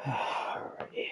Alrighty.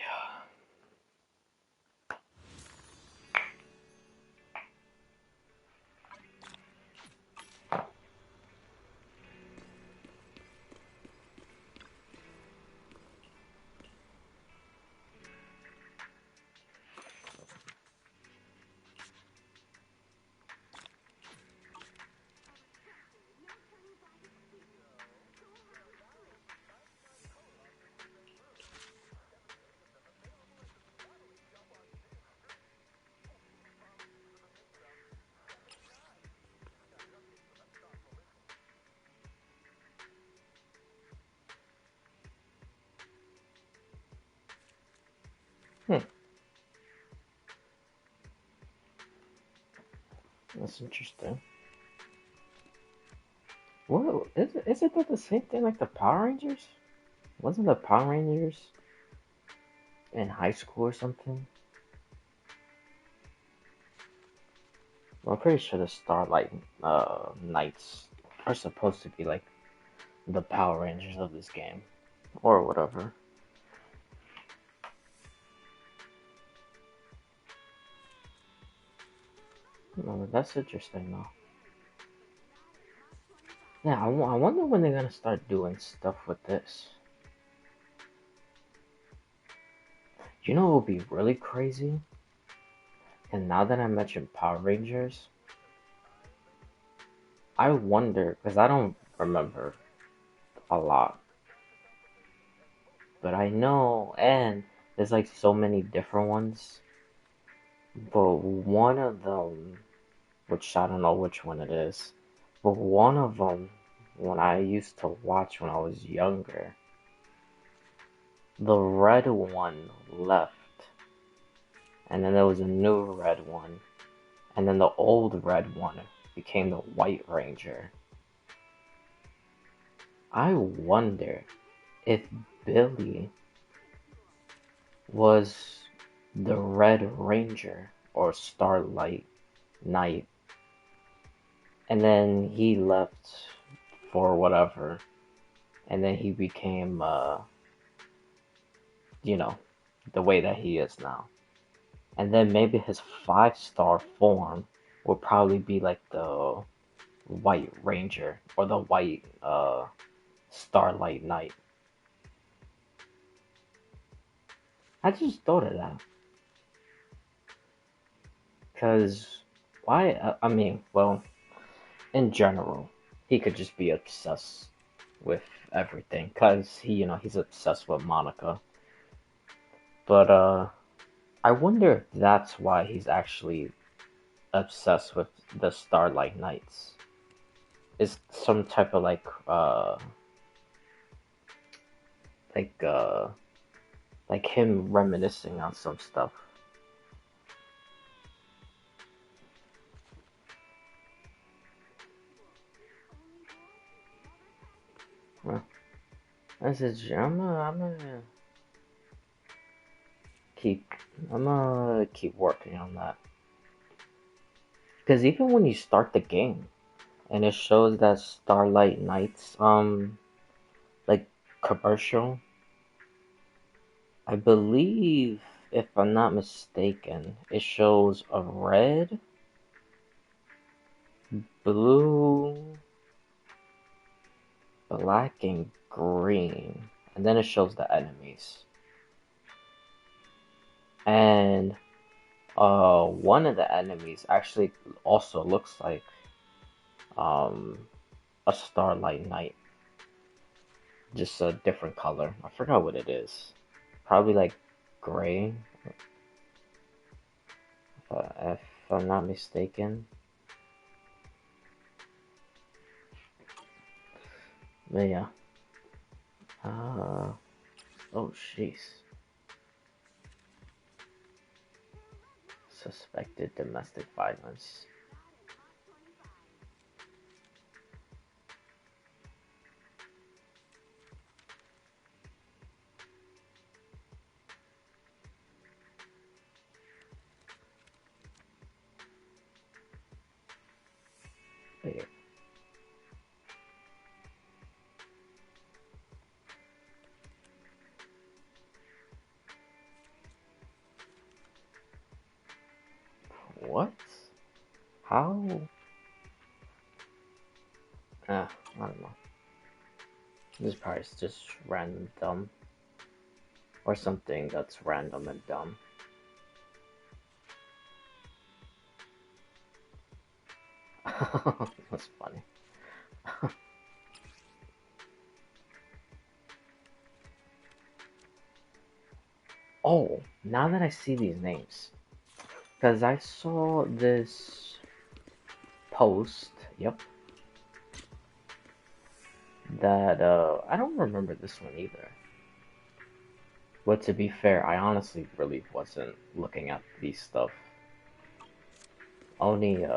Hmm, that's interesting. Well, isn't that the same thing like the Power Rangers? Wasn't the Power Rangers in high school or something? Well, I'm pretty sure the Starlight Knights are supposed to be like the Power Rangers of this game, or whatever. No, that's interesting though. Yeah, I wonder when they're gonna start doing stuff with this. You know what would be really crazy? And now that I mentioned Power Rangers, I wonder because I don't remember a lot, but I know, and there's like so many different ones. But one of them, which I don't know which one it is, but one of them, when I used to watch when I was younger, the red one left, and then there was a new red one, and then the old red one became the White Ranger. I wonder if Billy was the Red Ranger or Starlight Knight, and then he left for whatever, and then he became, you know, the way that he is now. And then maybe his 5-star form will probably be like the White Ranger or the White Starlight Knight. I just thought of that because why? I mean, well, in general, he could just be obsessed with everything because he's obsessed with Monica. But I wonder if that's why he's actually obsessed with the Starlight Knights. Is some type of like uh like him reminiscing on some stuff. Well, I said, keep I'm gonna keep working on that. Because even when you start the game and it shows that Starlight Knights like commercial, I believe if I'm not mistaken, it shows a red, blue, black, and green, and then it shows the enemies. And one of the enemies actually also looks like um a Starlight Knight, just a different color. I forgot what it is. Probably like gray, if I'm not mistaken. But yeah. Uh, oh jeez. Suspected domestic violence. But yeah. How? I don't know. This part is just random dumb. Or something that's random and dumb. That's funny. Oh, now that I see these names, because I saw this post, yep, that I don't remember this one either. But to be fair, I honestly really wasn't looking at these stuff. Only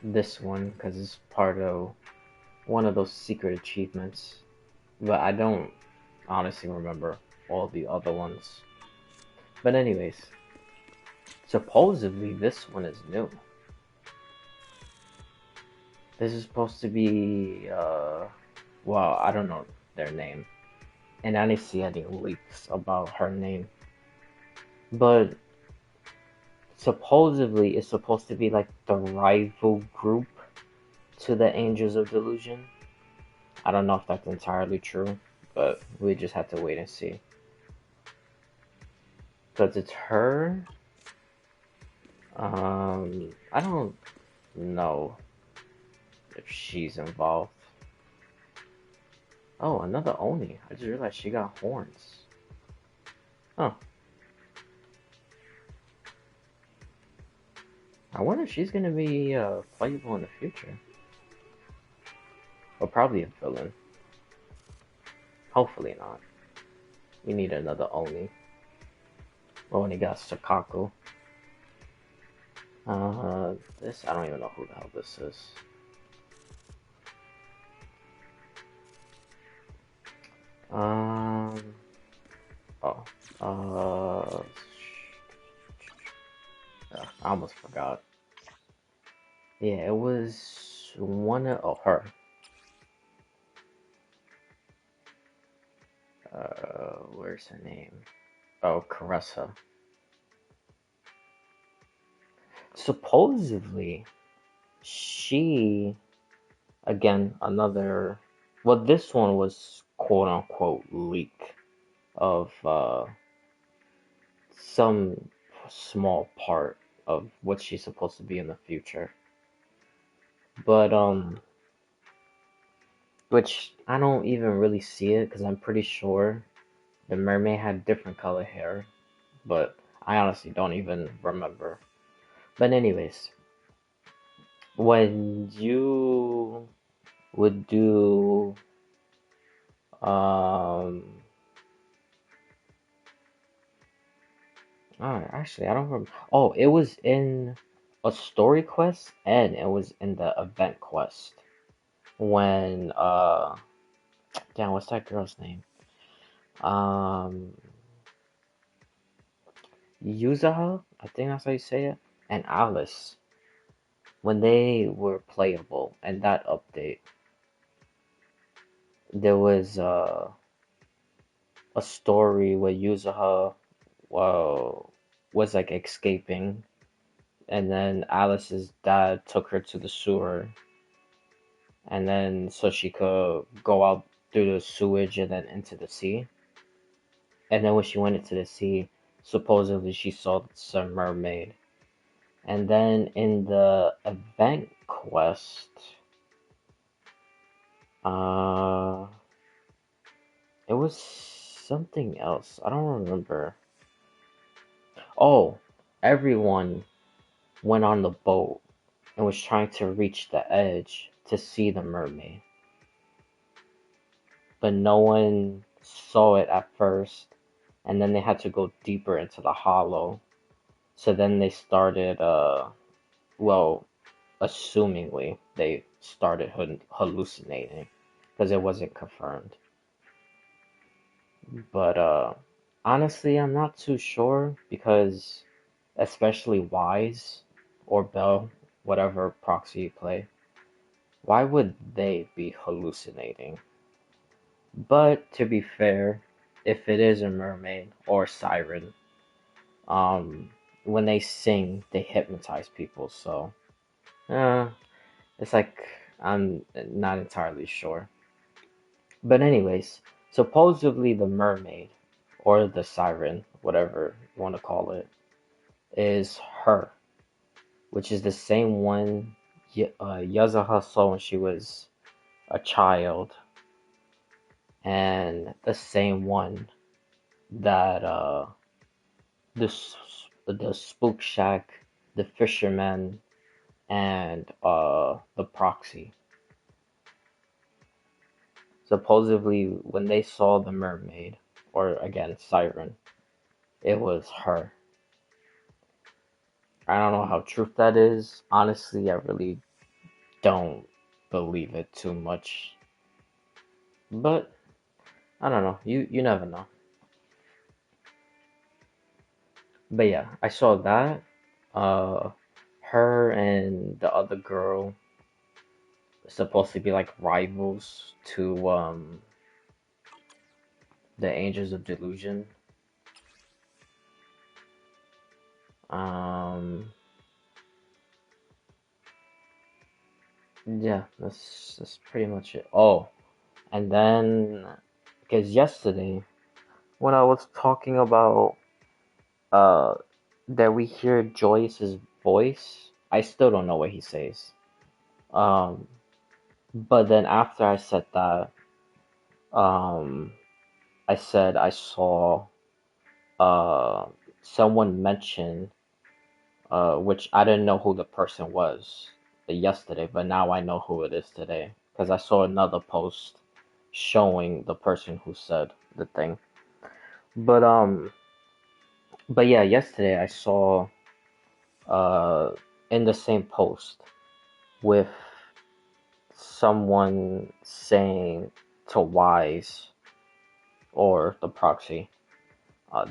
this one, because it's part of one of those secret achievements. But I don't honestly remember all the other ones. But anyways, supposedly this one is new. This is supposed to be, well, I don't know their name. And I didn't see any leaks about her name. But supposedly it's supposed to be like the rival group to the Angels of Delusion. I don't know if that's entirely true, but we just have to wait and see. Because it's her. I don't know if she's involved. Oh, another Oni. I just realized she got horns. Huh. I wonder if she's gonna be playable in the future. Or probably a villain. Hopefully not. We need another Oni. Well, when he got Sakaku. This, I don't even know who the hell this is. Um, oh, I almost forgot. Yeah, it was one of, oh, her. Where's her name? Oh, Caressa. Supposedly, she, again, another, well, this one was quote unquote leak of some small part of what she's supposed to be in the future. But, which I don't even really see it because I'm pretty sure the mermaid had different color hair, but I honestly don't even remember. But anyways, when you would do um oh, actually I don't remember. Oh, it was in a story quest and it was in the event quest when damn, what's that girl's name? Um Yuzaha, I think that's how you say it, and Alice when they were playable in that update, there was a story where Yuzaha was like escaping, and then Alice's dad took her to the sewer, and then so she could go out through the sewage and then into the sea. And then when she went into the sea, supposedly she saw some mermaid. And then in the event quest, uh, it was something else. I don't remember. Oh, everyone went on the boat and was trying to reach the edge to see the mermaid. But no one saw it at first, and then they had to go deeper into the hollow. So then they started, well, assumingly, they started hallucinating because it wasn't confirmed. But honestly, I'm not too sure because, especially Wise or Bell, whatever proxy you play, why would they be hallucinating? But to be fair, if it is a mermaid or siren, when they sing, they hypnotize people. So Uh, it's like I'm not entirely sure. But anyways, supposedly the mermaid or the siren, whatever you want to call it, is her, which is the same one Yazaha saw when she was a child, and the same one that the spook shack, the fisherman, and the proxy. Supposedly, when they saw the mermaid, or again siren, it was her. I don't know how true that is. Honestly, I really don't believe it too much. But I don't know. You never know. But yeah, I saw that. Uh, her and the other girl supposed to be like rivals to the Angels of Delusion. Um, yeah, that's pretty much it. Oh, and then because yesterday when I was talking about uh that we hear Joyce's voice, I still don't know what he says. Um, but then after I said that, um, I said I saw uh someone mention which I didn't know who the person was yesterday, but now I know who it is today because I saw another post showing the person who said the thing. But but yeah, yesterday I saw uh in the same post with someone saying to Wise or the proxy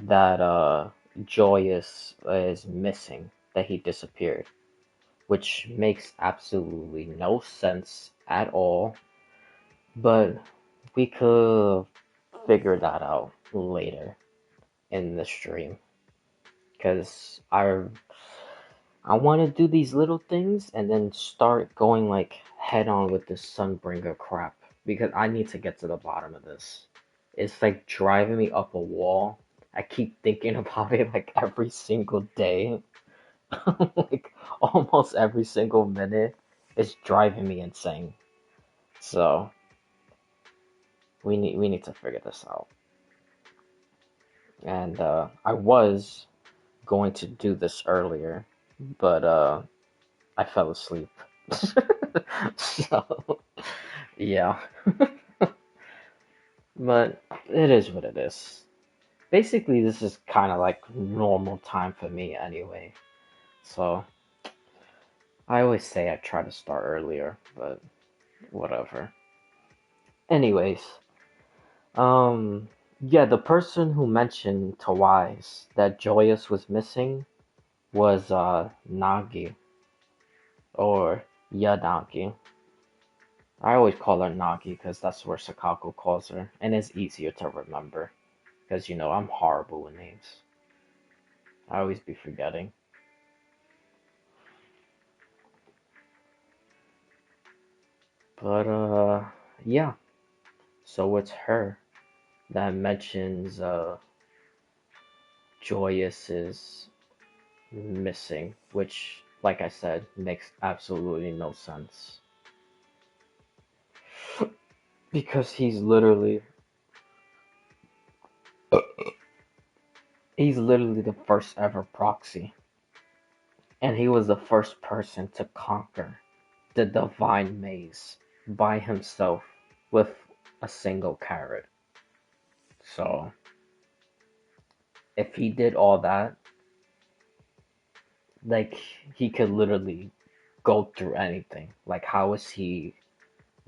that Joyous is missing, that he disappeared, which makes absolutely no sense at all. But we could figure that out later in the stream because I want to do these little things and then start going like head on with this Sunbringer crap because I need to get to the bottom of this. It's like driving me up a wall. I keep thinking about it like every single day, like almost every single minute. It's driving me insane. So we need to figure this out. And I was going to do this earlier, but I fell asleep. So yeah, but it is what it is. Basically, this is kind of like normal time for me anyway. So I always say I try to start earlier, but whatever. Anyways, yeah, the person who mentioned to Wise that Joyous was missing was Nagi or Yanagi. I always call her Nagi because that's where Sakako calls her, and it's easier to remember because I'm horrible with names. I always be forgetting. But yeah. So it's her that mentions Joyous is missing, which, like I said, makes absolutely no sense because he's literally the first ever proxy, and he was the first person to conquer the divine maze by himself with a single carrot. So if he did all that, like he could literally go through anything. Like how is he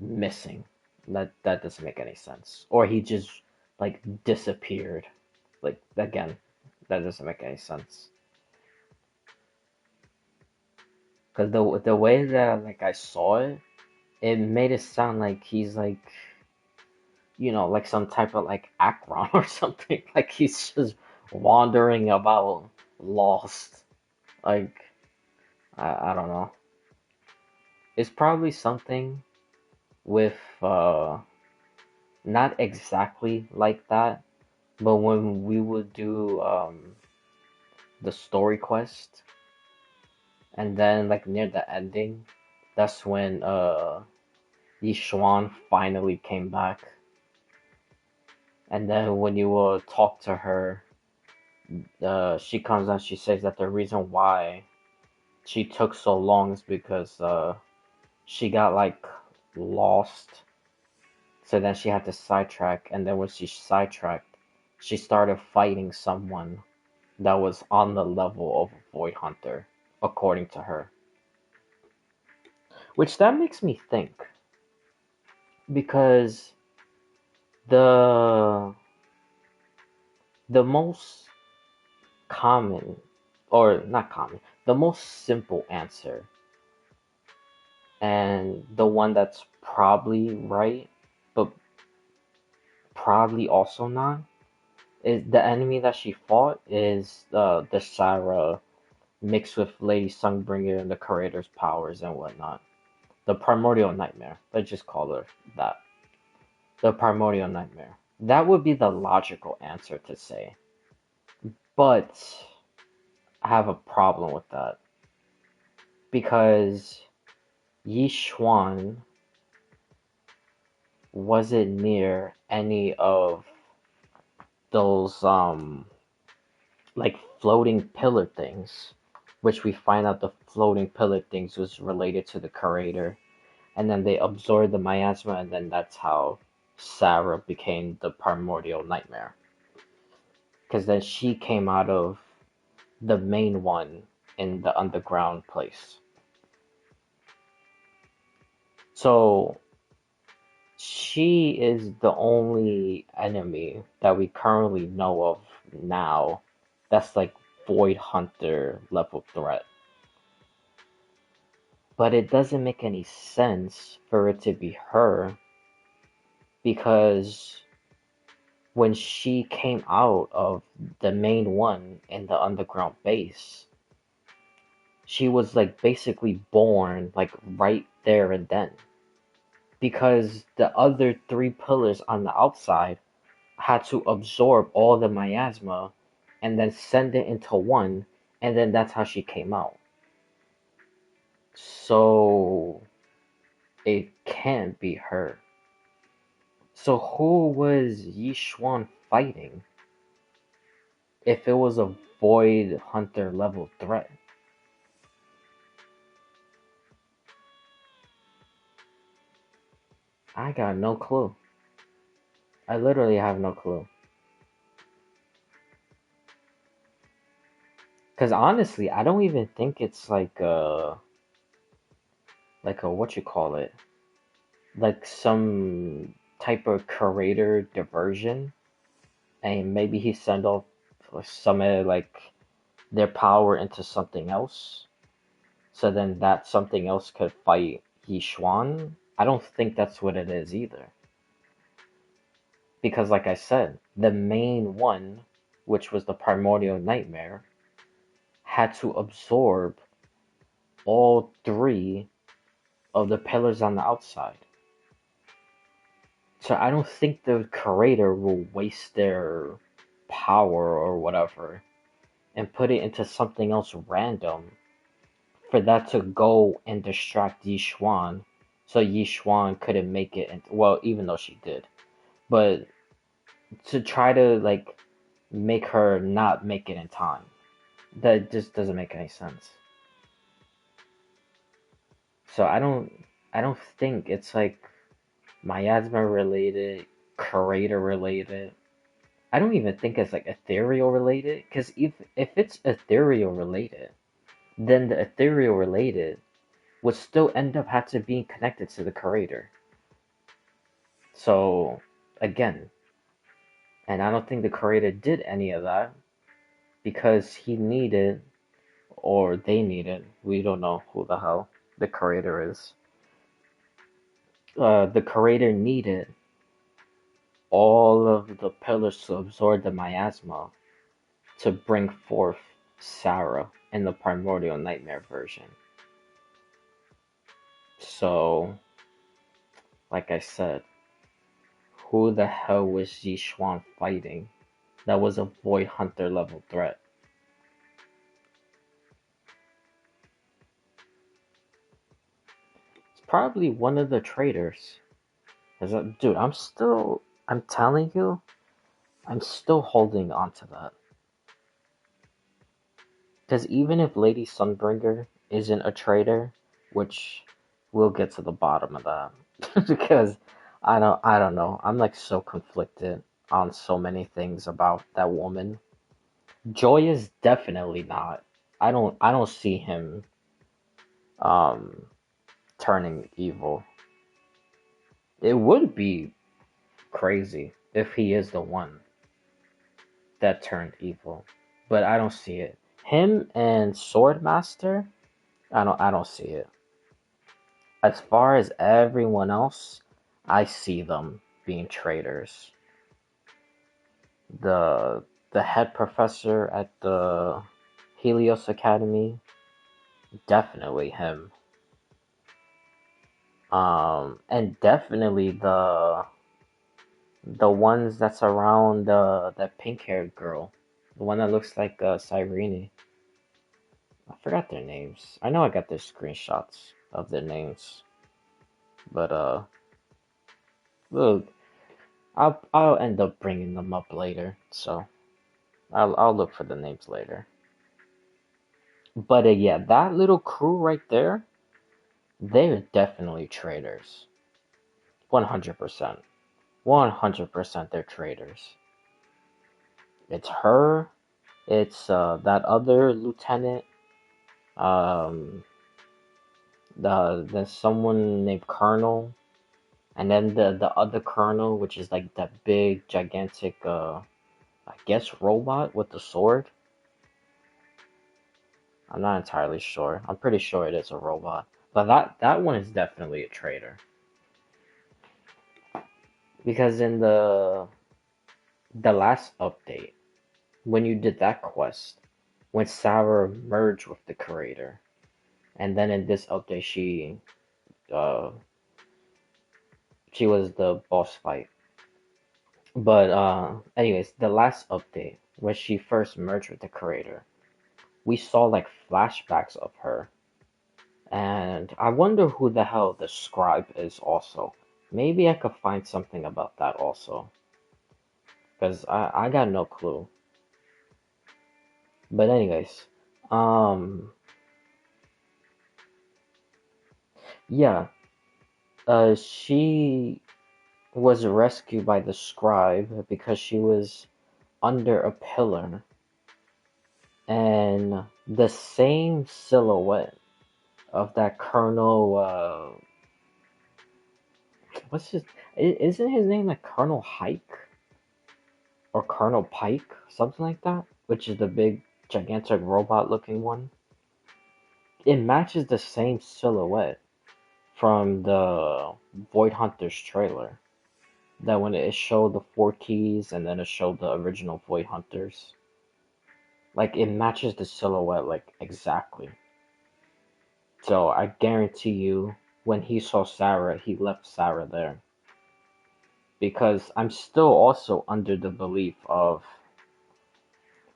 missing? That doesn't make any sense. Or he just like disappeared. Like again, that doesn't make any sense. Cause the way that like I saw it, it made it sound like he's like like some type of like Akron or something. Like he's just wandering about lost. Like I don't know. It's probably something with not exactly like that, but when we would do the story quest, and then like near the ending, that's when Yishuan finally came back. And then when you will talk to her, she comes and she says that the reason why she took so long is because she got like lost. So then she had to sidetrack, and then when she sidetracked, she started fighting someone that was on the level of a Void Hunter, according to her. Which that makes me think, because the the most common, or not common, the most simple answer, and the one that's probably right, but probably also not, is the enemy that she fought is the Sarah mixed with Lady Sunbringer and the creator's powers and whatnot. The Primordial Nightmare. Let's just call her that. The Primordial Nightmare. That would be the logical answer to say. But I have a problem with that. Because Yi Xuan wasn't near any of those like floating pillar things, which we find out the floating pillar things was related to the creator, and then they absorbed the miasma, and then that's how Sarah became the primordial nightmare. Because then she came out of the main one in the underground place. So she is the only enemy that we currently know of now that's like Void Hunter level threat. But it doesn't make any sense for it to be her, because when she came out of the main one in the underground base, she was like basically born like right there and then. Because the other three pillars on the outside had to absorb all the miasma and then send it into one, and then that's how she came out. So it can't be her. So who was Yishuan fighting if it was a Void Hunter level threat? I got no clue. I literally have no clue. Cause honestly, I don't even think it's like a what you call it, like some type of curator diversion, and maybe he sent off some of like their power into something else, so then that something else could fight Yishuan. I don't think that's what it is either. Because like I said, the main one, which was the primordial nightmare, had to absorb all three of the pillars on the outside. So I don't think the creator will waste their power or whatever and put it into something else random for that to go and distract Yishuan, so Yishuan couldn't make it. Well, even though she did, but to try to like make her not make it in time. That just doesn't make any sense. So I don't think it's like miasma related, creator related. I don't even think it's like ethereal related, because if it's ethereal related, then the ethereal related would still end up have to be connected to the creator. So again, and I don't think the creator did any of that because he needed, or they needed, we don't know who the hell the creator is. The creator needed all of the pillars to absorb the miasma to bring forth Sarah in the primordial nightmare version. So, like I said, who the hell was Zishuan fighting? That was a Void Hunter level threat. It's probably one of the traders. Dude, I'm telling you, I'm still holding on to that. Because even if Lady Sunbringer isn't a traitor, which we'll get to the bottom of that, because I don't know. I'm like so conflicted on so many things about that woman. Joy is definitely not. I don't see him um turning evil. It would be crazy if he is the one that turned evil, but I don't see it. Him and Swordmaster, I don't see it. As far as everyone else, I see them being traitors. The the head professor at the Helios Academy, definitely him. And definitely the ones that's around that pink haired girl, the one that looks like Cyrene. I forgot their names. I know I got their screenshots of their names, but look, I'll end up bringing them up later. So I'll look for the names later. But yeah, that little crew right there, they're definitely traitors. 100%. 100% they're traitors. It's her. It's that other lieutenant. Um, there's someone named Colonel, and then the other Colonel, which is like that big gigantic I guess robot with the sword. I'm not entirely sure. I'm pretty sure it is a robot, but that one is definitely a traitor because in the last update, when you did that quest, when Sarah merged with the creator, and then in this update uh she was the boss fight. But anyways, the last update when she first merged with the creator, we saw like flashbacks of her, and I wonder who the hell the scribe is also. Maybe I could find something about that also, because I got no clue. But anyways, um, yeah, she was rescued by the scribe because she was under a pillar, and the same silhouette of that Colonel. What's his? Isn't his name like Colonel Hike or Colonel Pike, something like that? Which is the big, gigantic robot-looking one. It matches the same silhouette from the Void Hunters trailer. That when it showed the four keys and then it showed the original Void Hunters. Like it matches the silhouette like exactly. So I guarantee you when he saw Sarah, he left Sarah there. Because I'm still also under the belief of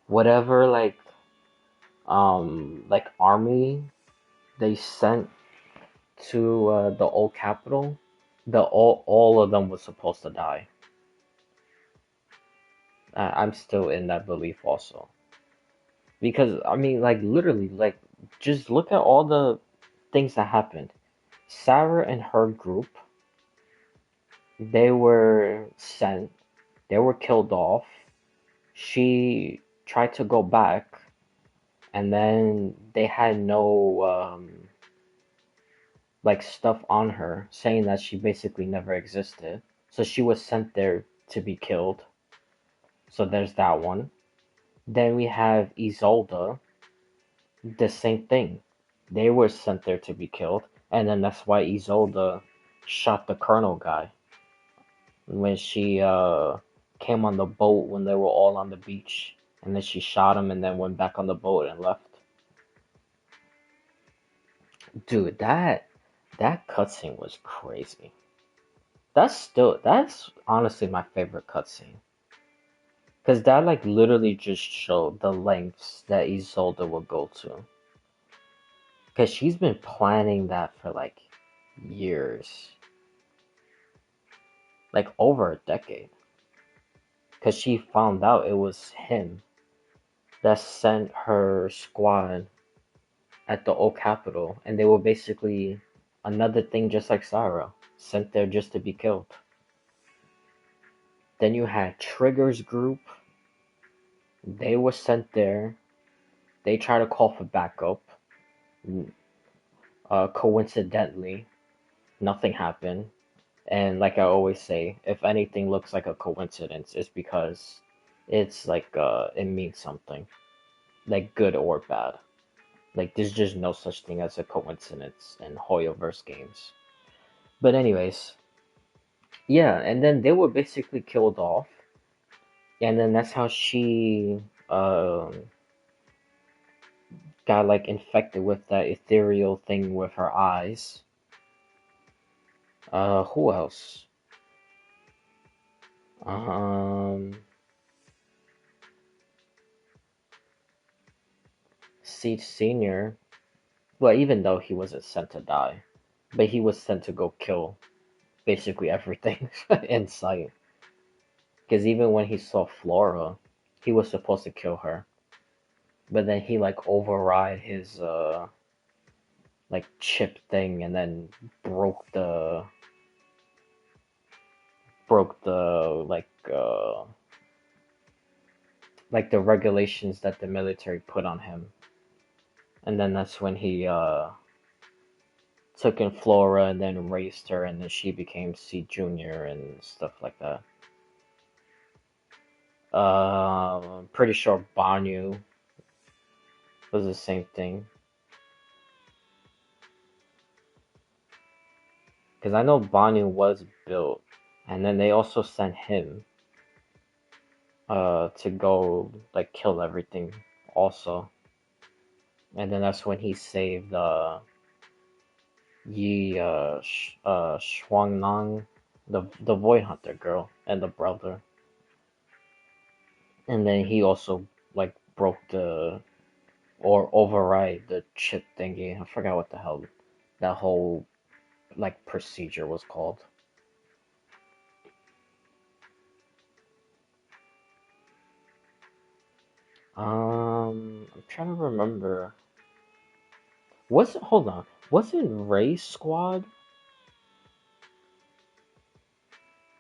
whatever like army they sent to the old capital, the all of them was supposed to die. I'm still in that belief also. Because I mean like literally like just look at all the things that happened. Sarah and her group, they were sent, they were killed off. She tried to go back, and then they had no like stuff on her saying that she basically never existed. So she was sent there to be killed. So there's that one. Then we have Isolde, the same thing. They were sent there to be killed, and then that's why Isolde shot the colonel guy when she came on the boat when they were all on the beach, and then she shot him and then went back on the boat and left. Dude, That cutscene was crazy. That's honestly my favorite cutscene. Cause that like literally just showed the lengths that Isolde would go to. Cause she's been planning that for like years. Like over a decade. Cause she found out it was him that sent her squad at the old capital, and they were basically another thing just like Sarah, sent there just to be killed. Then you had Trigger's group, they were sent there, they tried to call for backup. Coincidentally, nothing happened. And like I always say, if anything looks like a coincidence, it's because it's like it means something, like good or bad. Like there's just no such thing as a coincidence in Hoyoverse games. But anyways, yeah, and then they were basically killed off, and then that's how she got like infected with that ethereal thing with her eyes. Who else? Um, Siege Senior. Well, even though he wasn't sent to die, but he was sent to go kill basically everything in sight. Because even when he saw Flora, he was supposed to kill her, but then he like override his like chip thing and then broke the broke the like the regulations that the military put on him. And then that's when he took in Flora and then raised her, and then she became C Junior and stuff like that. I'm pretty sure Banyu was the same thing. Because I know Banyu was built, and then they also sent him to go like kill everything also. And then that's when he saved Yi Shuangnang, the Void Hunter girl, and the brother. And then he also like broke the or override the chip thingy. I forgot what the hell that whole like procedure was called. I'm trying to remember. Was it? Hold on. Wasn't Ray's squad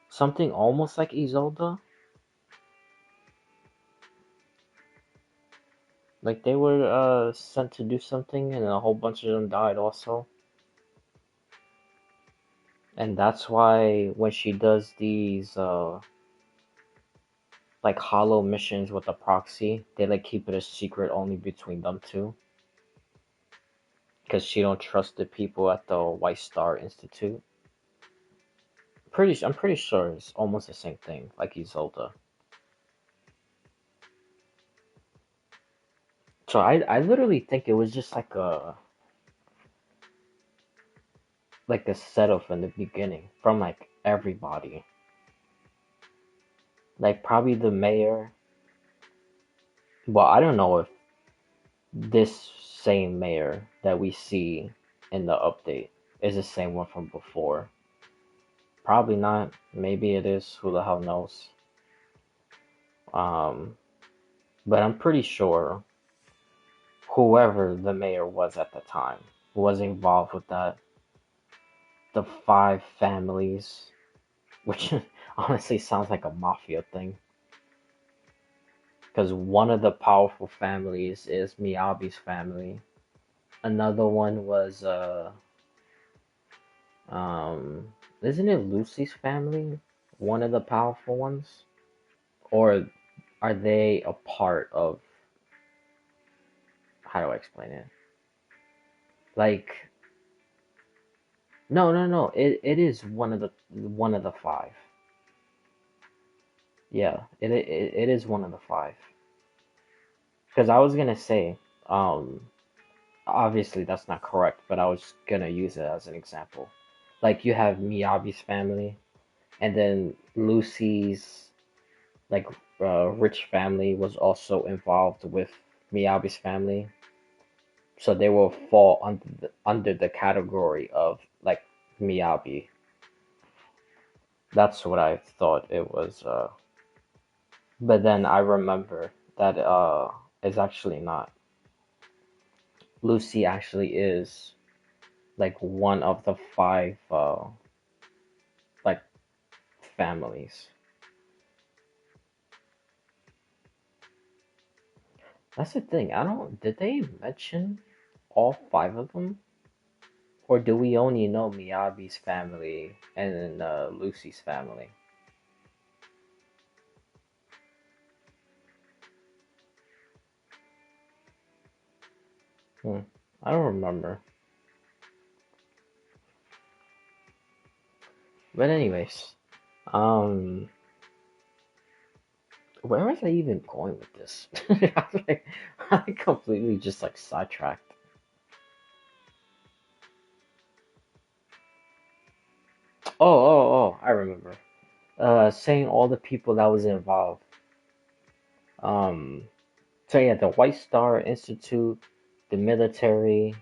something almost like Isolde? Like they were sent to do something, and a whole bunch of them died also. And that's why when she does these like hollow missions with the proxy, they like keep it a secret only between them two, because she don't trust the people at the White Star Institute. I'm pretty sure it's almost the same thing, like Isolde. So I literally think it was just like a setup in the beginning from like everybody. Like probably the mayor. Well, I don't know if this same mayor that we see in the update is the same one from before. Probably not. Maybe it is. Who the hell knows? Um, but I'm pretty sure whoever the mayor was at the time was involved with that. The five families, which honestly sounds like a mafia thing. Because one of the powerful families is Miyabi's family. Another one was isn't it Lucy's family? One of the powerful ones? Or are they a part of, how do I explain it? Like no, it is one of the five. Yeah, it is one of the five. Because I was gonna say, um Obviously, that's not correct, but I was gonna use it as an example. Like you have Miyabi's family, and then Lucy's like rich family was also involved with Miyabi's family, so they will fall under the category of like Miyabi. That's what I thought it was. But then I remember that is actually not. Lucy actually is like one of the five like families. That's the thing. I don't. Did they mention all five of them, or do we only know Miyabi's family and then Lucy's family? Hmm. I don't remember. But anyways, um, where was I even going with this? I completely just like sidetracked. Oh, I remember. Saying all the people that was involved. Um, so yeah, the White Star Institute, the military,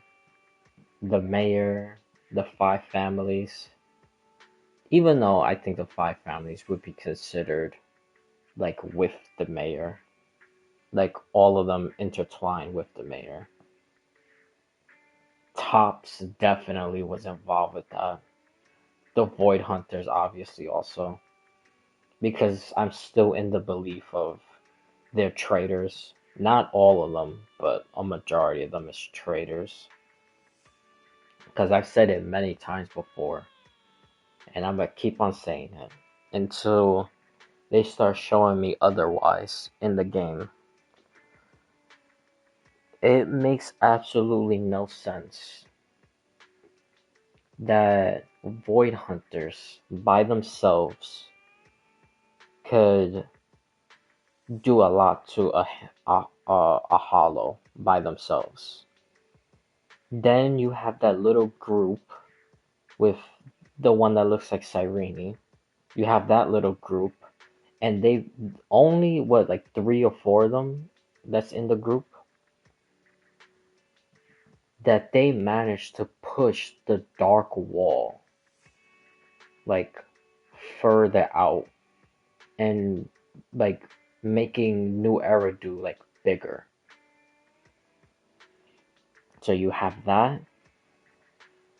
the mayor, the five families. Even though I think the five families would be considered like with the mayor, like all of them intertwined with the mayor. Tops definitely was involved with that. The Void Hunters obviously also, because I'm still in the belief of they're traitors. Not all of them, but a majority of them is traitors. Because I've said it many times before, and I'm gonna keep on saying it until they start showing me otherwise in the game. It makes absolutely no sense that Void Hunters by themselves could do a lot to a hollow by themselves. Then you have that little group with the one that looks like Cyrene. You have that little group, and they only what like three or four of them that's in the group that they managed to push the dark wall like further out and like making New Eridu like bigger. So you have that,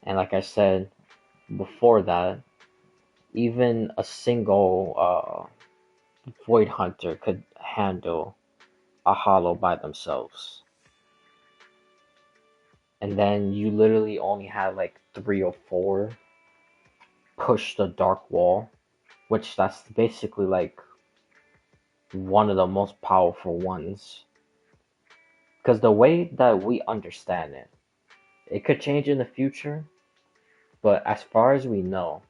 and like I said before that, even a single Void Hunter could handle a hollow by themselves. And then you literally only had like three or four push the dark wall, which that's basically like one of the most powerful ones. Because the way that we understand it, it could change in the future, but as far as we know,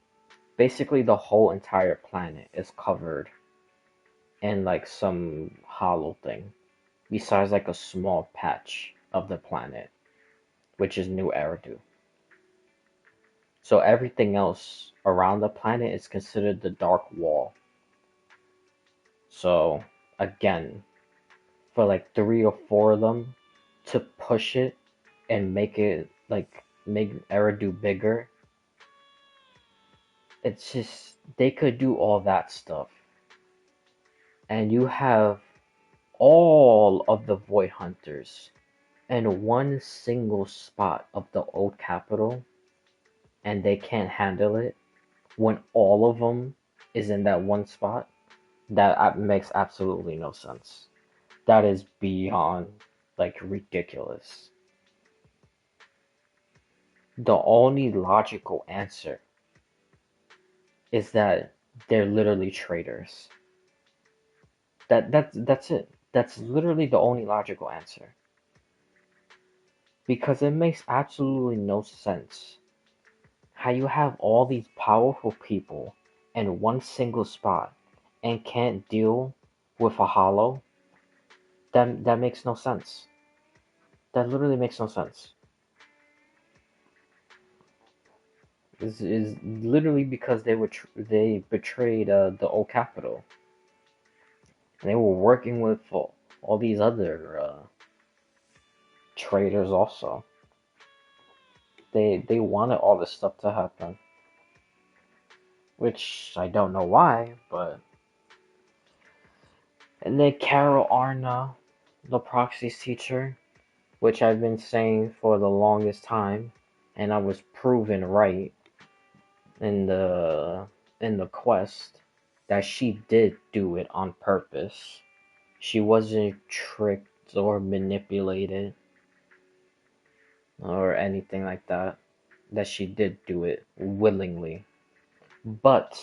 basically the whole entire planet is covered in like some hollow thing, besides like a small patch of the planet, which is New Eridu. So everything else around the planet is considered the Dark Wall. So again, for like three or four of them to push it and make it like make Eridu bigger, it's just they could do all that stuff. And you have all of the Void Hunters in one single spot of the old capital, and they can't handle it when all of them is in that one spot. That makes absolutely no sense. That is beyond like ridiculous. The only logical answer is that they're literally traitors. That's it. That's literally the only logical answer. Because it makes absolutely no sense how you have all these powerful people in one single spot and can't deal with a hollow. That makes no sense. That literally makes no sense. is literally because they betrayed the old capital. And they were working with all these other traitors also. They wanted all this stuff to happen, which I don't know why, but and then Carol Arna, the proxy's teacher, which I've been saying for the longest time, and I was proven right in the quest that she did do it on purpose. She wasn't tricked or manipulated or anything like that. That she did do it willingly. But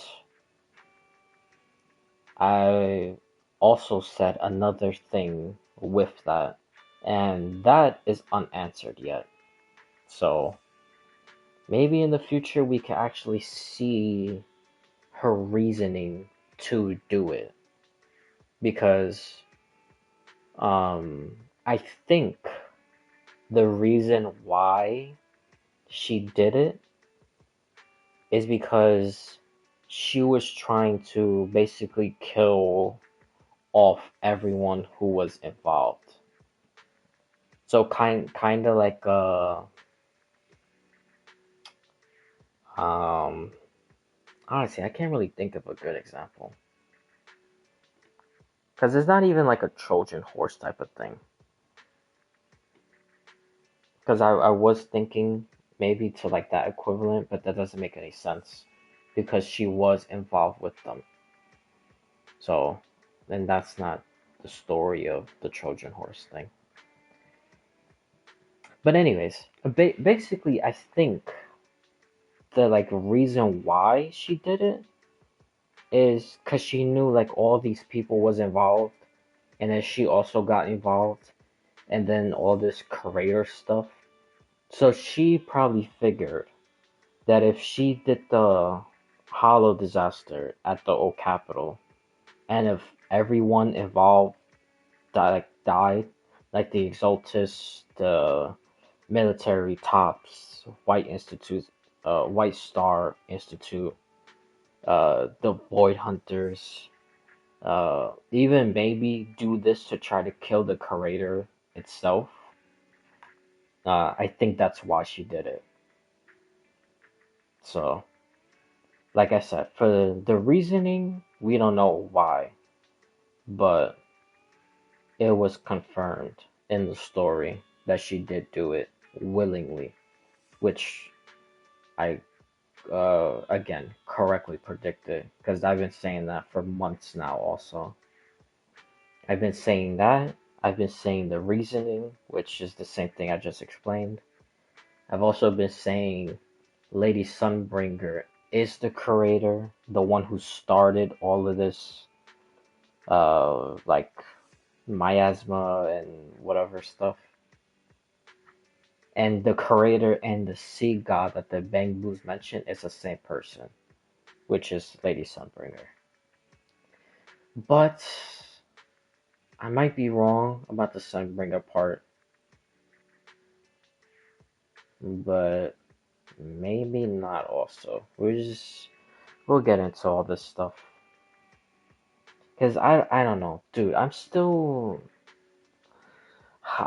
I also said another thing with that, and that is unanswered yet. So maybe in the future we can actually see her reasoning to do it. Because I think the reason why she did it is because she was trying to basically kill off everyone who was involved. So kind of like um honestly, I can't really think of a good example because it's not even like a Trojan horse type of thing. Because I was thinking maybe to like that equivalent, but that doesn't make any sense because she was involved with them. So then that's not the story of the Trojan horse thing. But anyways, basically, I think the like reason why she did it is because she knew like all these people was involved, and then she also got involved, and then all this career stuff. So she probably figured that if she did the Hollow disaster at the old capital, and if everyone involved died, like the Exaltus, the military tops, White Star Institute, the Void Hunters, even maybe do this to try to kill the creator itself. I think that's why she did it. So, like I said, for the reasoning, we don't know why, but it was confirmed in the story that she did do it willingly, which I again correctly predicted because I've been saying that for months now. Also, I've been saying that. I've been saying the reasoning, which is the same thing I just explained. I've also been saying Lady Sunbringer is the creator, the one who started all of this, like miasma and whatever stuff. And the creator and the sea god that the Bangbus mentioned is the same person, which is Lady Sunbringer. But I might be wrong about the Sunbringer part, but maybe not also. We'll get into all this stuff. Cause I don't know, dude. I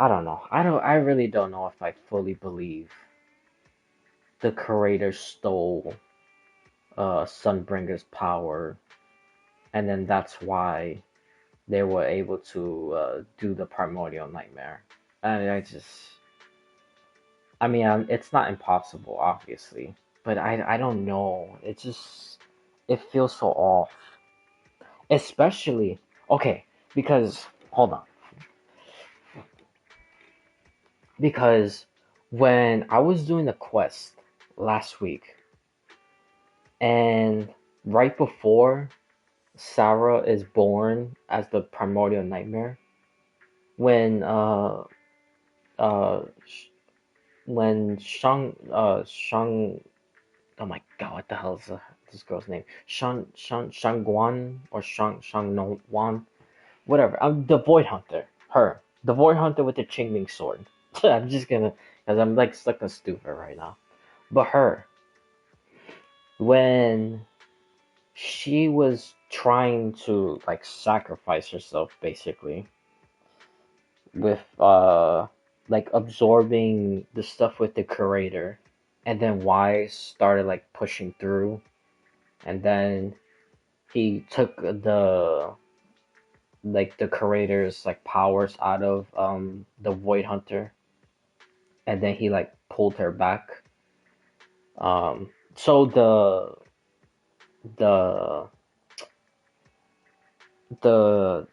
don't know. I really don't know if I fully believe the creator stole Sunbringer's power, and then that's why they were able to do the primordial nightmare. And I mean, it's not impossible, obviously, but I don't know. It feels so off, especially okay because hold on, because when I was doing the quest last week, and right before Sarah is born as the primordial nightmare, when uh when Shang, oh my god, what the hell is this girl's name? Shangguan or Shang No Wan, whatever. I'm the Void Hunter. Her, the Void Hunter with the Qingming sword. I'm just gonna, cause I'm like stuck on stupid right now. But her, when she was trying to like sacrifice herself basically with like absorbing the stuff with the curator, and then Wise started like pushing through, and then he took the curator's like powers out of the Void Hunter, and then he like pulled her back. So the the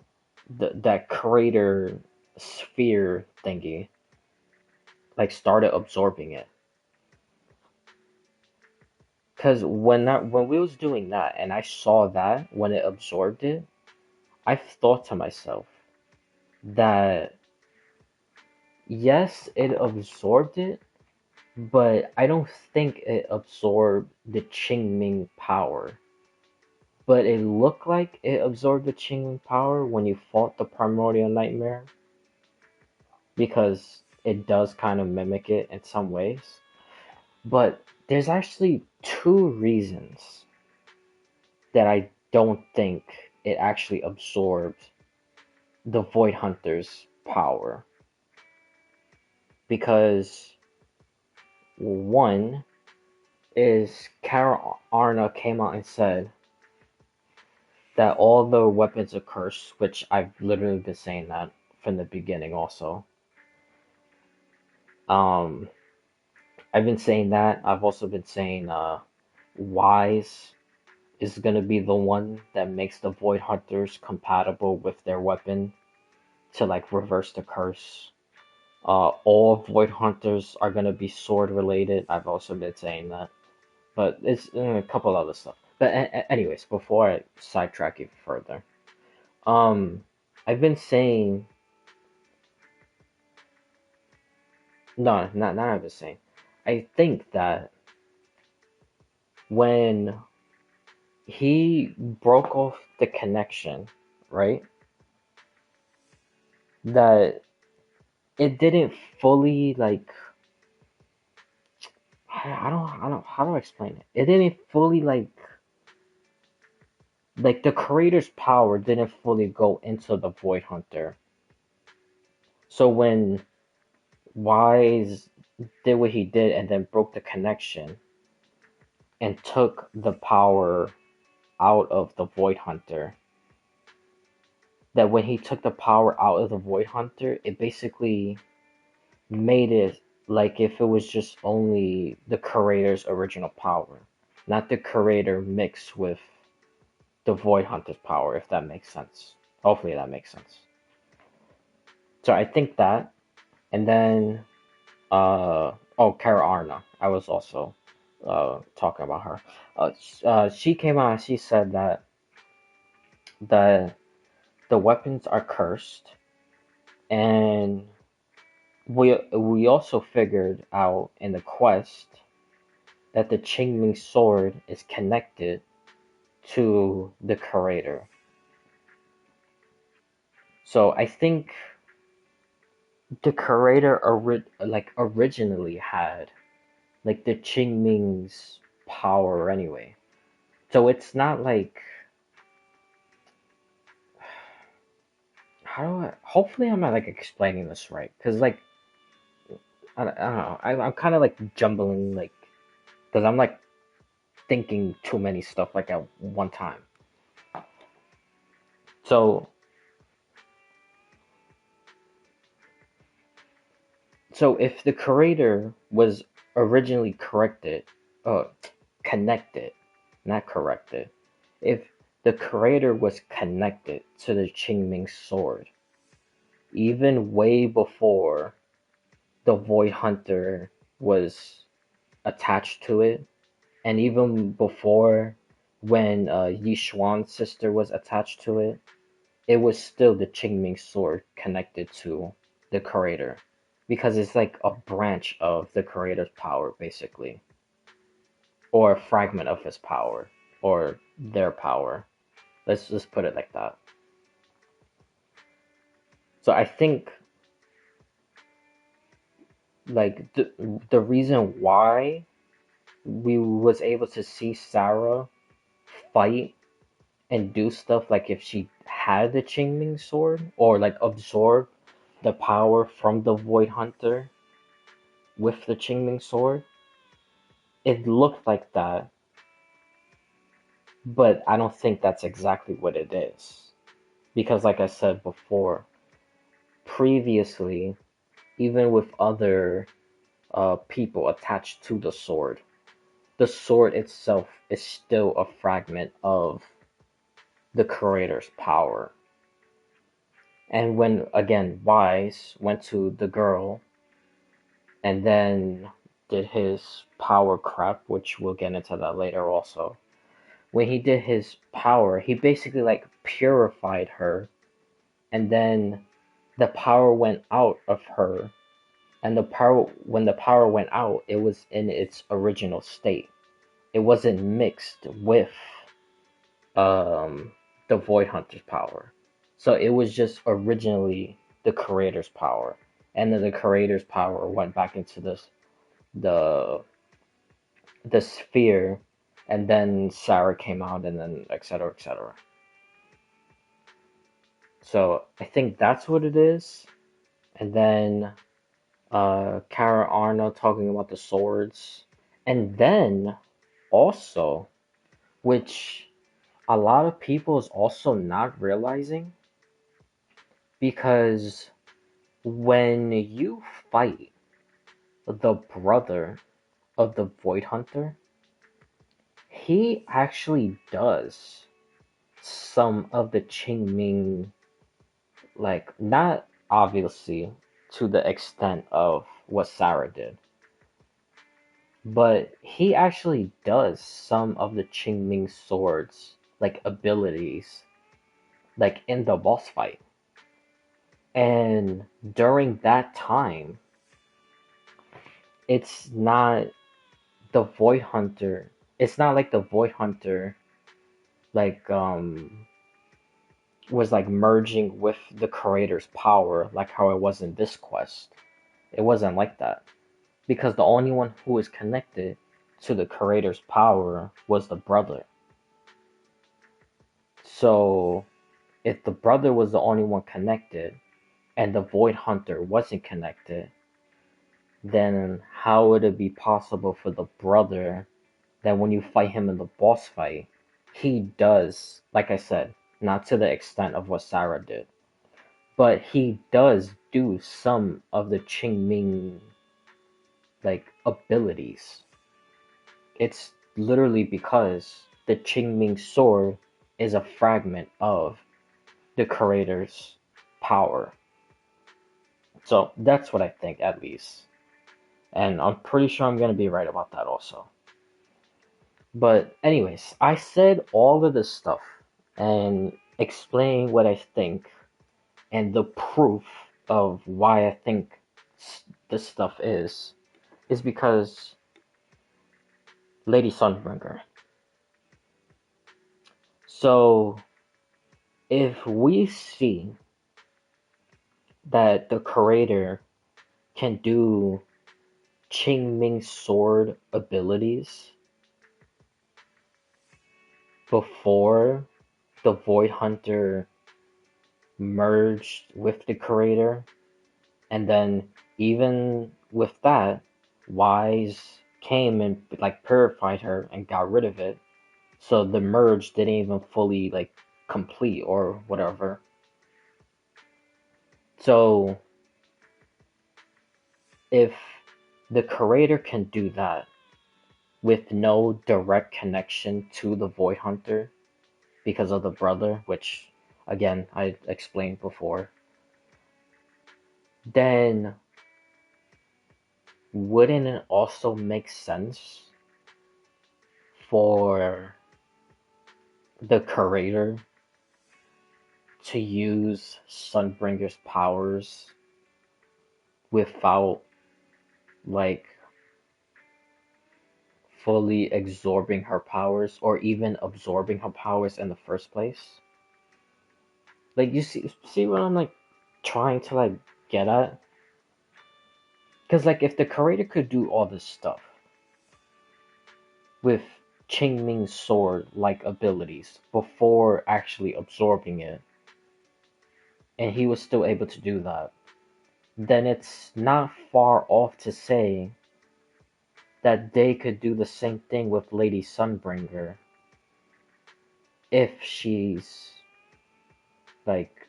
that crater sphere thingy like started absorbing it. Cause when we was doing that and I saw that when it absorbed it, I thought to myself that yes, it absorbed it, but I don't think it absorbed the Qingming power. But it looked like it absorbed the Qingming power when you fought the Primordial Nightmare, because it does kind of mimic it in some ways. But there's actually two reasons that I don't think it actually absorbed the Void Hunter's power. Because one is Kara Arna came out and said that all the weapons are cursed, which I've literally been saying that from the beginning also. Um, I've been saying that. I've also been saying Wise is gonna be the one that makes the Void Hunters compatible with their weapon to like reverse the curse. All Void Hunters are gonna be sword related. I've also been saying that, but it's a couple other stuff. But anyways, before I sidetrack you further, um, I've been saying no, not I've been saying. I think that when he broke off the connection, right? That it didn't fully like I don't how do I explain it? It didn't fully like the creator's power didn't fully go into the Void Hunter. So when Wise did what he did and then broke the connection and took the power out of the Void Hunter, that when he took the power out of the Void Hunter, it basically made it like if it was just only the creator's original power, not the creator mixed with the Void Hunter's power, if that makes sense. Hopefully that makes sense. So I think that, and then Kara Arna, I was also talking about her. She came out and she said that the the weapons are cursed, and we also figured out in the quest that the Qingming sword is connected to the creator. So I think the creator originally had like the Qingming's power anyway. So it's not like how do I? Hopefully, I'm not like explaining this right, because like I don't know. I'm kind of like jumbling like because I'm like thinking too many stuff like at one time. So so if the creator was originally uh, connected, not corrected, if the creator was connected to the Qingming sword, even way before the Void Hunter was attached to it, and even before when Yi Xuan's sister was attached to it, it was still the Qingming sword connected to the creator. Because it's like a branch of the creator's power, basically. Or a fragment of his power. Or their power. Let's just put it like that. So I think like the reason why we was able to see Sarah fight and do stuff like if she had the Qingming sword or like absorb the power from the Void Hunter with the Qingming sword. It looked like that, but I don't think that's exactly what it is. Because like I said before, previously, even with other people attached to the sword itself is still a fragment of the creator's power. And when again Wise went to the girl and then did his power crap, which we'll get into that later also. When he did his power, he basically like purified her, and then the power went out of her, and the power when the power went out, it was in its original state. It wasn't mixed with um the Void Hunter's power. So it was just originally the creator's power. And then the creator's power went back into the the sphere, and then Sarah came out, and then etc. etc. So I think that's what it is. And then Kara Arna talking about the swords. And then also, which a lot of people is also not realizing, because when you fight the brother of the Void Hunter, he actually does some of the Qingming, like, not obviously to the extent of what Sarah did, but he actually does some of the Qingming swords, like, abilities, like, in the boss fight. And during that time, it's not the Void Hunter. It's not like the Void Hunter, like, was like merging with the creator's power, like how it was in this quest. It wasn't like that. Because the only one who was connected to the creator's power was the brother. So, if the brother was the only one connected, and the Void Hunter wasn't connected, then how would it be possible for the brother that when you fight him in the boss fight, he does, like I said, not to the extent of what Sarah did, but he does do some of the Qingming, like, abilities. It's literally because the Qingming sword is a fragment of the creator's power. So that's what I think, at least. And I'm pretty sure I'm going to be right about that also. But anyways, I said all of this stuff and explain what I think and the proof of why I think this stuff is because Lady Sunbringer. So if we see that the creator can do Qingming sword abilities before the Void Hunter merged with the creator, and then even with that, Wise came and like purified her and got rid of it, so the merge didn't even fully like complete or whatever. So if the creator can do that with no direct connection to the Void Hunter because of the brother, which again I explained before, then wouldn't it also make sense for the creator to use Sunbringer's powers without like fully absorbing her powers or even absorbing her powers in the first place? Like, you see what I'm like trying to like get at? Because like if the creator could do all this stuff, with Qingming's sword-like abilities before actually absorbing it, and he was still able to do that, then it's not far off to say that they could do the same thing with Lady Sunbringer if she's like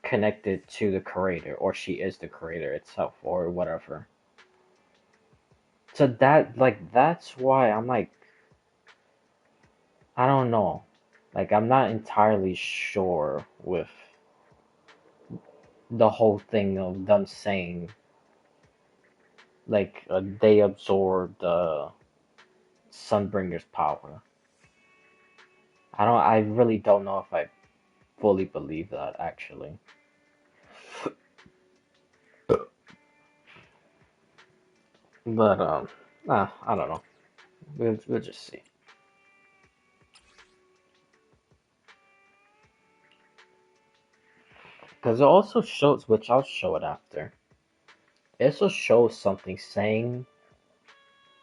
connected to the creator, or she is the creator itself, or whatever. So that's why I'm like, I don't know. Like, I'm not entirely sure with the whole thing of them saying like they absorbed Sunbringer's power. I really don't know if I fully believe that actually. But I don't know. We'll just see. Because it also shows, which I'll show it after. It also shows something saying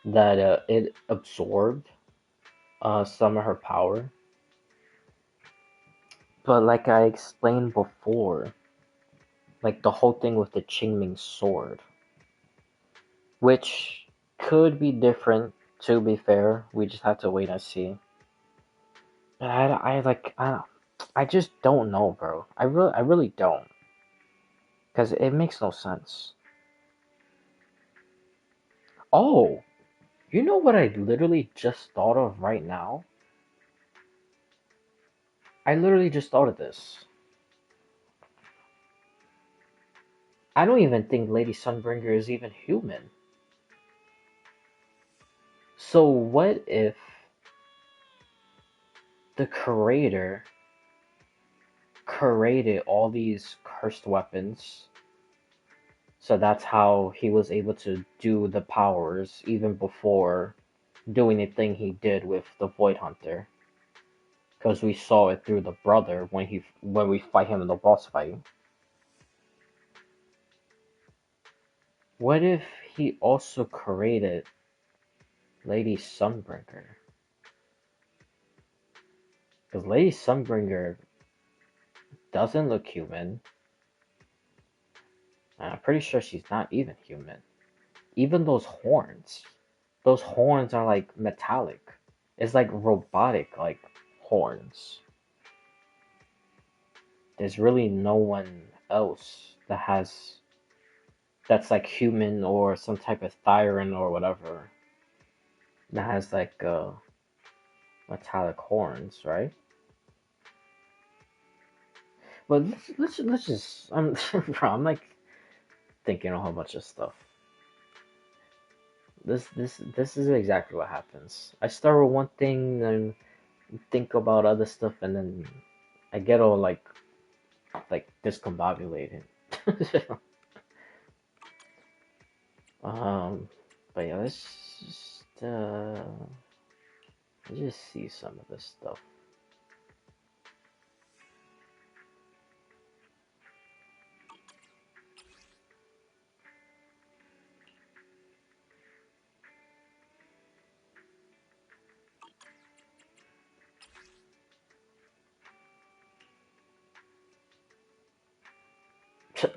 that it absorbed some of her power. But like I explained before, like the whole thing with the Qingming sword, which could be different. To be fair, we just have to wait and see. But I just don't know, bro. I really don't, because it makes no sense. Oh, you know what I literally just thought of right now? I literally just thought of this. I don't even think Lady Sunbringer is even human. So what if the creator created all these cursed weapons? So that's how he was able to do the powers even before doing the thing he did with the Void Hunter. Because we saw it through the brother when we fight him in the boss fight. What if he also created Lady Sunbringer? Because Lady Sunbringer doesn't look human. And I'm pretty sure she's not even human. Even those horns are like metallic. It's like robotic, like horns. There's really no one else that's like human or some type of Thyran or whatever that has like metallic horns, right? But let's just bro, I'm like thinking a whole bunch of stuff. This is exactly what happens. I start with one thing and think about other stuff, and then I get all like discombobulated. um, but yeah, let's just see some of this stuff.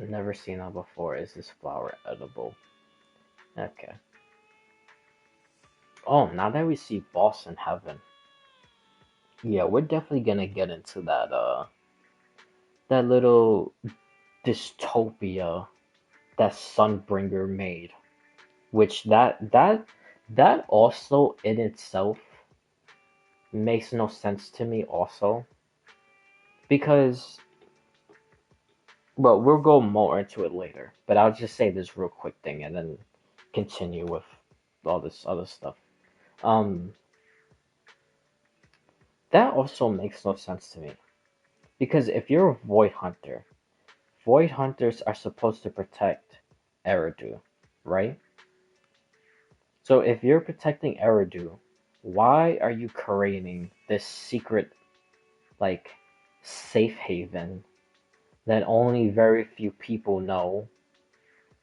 Never seen that before. Is this flower edible? Okay. Oh, now that we see Boss in Heaven, yeah, we're definitely gonna get into that little dystopia that Sunbringer made, which that also in itself makes no sense to me also, because, well, we'll go more into it later, but I'll just say this real quick thing and then continue with all this other stuff. Um, that also makes no sense to me, because if you're a Void Hunter, Void Hunters are supposed to protect Eridu, right? So if you're protecting Eridu, why are you creating this secret, like, safe haven that only very few people know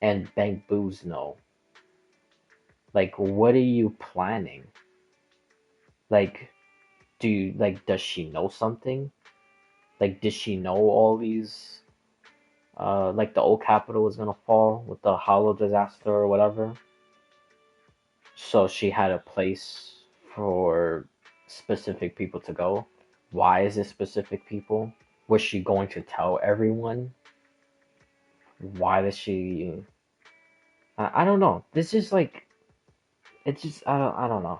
and Bank Boos know? Like, what are you planning? Like, does she know something? Like, did she know all these, like the old capital was gonna fall with the hollow disaster or whatever? So she had a place for specific people to go. Why is it specific people? Was she going to tell everyone? Why does she? I don't know. This is like it's just I don't know.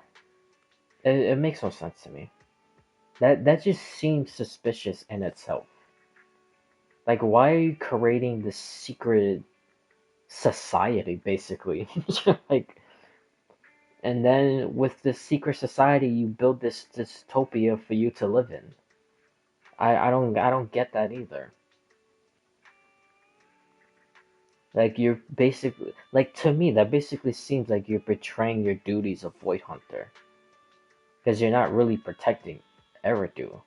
It makes no sense to me. That just seems suspicious in itself. Like, why are you creating this secret society, basically? Like, and then with this secret society, you build this dystopia for you to live in. I don't get that either. Like, you're basically like to me that basically seems like you're betraying your duties of Void Hunter because you're not really protecting Eridu.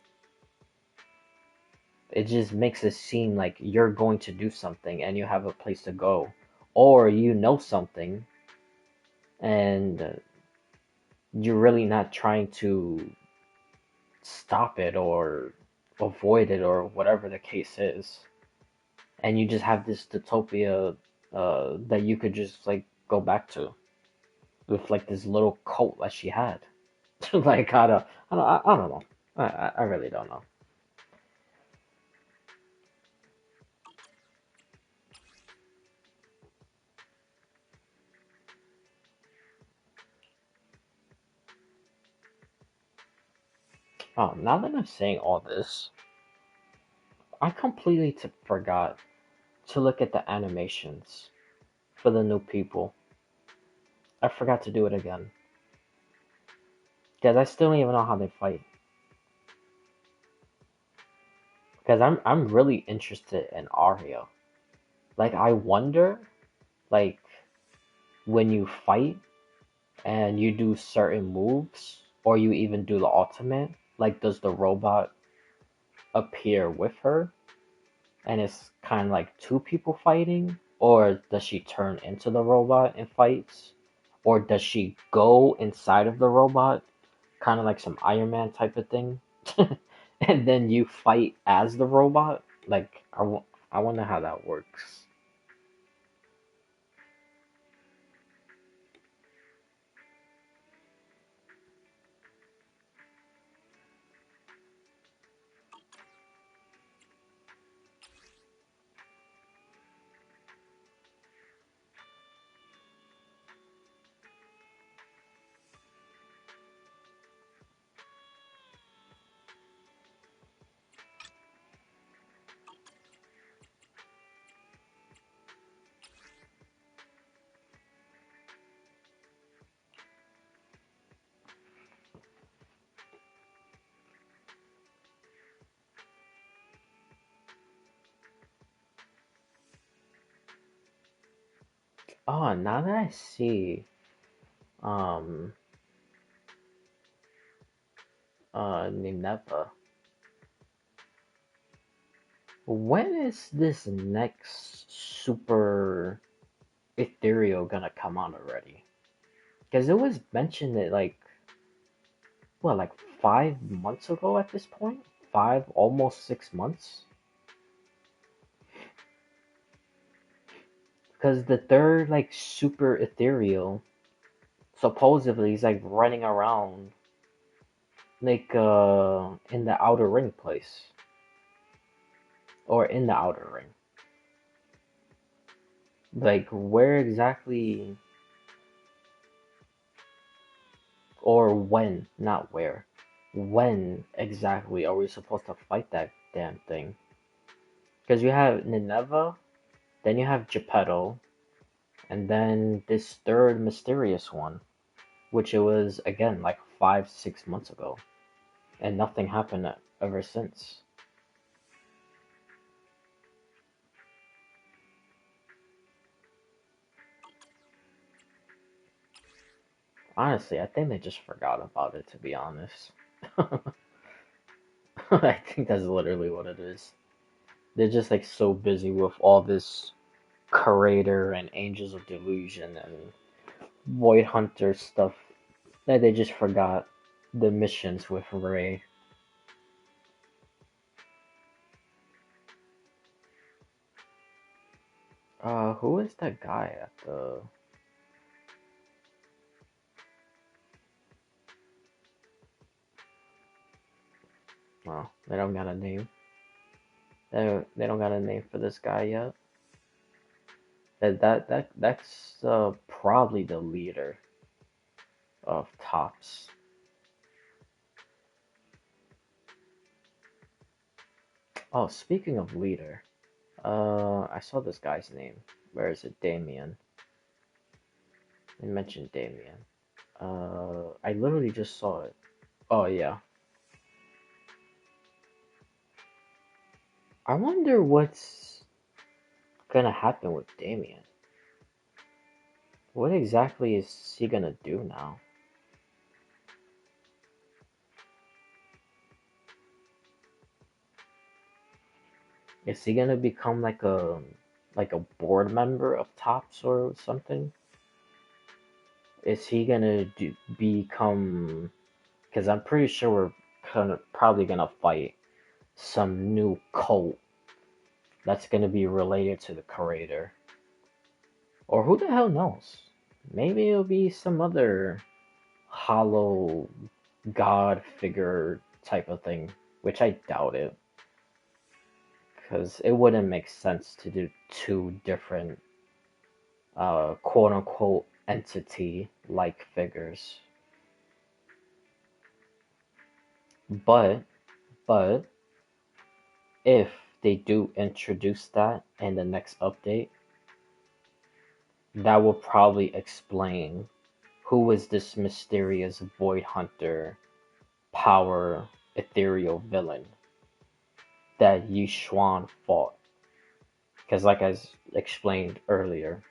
It just makes it seem like you're going to do something and you have a place to go, or you know something and you're really not trying to stop it or avoid it or whatever the case is, and you just have this utopia that you could just like go back to with like this little cult that she had. Like I don't know. I really don't know. Now that I'm saying all this, I completely forgot to look at the animations for the new people. I forgot to do it again because I still don't even know how they fight. Because I'm really interested in Aria. Like I wonder, like when you fight and you do certain moves, or you even do the ultimate, like does the robot appear with her, and it's kind of like two people fighting, or does she turn into the robot and fights, or does she go inside of the robot, kind of like some Iron Man type of thing, and then you fight as the robot? Like I wonder how that works. Oh, now that I see, um, Nineveh, when is this next super ethereal gonna come out already? Because it was mentioned that like what, like 5 months ago at this point, five, almost 6 months. Because the third like super ethereal supposedly is like running around like in the outer ring place or in the outer ring. Like where exactly or when, not where. When exactly are we supposed to fight that damn thing? Because you have Nineveh, then you have Geppetto, and then this third mysterious one, which it was again like 5, 6 months ago, and nothing happened ever since. Honestly, I think they just forgot about it, to be honest. I think that's literally what it is. They're just like so busy with all this Curator and Angels of Delusion and Void Hunter stuff that they just forgot. the missions with Ray. Who is that guy at the? Oh, they don't got a name. They don't got a name for this guy yet. That's probably the leader of Tops. Oh, speaking of leader, I saw this guy's name. Where is it? Damien. They mentioned Damien. I literally just saw it. Oh yeah. I wonder what's gonna happen with Damien. What exactly is he gonna do now? Is he gonna become like a board member of Tops or something? Is he gonna become? Because I'm pretty sure we're probably gonna fight some new cult that's gonna be related to the creator. Or who the hell knows? Maybe it'll be some other hollow god figure type of thing, which I doubt it. Because it wouldn't make sense to do two different quote unquote entity like figures. But but if they do introduce that in the next update, that will probably explain who is this mysterious Void Hunter power ethereal villain that Yi Xuan fought. Because, like I explained earlier,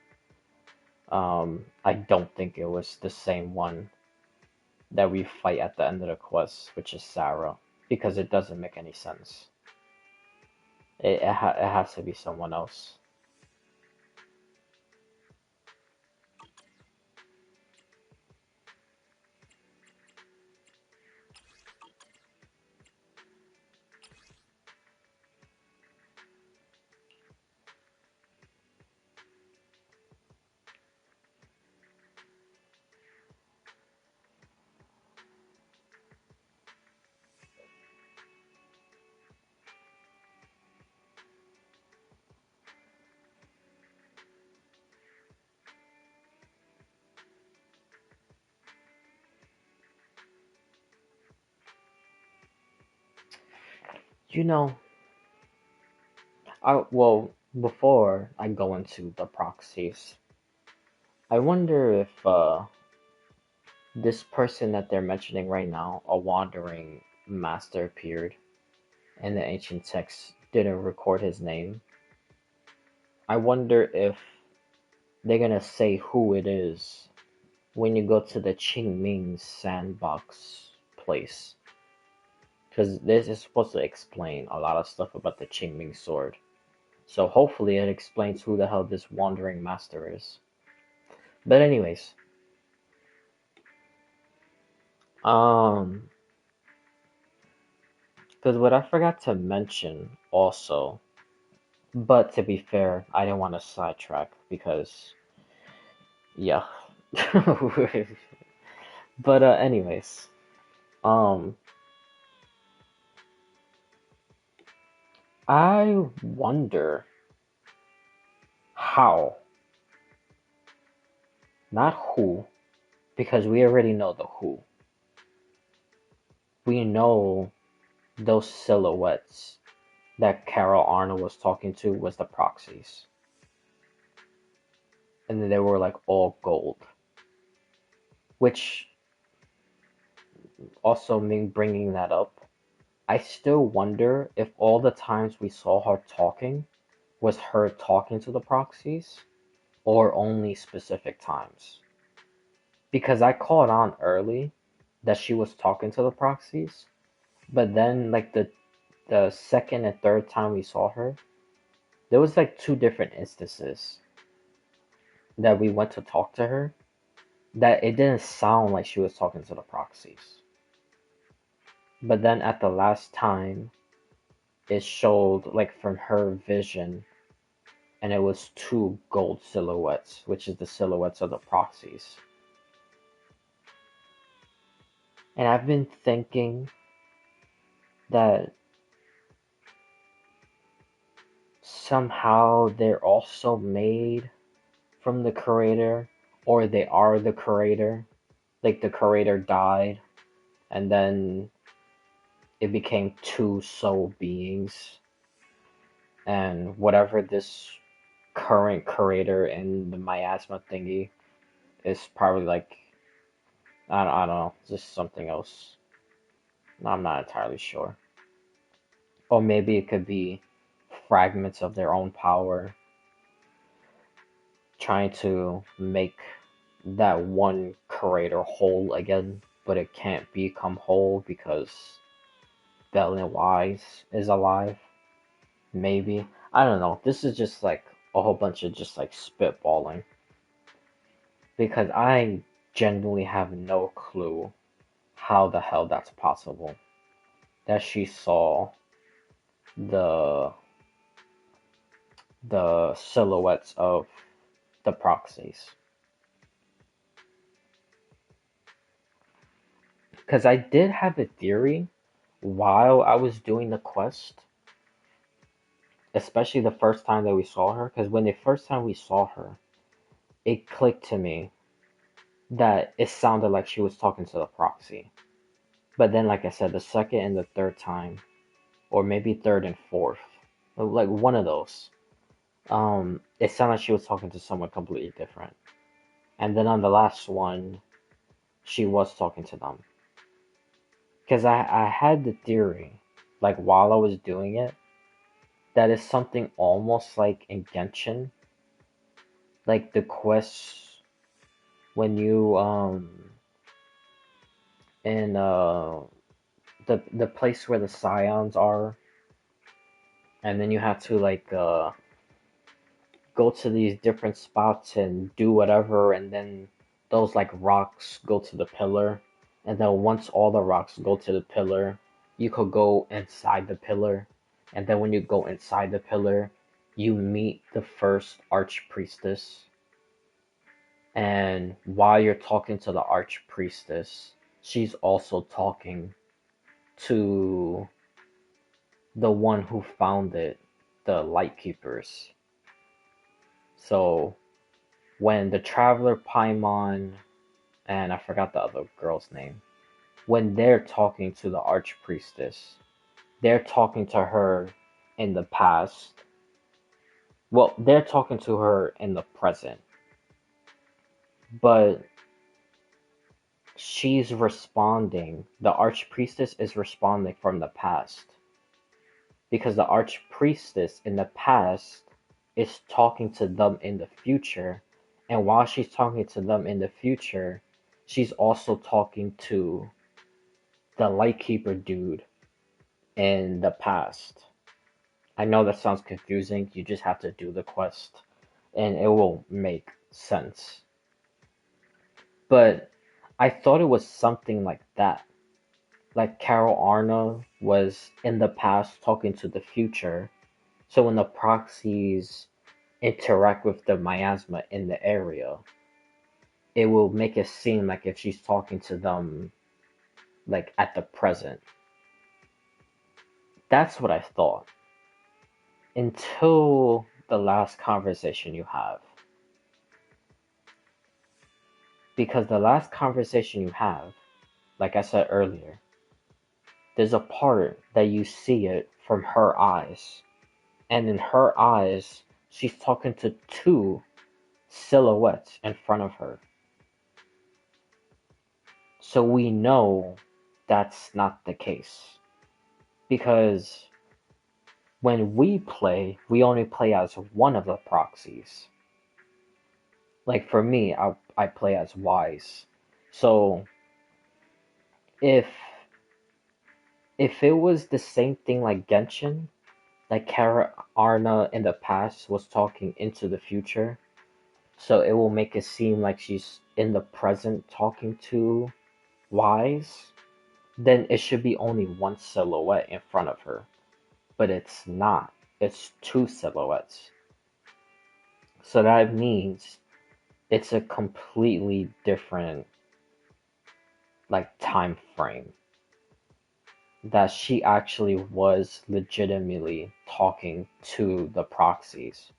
I don't think it was the same one that we fight at the end of the quest, which is Sarah, because it doesn't make any sense. It has to be someone else. You know, before I go into the proxies, I wonder if this person that they're mentioning right now, a wandering master appeared in the ancient texts, didn't record his name. I wonder if they're gonna say who it is when you go to the Qingming sandbox place. Because this is supposed to explain a lot of stuff about the Qingming sword. So hopefully it explains who the hell this wandering master is. But anyways, um, because what I forgot to mention also, but to be fair, I didn't want to sidetrack because, yeah. But anyways, um, I wonder how, not who, because we already know the who. We know those silhouettes that Carol Arnold was talking to was the proxies. And then they were like all gold. Which also me bringing that up, I still wonder if all the times we saw her talking was her talking to the proxies or only specific times. Because I caught on early that she was talking to the proxies, but then like the second and third time we saw her, there was like two different instances that we went to talk to her that it didn't sound like she was talking to the proxies. But then at the last time, it showed like from her vision, and it was two gold silhouettes, which is the silhouettes of the proxies. And I've been thinking that somehow they're also made from the creator, or they are the creator. Like the creator died, and then it became two soul beings, and whatever this current creator in the miasma thingy is probably like, I don't know, just something else. I'm not entirely sure. Or maybe it could be fragments of their own power trying to make that one creator whole again, but it can't become whole because Bell Wise is alive. Maybe. I don't know. This is just like a whole bunch of just like spitballing. Because I genuinely have no clue how the hell that's possible. That she saw the the silhouettes of the proxies. Because I did have a theory while I was doing the quest, especially the first time that we saw her. Because when the first time we saw her, it clicked to me that it sounded like she was talking to the proxy. But then, like I said, the second and the third time, or maybe third and fourth, like one of those, it sounded like she was talking to someone completely different. And then on the last one, she was talking to them. Because I had the theory, like while I was doing it, that is something almost like in Genshin, like the quests when you in the place where the scions are, and then you have to like go to these different spots and do whatever, and then those like rocks go to the pillar, and then once all the rocks go to the pillar, you could go inside the pillar, and then when you go inside the pillar, you meet the first archpriestess, and while you're talking to the archpriestess, she's also talking to the one who founded the Lightkeepers. So when the Traveler Paimon and I forgot the other girl's name, when they're talking to the Archpriestess, they're talking to her in the past. Well, they're talking to her in the present, but she's responding. The Archpriestess is responding from the past because the Archpriestess in the past is talking to them in the future, and while she's talking to them in the future, she's also talking to the Lightkeeper dude in the past. I know that sounds confusing, you just have to do the quest, and it will make sense. But I thought it was something like that. Like Carol Arna was in the past talking to the future, so when the proxies interact with the miasma in the area, it will make it seem like if she's talking to them like at the present. That's what I thought. Until the last conversation you have. Because the last conversation you have, like I said earlier, there's a part that you see it from her eyes. And in her eyes, she's talking to two silhouettes in front of her. So we know that's not the case. Because when we play, we only play as one of the proxies. Like for me, I play as Wise. So if if it was the same thing like Genshin, like Kara Arna in the past was talking into the future, so it will make it seem like she's in the present talking to Wise. then it should be only one silhouette in front of her. But it's not. It's two silhouettes. So that means it's a completely different like time frame that she actually was legitimately talking to the proxies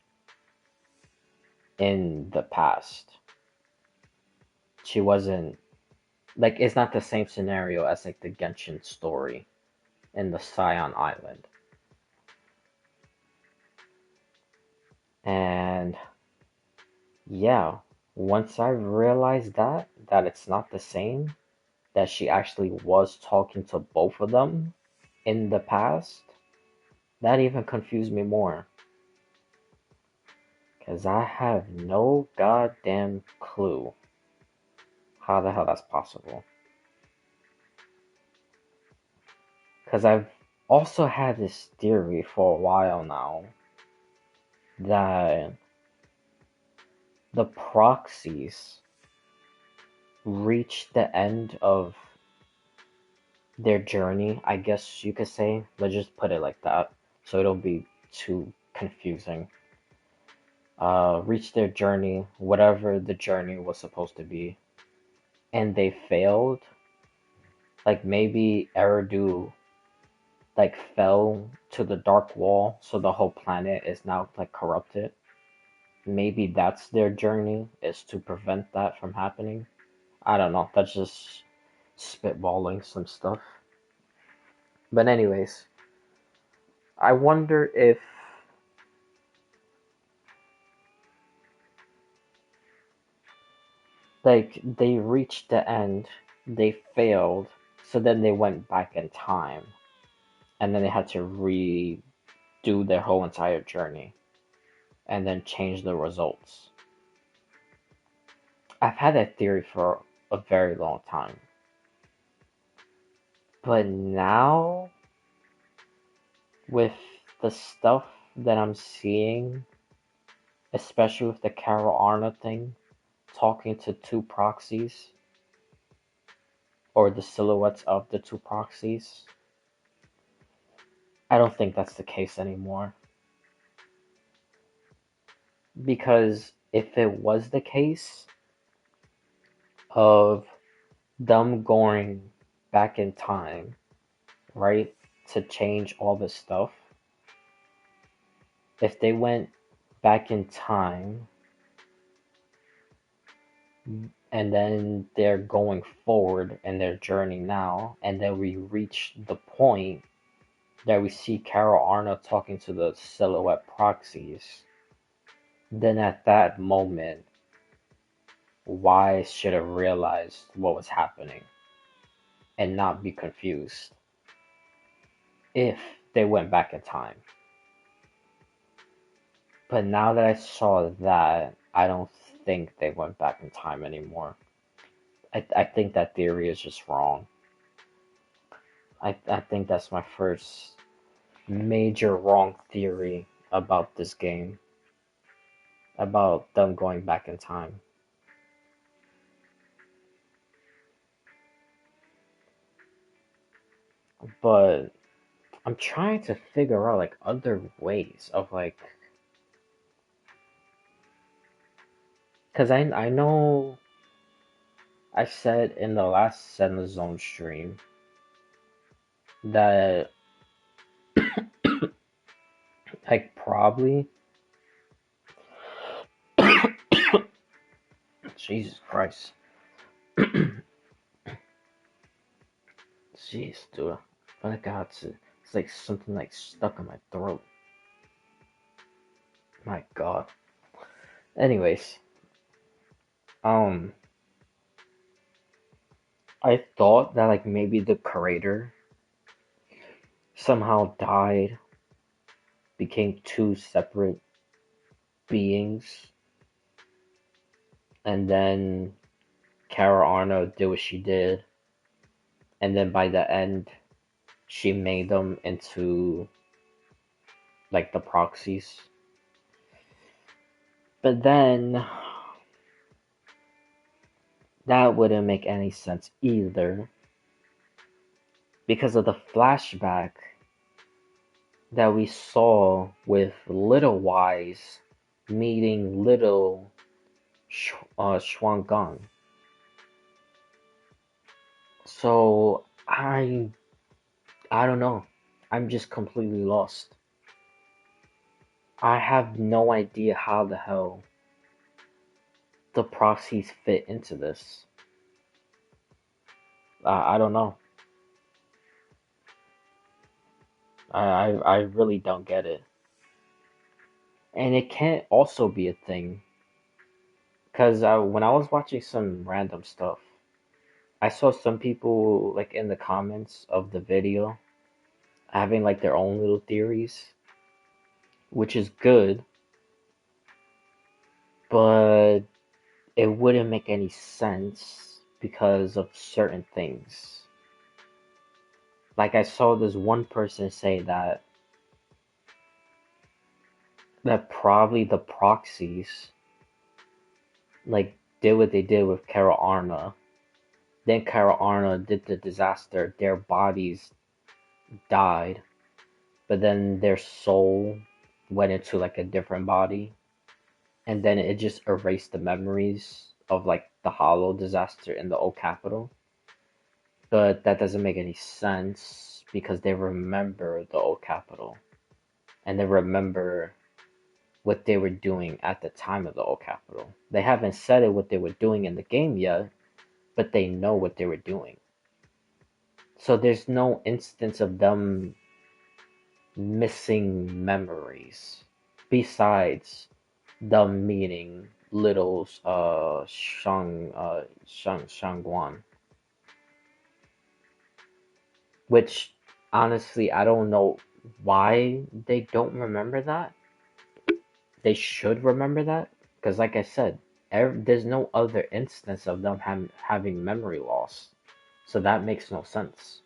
in the past. She wasn't like it's not the same scenario as like the Genshin story in the Scion Island. And yeah, once I realized that it's not the same, that she actually was talking to both of them in the past, that even confused me more. Because I have no goddamn clue how the hell that's possible. Because I've also had this theory for a while now that the proxies reach the end of their journey, I guess you could say. Let's just put it like that so it'll be too confusing. Reach their journey, whatever the journey was supposed to be, and they failed. Like maybe Eridu like fell to the dark wall, so the whole planet is now like corrupted. Maybe that's their journey, is to prevent that from happening. I don't know. That's just spitballing some stuff. But anyways, I wonder if like they reached the end, they failed, so then they went back in time, and then they had to redo their whole entire journey, and then change the results. I've had that theory for a very long time, but now with the stuff that I'm seeing, especially with the Carol Arna thing, talking to two proxies, or the silhouettes of the two proxies, I don't think that's the case anymore. Because if it was the case of them going back in time, right, to change all this stuff, if they went back in time and then they're going forward in their journey now, and then we reach the point that we see Carol Arna talking to the silhouette proxies, then at that moment, Wise should have realized what was happening and not be confused if they went back in time. But now that I saw that, I don't think they went back in time anymore. I think that theory is just wrong. I think that's my first major wrong theory about this game, about them going back in time. But I'm trying to figure out like other ways of like, cause I know I said in the last Senna Zone stream that like probably Jesus Christ. Jeez, dude. I feel like it's like something like stuck in my throat. My God. Anyways, um, I thought that like maybe the creator somehow died, became two separate beings, and then Kara Arno did what she did, and then by the end, she made them into like the proxies. But then that wouldn't make any sense either because of the flashback that we saw with Little Wise meeting Little Shuanggang. So I don't know. I'm just completely lost. I have no idea how the hell the proxies fit into this. I don't know. I really don't get it. And it can't also be a thing because when I was watching some random stuff, I saw some people like in the comments of the video having like their own little theories, which is good, but it wouldn't make any sense because of certain things. Like I saw this one person say that probably the proxies like did what they did with Carol Arna. Then Carol Arna did the disaster. Their bodies died, but then their soul went into like a different body, and then it just erased the memories of like the Hollow disaster in the old capital. But that doesn't make any sense because they remember the old capital and they remember what they were doing at the time of the old capital. They haven't said it what they were doing in the game yet, but they know what they were doing. So there's no instance of them missing memories besides them meeting little Shangguan, which honestly I don't know why they don't remember that. They should remember that because, like I said, there's no other instance of them having memory loss, so that makes no sense.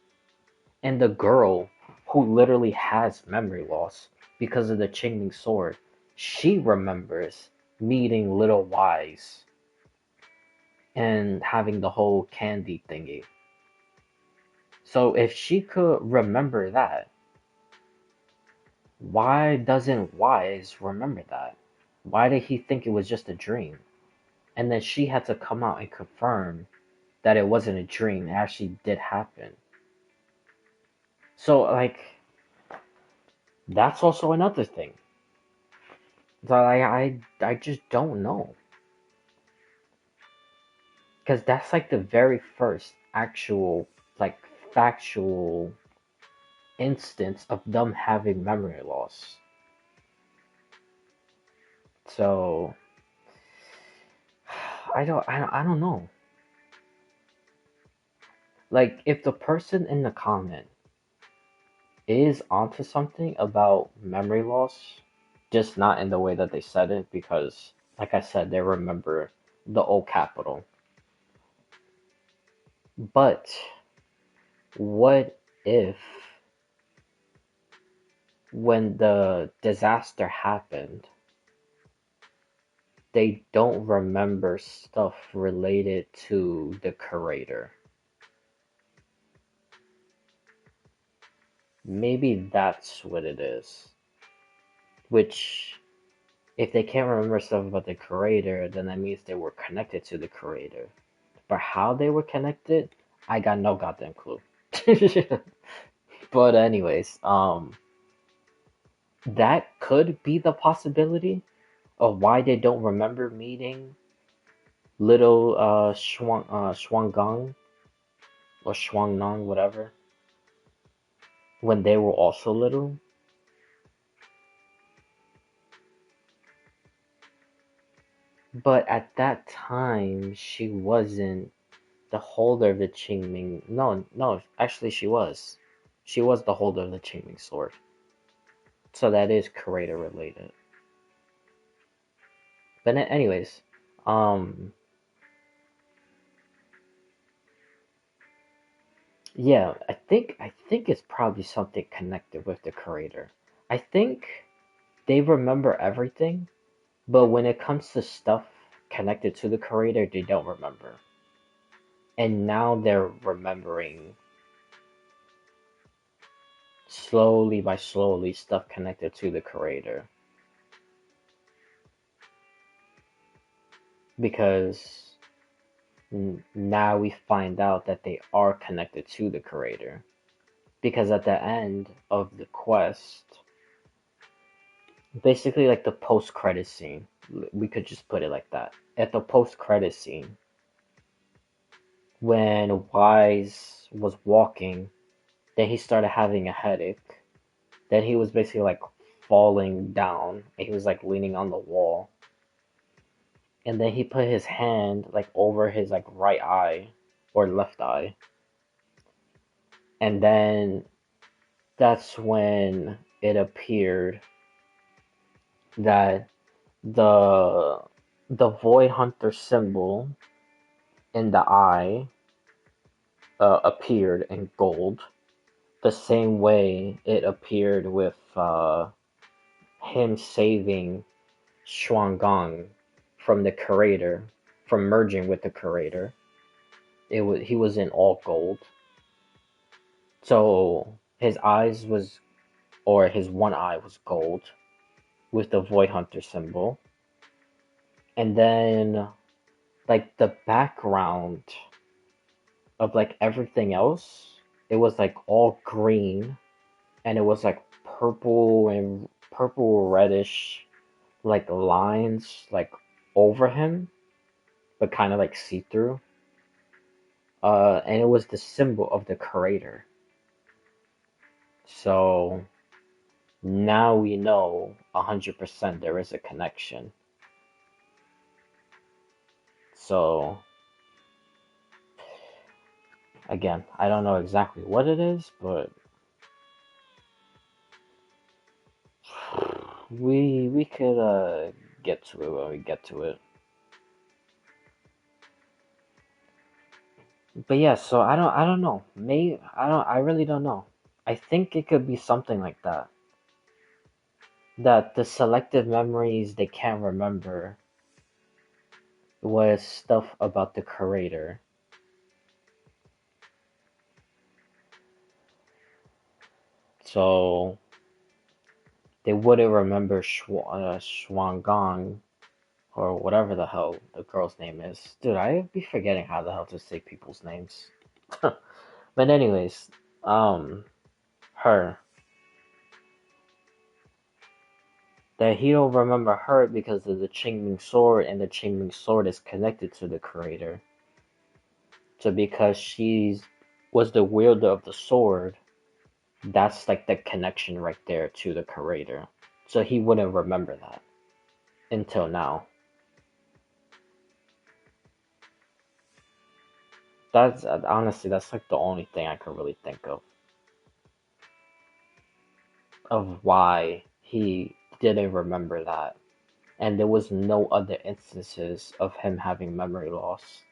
And the girl who literally has memory loss because of the Qingming sword, she remembers meeting Little Wise and having the whole candy thingy. So if she could remember that, why doesn't Wise remember that? Why did he think it was just a dream? And then she had to come out and confirm that it wasn't a dream, it actually did happen. So, like, that's also another thing. So I just don't know. Because that's like the very first actual, like, factual instance of them having memory loss. So, I don't know. Like, if the person in the comment is onto something about memory loss, just not in the way that they said it, because, like I said, they remember the old capital. But what if when the disaster happened, they don't remember stuff related to the curator? Maybe that's what it is. Which, if they can't remember stuff about the curator, then that means they were connected to the curator. But how they were connected, I got no goddamn clue. But anyways, that could be the possibility of why they don't remember meeting little Shuanggang or Shuangnong, whatever, when they were also little. But at that time, she wasn't the holder of the Qingming. No, no, actually, she was. She was the holder of the Qingming sword. So that is curator related. But anyways, um, yeah, I think it's probably something connected with the curator. I think they remember everything, but when it comes to stuff connected to the curator, they don't remember. And now they're remembering slowly by slowly stuff connected to the creator, because now we find out that they are connected to the creator, because at the end of the quest, basically like the post credit scene, we could just put it like that. At the post credit scene, when Wise was walking, then he started having a headache. Then he was basically like falling down. And he was like leaning on the wall. And then he put his hand like over his like right eye or left eye. And then that's when it appeared that the the Void Hunter symbol in the eye appeared in gold, the same way it appeared with him saving Gong from the creator, from merging with the creator. He was in all gold. So his eyes was, or his one eye was gold with the Void Hunter symbol. And then like the background of like everything else, it was like all green, and it was like purple reddish like lines like over him, but kind of like see through. And it was the symbol of the creator. So now we know 100% there is a connection. So again, I don't know exactly what it is, but we could get to it when we get to it. But yeah, so I don't know. Maybe I really don't know. I think it could be something like that. That the selective memories they can't remember was stuff about the creator. So they wouldn't remember Gong or whatever the hell the girl's name is. Dude, I be forgetting how the hell to say people's names. But anyways, um, her. That he don't remember her because of the Qingming sword, and the Qingming sword is connected to the creator. So because she was the wielder of the sword, that's like the connection right there to the creator. So he wouldn't remember that until now. That's honestly, that's like the only thing I could really think of why he didn't remember that. And there was no other instances of him having memory loss.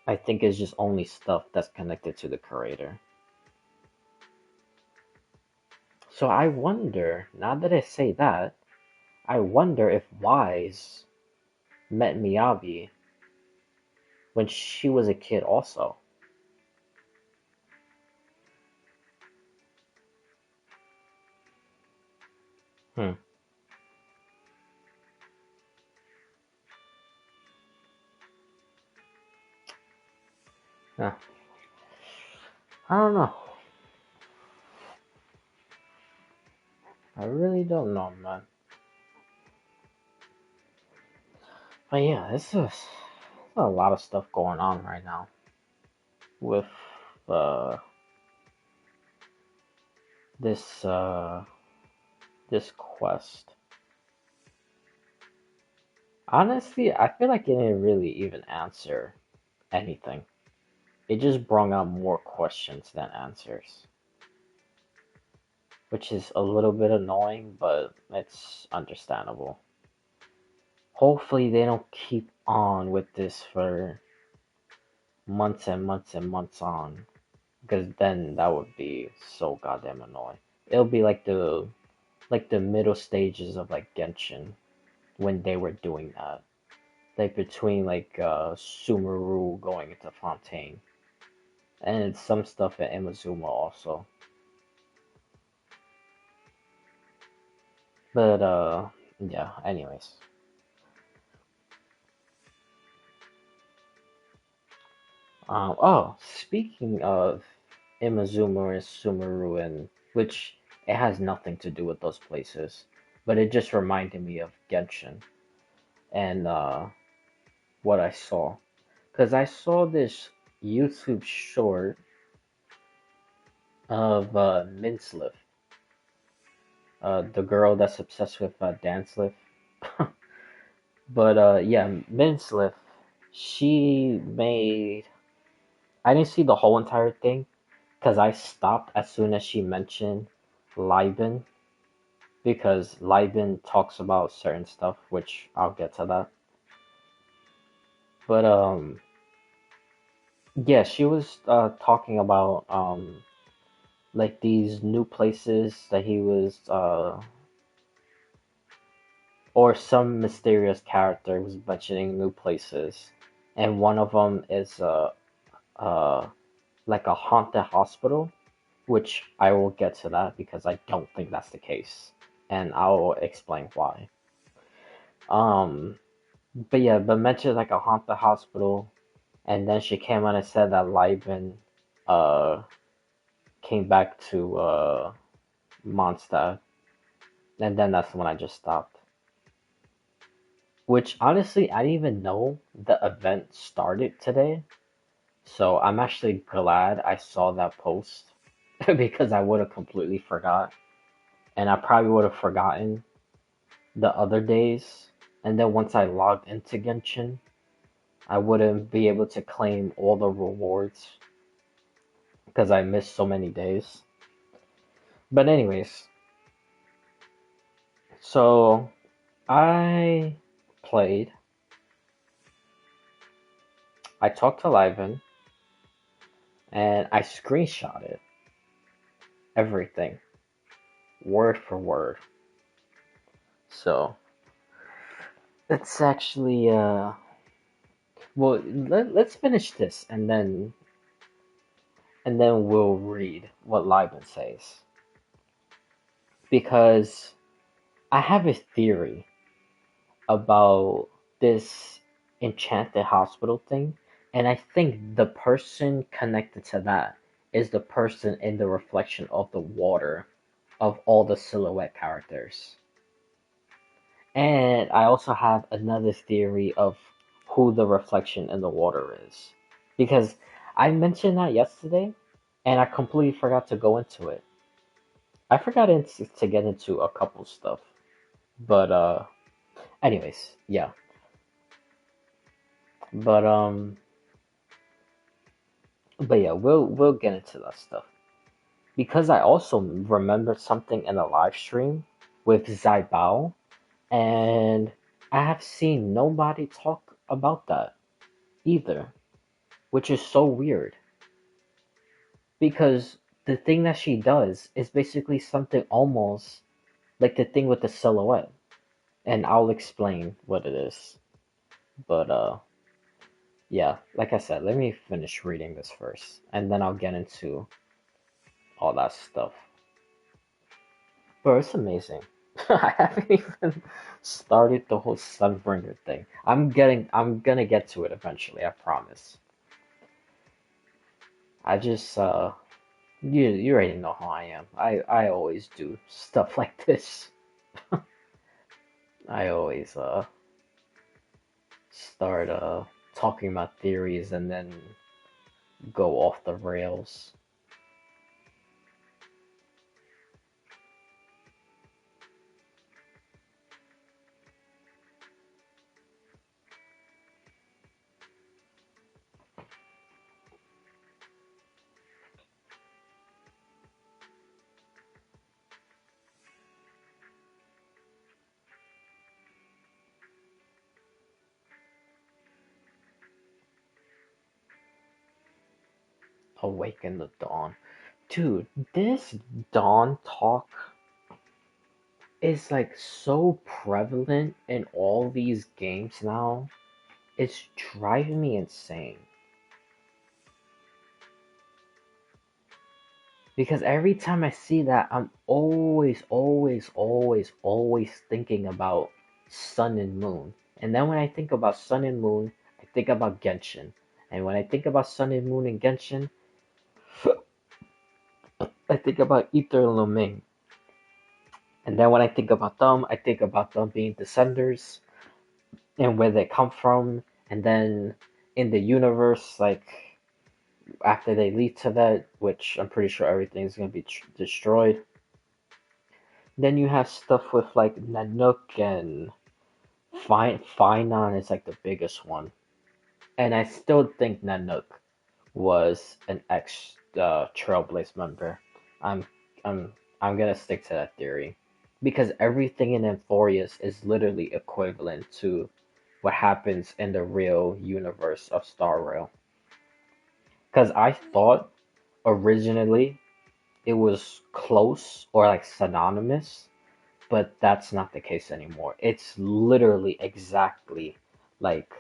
I think it's just only stuff that's connected to the creator. So I wonder, now that I say that, I wonder if Wise met Miyabi when she was a kid also. Hmm. Yeah. I don't know. I really don't know, man. But yeah, this is a lot of stuff going on right now with uh, this this quest. Honestly, I feel like it didn't really even answer anything. It just brought out more questions than answers, which is a little bit annoying, but it's understandable. Hopefully, they don't keep on with this for months and months and months on, because then that would be so goddamn annoying. It'll be like the middle stages of like Genshin when they were doing that, like between like Sumeru going into Fontaine. and some stuff in Imazuma also. But yeah. Anyways, oh, speaking of Imazuma and Sumeru, and which it has nothing to do with those places, but it just reminded me of Genshin and what I saw, because I saw this YouTube short of Minslip, the girl that's obsessed with dance lift. But yeah, Minslip, she made. I didn't see the whole entire thing because I stopped as soon as she mentioned Liben, because Liben talks about certain stuff, which I'll get to that. But yeah, she was talking about like these new places that he was or some mysterious character was mentioning new places, and one of them is uh like a haunted hospital, which I will get to that because I don't think that's the case, and I'll explain why. Um, but yeah, but mentioned like a haunted hospital, and then she came on and said that Liben uh came back to Mondstadt, and then that's when I just stopped. Which honestly, I didn't even know the event started today, so I'm actually glad I saw that post because I would have completely forgot, and I probably would have forgotten the other days. And then once I logged into Genshin, I wouldn't be able to claim all the rewards because I missed so many days. But anyways, so I played. I talked to Liven and I screenshotted everything word for word. So it's actually well, let's finish this and then we'll read what Liven says, because I have a theory about this enchanted hospital thing, and I think the person connected to that is the person in the reflection of the water of all the silhouette characters. And I also have another theory of who the reflection in the water is. Because I mentioned that yesterday and I completely forgot to go into it. I forgot to get into a couple stuff. But anyways, yeah. But yeah, we'll get into that stuff. Because I also remembered something in a live stream with Zaibao, and I have seen nobody talk about that either, which is so weird. Because the thing that she does is basically something almost like the thing with the silhouette, and I'll explain what it is. But yeah, like I said, let me finish reading this first, and then I'll get into all that stuff. Bro, it's amazing. I haven't even started the whole Sunbringer thing. I'm gonna get to it eventually, I promise. I just you already know how I am. I always do stuff like this. I always start talking about theories and then go off the rails. Awaken the dawn. Dude, this dawn talk is like so prevalent in all these games now. It's driving me insane. Because every time I see that, I'm always thinking about sun and moon. And then when I think about sun and moon, I think about Genshin. And when I think about sun and moon and Genshin, I think about Ether and Luming. And then when I think about them being descenders and where they come from. And then in the universe, like after they lead to that, which I'm pretty sure everything's gonna be destroyed. Then you have stuff with like Nanook and Finon is like the biggest one. And I still think Nanook was an ex Trailblaze member. I'm I'm I'm gonna stick to that theory. Because everything in Amphorius is literally equivalent to what happens in the real universe of Star Rail. Because I thought originally it was close or like synonymous, but that's not the case anymore. It's literally exactly like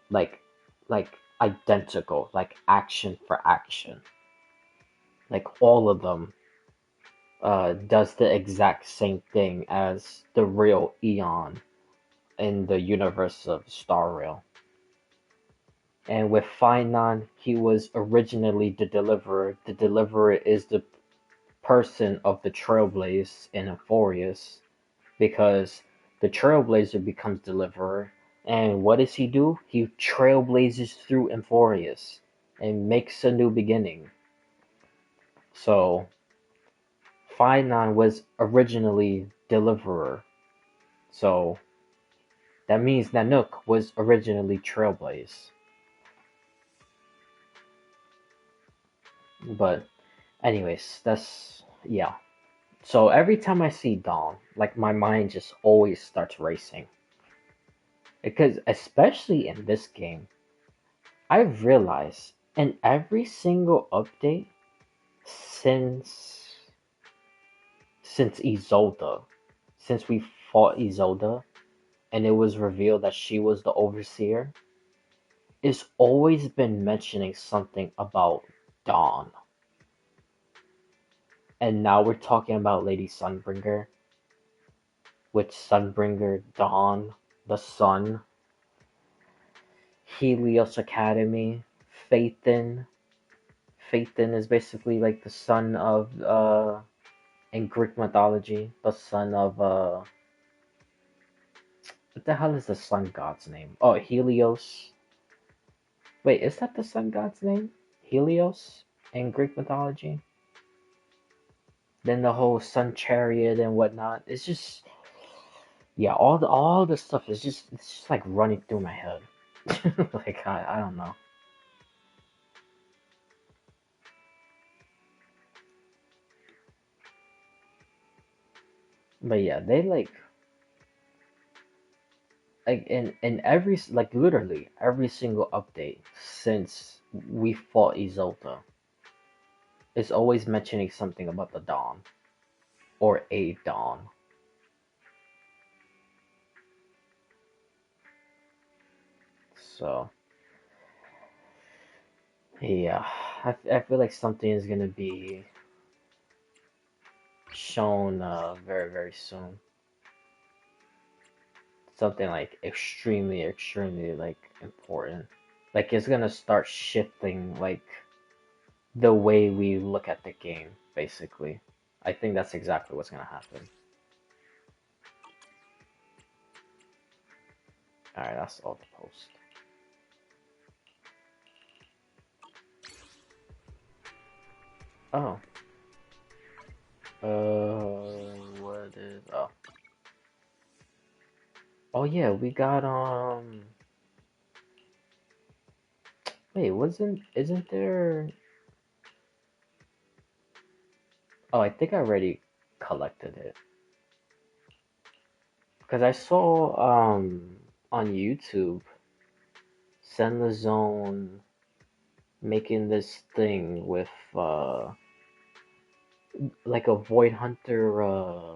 like like identical, like action for action. Like all of them does the exact same thing as the real Eon in the universe of Star Rail. And with Finon, he was originally the Deliverer. The Deliverer is the person of the Trailblaze in Amphorius because the Trailblazer becomes Deliverer. And what does he do? He trailblazes through Amphorius and makes a new beginning. So, Finon was originally Deliverer. So, that means Nanook was originally Trailblaze. But, anyways, that's. Yeah. So, every time I see Dawn, like, my mind just always starts racing. Because, especially in this game, I've realized in every single update since Isolde, since we fought Isolde, and it was revealed that she was the overseer, it's always been mentioning something about Dawn. And now we're talking about Lady Sunbringer, with Sunbringer, Dawn, the Sun, Helios Academy, Phaethon. Phaethon is basically like the son of in Greek mythology, the son of what the hell is the sun god's name? Oh, Helios. Wait, is that the sun god's name? Helios in Greek mythology? Then the whole sun chariot and whatnot. It's just yeah, all the stuff is just it's just like running through my head. Like I don't know. But yeah, they like in every like literally every single update since we fought Isolde is always mentioning something about the dawn or a dawn. So yeah, I feel like something is gonna be shown very soon. Something like extremely like important. Like it's gonna start shifting like the way we look at the game, basically. I think that's exactly what's gonna happen. Alright, that's all the post. Oh. What is oh yeah, we got wait, wasn't isn't there oh I think I already collected it. Because I saw on YouTube Zone making this thing with like a Void Hunter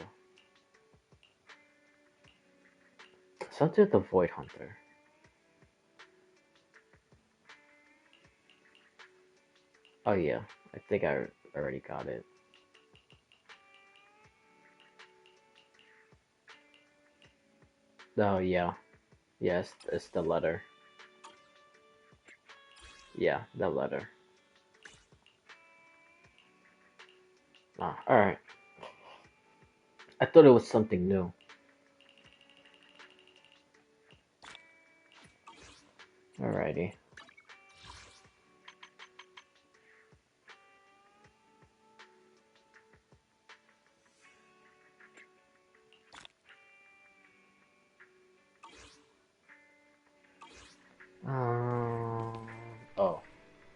something with the Void Hunter. Oh yeah, I think I already got it. Oh yeah, yes, it's the letter. Yeah, the letter. Ah, all right. I thought it was something new. Alrighty. Oh,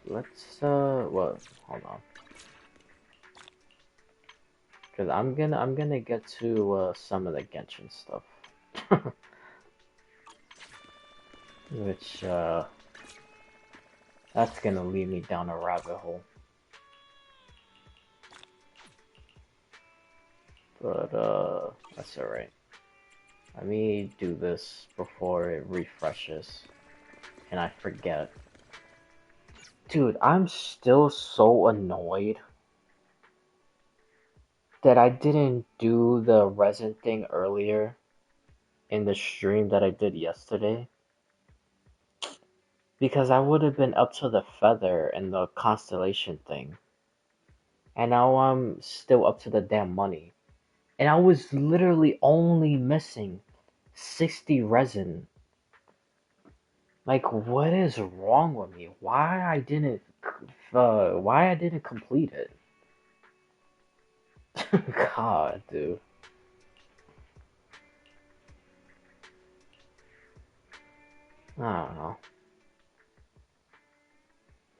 let's well, hold on, cause I'm gonna get to some of the Genshin stuff, which that's gonna lead me down a rabbit hole. But that's alright. Let me do this before it refreshes and I forget. Dude, I'm still so annoyed that I didn't do the resin thing earlier in the stream that I did yesterday. Because I would have been up to the feather and the constellation thing. And now I'm still up to the damn money. And I was literally only missing 60 resin. Like, what is wrong with me? Why I didn't complete it? God, dude. I don't know.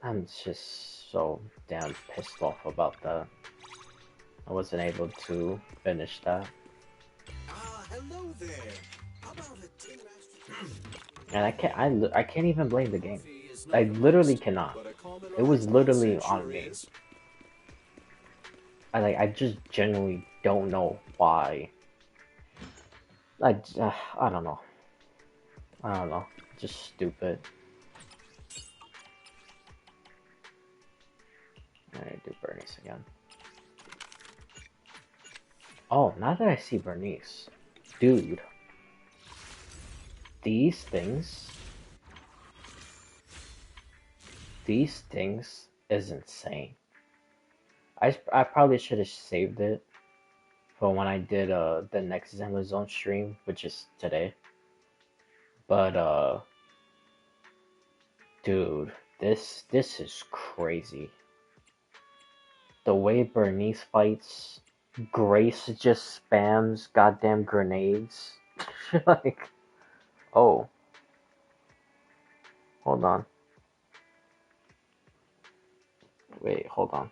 I'm just so damn pissed off about that. I wasn't able to finish that. Ah, hello there. How about a tin master? And I can't even blame the game. Coffee is I not the literally most, cannot. but a It was commodore's literally mindset on sure me. is. I just genuinely don't know why. I don't know. I don't know. Just stupid. I do Bernice again. Oh, now that I see Bernice, dude, these things, these things is insane. I probably should have saved it for when I did the next Zenless Zone stream, which is today. But dude, this is crazy. The way Bernice fights, Grace just spams goddamn grenades. Like, oh, hold on. Wait, hold on.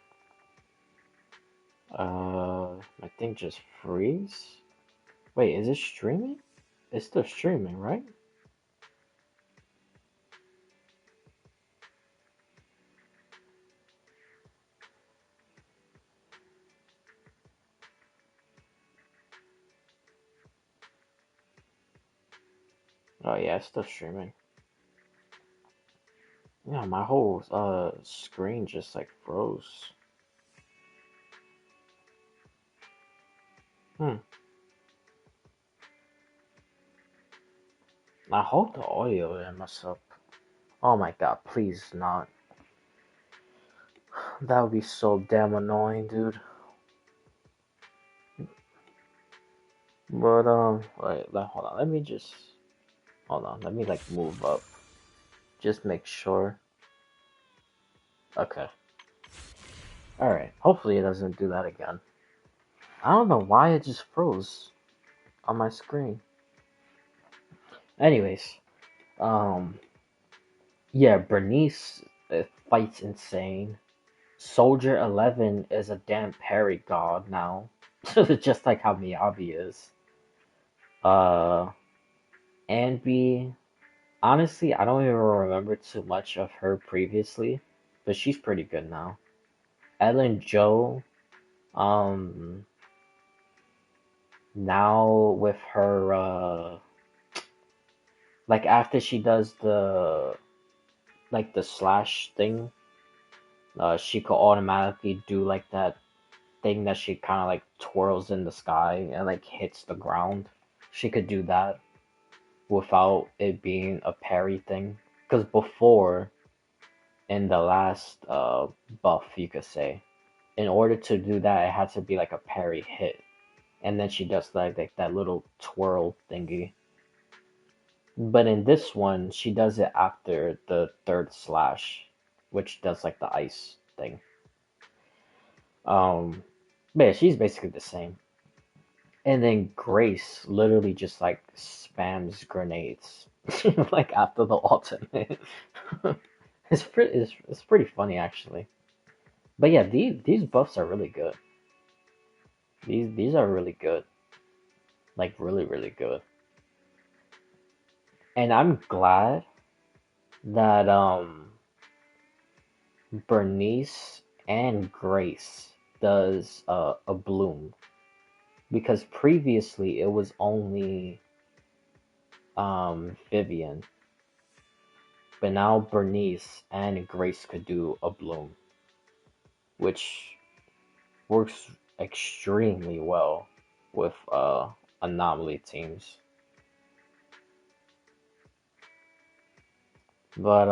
My thing just freeze? Wait, is it streaming? It's still streaming, right? Oh yeah, it's still streaming. Yeah, my whole screen just like froze. Hmm. I hope the audio didn't mess up. Oh my god, please not. That would be so damn annoying, dude. But wait, hold on. Let me just hold on. Let me like move up. Just make sure. Okay. All right. Hopefully it doesn't do that again. I don't know why it just froze on my screen. Anyways, um, yeah, Bernice fights insane. Soldier 11 is a damn parry god now, just like how Miyabi is. Uh, Anby, honestly, I don't even remember too much of her previously, but she's pretty good now. Ellen Joe, um, now with her, after she does the, like the slash thing, She could automatically do like that thing that she kind of like twirls in the sky and like hits the ground. She could do that without it being a parry thing. Because before, in the last buff, you could say, in order to do that, it had to be like a parry hit. And then she does like that little twirl thingy. But in this one, she does it after the third slash, which does like the ice thing. Um, but yeah, she's basically the same. And then Grace literally just like spams grenades like after the ultimate. It's pretty funny actually. But yeah, these buffs are really good. These are really good. Like really good. And I'm glad that Bernice and Grace does a bloom, because previously it was only Vivian, but now Bernice and Grace could do a bloom, which works extremely well with anomaly teams. But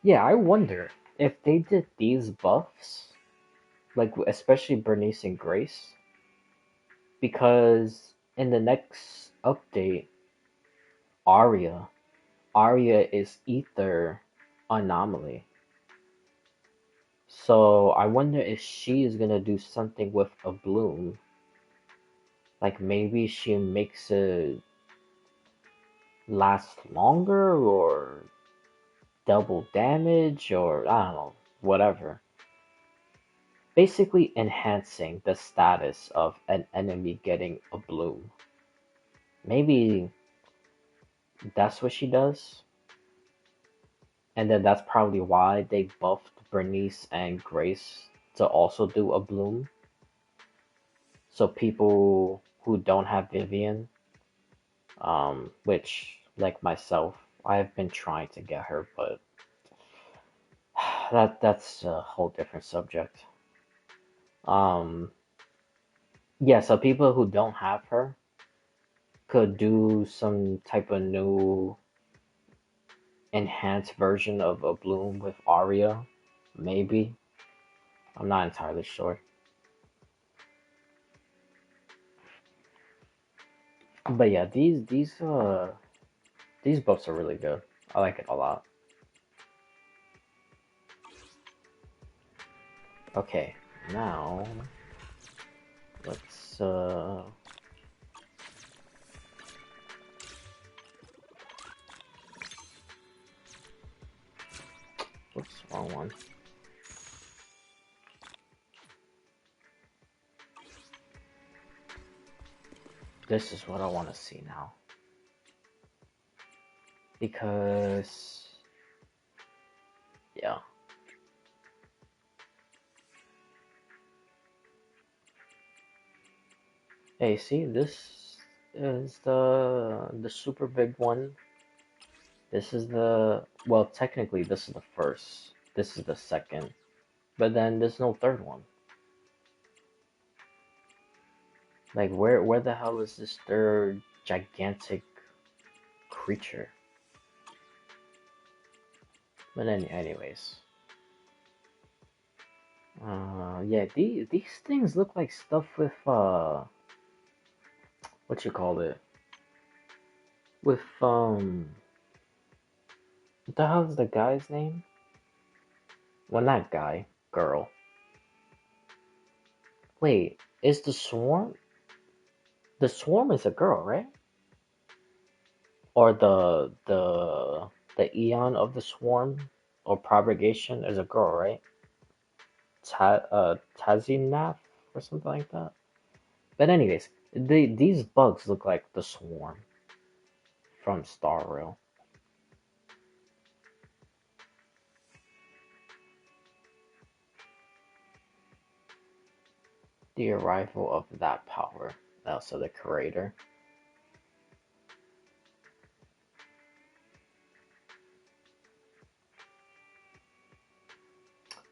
yeah, I wonder if they did these buffs, like especially Bernice and Grace, because in the next update, Arya, Arya is Ether anomaly. So I wonder if she is gonna do something with a bloom. Like maybe she makes it last longer or double damage or I don't know, whatever. Basically enhancing the status of an enemy getting a bloom. Maybe that's what she does. And then that's probably why they buffed Bernice and Grace to also do a bloom. So people who don't have Vivian, which like myself, I've been trying to get her, but that's a whole different subject. Um, yeah, so people who don't have her could do some type of new enhanced version of a bloom with Arya, maybe. I'm not entirely sure. But yeah, these buffs are really good. I like it a lot. Okay, now let's whoops, wrong one. This is what I want to see now. Because yeah. Hey, see, this is the super big one. This is the, well, technically this is the first. This is the second. But then there's no third one. Like where the hell is this third gigantic creature? But anyways. Yeah, these things look like stuff with what you call it? With what the hell is the guy's name? Well, not guy, girl. Wait, is the swarm? The swarm is a girl, right? Or the eon of the swarm or propagation is a girl, right? Tazinaf or something like that. But anyways, these bugs look like the swarm from Star Rail. The arrival of that power. Also the creator.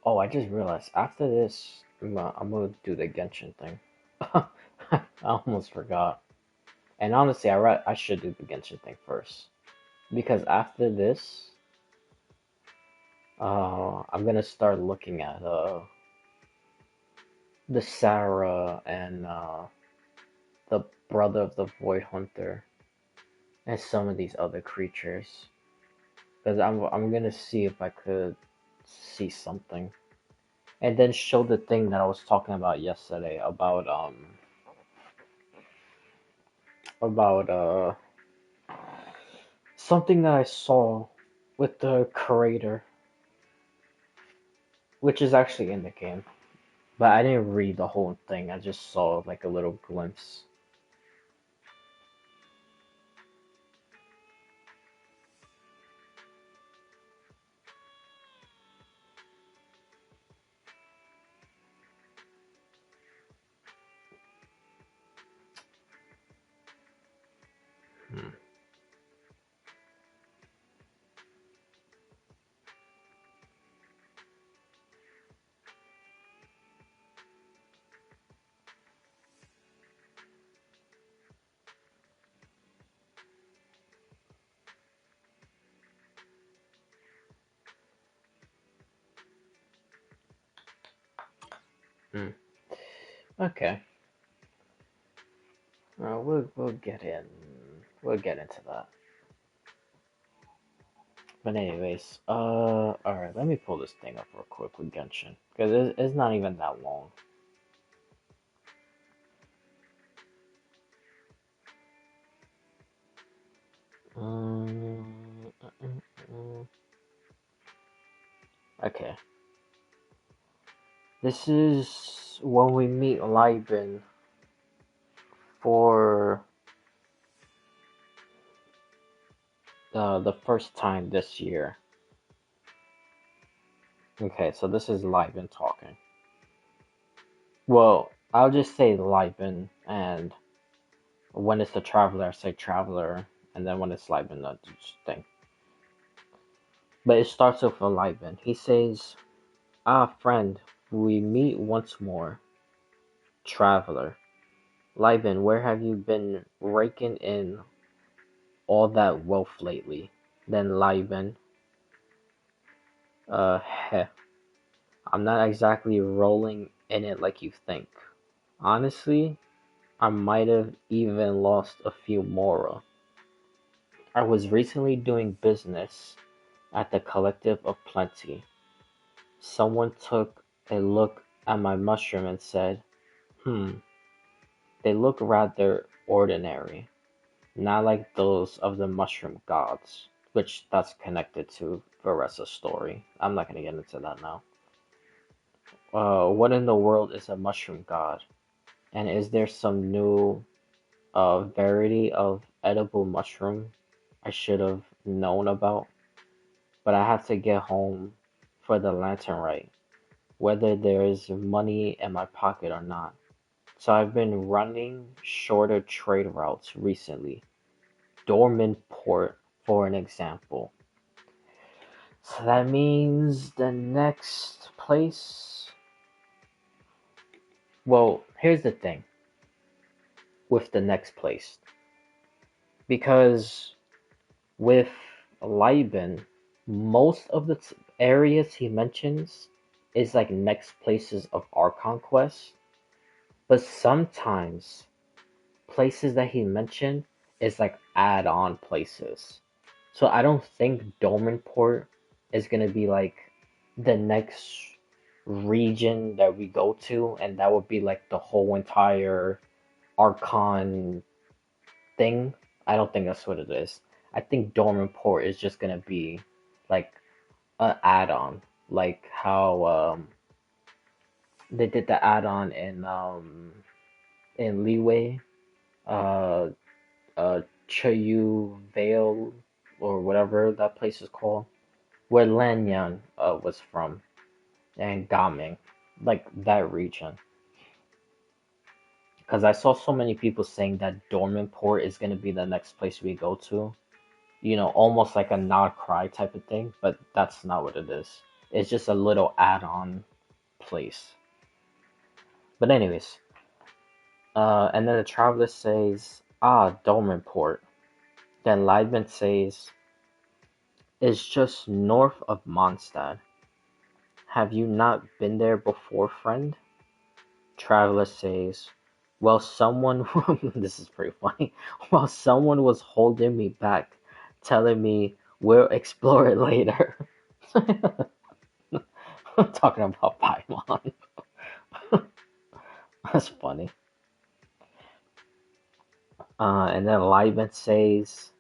Oh, I just realized after this, I'm gonna do the Genshin thing. I almost forgot. And honestly, I should do the Genshin thing first because after this, I'm gonna start looking at the Sarah and the brother of the Void Hunter and some of these other creatures because I'm gonna see if I could see something and then show the thing that I was talking about yesterday about something that I saw with the creator, which is actually in the game, but I didn't read the whole thing. I just saw like a little glimpse. Hmm. Hmm. Okay. We'll get into that. But anyways, all right. Let me pull this thing up real quick with Genshin because it's not even that long. Um, uh, uh, uh. Okay. This is when we meet Liben for the first time this year. Okay, so this is Liben talking. Well, I'll just say Liben, and when it's the traveler, I say traveler, and then when it's Liben, I just think. But it starts with a Liben. He says, "Ah, friend, we meet once more, traveler. Liben, where have you been raking in all that wealth lately?" Then Liben, heh, I'm not exactly rolling in it like you think. Honestly, I might have even lost a few more. I was recently doing business at the Collective of Plenty. Someone took a look at my mushroom and said, "Hmm, they look rather ordinary, not like those of the mushroom gods," which that's connected to Varessa's story. I'm not gonna get into that now. What in the world is a mushroom god? And is there some new variety of edible mushroom I should have known about? But I have to get home for the lantern right, whether there is money in my pocket or not. So I've been running shorter trade routes recently. Dormant Port, for an example. So that means the next place. Well, here's the thing with the next place. Because with Liben, most of the areas he mentions is like next places of our conquest, but sometimes places that he mentioned is like add-on places. So I don't think Dormanport is gonna be like the next region that we go to, and that would be like the whole entire Archon thing. I don't think that's what it is. I think Dormanport is just gonna be like an add-on, like how they did the add-on in Leeway, uh Chayu Vale or whatever that place is called, where Lanyan was from, and Gaming, like that region. Because I saw so many people saying that Dormant Port is gonna be the next place we go to. You know, almost like a not cry type of thing, but that's not what it is. It's just a little add-on place. But anyways, and then the traveler says, "Ah, Dolmenport." Then Leibniz says, "It's just north of Mondstadt. Have you not been there before, friend?" Traveler says, "Well, someone," this is pretty funny. "Well, someone was holding me back, telling me we'll explore it later." Talking about Paimon. That's funny. And then Leibniz says,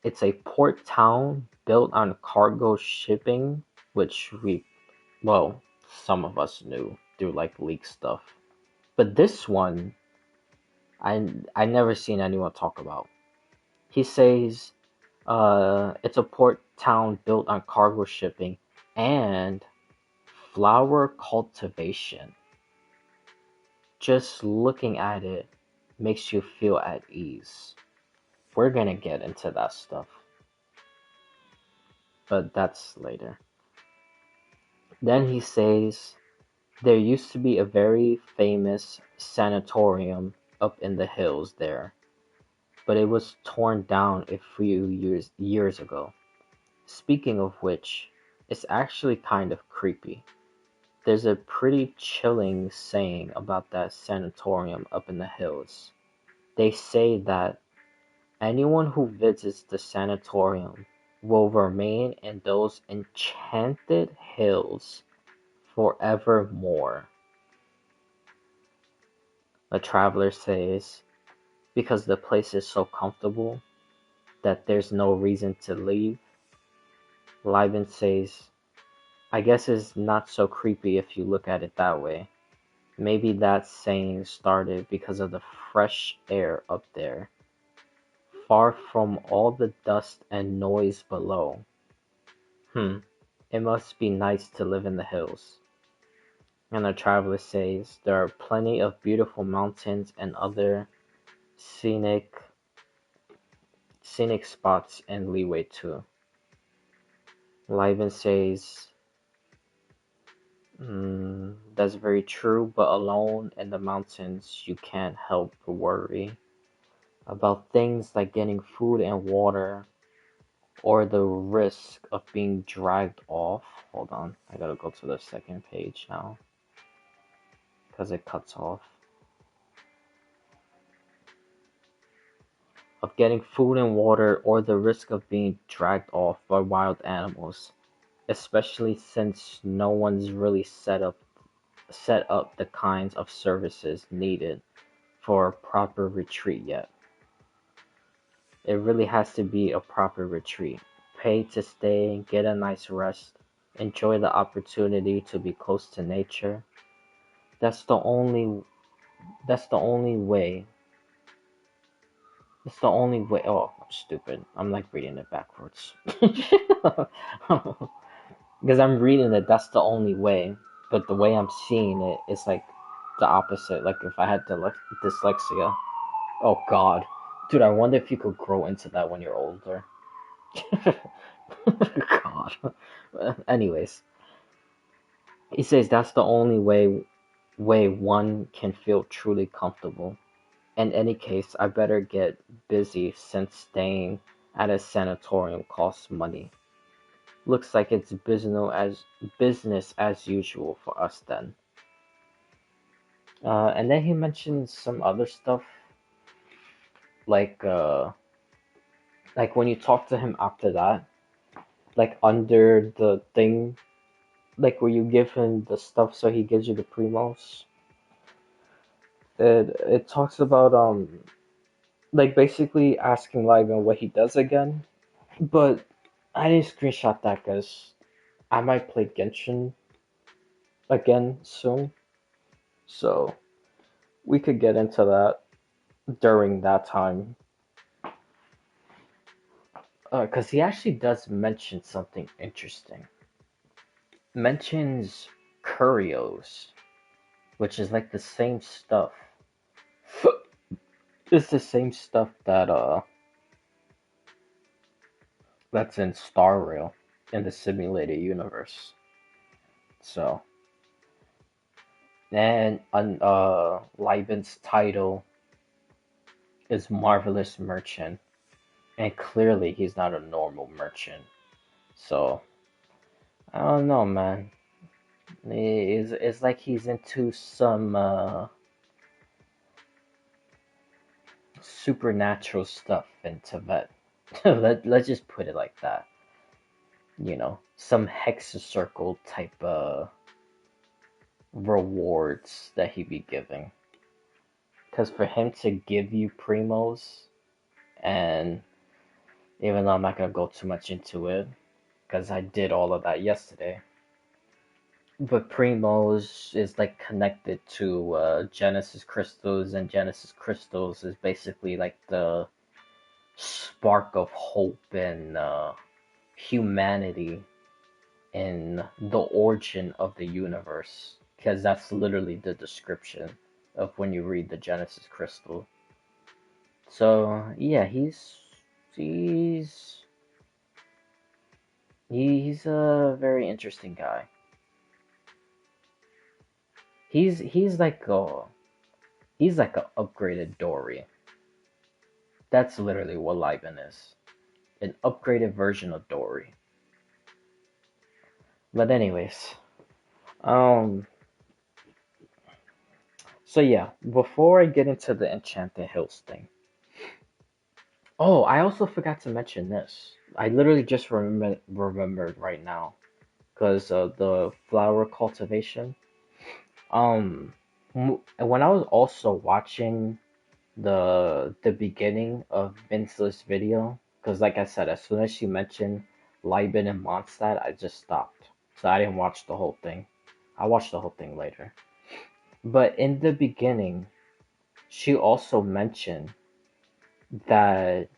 "It's a port town built on cargo shipping," which well, some of us knew through like leak stuff. But this one, I never seen anyone talk about. He says, it's a port town built on cargo shipping and flower cultivation. Just looking at it makes you feel at ease. We're gonna get into that stuff, but that's later. Then he says, there used to be a very famous sanatorium up in the hills there, but it was torn down a few years ago. Speaking of which, it's actually kind of creepy. There's a pretty chilling saying about that sanatorium up in the hills. They say that anyone who visits the sanatorium will remain in those enchanted hills forevermore. The traveler says, because the place is so comfortable that there's no reason to leave. Leibniz says, I guess it's not so creepy if you look at it that way. Maybe that saying started because of the fresh air up there, far from all the dust and noise below. It must be nice to live in the hills. And the traveler says there are plenty of beautiful mountains and other scenic spots in Leeway too. Leibniz says, that's very true, but alone in the mountains you can't help but worry about things like getting food and water or the risk of being dragged off. Hold on, I gotta go to the second page now because it cuts off. Of getting food and water or the risk of being dragged off by wild animals, especially since no one's really set up the kinds of services needed for a proper retreat yet. It really has to be a proper retreat. Pay to stay, get a nice rest, enjoy the opportunity to be close to nature. That's the only that's the only way. It's the only way. Oh, I'm stupid. I'm like reading it backwards. Because I'm reading it, that's the only way. But the way I'm seeing it is like the opposite. Like if I had dyslexia. Oh God, dude, I wonder if you could grow into that when you're older. God. Anyways, he says that's the only way one can feel truly comfortable. In any case, I better get busy since staying at a sanatorium costs money. Looks like it's business as usual for us then. And then he mentions some other stuff like when you talk to him after that, like under the thing, like where you give him the stuff so he gives you the primos. It talks about like basically asking Livan what he does again, but I didn't screenshot that because I might play Genshin again soon, so we could get into that during that time. Because he actually does mention something interesting. Mentions curios, which is like the same stuff. It's the same stuff that's in Star Rail in the simulated universe. So, and Liben's title is Marvelous Merchant, and clearly he's not a normal merchant. So, I don't know, man. It's like he's into some supernatural stuff in Tibet. Let's just put it like that. Some hexacircle type rewards that he be giving. Because for him to give you primos, and even though I'm not gonna go too much into it, because I did all of that yesterday, but primos is like connected to Genesis crystals, and Genesis crystals is basically like the spark of hope and humanity in the origin of the universe, because that's literally the description of when you read the Genesis crystal. So yeah, he's he's a very interesting guy. He's like a upgraded Dory. That's literally what Liben is. An upgraded version of Dory. But anyways, um so yeah, before I get into the Enchanted Hills thing. Oh, I also forgot to mention this. I literally just remembered right now because of the flower cultivation. Um, when I was also watching the beginning of Vince's video, because like I said, as soon as she mentioned Liben and Mondstadt, I just stopped. So I didn't watch the whole thing. I watched the whole thing later. But in the beginning, she also mentioned that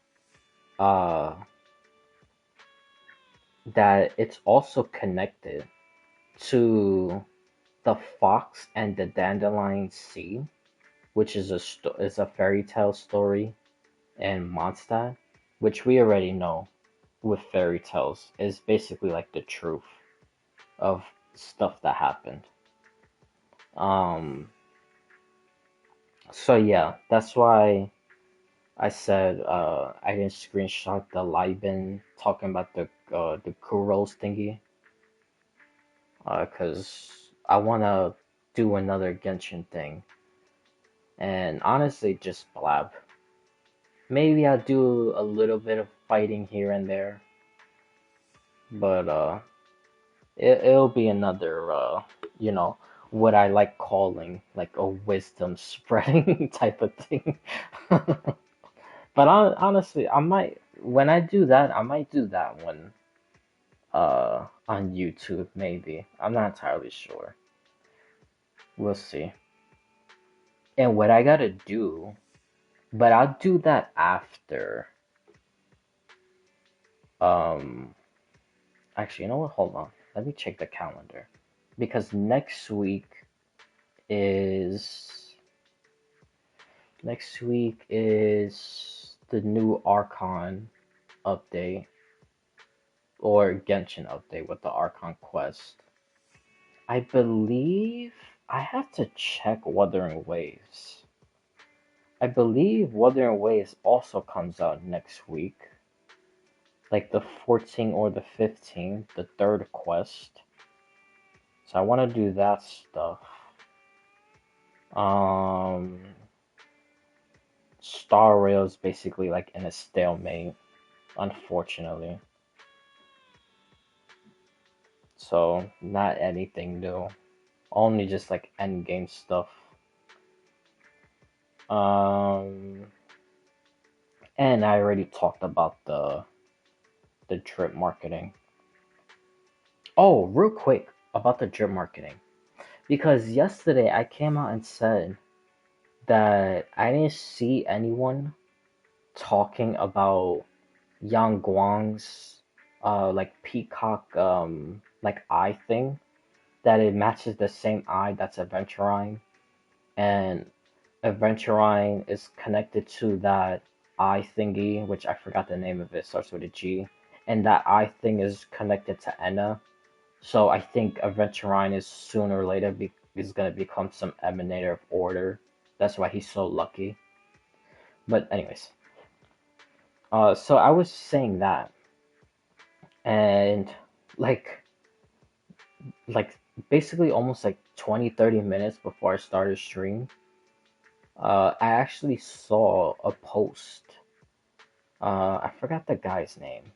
uh that it's also connected to the fox and the dandelion sea, which is a fairy tale story in Mondstadt, which we already know with fairy tales is basically like the truth of stuff that happened. Um, so yeah, that's why I said I didn't screenshot the Liben talking about the Kuros thingy, because I wanna do another Genshin thing, and honestly, just blab. Maybe I'll do a little bit of fighting here and there, but it'll be another you know, what I like calling like a wisdom spreading type of thing. But honestly, I might when I do that, I might do that one on YouTube maybe. I'm not entirely sure. We'll see. And what I gotta do, but I'll do that after. Um, Actually, you know what? Hold on. Let me check the calendar because is next week is the new Archon update or Genshin update with the Archon quest. I believe I have to check Wuthering Waves. I believe Wuthering Waves also comes out next week, like the 14th or the 15th, the third quest. So I want to do that stuff. Um, Star Rail is basically like in a stalemate, unfortunately. So not anything new. Only just like end game stuff. Um, and I already talked about the drip marketing. Oh, real quick about the drip marketing. Because yesterday I came out and said that I didn't see anyone talking about Yang Guang's like peacock like eye thing, that it matches the same eye that's Aventurine, and Aventurine is connected to that eye thingy, which I forgot the name of it, starts with a G, and that eye thing is connected to Enna. So I think Aventurine is sooner or later is gonna become some emanator of order. That's why he's so lucky. But anyways, so I was saying that, and like like basically almost like 20-30 minutes before I started stream, I actually saw a post. I forgot the guy's name.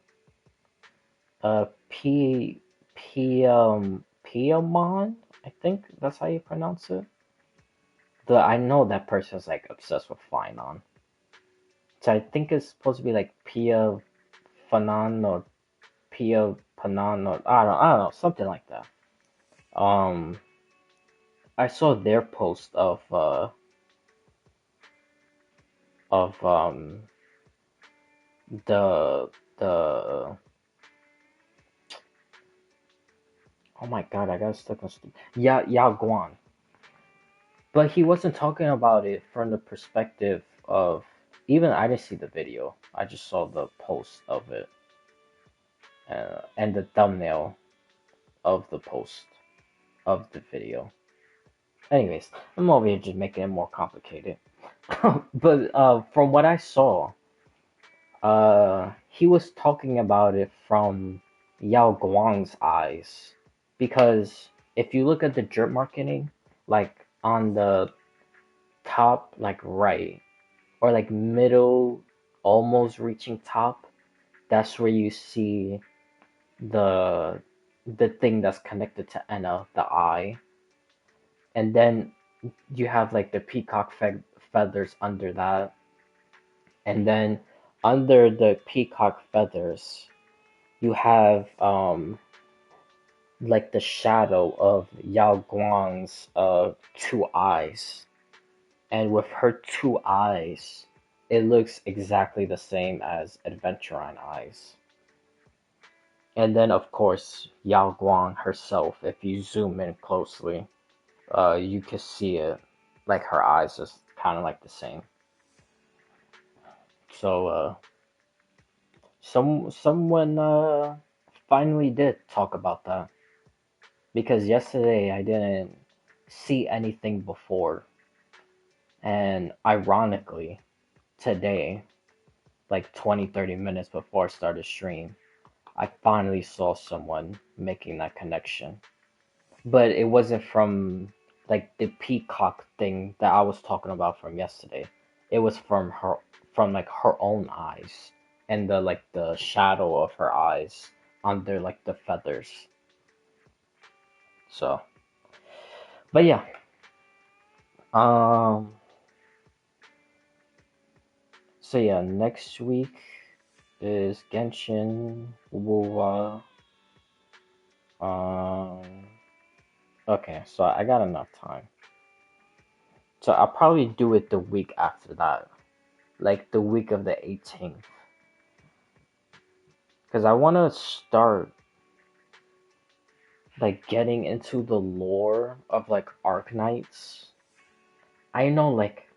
Piamon, I think that's how you pronounce it. I know that person's like obsessed with Finon. So I think it's supposed to be like Pia Fanan or Pia Panan or I don't know, something like that. Um, I saw their post of the the oh my god, I got stuck on Yao Guan. But he wasn't talking about it from the perspective of, even I didn't see the video. I just saw the post of it and the thumbnail of the post of the video. Anyways, I'm over here just making it more complicated. But from what I saw, he was talking about it from Yao Guang's eyes. Because if you look at the drip marketing, like on the top, like right, or like middle, almost reaching top, that's where you see the the thing that's connected to Enna, the eye, and then you have like the peacock feathers under that, and then under the peacock feathers you have like the shadow of Yao Guang's two eyes, and with her two eyes, it looks exactly the same as Adventurine eyes. And then, of course, Yao Guang herself, if you zoom in closely, you can see it, like her eyes is kind of like the same. So, someone finally did talk about that because yesterday I didn't see anything before, and ironically, today, like 20-30 minutes before I started stream, I finally saw someone making that connection. But it wasn't from like the peacock thing that I was talking about from yesterday. It was from like her own eyes and the like the shadow of her eyes under like the feathers. So, but yeah. Um so yeah, next week is Genshin Wuwa. Um okay, so I got enough time. So I'll probably do it the week after that, like the week of the 18th, because I want to start like getting into the lore of like Arknights. I know like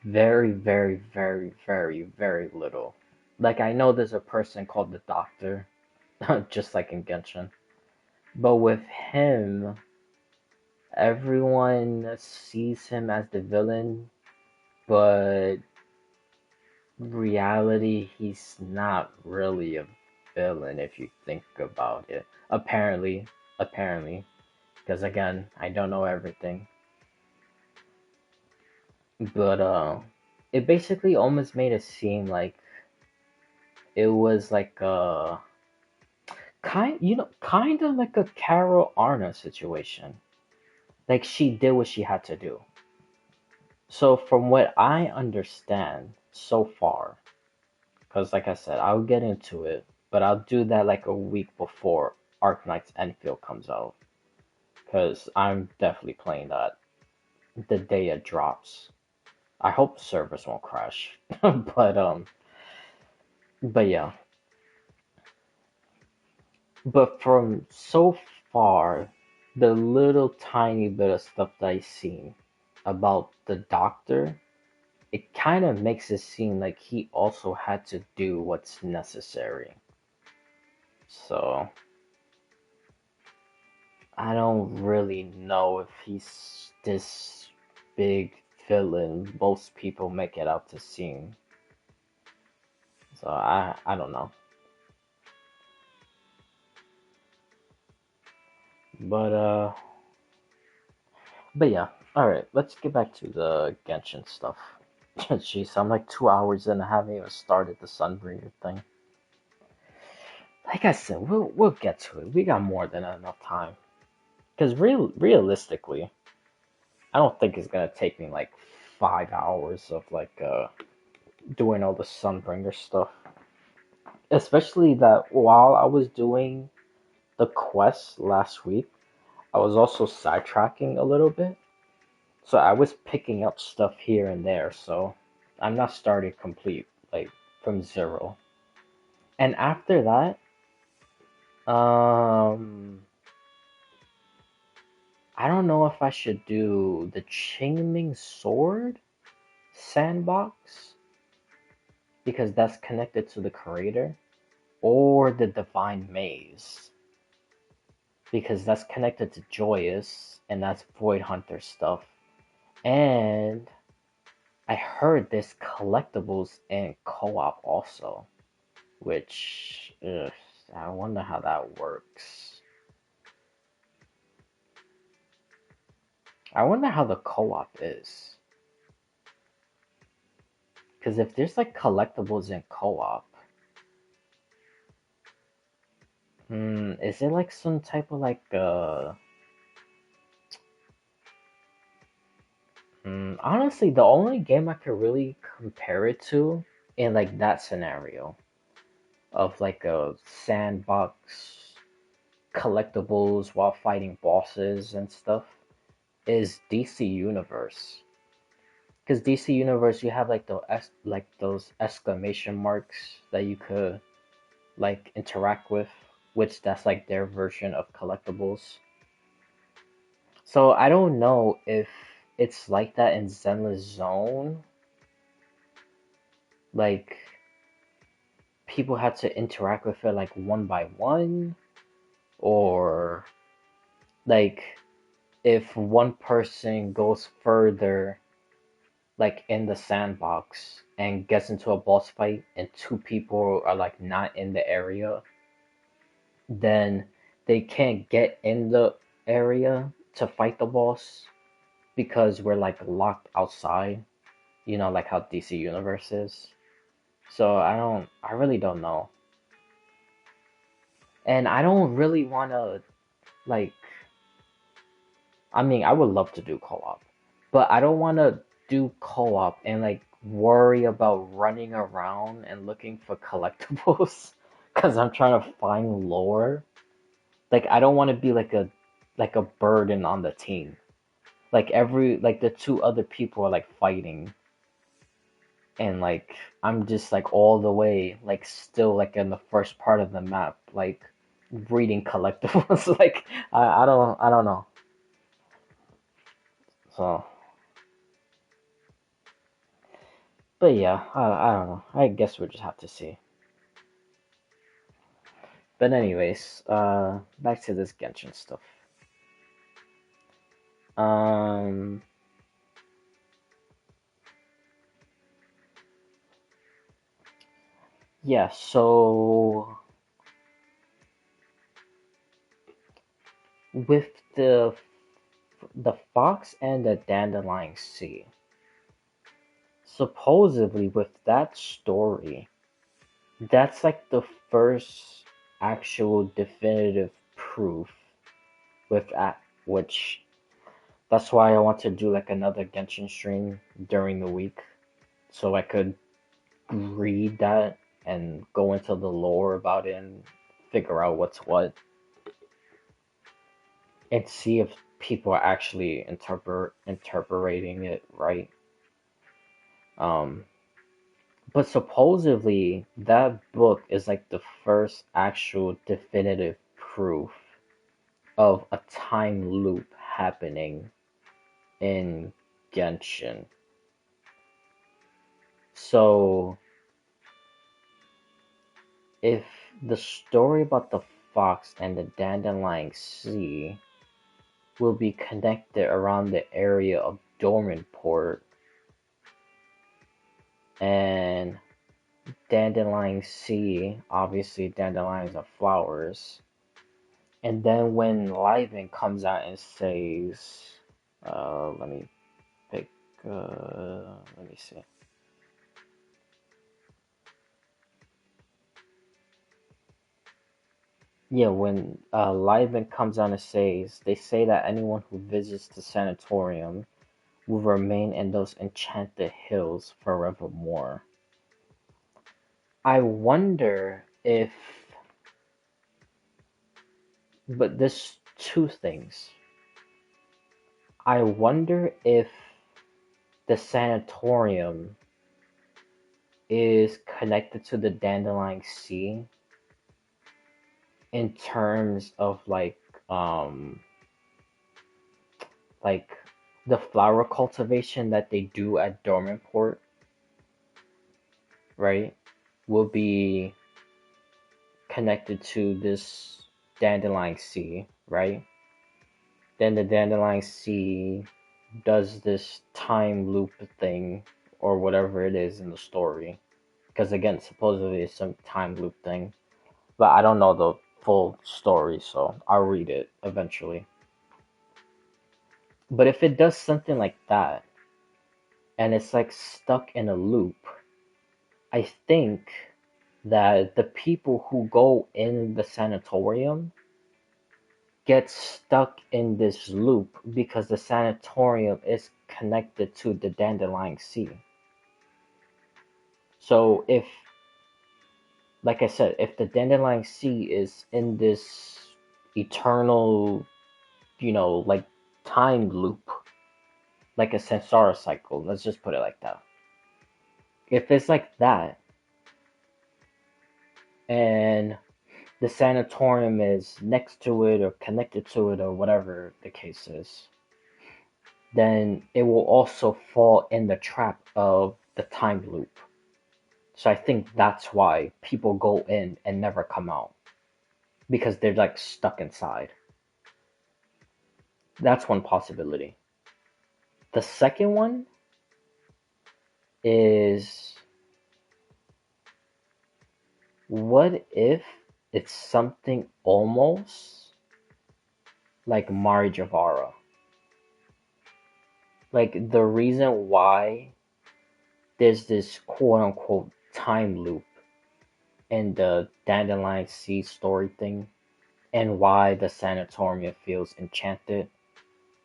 very, very, very, very, very little. Like I know there's a person called the Doctor, just like in Genshin. But with him, everyone sees him as the villain, but reality, he's not really a villain if you think about it. Apparently, because again, I don't know everything, but it basically almost made it seem like it was like a kind of like a Carol Arna situation. Like she did what she had to do. So from what I understand so far, because like I said, I'll get into it, but I'll do that like a week before Arknights Enfield comes out. Because I'm definitely playing that the day it drops. I hope servers won't crash. But yeah. But from so far, the little tiny bit of stuff that I've seen about the doctor, it kind of makes it seem like he also had to do what's necessary. So I don't really know if he's this big villain most people make it out to seem. So I don't know. But yeah. All right, let's get back to the Genshin stuff. Jeez, I'm like 2 hours in and haven't even started the Sunbringer thing. Like I said, we'll get to it. We got more than enough time. Because realistically, I don't think it's gonna take me like 5 hours of like doing all the Sunbringer stuff. Especially that while I was doing the quest last week, I was also sidetracking a little bit. So I was picking up stuff here and there. So I'm not starting complete like from zero. And after that, um, I don't know if I should do the Qingming Sword sandbox because that's connected to the creator, or the Divine Maze because that's connected to Joyous and that's Void Hunter stuff. And I heard there's collectibles in co-op also, which I wonder how that works. I wonder how the co-op is. Because if there's like collectibles in co-op, is it like some type of like honestly, the only game I could really compare it to in like that scenario of like a sandbox collectibles while fighting bosses and stuff is DC Universe. Because DC Universe, you have like like those exclamation marks that you could like interact with, which that's like their version of collectibles. So I don't know if it's like that in Zenless Zone. Like people had to interact with it like one by one, or like if one person goes further like in the sandbox and gets into a boss fight and two people are like not in the area, then they can't get in the area to fight the boss because we're like locked outside, like how DC Universe is. So I really don't know. And I don't really want to like I mean, I would love to do co-op, but I don't want to do co-op and like worry about running around and looking for collectibles because I'm trying to find lore. Like I don't want to be like a burden on the team. Like the two other people are like fighting and like I'm just like all the way like still like in the first part of the map like reading collectibles like I don't know. So but yeah, I don't know. I guess we'll just have to see. But anyways, back to this Genshin stuff. Um, yeah. So with the fox and the dandelion sea, supposedly with that story, that's like the first actual definitive proof with that, which that's why I want to do like another Genshin stream during the week so I could read that and go into the lore about it and figure out what's what and see if people are actually interpreting it right. Um, but supposedly that book is like the first actual definitive proof of a time loop happening in Genshin. So if the story about the fox and the dandelion sea will be connected around the area of Dormanport and Dandelion Sea. Obviously, dandelions are flowers. And then when Lyman comes out and says, let me pick, let me see. Yeah, when Lyman comes out and says, they say that anyone who visits the sanatorium will remain in those enchanted hills forevermore. I wonder if, but there's two things. I wonder if the sanatorium is connected to the Dandelion Sea in terms of um like the flower cultivation that they do at Dormanport, right? Will be connected to this Dandelion Sea, right? Then the Dandelion Sea does this time loop thing or whatever it is in the story. Because again, supposedly it's some time loop thing. But I don't know the full story, so I'll read it eventually. But if it does something like that, and it's like stuck in a loop, I think that the people who go in the sanatorium get stuck in this loop because the sanatorium is connected to the Dandelion Sea. So if, like I said, if the Dandelion Sea is in this eternal, like time loop, like a samsara cycle, let's just put it like that. If it's like that, and the sanatorium is next to it or connected to it or whatever the case is, then it will also fall in the trap of the time loop. So I think that's why people go in and never come out because they're like stuck inside. That's one possibility. The second one is, what if it's something almost like Marijavara? Like the reason why there's this quote unquote time loop in the Dandelion Sea story thing, and why the sanatorium feels enchanted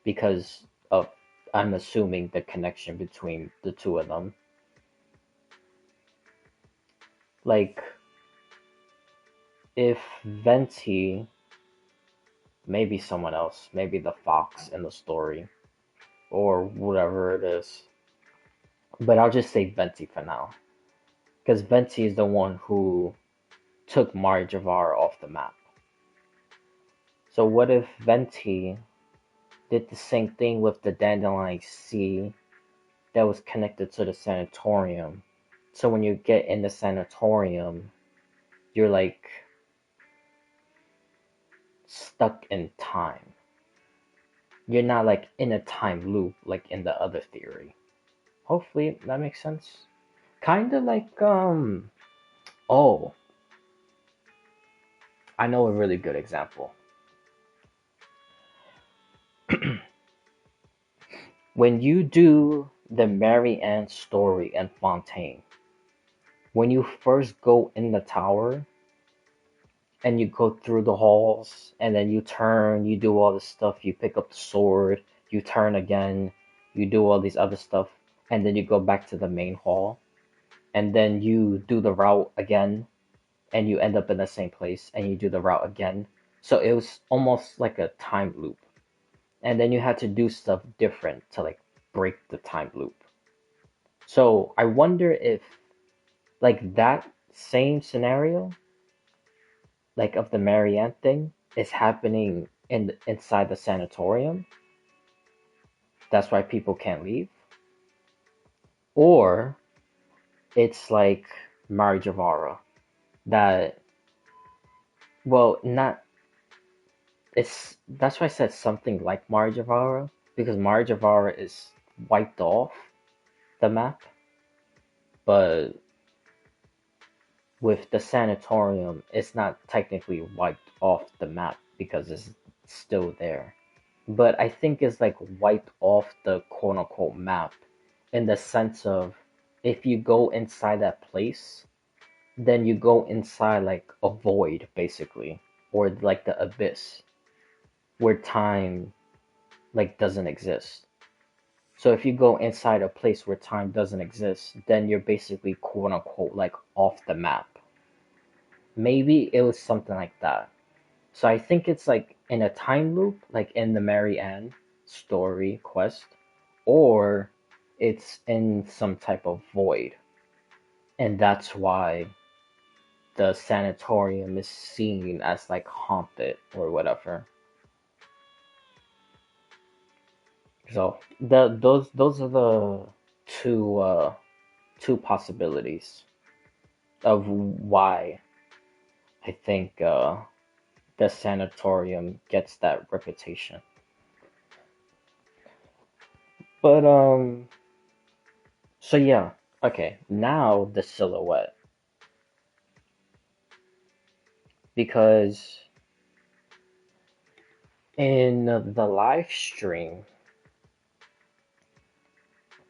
because of, I'm assuming, the connection between the two of them. Like if Venti, maybe someone else, maybe the fox in the story, or whatever it is, but I'll just say Venti for now, because Venti is the one who took Marijavar off the map. So what if Venti did the same thing with the Dandelion Sea that was connected to the sanatorium? So when you get in the sanatorium, you're like stuck in time. You're not like in a time loop like in the other theory. Hopefully that makes sense. Kind of like oh, I know a really good example. When you do the Mary Ann story in Fontaine, when you first go in the tower and you go through the halls and then you turn, you do all this stuff, you pick up the sword, you turn again, you do all these other stuff, and then you go back to the main hall, and then you do the route again, and you end up in the same place, and you do the route again. So it was almost like a time loop. And then you had to do stuff different to like break the time loop. So I wonder if like that same scenario, like of the Marianne thing, is happening inside the sanatorium. That's why people can't leave. Or it's like Marijavara that, well, not, that's why I said something like Marjavara, because Marjavara is wiped off the map, but with the sanatorium, it's not technically wiped off the map because it's still there. But I think it's like wiped off the quote unquote map in the sense of if you go inside that place, then you go inside like a void basically, or like the abyss where time like doesn't exist. So if you go inside a place where time doesn't exist, then you're basically quote unquote like off the map. Maybe it was something like that. So I think it's like in a time loop, like in the Mary Ann story quest, or it's in some type of void. And that's why the sanatorium is seen as like haunted or whatever. So those are the two two possibilities of why I think the sanatorium gets that reputation. But so yeah, okay. Now the silhouette, because in the live stream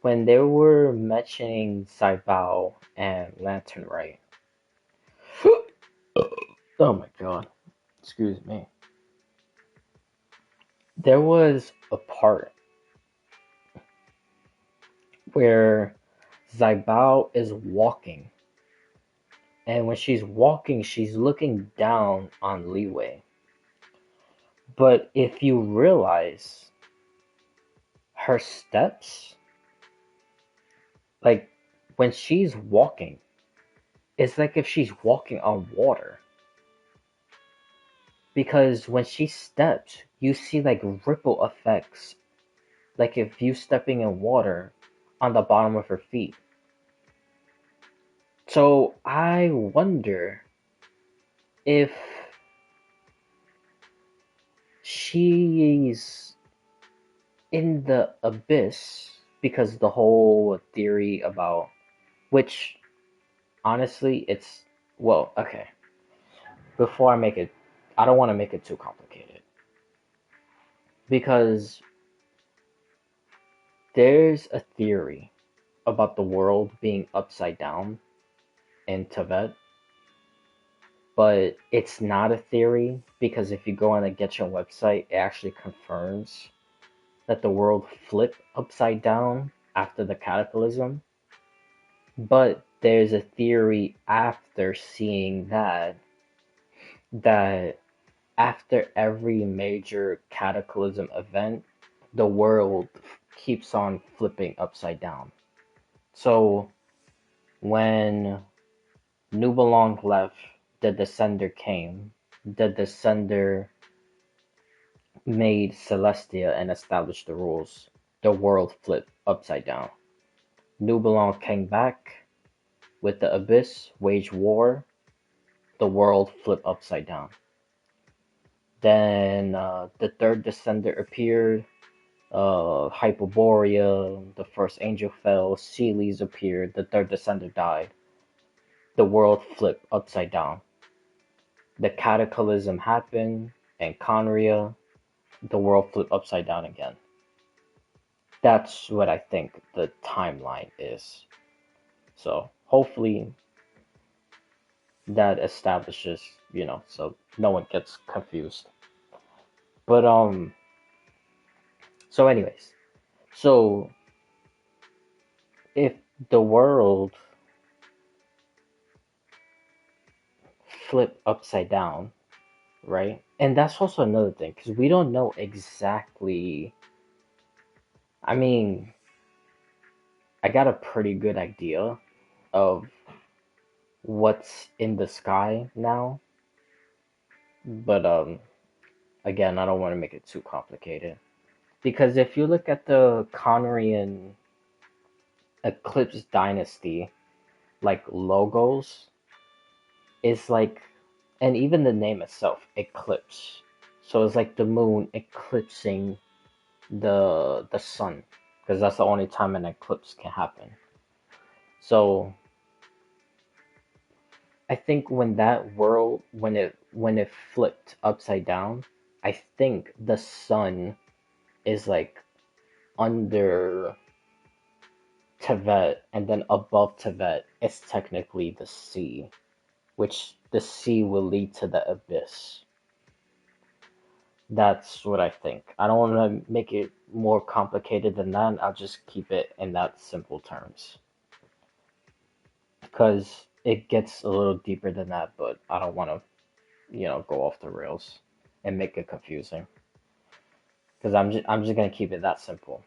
when they were mentioning Saibao and Lantern Right. Oh my god, excuse me. There was a part where Zaibao is walking, and when she's walking, she's looking down on Liwei. But if you realize her steps, like when she's walking, it's like if she's walking on water. Because when she steps, you see like ripple effects, like if you stepping in water on the bottom of her feet. So I wonder if she's in the abyss because the whole theory about which honestly it's well okay before I make it I don't want to make it too complicated because there's a theory about the world being upside down in Tibet, but it's not a theory because if you go on the Getchen website it actually confirms that the world flipped upside down after the cataclysm. But there's a theory after seeing that after every major cataclysm event, the world keeps on flipping upside down. So when Nubelong left, the Descender came. The Descender made Celestia and established the rules. The world flipped upside down. Nubelong came back with the Abyss, waged war, the world flipped upside down. Then the third Descender appeared, Hyperborea, the first angel fell, Celes appeared, the third Descender died. The world flipped upside down. The cataclysm happened, and Conria, the world flipped upside down again. That's what I think the timeline is. So hopefully that establishes, so no one gets confused. But so anyways, so if the world flipped upside down, right? And that's also another thing because we don't know exactly. I mean, I got a pretty good idea of what's in the sky now, but again, I don't want to make it too complicated because if you look at the Conrian Eclipse Dynasty like logos, it's like, and even the name itself, Eclipse. So it's like the moon eclipsing the sun, because that's the only time an eclipse can happen. So I think when that world when it flipped upside down, I think the sun is like under Tibet, and then above Tibet is technically the sea, which the sea will lead to the abyss. That's what I think. I don't want to make it more complicated than that. I'll just keep it in that simple terms. Because it gets a little deeper than that, but I don't want to, go off the rails and make it confusing. Because I'm just gonna keep it that simple.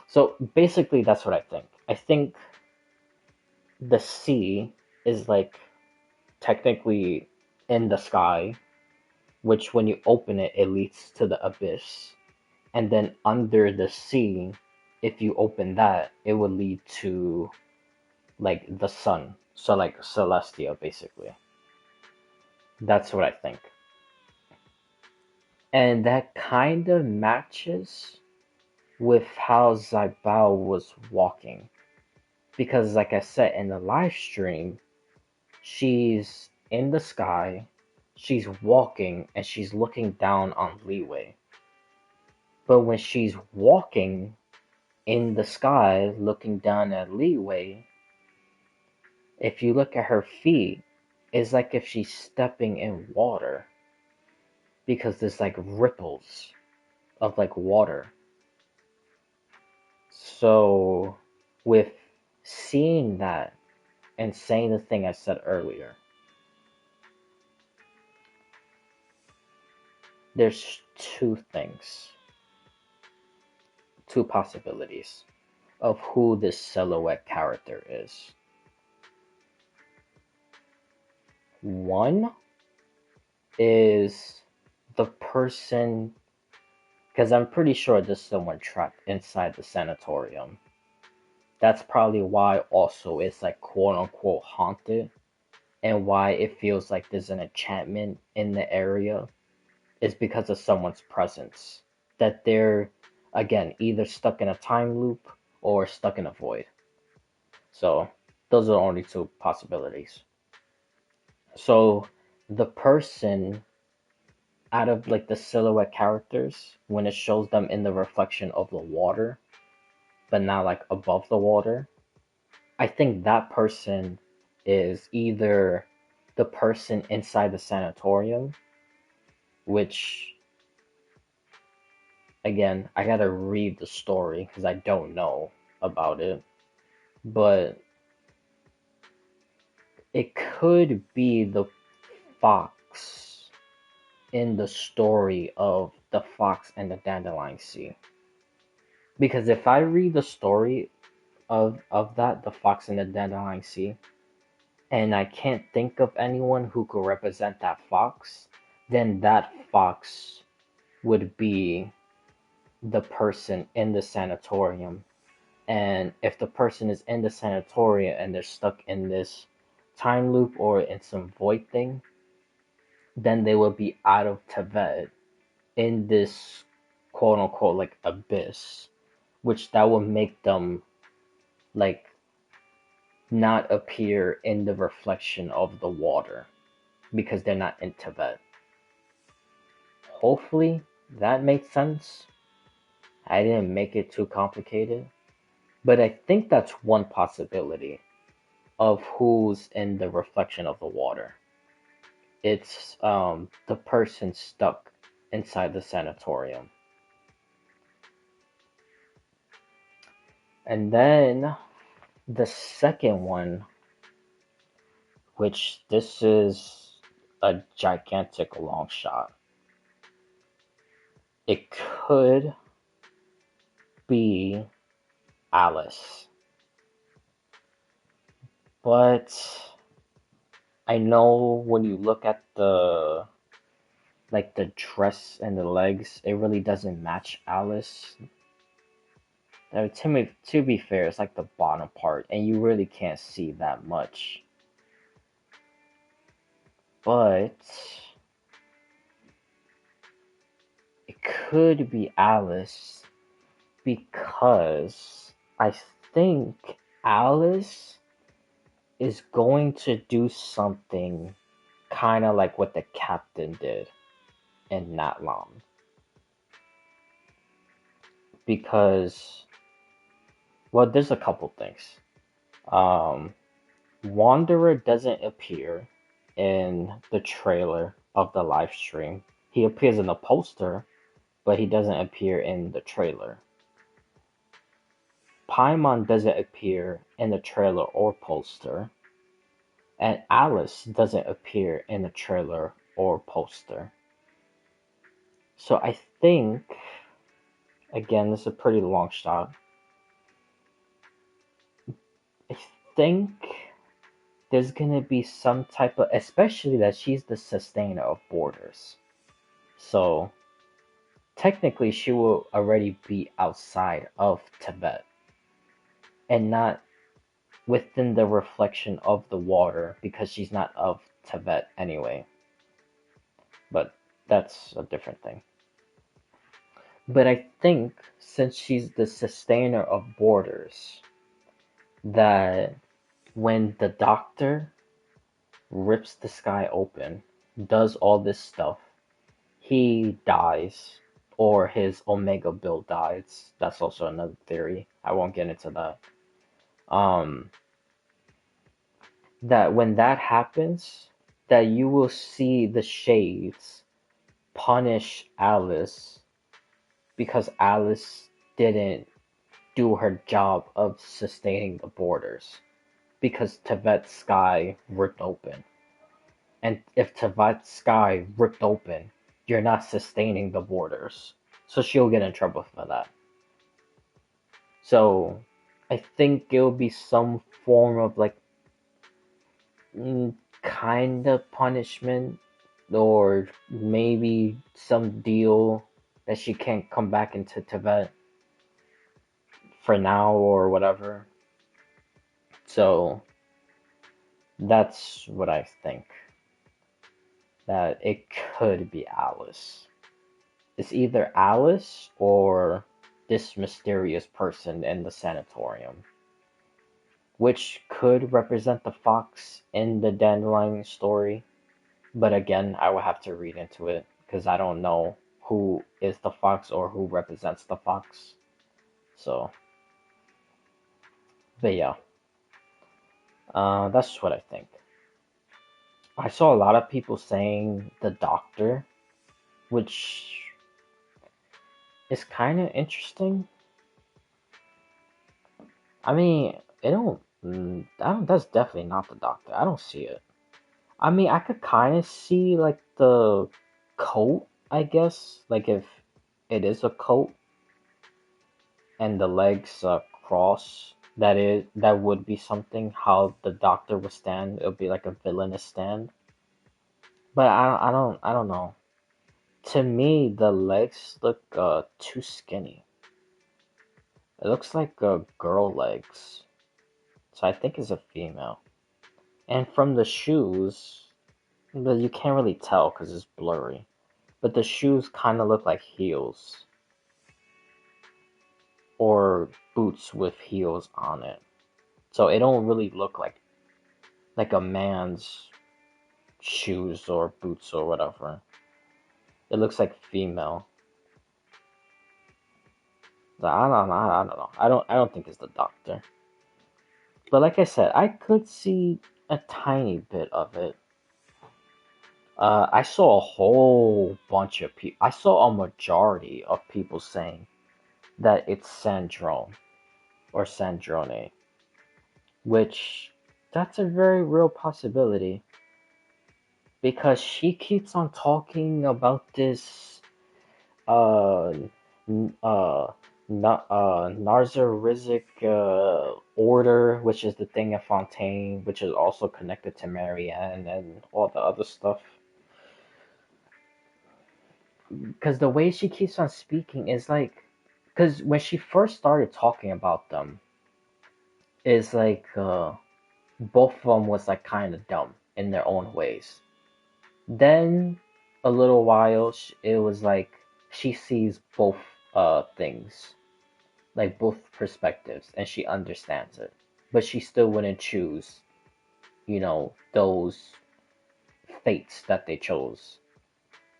So basically, that's what I think. I think the sea is like technically in the sky, which when you open it, it leads to the abyss. And then under the sea, if you open that, it would lead to like the sun. So like celestial, basically. That's what I think. And that kind of matches with how Zaibao was walking. Because like I said in the live stream, she's in the sky, she's walking, and she's looking down on Leeway. But when she's walking in the sky, looking down at Leeway, if you look at her feet, it's like if she's stepping in water. Because there's like ripples of like water. So, with seeing that and saying the thing I said earlier, there's two things, two possibilities of who this silhouette character is. One is the person, because I'm pretty sure there's someone trapped inside the sanatorium. That's probably why also it's like quote unquote haunted, and why it feels like there's an enchantment in the area is because of someone's presence. That they're, again, either stuck in a time loop or stuck in a void. So, those are the only two possibilities. So, the person out of like the silhouette characters, when it shows them in the reflection of the water, but not like above the water, I think that person is either the person inside the sanatorium, which again, I gotta read the story because I don't know about it, but it could be the fox in the story of the fox and the dandelion sea. Because if I read the story of that, the fox and the dandelion sea, and I can't think of anyone who could represent that fox, then that fox would be the person in the sanatorium. And if the person is in the sanatorium and they're stuck in this time loop or in some void thing, then they will be out of Tibet in this quote unquote like abyss, which that will make them like not appear in the reflection of the water because they're not in Tibet. Hopefully that makes sense. I didn't make it too complicated, but I think that's one possibility of who's in the reflection of the water. It's the person stuck inside the sanatorium. And then the second one, which this is a gigantic long shot. It could be Alice. But I know when you look at the dress and the legs, it really doesn't match Alice. To be fair, it's like the bottom part, and you really can't see that much. But could be Alice because I think Alice is going to do something kind of like what the captain did in Natlan. Because, well, there's a couple things. Um, Wanderer doesn't appear in the trailer of the live stream. He appears in the poster, but he doesn't appear in the trailer. Paimon doesn't appear in the trailer or poster, and Alice doesn't appear in the trailer or poster. So I think, again, this is a pretty long shot. I think there's gonna be some type of, especially that she's the sustainer of borders. So technically, she will already be outside of Tibet and not within the reflection of the water because she's not of Tibet anyway. But that's a different thing. But I think since she's the sustainer of borders, that when the doctor rips the sky open, does all this stuff, he dies, or his Omega Bill dies. That's also another theory. I won't get into that. Um, that when that happens, that you will see the Shades punish Alice because Alice didn't do her job of sustaining the borders because Tibet's sky ripped open. And if Tibet's sky ripped open, you're not sustaining the borders. So she'll get in trouble for that. So I think it'll be some form of like kind of punishment or maybe some deal that she can't come back into Tibet for now or whatever. So that's what I think. That it could be Alice. It's either Alice or this mysterious person in the sanatorium, which could represent the fox in the Dandelion story. But again, I will have to read into it because I don't know who is the fox or who represents the fox. So, but yeah, that's what I think. I saw a lot of people saying the doctor, which is kind of interesting. I mean, it don't. I don't. That's definitely not the doctor. I don't see it. I mean, I could kind of see like the coat, I guess. Like if it is a coat and the legs cross, that would be something how the doctor would stand. It would be like a villainous stand. But I don't know. To me, the legs look too skinny. It looks like girl legs. So I think it's a female. And from the shoes, but you can't really tell because it's blurry. But the shoes kind of look like heels or boots with heels on it. So it don't really look like a man's shoes or boots or whatever. It looks like female. So I don't know. I don't think it's the doctor. But like I said, I could see a tiny bit of it. I saw a whole bunch of people. I saw a majority of people saying that it's Sandrone or Sandrone, which that's a very real possibility because she keeps on talking about this uh Narzarizic order, which is the thing in Fontaine, which is also connected to Marianne and all the other stuff. Because the way she keeps on speaking is like, because when she first started talking about them, is like both of them was like kind of dumb in their own ways. Then a little while, it was like she sees both things, like both perspectives, and she understands it. But she still wouldn't choose, those fates that they chose.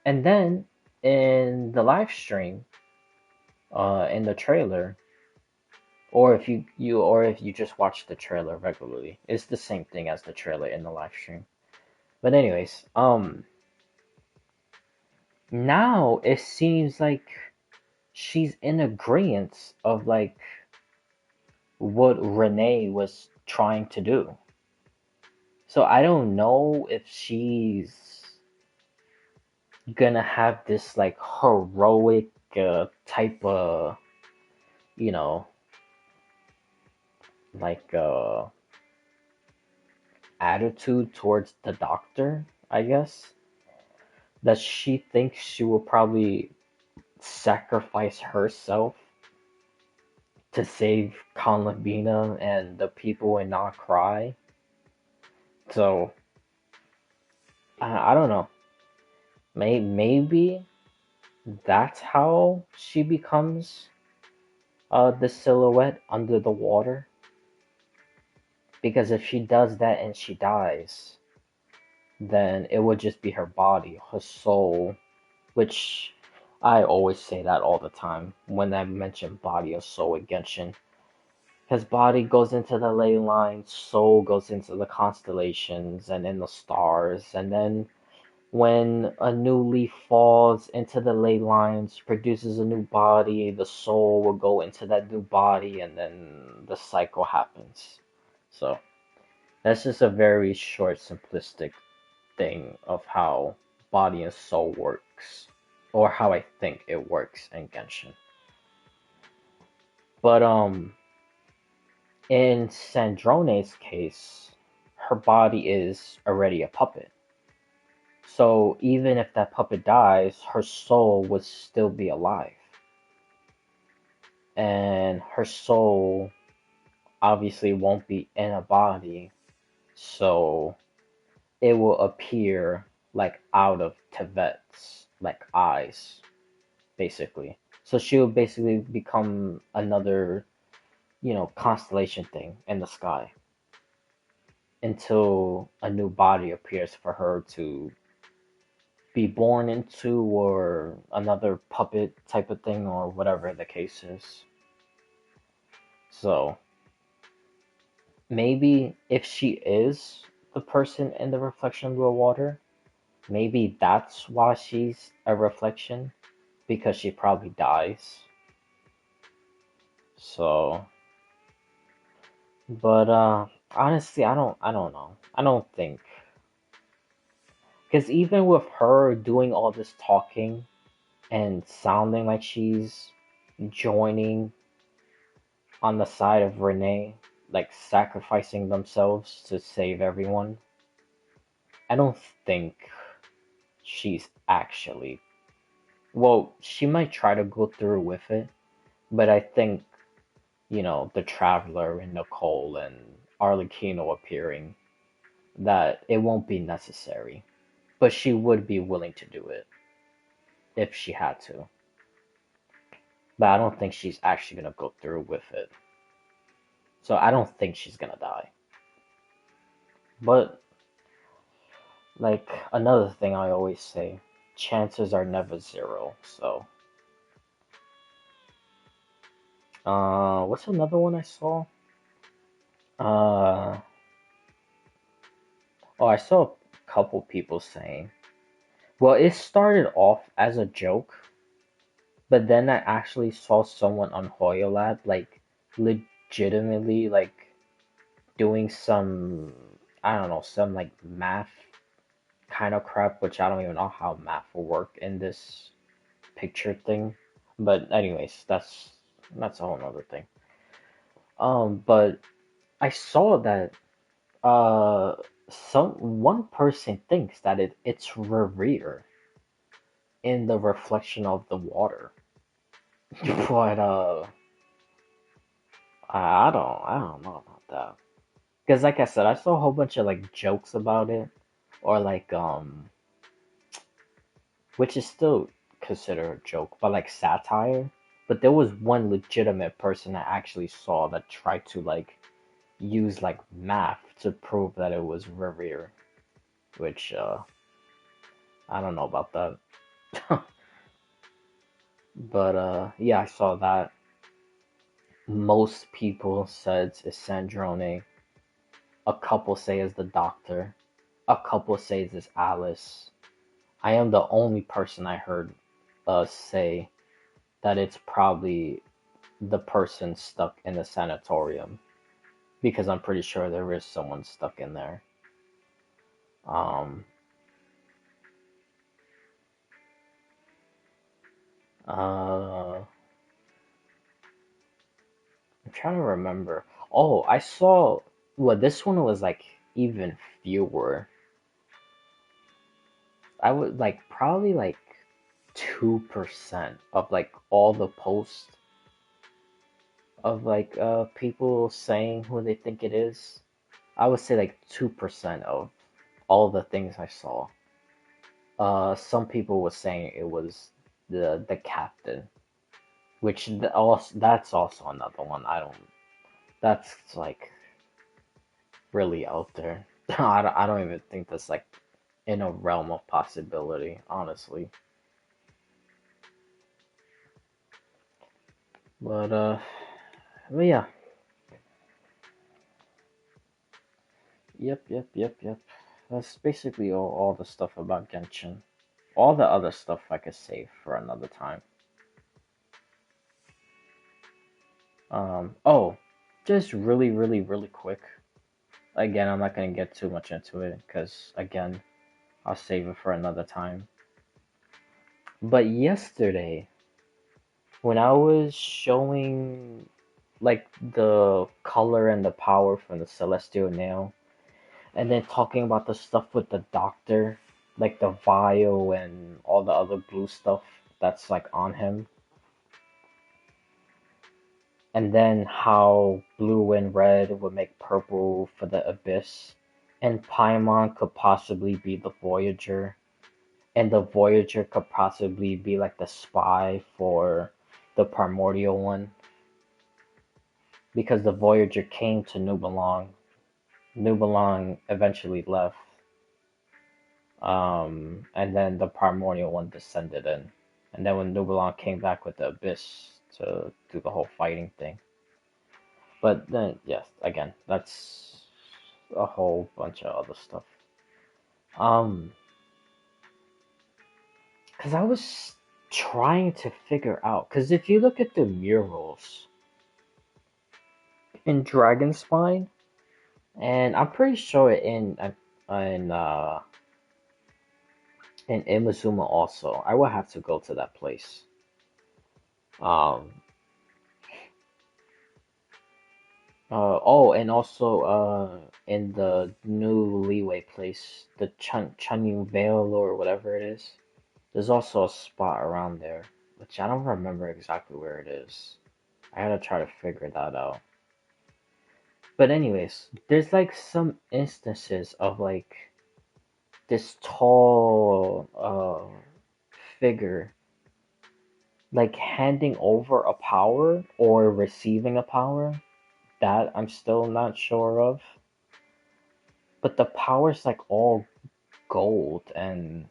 And then in the live stream, in the trailer, or if you just watch the trailer regularly, it's the same thing as the trailer in the live stream. But anyways, now it seems like she's in agreement of like what Renee was trying to do. So I don't know if she's gonna have this like heroic type of, you know, like attitude towards the doctor, I guess. That she thinks she will probably sacrifice herself to save Conlabina and the people and not cry. So I don't know. Maybe that's how she becomes the silhouette under the water. Because if she does that and she dies, then it would just be her body, her soul, which I always say that all the time when I mention body or soul in Genshin. Because body goes into the ley lines, soul goes into the constellations and in the stars, and then when a new leaf falls into the ley lines, produces a new body, the soul will go into that new body, and then the cycle happens. So that's just a very short, simplistic thing of how body and soul works, or how I think it works in Genshin. But in Sandrone's case, her body is already a puppet. So even if that puppet dies, her soul would still be alive. And her soul obviously won't be in a body, so it will appear like out of Tevet's like eyes, basically. So she will basically become another, constellation thing in the sky until a new body appears for her to be born into, or another puppet type of thing, or whatever the case is. So maybe if she is the person in the reflection of the water, maybe that's why she's a reflection, because she probably dies. So, but honestly, I don't know. I don't think, because even with her doing all this talking and sounding like she's joining on the side of Renee, like sacrificing themselves to save everyone, I don't think she's actually. Well, she might try to go through with it, but I think, the Traveler and Nicole and Arlecchino appearing, that it won't be necessary. But she would be willing to do it if she had to. But I don't think she's actually gonna go through with it. So I don't think she's gonna die. But like another thing I always say, chances are never zero. So what's another one I saw? Uh oh, I saw a couple people saying, well, it started off as a joke, but then I actually saw someone on Hoyolab like legitimately like doing some, I don't know, some like math kind of crap, which I don't even know how math will work in this picture thing. But anyways, that's a whole nother thing. But I saw that uh some one person thinks that it's Revere in the reflection of the water. But I don't know about that. Because like I said, I saw a whole bunch of like jokes about it, or like which is still consider a joke, but like satire. But there was one legitimate person I actually saw that tried to like use like math to prove that it was Revere, which I don't know about that. But yeah, I saw that. Most people said it's Sandrone. A couple say it's the Doctor. A couple say it's Alice. I am the only person I heard say that it's probably the person stuck in the sanatorium because I'm pretty sure there is someone stuck in there. Um, I'm trying to remember. Oh, I saw. Well, this one was like even fewer. I would like probably like 2% of like all the posts of like people saying who they think it is. I would say like 2% of all the things I saw. Some people were saying it was the captain, which also that's also another one. I don't. That's like really out there. I don't even think that's like in a realm of possibility, honestly. But but yeah, yep. That's basically all the stuff about Genshin. All the other stuff I could save for another time. Oh, just really quick. Again, I'm not gonna get too much into it because again, I'll save it for another time. But yesterday, when I was showing like the color and the power from the Celestial Nail, and then talking about the stuff with the Doctor, like the vial and all the other blue stuff that's like on him, and then how blue and red would make purple for the Abyss, and Paimon could possibly be the Voyager, and the Voyager could possibly be like the spy for the Primordial one, because the Voyager came to New Belong. New Belong eventually left, and then the Primordial one descended in, and then when New Belong came back with the Abyss to do the whole fighting thing. But then, yes, again, that's a whole bunch of other stuff. Um, because I was trying to figure out, because if you look at the murals in Dragon Spine, and I'm pretty sure in in Imazuma also, I will have to go to that place. Um, oh, and also in the new Leeway place, the Chunyu Vale or whatever it is. There's also a spot around there, which I don't remember exactly where it is. I gotta try to figure that out. But anyways, there's like some instances of like this tall figure like handing over a power or receiving a power that I'm still not sure of. But the power's like all gold and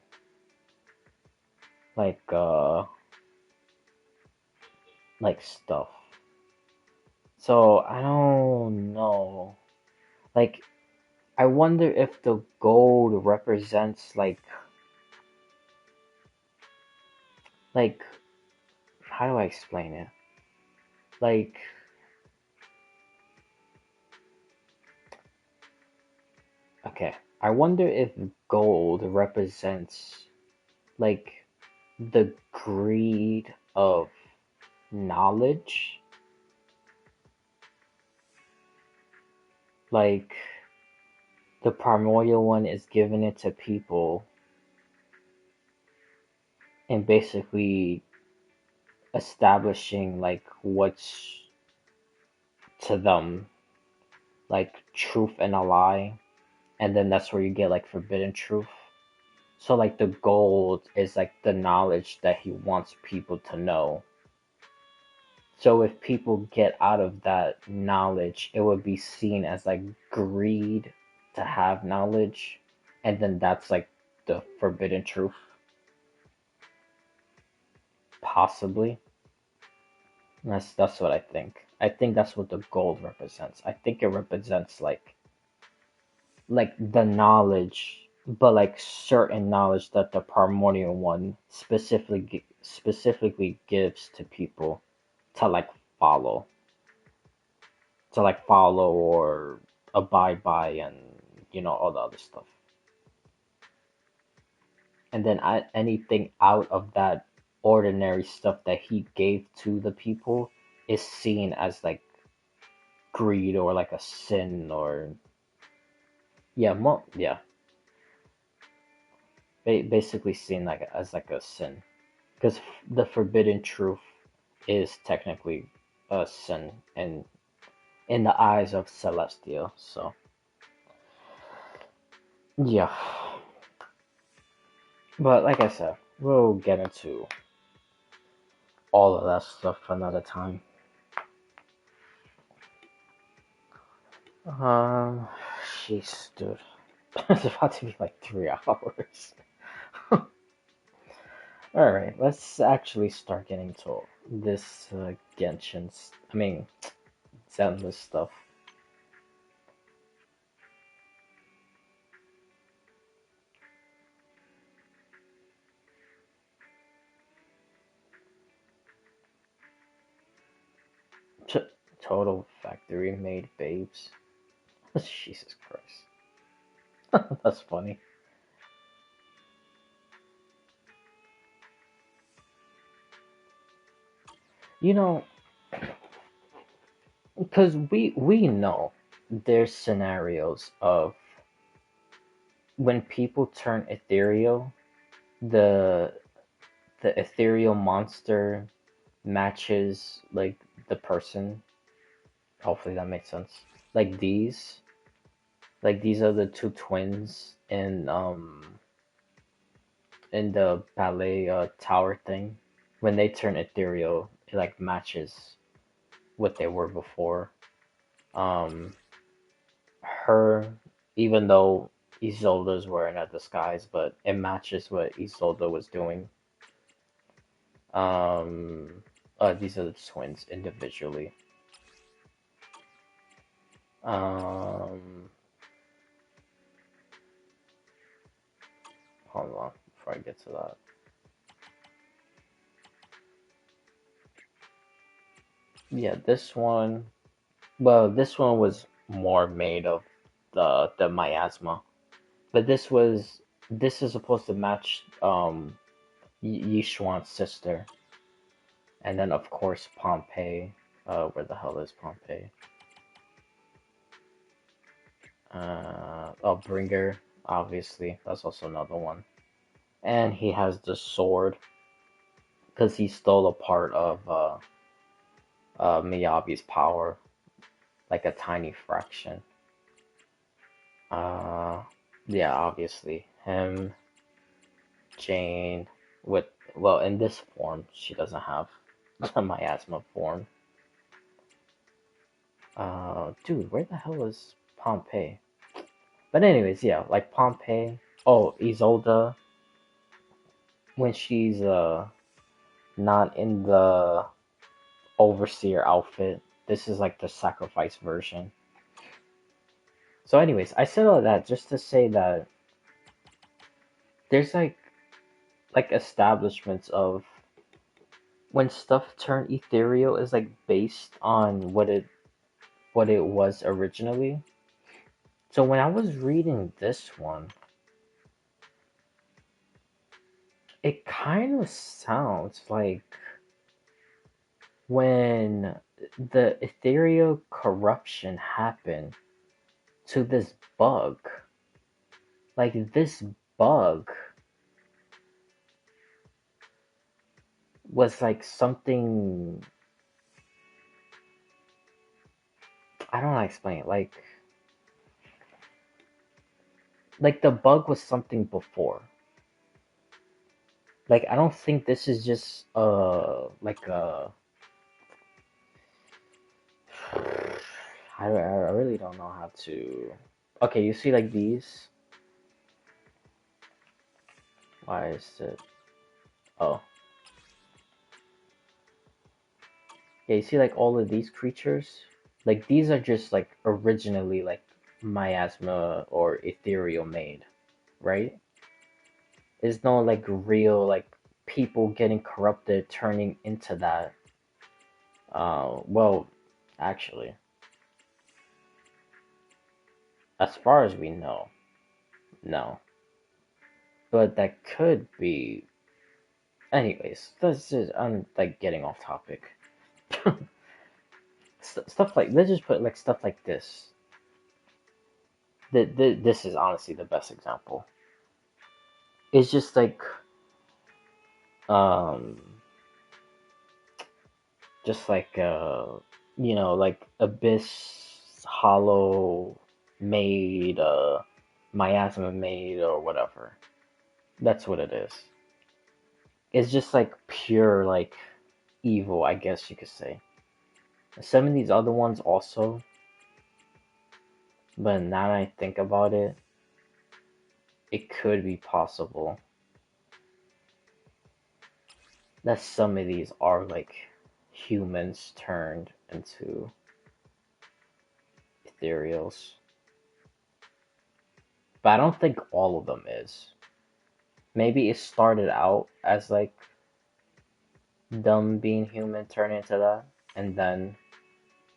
like like stuff. So I don't know. Like I wonder if the gold represents like how do I explain it? Like okay, I wonder if gold represents like the greed of knowledge. Like the primordial one is giving it to people and basically establishing like what's to them like truth and a lie, and then that's where you get like forbidden truth. So like the gold is like the knowledge that he wants people to know. So if people get out of that knowledge, it would be seen as like greed to have knowledge, and then that's like the forbidden truth, possibly. That's what I think. I think that's what the gold represents. I think it represents like the knowledge, but like certain knowledge that the primordial one specifically gives to people to like follow, or abide by, and all the other stuff. And then anything out of that ordinary stuff that he gave to the people is seen as like greed or like a sin, or yeah, yeah, basically seen like as like a sin, because the forbidden truth is technically a sin in the eyes of Celestial. So yeah, but like I said, we'll get into all of that stuff another time. Um, jeez, dude, it's about to be like 3 hours. All right, let's actually start getting to this I mean, Zenless stuff. T- Total factory made babes. Jesus Christ, that's funny. You know, because we know there's scenarios of when people turn ethereal, the the ethereal monster matches like the person. Hopefully that makes sense. Like these are the two twins in the ballet tower thing. When they turn ethereal, it like matches what they were before. Um, her, even though Isolde's wearing a disguise, but it matches what Isolde was doing. Um, these are the twins individually. Um, Hold on before I get to that. Yeah, this one. Well, this one was more made of the miasma, but this is supposed to match Yishuan's sister, and then of course Pompeii. Where the hell is Pompeii? Oh, Bringer, obviously. That's also another one. And he has the sword because he stole a part of Miyabi's power, like a tiny fraction. Uh, yeah, obviously him, Jane. With well, in this form, she doesn't have a miasma form. Dude, where the hell is Pompeii? But anyways, yeah, like Pompeii. Oh, Isolde when she's not in the overseer outfit. This is like the sacrifice version. So, anyways, I said all that just to say that there's like establishments of when stuff turn ethereal is like based on what it was originally. So when I was reading this one, it kind of sounds like when the ethereal corruption happened to this bug. Like this bug was like something, I don't know how to explain it. Like the bug was something before. Like I don't think this is just like I really don't know how to. Okay, you see like these? Why is it? Oh, yeah. You see like all of these creatures? Like these are just like originally like miasma or ethereal made, right? There's no like real like people getting corrupted turning into that. Well, actually, as far as we know, no. But that could be. Anyways, this is I'm like getting off topic. Stuff like let's just put like stuff like this. This is honestly the best example. It's just like um, just like like abyss, hollow, made, miasma made or whatever. That's what it is. It's just like pure like evil, I guess you could say. Some of these other ones also, but now that I think about it, it could be possible that some of these are like humans turned into ethereals. But I don't think all of them is. Maybe it started out as like them being human turned into that, and then,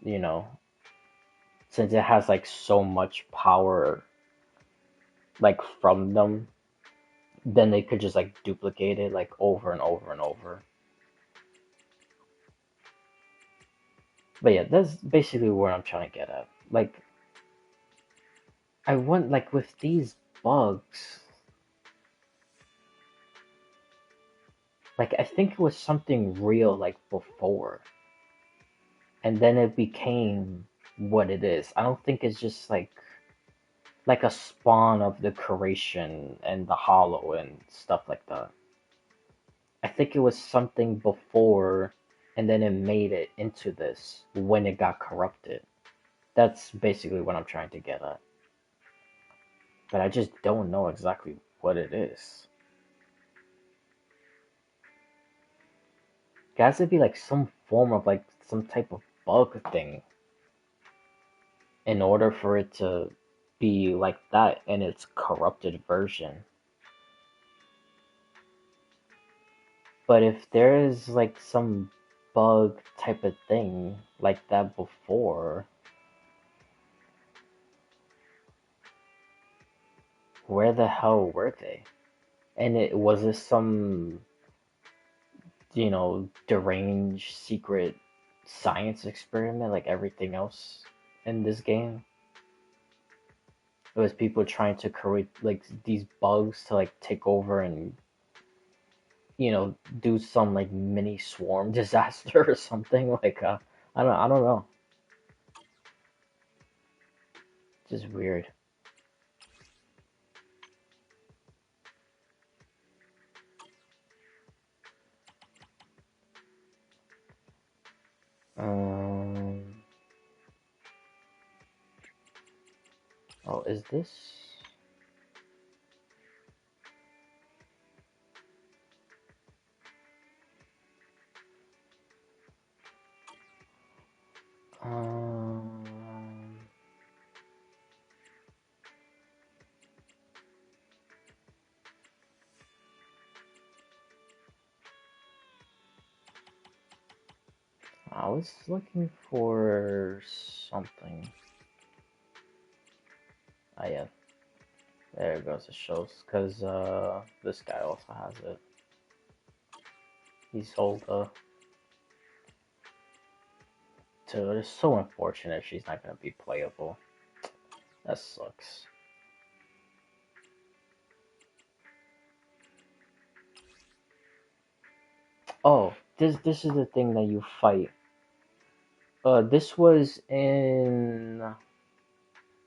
you know, since it has like so much power like from them, then they could just like duplicate it like over and over and over. But yeah, that's basically what I'm trying to get at. Like, I want, like, with these bugs, like, I think it was something real, like, before. And then it became what it is. I don't think it's just, like a spawn of the creation and the hollow and stuff like that. I think it was something before, and then it made it into this when it got corrupted. That's basically what I'm trying to get at. But I just don't know exactly what it is. It has to be like some form of like some type of bug thing in order for it to be like that in its corrupted version. But if there is like some bug type of thing like that before, where the hell were they? And it was this some, deranged secret science experiment like everything else in this game? It was people trying to create like these bugs to like take over and do some like mini swarm disaster or something. Like I don't know. Just weird. Um. Oh, is this? Um. I was looking for something. Oh yeah, there it goes. It shows because this guy also has it. He sold to. It's so unfortunate she's not gonna be playable. That sucks. Oh, this is the thing that you fight. This was in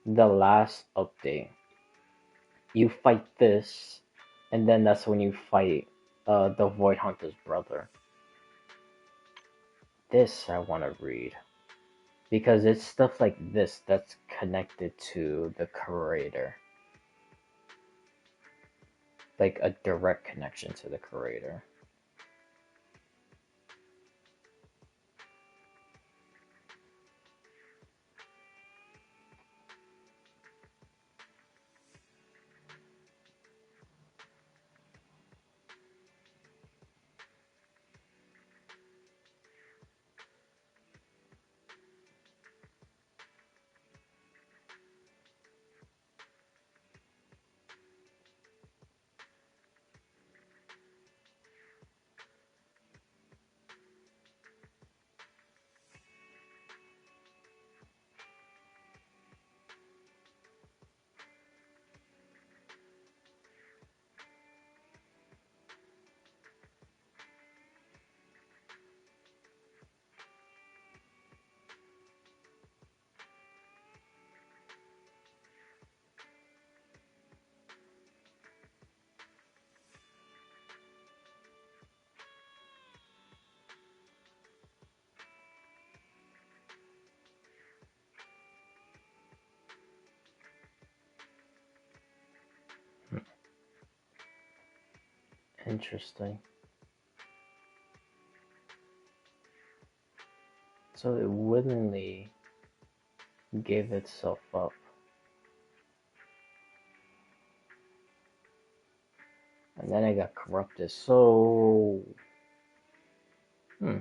the last update. You fight this, and then that's when you fight. the Void Hunter's brother. This I want to read because it's stuff like this that's connected to the creator, like a direct connection to the creator. Interesting. So it willingly gave itself up. And then it got corrupted. So, hmm,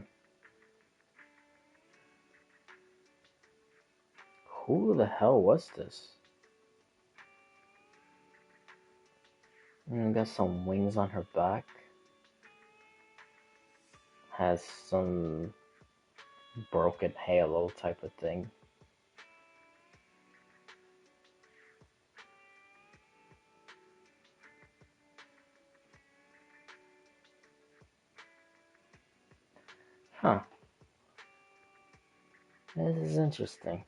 who the hell was this? Got some wings on her back. Has some broken halo type of thing. Huh. This is interesting.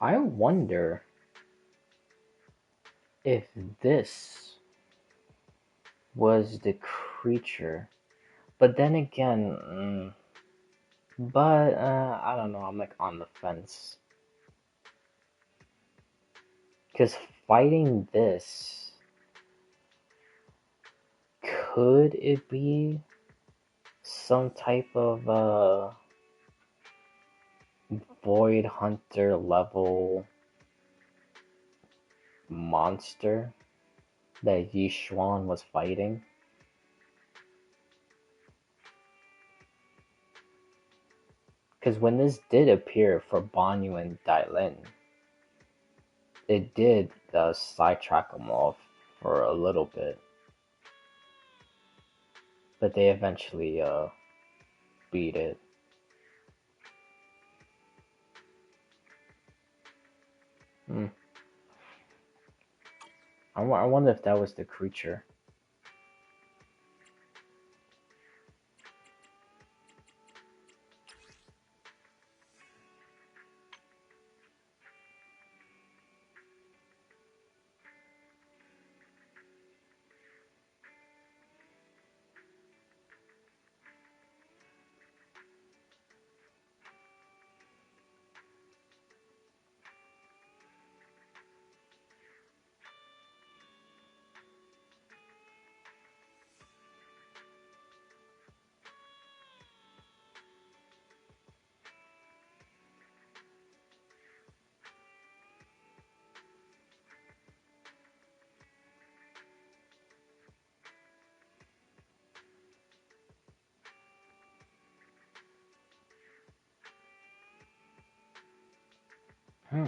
I wonder if this was the creature. But then again, but I don't know. I'm like on the fence. Because fighting this, could it be some type of Void Hunter level monster that Yi Xuan was fighting? Because when this did appear for Banyu and Dailin, it did sidetrack them off for a little bit. But they eventually beat it. Hmm. I wonder if that was the creature. Hmm.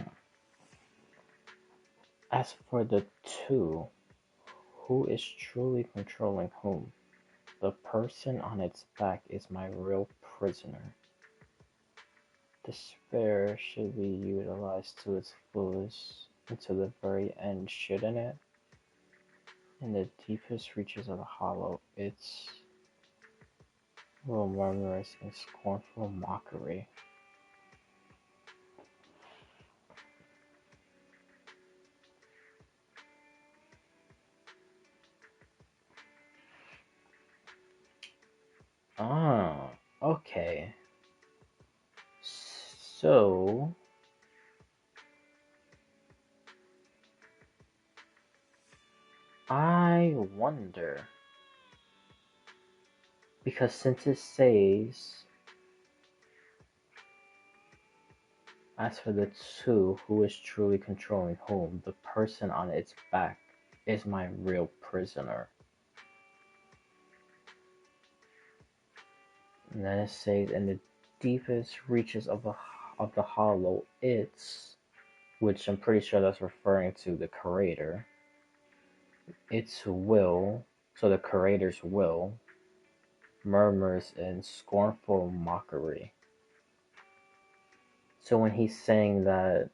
As for the two, who is truly controlling whom? The person on its back is my real prisoner. Despair should be utilized to its fullest until the very end, shouldn't it? In the deepest reaches of the hollow, its will murmurs in scornful mockery. So I wonder, because since it says, as for the two, who is truly controlling whom, the person on its back is my real prisoner. And then it says, in the deepest reaches of the hollow, its, which I'm pretty sure that's referring to the creator, its will, so the creator's will, murmurs in scornful mockery. So when he's saying that,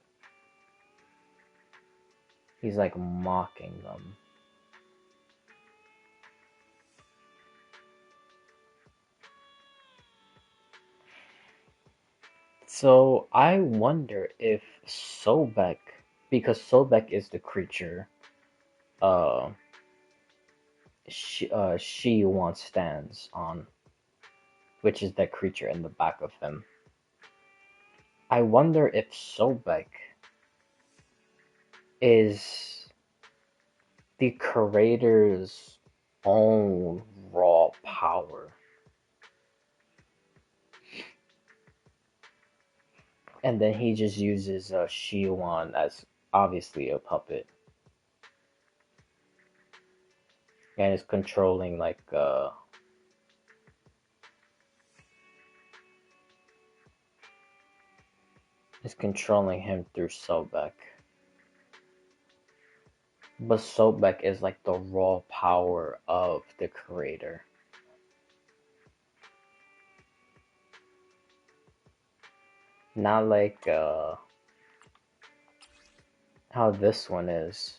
he's like mocking them. So I wonder if Sobek, because Sobek is the creature, uh, she wants stands on, which is that creature in the back of him. I wonder if Sobek is the creator's own raw power. And then he just uses Shiwan as obviously a puppet. And is controlling is controlling him through Sobek. But Sobek is like the raw power of the creator. Not like how this one is.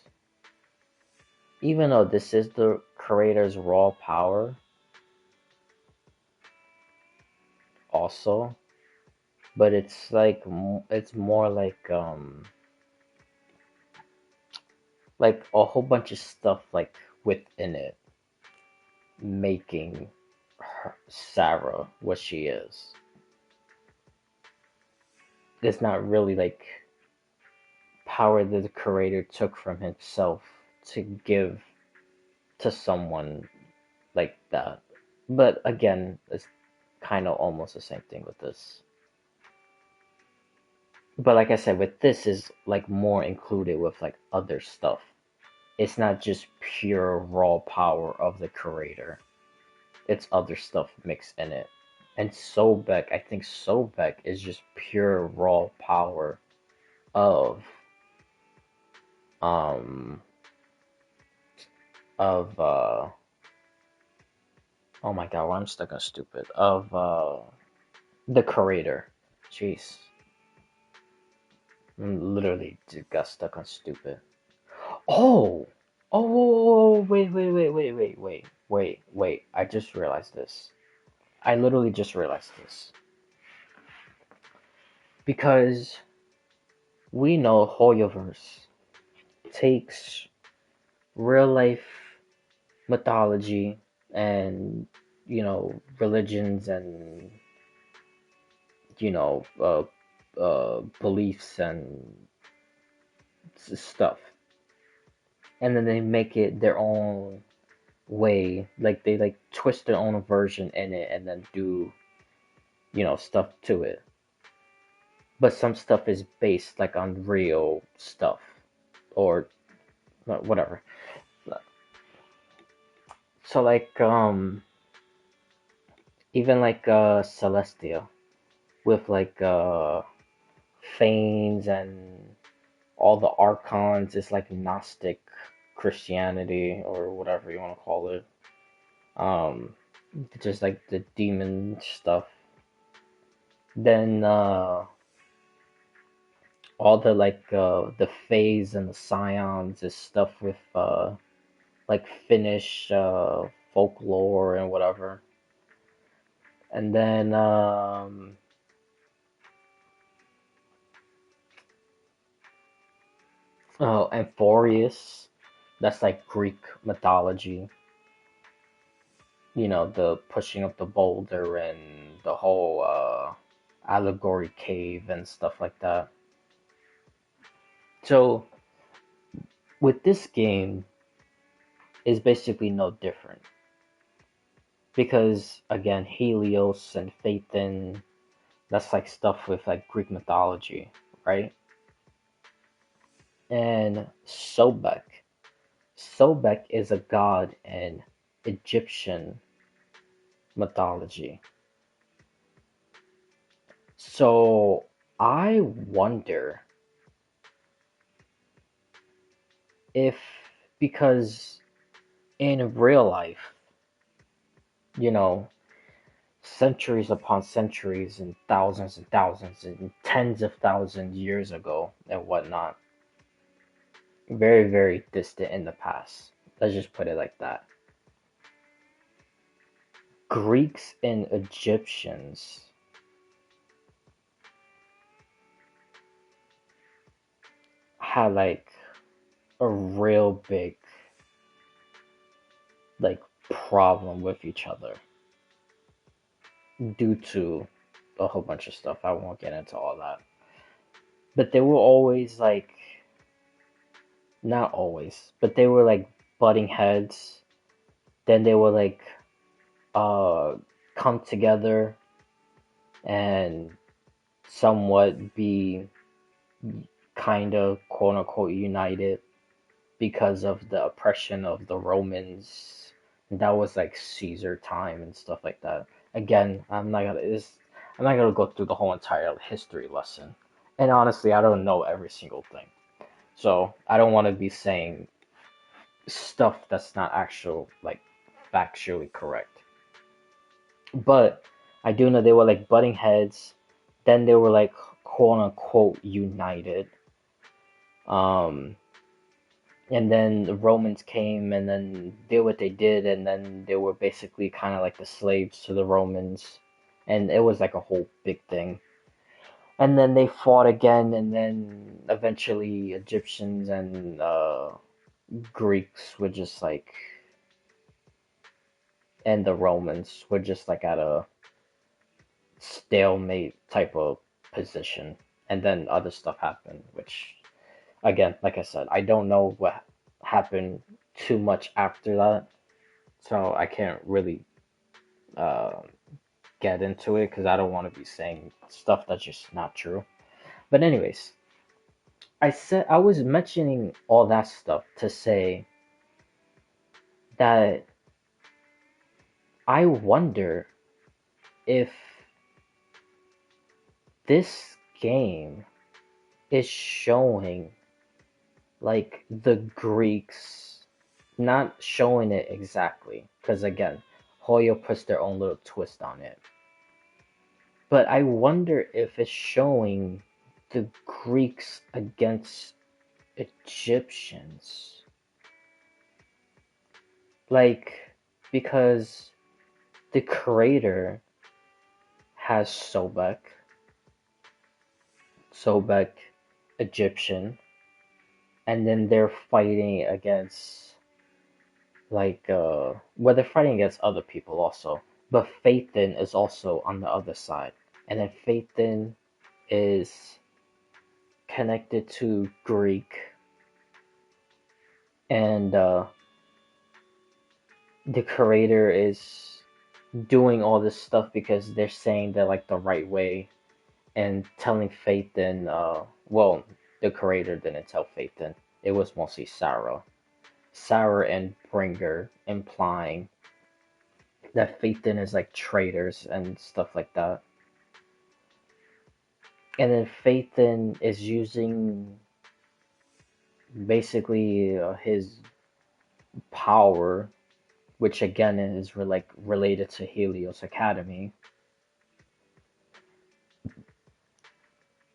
Even though this is the creator's raw power, also, but it's like it's more like a whole bunch of stuff like within it making Sarah what she is. It's not really like power that the creator took from himself to give to someone like that. But again, it's kind of almost the same thing with this. But like I said, with this is like more included with like other stuff. It's not just pure raw power of the creator. It's other stuff mixed in it. And Sobek, I think Sobek is just pure raw power of um of oh my god, why I'm stuck on stupid. Of the creator. Jeez. Literally got stuck on stupid. Oh! Oh, wait. I just realized this. I literally just realized this. Because we know Hoyoverse takes real life mythology and, religions and, beliefs and stuff. And then they make it their own way. Like, they, like, twist their own version in it and then do, stuff to it. But some stuff is based, like, on real stuff. Or whatever. So, like, even, like, Celestia. With, like, Fanes and all the archons is like Gnostic Christianity or whatever you want to call it. Um, just like the demon stuff. Then all the the Fays and the Scions is stuff with like Finnish folklore and whatever. And then oh, Amphorius, that's like Greek mythology. The pushing of the boulder and the whole allegory cave and stuff like that. So with this game is basically no different because again Helios and Phaethon, that's like stuff with like Greek mythology, right? And Sobek is a god in Egyptian mythology. So I wonder if, because in real life, you know, centuries upon centuries and thousands and tens of thousands years ago and whatnot, very, very distant in the past. Let's just put it like that. Greeks and Egyptians had like a real big like problem with each other due to a whole bunch of stuff. I won't get into all that. But they were always like, not always, but they were like butting heads. Then they would like uh come together and somewhat be kind of quote unquote united because of the oppression of the Romans. And that was like Caesar time and stuff like that. Again, I'm not gonna go through the whole entire history lesson. And honestly, I don't know every single thing. So I don't want to be saying stuff that's not actual like factually correct. But I do know they were like butting heads. Then they were like quote unquote united. Um, and then the Romans came and then did what they did, and then they were basically kind of like the slaves to the Romans, and it was like a whole big thing. And then they fought again, and then eventually Egyptians and Greeks were just like, and the Romans were just like at a stalemate type of position. And then other stuff happened, which, again, like I said, I don't know what happened too much after that, so I can't really uh, get into it because I don't want to be saying stuff that's just not true. But anyways, I was mentioning all that stuff to say that I wonder if this game is showing like the Greeks, not showing it exactly, because again, Hoyo puts their own little twist on it. But I wonder if it's showing the Greeks against Egyptians. Like, because the creator has Sobek, Egyptian, and then they're fighting against well, they're fighting against other people also, but Phaethon is also on the other side, and then Phaethon is connected to Greek, and the creator is doing all this stuff because they're saying that like the right way and telling Phaethon, well, the creator didn't tell Phaethon, it was mostly Sarah and Bringer implying that Phaethon is like traitors and stuff like that. And then Phaethon is using basically his power, which again is like related to Helios Academy,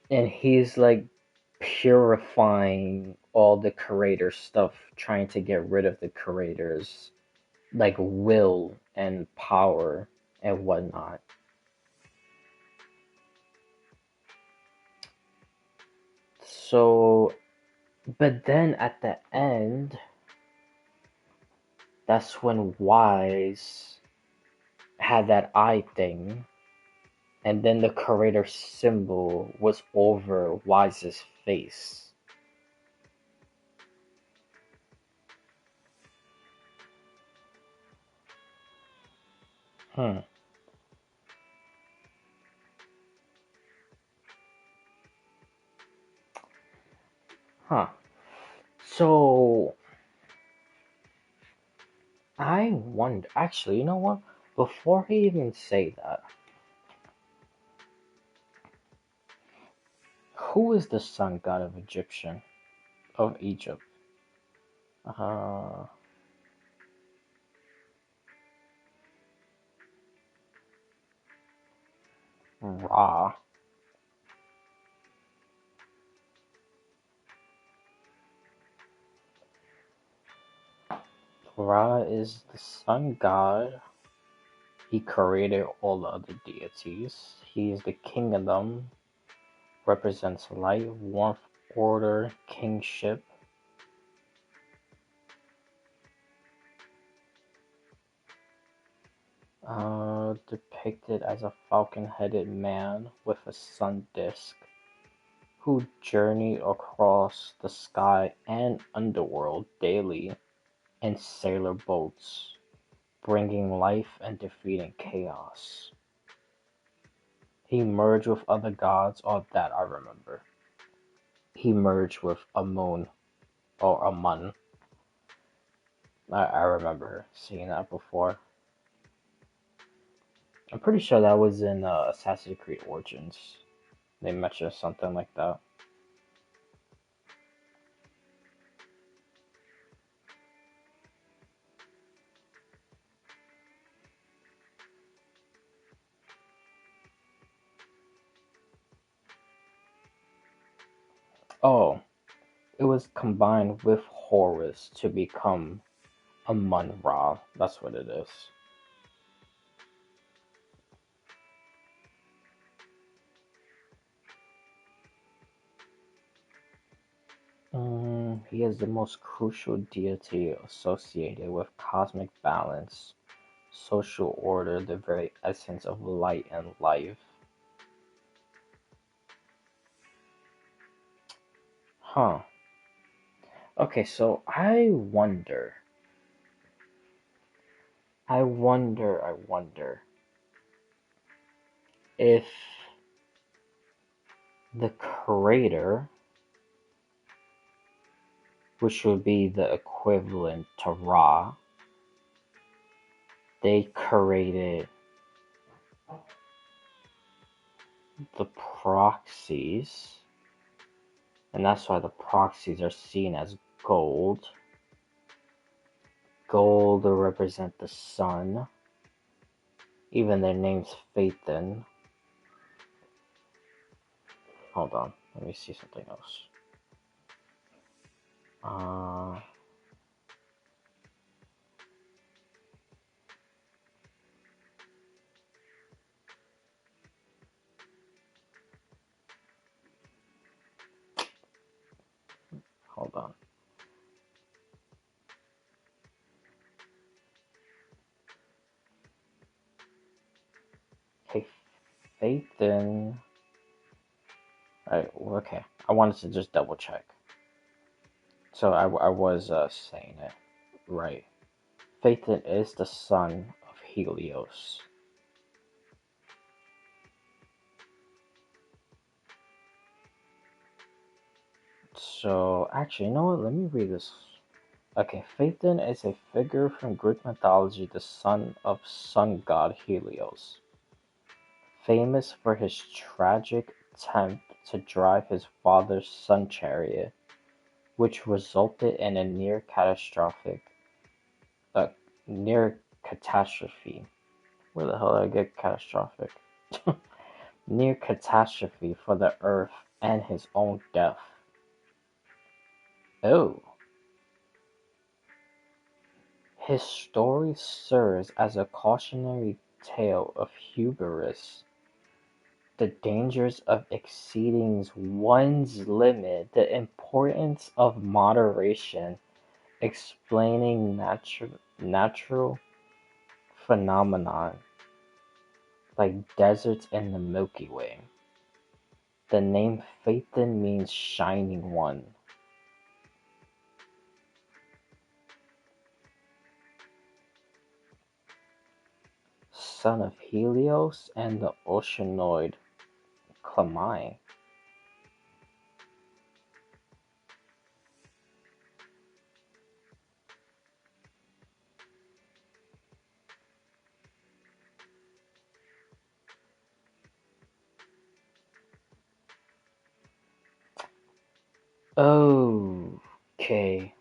and he's like purifying all the creator stuff, trying to get rid of the creators like will and power and whatnot. So, but then at the end, that's when Wise had that eye thing, and then the creator symbol was over Wise's face. Hmm. Huh. So I wonder. Actually, you know what? Before I even say that, who is the sun god of Egypt? Uh, Ra. Ra is the sun god. He created all the other deities. He is the king of them. Represents light, warmth, order, kingship. Depicted as a falcon-headed man with a sun disk who journey across the sky and underworld daily in sailor boats, bringing life and defeating chaos. He merged with other gods, or that I remember. He merged with Amun or Amun. I remember seeing that before. I'm pretty sure that was in Assassin's Creed Origins. They mentioned something like that. Oh, it was combined with Horus to become Amun Ra. That's what it is. He is the most crucial deity associated with cosmic balance, social order, the very essence of light and life. Huh. Okay, so I wonder if the creator, which would be the equivalent to Ra, they created the proxies, and that's why the proxies are seen as gold. Gold to represent the sun. Even their name's Phaethon. Hold on, let me see something else. Uh, Hold on. Okay, Phaethon. Okay. I wanted to just double check. So I was saying it right. Phaethon is the son of Helios. So actually, you know what? Let me read this. Okay, Phaethon is a figure from Greek mythology, the son of sun god Helios, famous for his tragic attempt to drive his father's sun chariot, which resulted in a uh, near catastrophe. Where the hell did I get catastrophic? Near catastrophe for the Earth and his own death. Oh. His story serves as a cautionary tale of hubris, the dangers of exceeding one's limit, the importance of moderation, explaining natural phenomenon, like deserts in the Milky Way. The name Phaethon means shining one. Son of Helios and the oceanoid Clamai. Okay.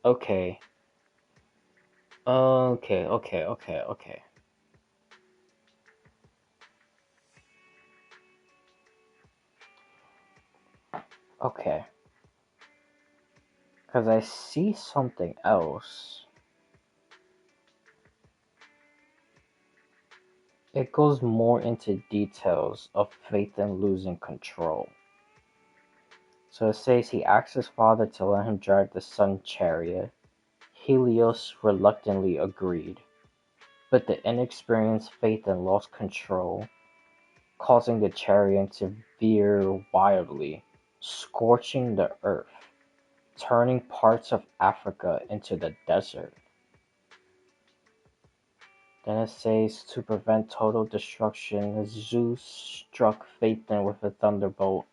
Okay. Okay. Okay. Because I see something else. It goes more into details of Phaethon losing control. So it says he asked his father to let him drive the sun chariot. Helios reluctantly agreed, but the inexperienced Phaethon lost control, causing the chariot to veer wildly, scorching the earth, turning parts of Africa into the desert. Then it says to prevent total destruction, Zeus struck Phaethon with a thunderbolt,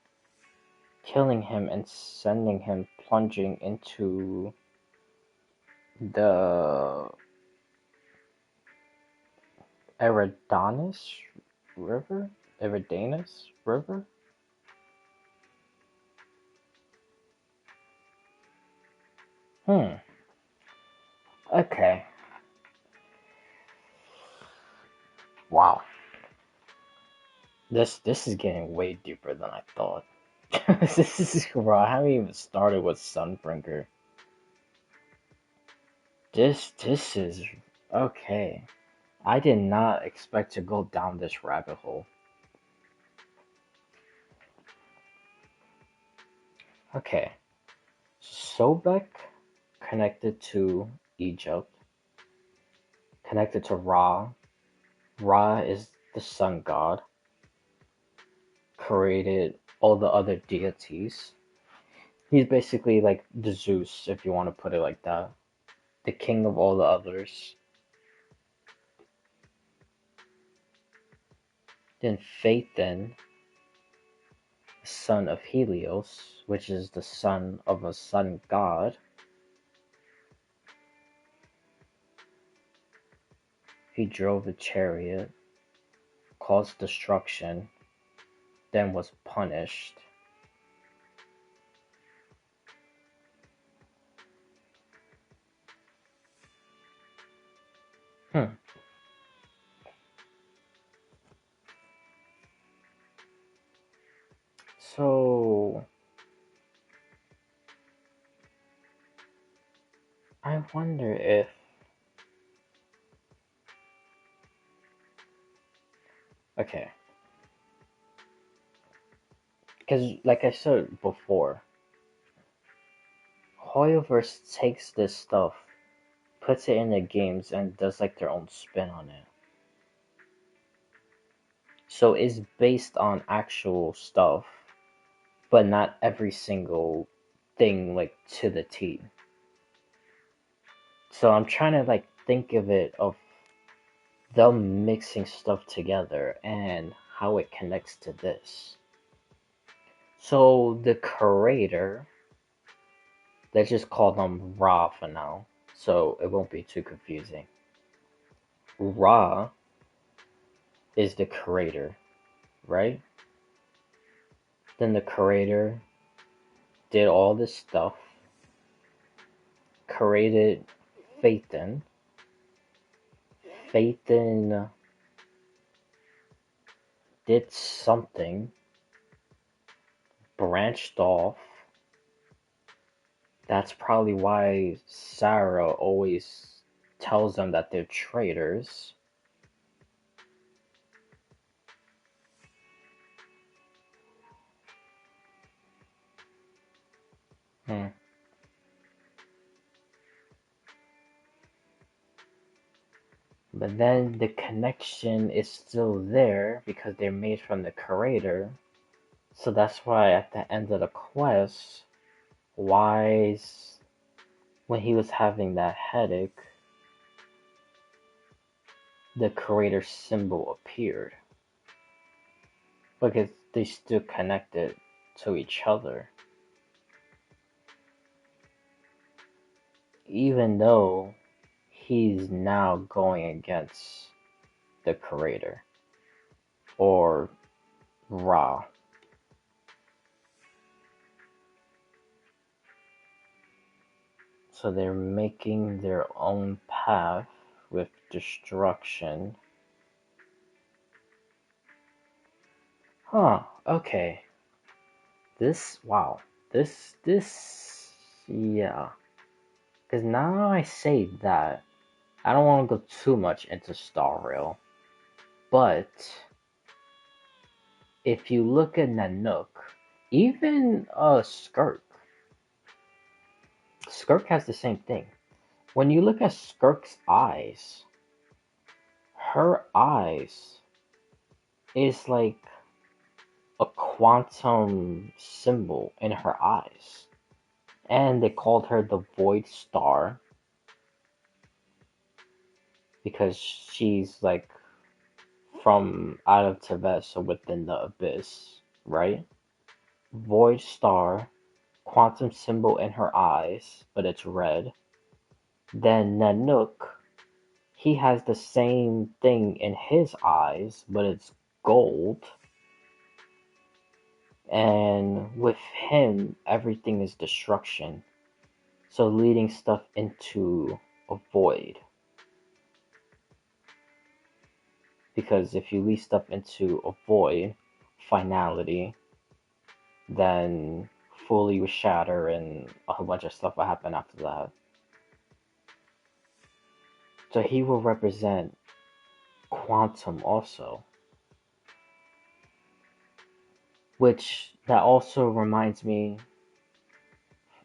killing him and sending him plunging into the Eridanus River? Eridanus River? Hmm. Okay. Wow. This is getting way deeper than I thought. This is bro, I haven't even started with Sunbringer. This is okay. I did not expect to go down this rabbit hole. Okay. Sobek connected to Egypt, connected to Ra. Ra is the sun god, created all the other deities. He's basically like the Zeus, if you want to put it like that. The king of all the others. Then Phaethon, son of Helios, which is the son of a sun god. He drove a chariot, caused destruction, then was punished. Hmm. So I wonder if okay, because like I said before, Hoyoverse takes this stuff, puts it in the games, and does like their own spin on it. So it's based on actual stuff, but not every single thing like to the T. So I'm trying to like think of it of them mixing stuff together and how it connects to this. So the creator, let's just call them Ra for now, so it won't be too confusing. Ra is the creator, right? Then the creator did all this stuff, created Phaethon. Phaethon did something, branched off. That's probably why Sarah always tells them that they're traitors. Hmm. But then the connection is still there because they're made from the creator. So that's why at the end of the quest, Wise, when he was having that headache, the creator symbol appeared because they still connected to each other. Even though he's now going against the creator or Ra. So they're making their own path with destruction. Huh, okay. Wow. Yeah. Because now I say that, I don't want to go too much into Star Rail, but if you look at Nanook, even Skirk has the same thing. When you look at Skirk's eyes, her eyes is like a quantum symbol in her eyes. And they called her the Void Star because she's like from out of Tibet, so within the abyss, right? Void Star, quantum symbol in her eyes, but it's red. Then Nanook, he has the same thing in his eyes, but it's gold. And with him, everything is destruction. So leading stuff into a void. Because if you lead stuff into a void, finality, then fully will shatter and a whole bunch of stuff will happen after that. So he will represent quantum also. Which that also reminds me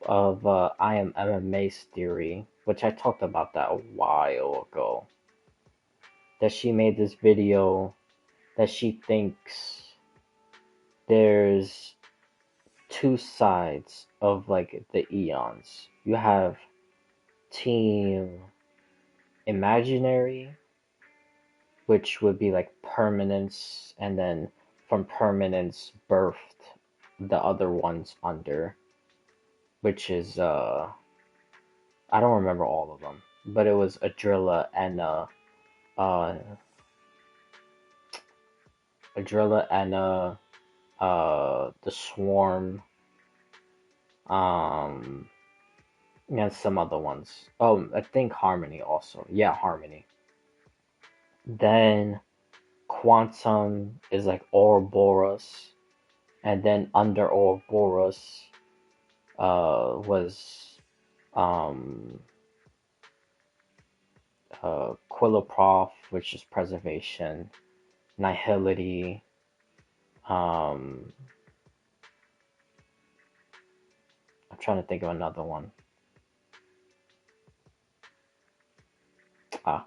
of I am MMA's theory, which I talked about that a while ago. That she made this video that she thinks there's two sides of like the eons. You have Team Imaginary, which would be like permanence, and then from permanence birthed the other ones under, which is I don't remember all of them, but it was Adrilla and uh Adrilla and the Swarm, um and some other ones. Oh, I think Harmony also. Yeah, Harmony. Then Quantum is like Ouroboros, and then under Ouroboros was um Quiloprof, which is preservation, Nihility, um I'm trying to think of another one. Ah,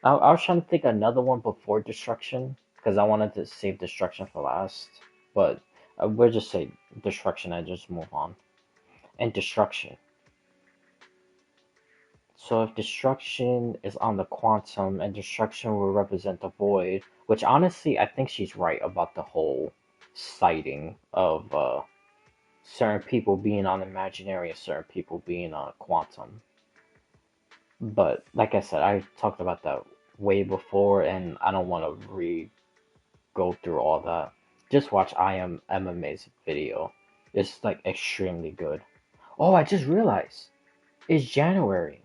I was trying to think of another one before Destruction because I wanted to save Destruction for last, but we'll just say Destruction and just move on. And Destruction. So if Destruction is on the Quantum and Destruction will represent the Void, which honestly I think she's right about the whole sighting of certain people being on Imaginary and certain people being on Quantum. But like I said, I talked about that way before, and I don't want to go through all that. Just watch I Am MMA's video. It's like extremely good. Oh, I just realized it's January.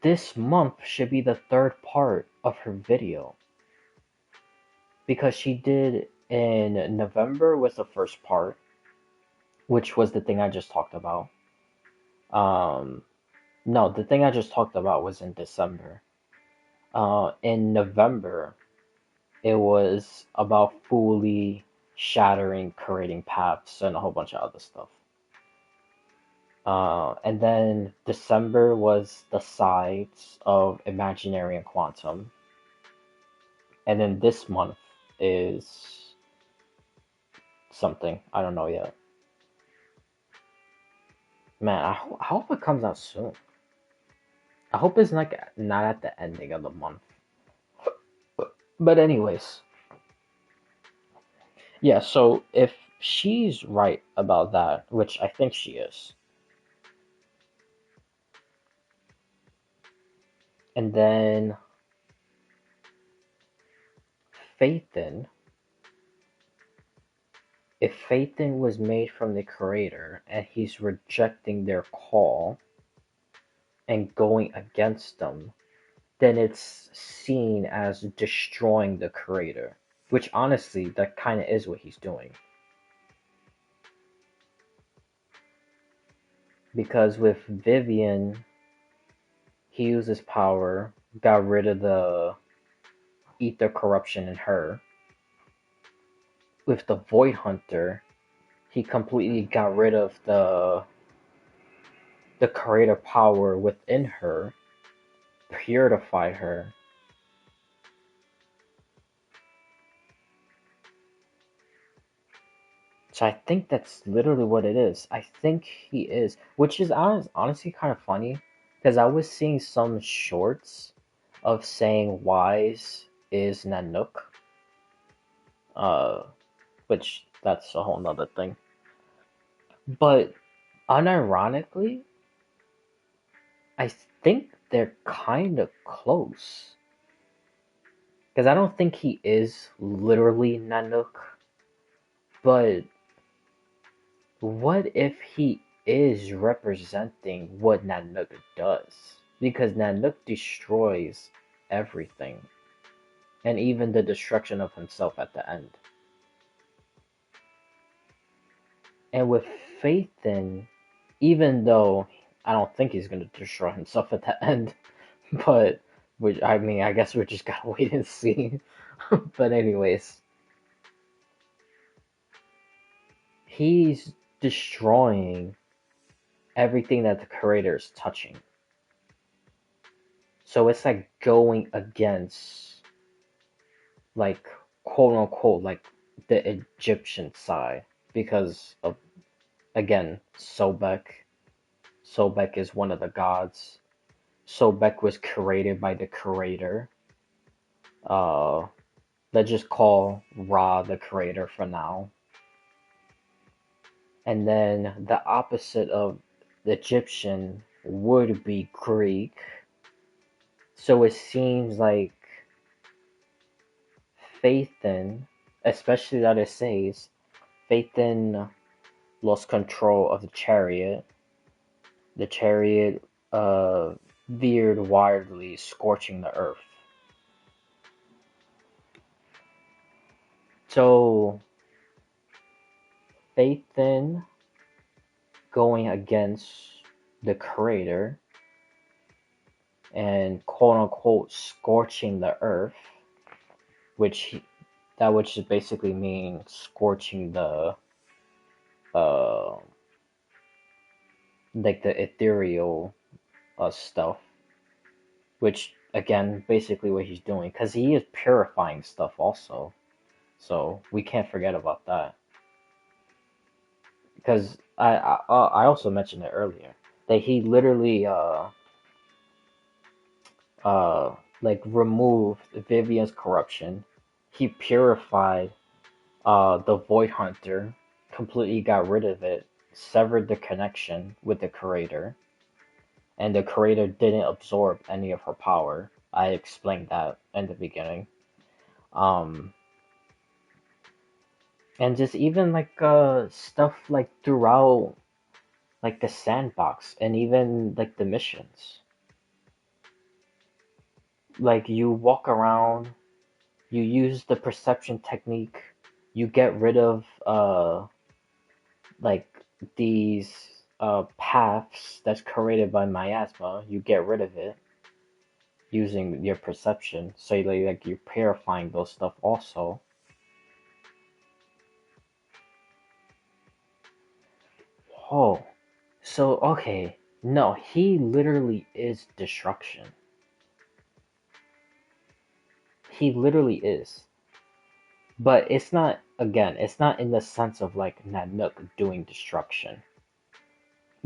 This month should be the third part of her video because she did in November was the first part, which was the thing I just talked about. Um, no, the thing I just talked about was in December. In November, it was about fully shattering, creating paths, and a whole bunch of other stuff. And then December was the sides of imaginary and quantum. And then this month is something. I don't know yet. Man, I hope it comes out soon. I hope it's not at the ending of the month. But anyways, yeah, so if she's right about that, which I think she is, and then Phaethon, if Phaethon was made from the creator and he's rejecting their call and going against them, then it's seen as destroying the creator. Which honestly, that kind of is what he's doing. Because with Vivian, he used his power, got rid of the ether corruption in her. With the Void Hunter, he completely got rid of the creator power within her, purified her. So I think that's literally what it is. I think he is, which is honestly kind of funny, because I was seeing some shorts of saying Wise is Nanook, uh, which that's a whole nother thing. But unironically, I think they're kind of close. Because I don't think he is literally Nanook, but what if he is representing what Nanook does? Because Nanook destroys everything, and even the destruction of himself at the end. And with Phaethon, even though I don't think he's going to destroy himself at the end, but which I mean, I guess we just gotta wait and see. But anyways, he's destroying everything that the creator is touching. So it's like going against, like, quote unquote, like the Egyptian side because of, again, Sobek. Sobek is one of the gods. Sobek was created by the creator. Uh, let's just call Ra the creator for now. And then the opposite of the Egyptian would be Greek. So it seems like Phaethon, especially that it says Phaethon lost control of the chariot. The chariot veered wildly, scorching the earth. So Phaethon going against the creator and quote unquote scorching the earth, which that would just basically mean scorching the uh like the ethereal stuff, which again basically what he's doing because he is purifying stuff also, so we can't forget about that because I also mentioned it earlier that he literally uh like removed Vivian's corruption. He purified the Void Hunter, completely got rid of it, severed the connection with the creator, and the creator didn't absorb any of her power. I explained that in the beginning. Um, and just even like stuff like throughout like the sandbox and even like the missions. Like you walk around, you use the perception technique, you get rid of like these paths that's created by miasma, you get rid of it using your perception. So like you're purifying those stuff also. Oh, So okay, no, he literally is destruction. He literally is. But it's not, again, it's not in the sense of like Nanook doing destruction,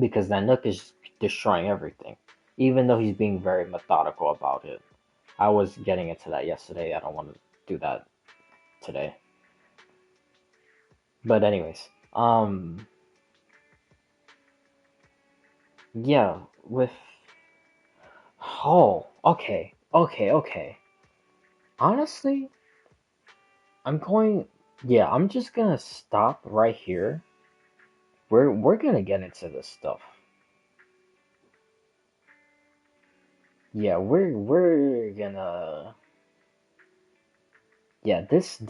because Nanook is destroying everything, even though he's being very methodical about it. I was getting into that yesterday. I don't want to do that today. But anyways, yeah, with okay. Honestly, I'm going. Yeah, I'm just gonna stop right here. We're gonna get into this stuff. Yeah, we're gonna. Yeah, this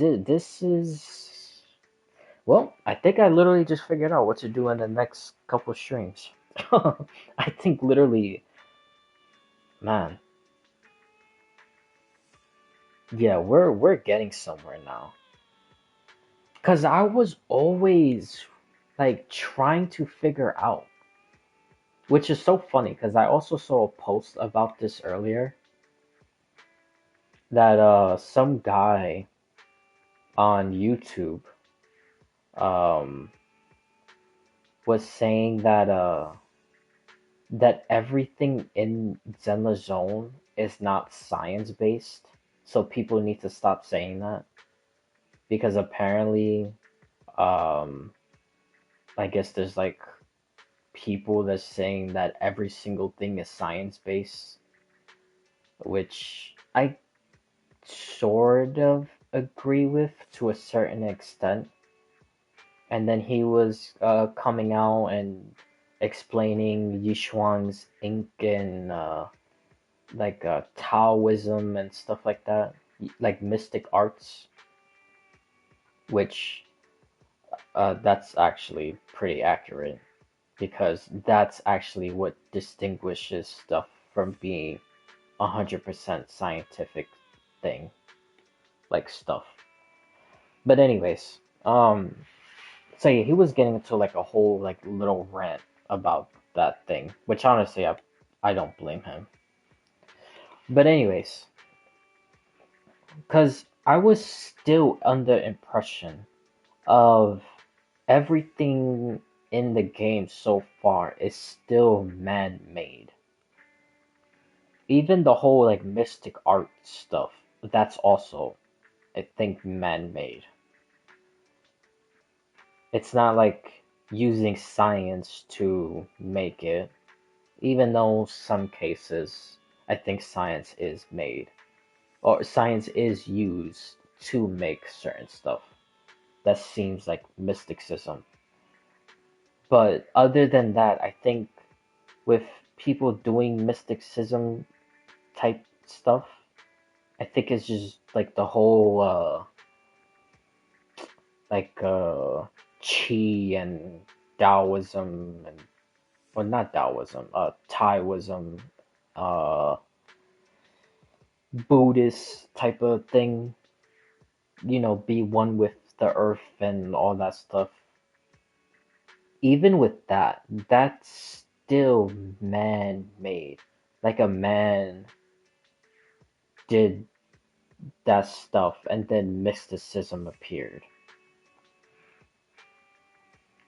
is. Well, I think I literally just figured out what to do in the next couple streams. I think literally, man. Yeah, we're getting somewhere now. Cause I was always like trying to figure out, which is so funny. Cause I also saw a post about this earlier that some guy on YouTube um was saying that that everything in Zenla Zone is not science based. So people need to stop saying that because apparently um I guess there's like people that's saying that every single thing is science based, which I sort of agree with to a certain extent. And then he was coming out and explaining Yishuang's ink and like Taoism and stuff like that, like mystic arts, which that's actually pretty accurate because that's actually what distinguishes stuff from being 100% scientific thing, like stuff. But anyways, so yeah, he was getting into like a whole like little rant about that thing, which honestly I don't blame him. But anyways, because I was still under impression of everything in the game so far is still man-made. Even the whole like mystic art stuff, that's also I think man-made. It's not like using science to make it, even though some cases I think science is made or science is used to make certain stuff. That seems like mysticism. But other than that, I think with people doing mysticism type stuff, I think it's just like the whole like chi and Taoism and well not Taoism, Taoism, uh Buddhist type of thing, be one with the earth and all that stuff. Even with that, that's still man made. Like a man did that stuff and then mysticism appeared.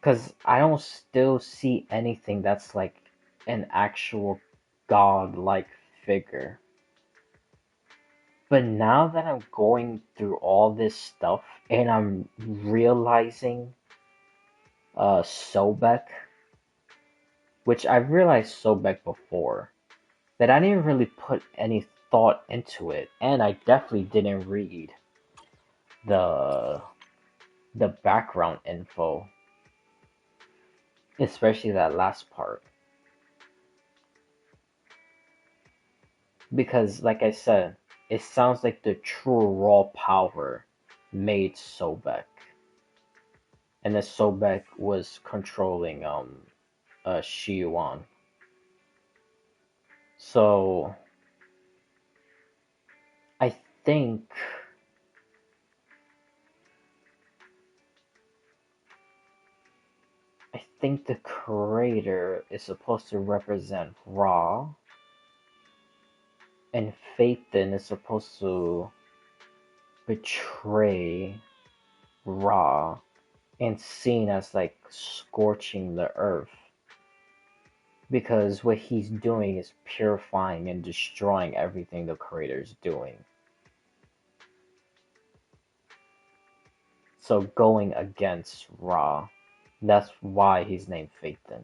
Because I don't still see anything that's like an actual god-like figure. But now that I'm going through all this stuff and I'm realizing Sobek, which I've realized Sobek before, that I didn't really put any thought into it, and I definitely didn't read the the background info, especially that last part. Because like I said, it sounds like the true raw power made Sobek. And that Sobek was controlling Shiyuan. So I think I think the creator is supposed to represent Ra, and Phaethon is supposed to betray Ra and seen as like scorching the earth because what he's doing is purifying and destroying everything the creator is doing. So going against Ra, that's why he's named Phaethon.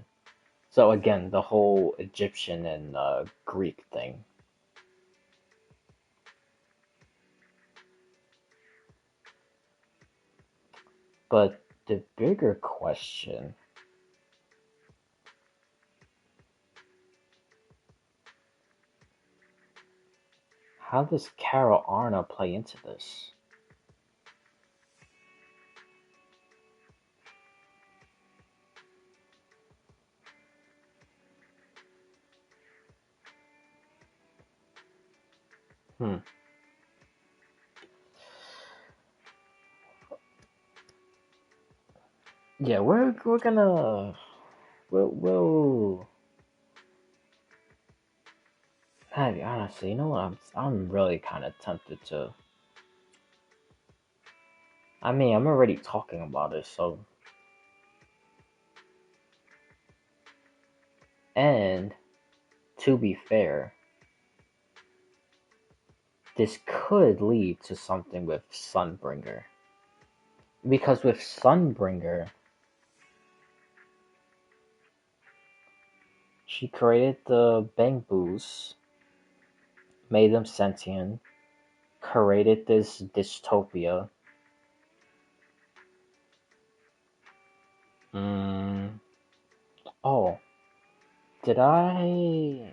So again, the whole Egyptian and Greek thing. But the bigger question, how does Carol Arna play into this? Hmm. Yeah, we're gonna we'll honestly, you know what? I'm really kind of tempted to. I mean, I'm already talking about it, so and to be fair, this could lead to something with Sunbringer. Because with Sunbringer, she created the Bangbus, made them sentient, created this dystopia. Mm, oh, did I.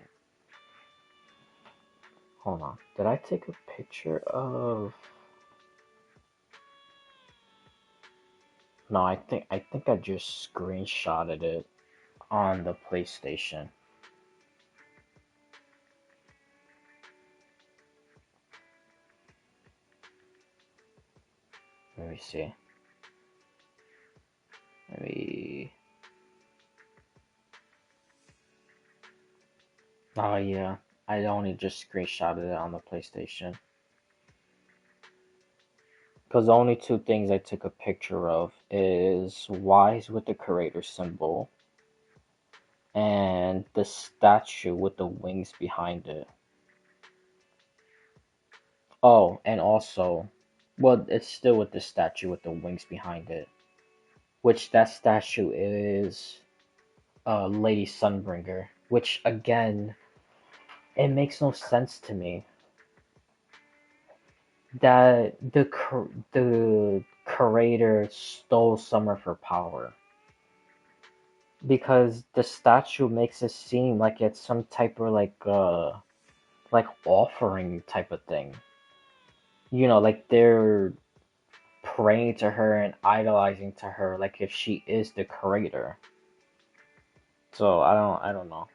Hold on. Did I take a picture of. No, I think I just screenshotted it on the PlayStation. Let me see. Let me. Oh yeah, I only just screenshotted it on the PlayStation. Because the only two things I took a picture of is Wise with the creator symbol and the statue with the wings behind it. Oh, and also, well, it's still with the statue with the wings behind it, which that statue is Lady Sunbringer, which again, it makes no sense to me that the creator stole some of her power because the statue makes it seem like it's some type of like offering type of thing. You know, like they're praying to her and idolizing to her like if she is the creator. So I don't know.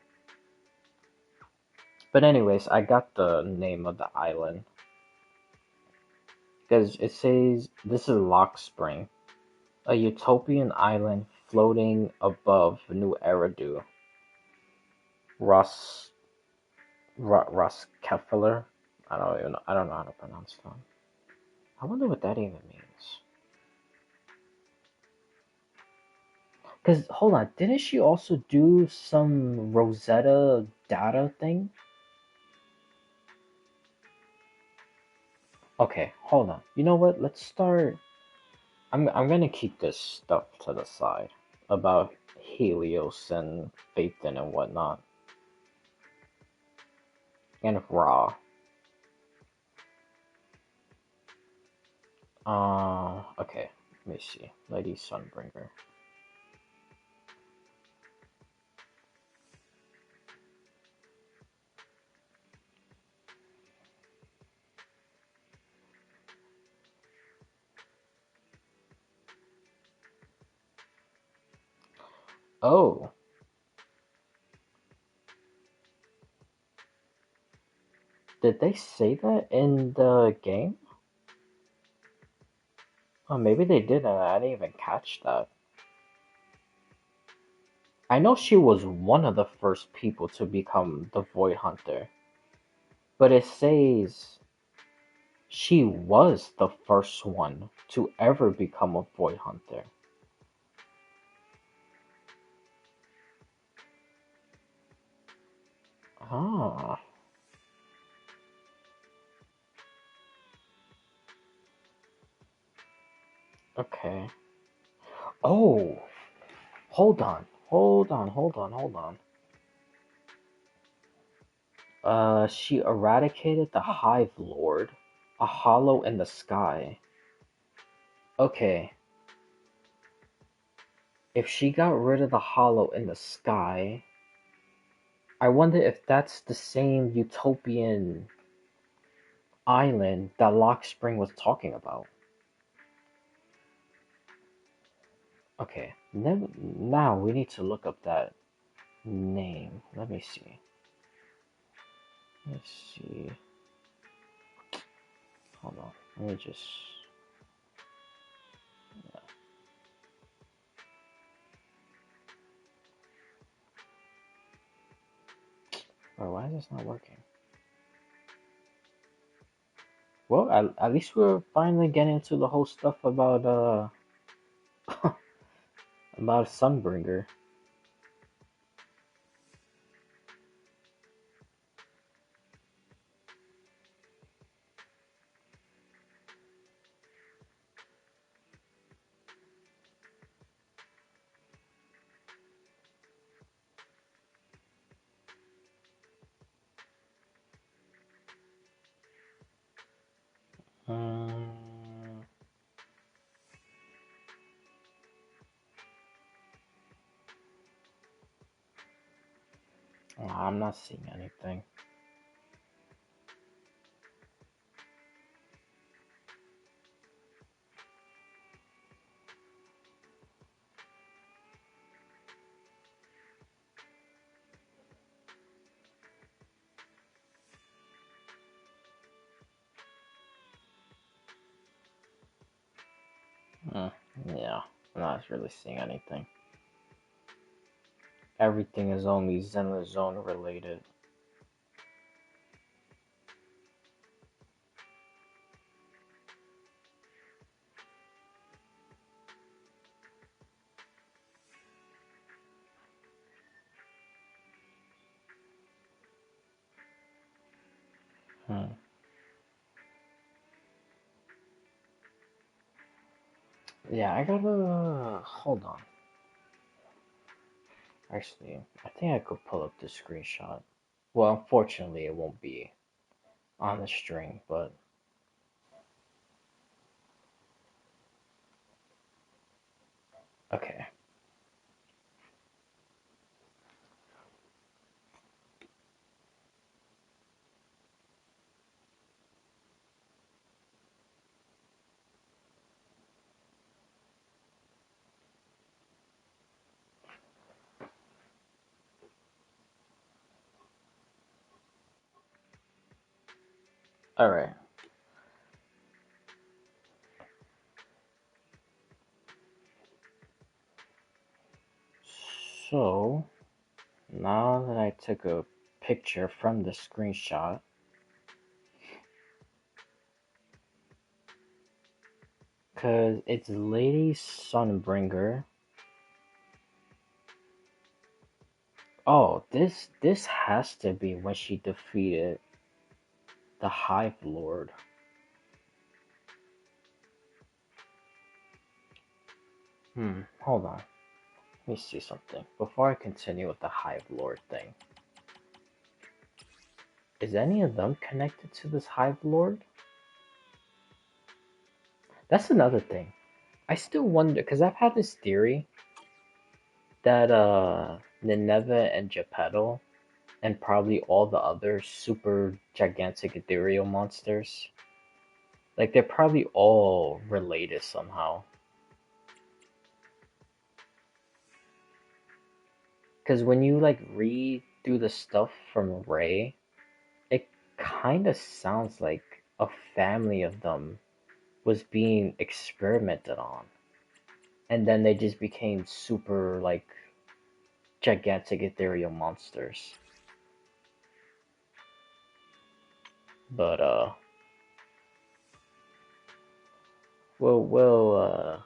But anyways, I got the name of the island because it says this is Lock Spring, a utopian island floating above New Eridu. Ross Ross Kefler. I don't even know. I don't know how to pronounce that. I wonder what that even means. Cause hold on, didn't she also do some Rosetta data thing? Okay, hold on. You know what? Let's start. I'm gonna keep this stuff to the side about Helios and Phaethon and whatnot, and Ra. Okay. Let me see. Lady Sunbringer. Oh, did they say that in the game? Oh, maybe they did, and I didn't even catch that. I know she was one of the first people to become the Void Hunter, but it says she was the first one to ever become a Void Hunter. Ah, okay. Oh, hold on. She eradicated the Hive Lord, a hollow in the sky. Okay, if she got rid of the hollow in the sky, I wonder if that's the same utopian island that Lock Spring was talking about. Okay, now we need to look up that name. Let me see. Let's see. Hold on. Let me just. Oh, why is this not working? Well, at least we're finally getting into the whole stuff about about Sunbringer. Um, I'm not seeing anything. Hmm, yeah, I'm not really seeing anything. Everything is only Zenless Zone related. Hmm. Yeah, I gotta hold on. Actually, I think I could pull up the screenshot. Well, unfortunately, it won't be on the string, but okay. All right. So now that I took a picture from the screenshot, cause it's Lady Sunbringer. Oh, this has to be when she defeated the Hive Lord. Hold on. Let me see something. Before I continue with the Hive Lord thing. Is any of them connected to this Hive Lord? That's another thing. I still wonder, because I've had this theory that Nineveh and Geppetto and probably all the other super gigantic ethereal monsters, like they're probably all related somehow. Because when you like read through the stuff from Ray, it kind of sounds like a family of them was being experimented on, and then they just became super like gigantic ethereal monsters. But we'll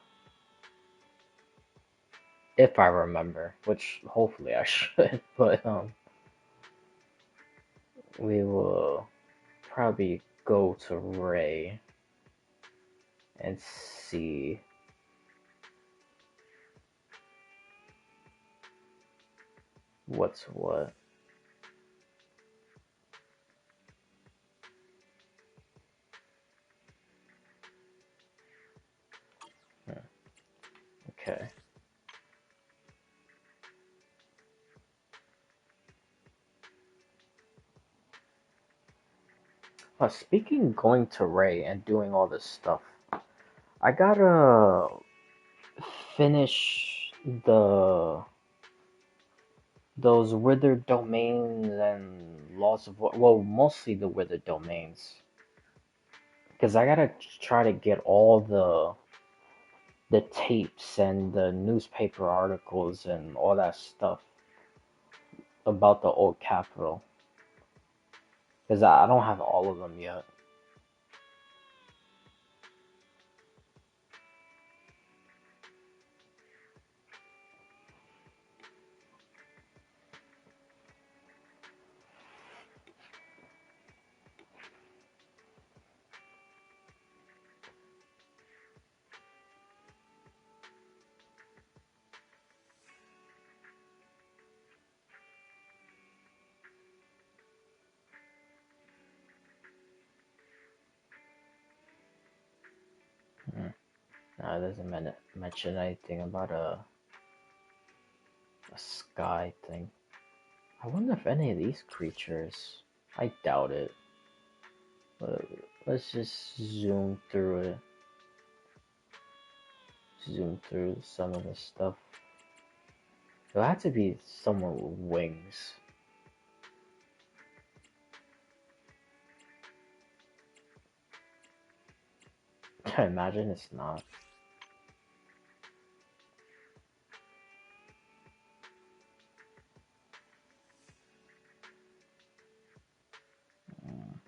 if I remember, which hopefully I should, but we will probably go to Ray and see what's what. Hmm, okay. Speaking going to Ray and doing all this stuff, I gotta finish those withered domains and laws of well, mostly the withered domains, because I gotta try to get all the tapes and the newspaper articles and all that stuff about the old capital, because I don't have all of them yet. Hmm. No, it doesn't mention anything about a sky thing. I wonder if any of these creatures. I doubt it. But let's just zoom through it. Zoom through some of the stuff. It'll have to be someone with wings. I imagine it's not. Mm.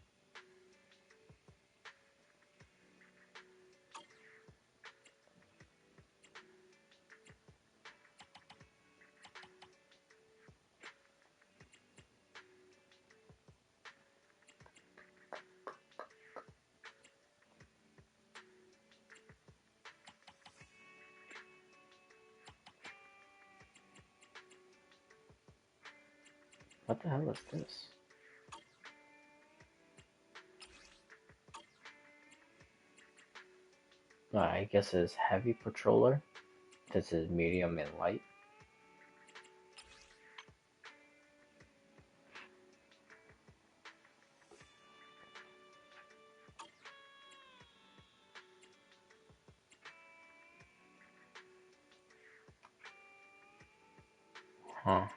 What the hell is this? I guess it's heavy patroller. This is medium and light. Huh.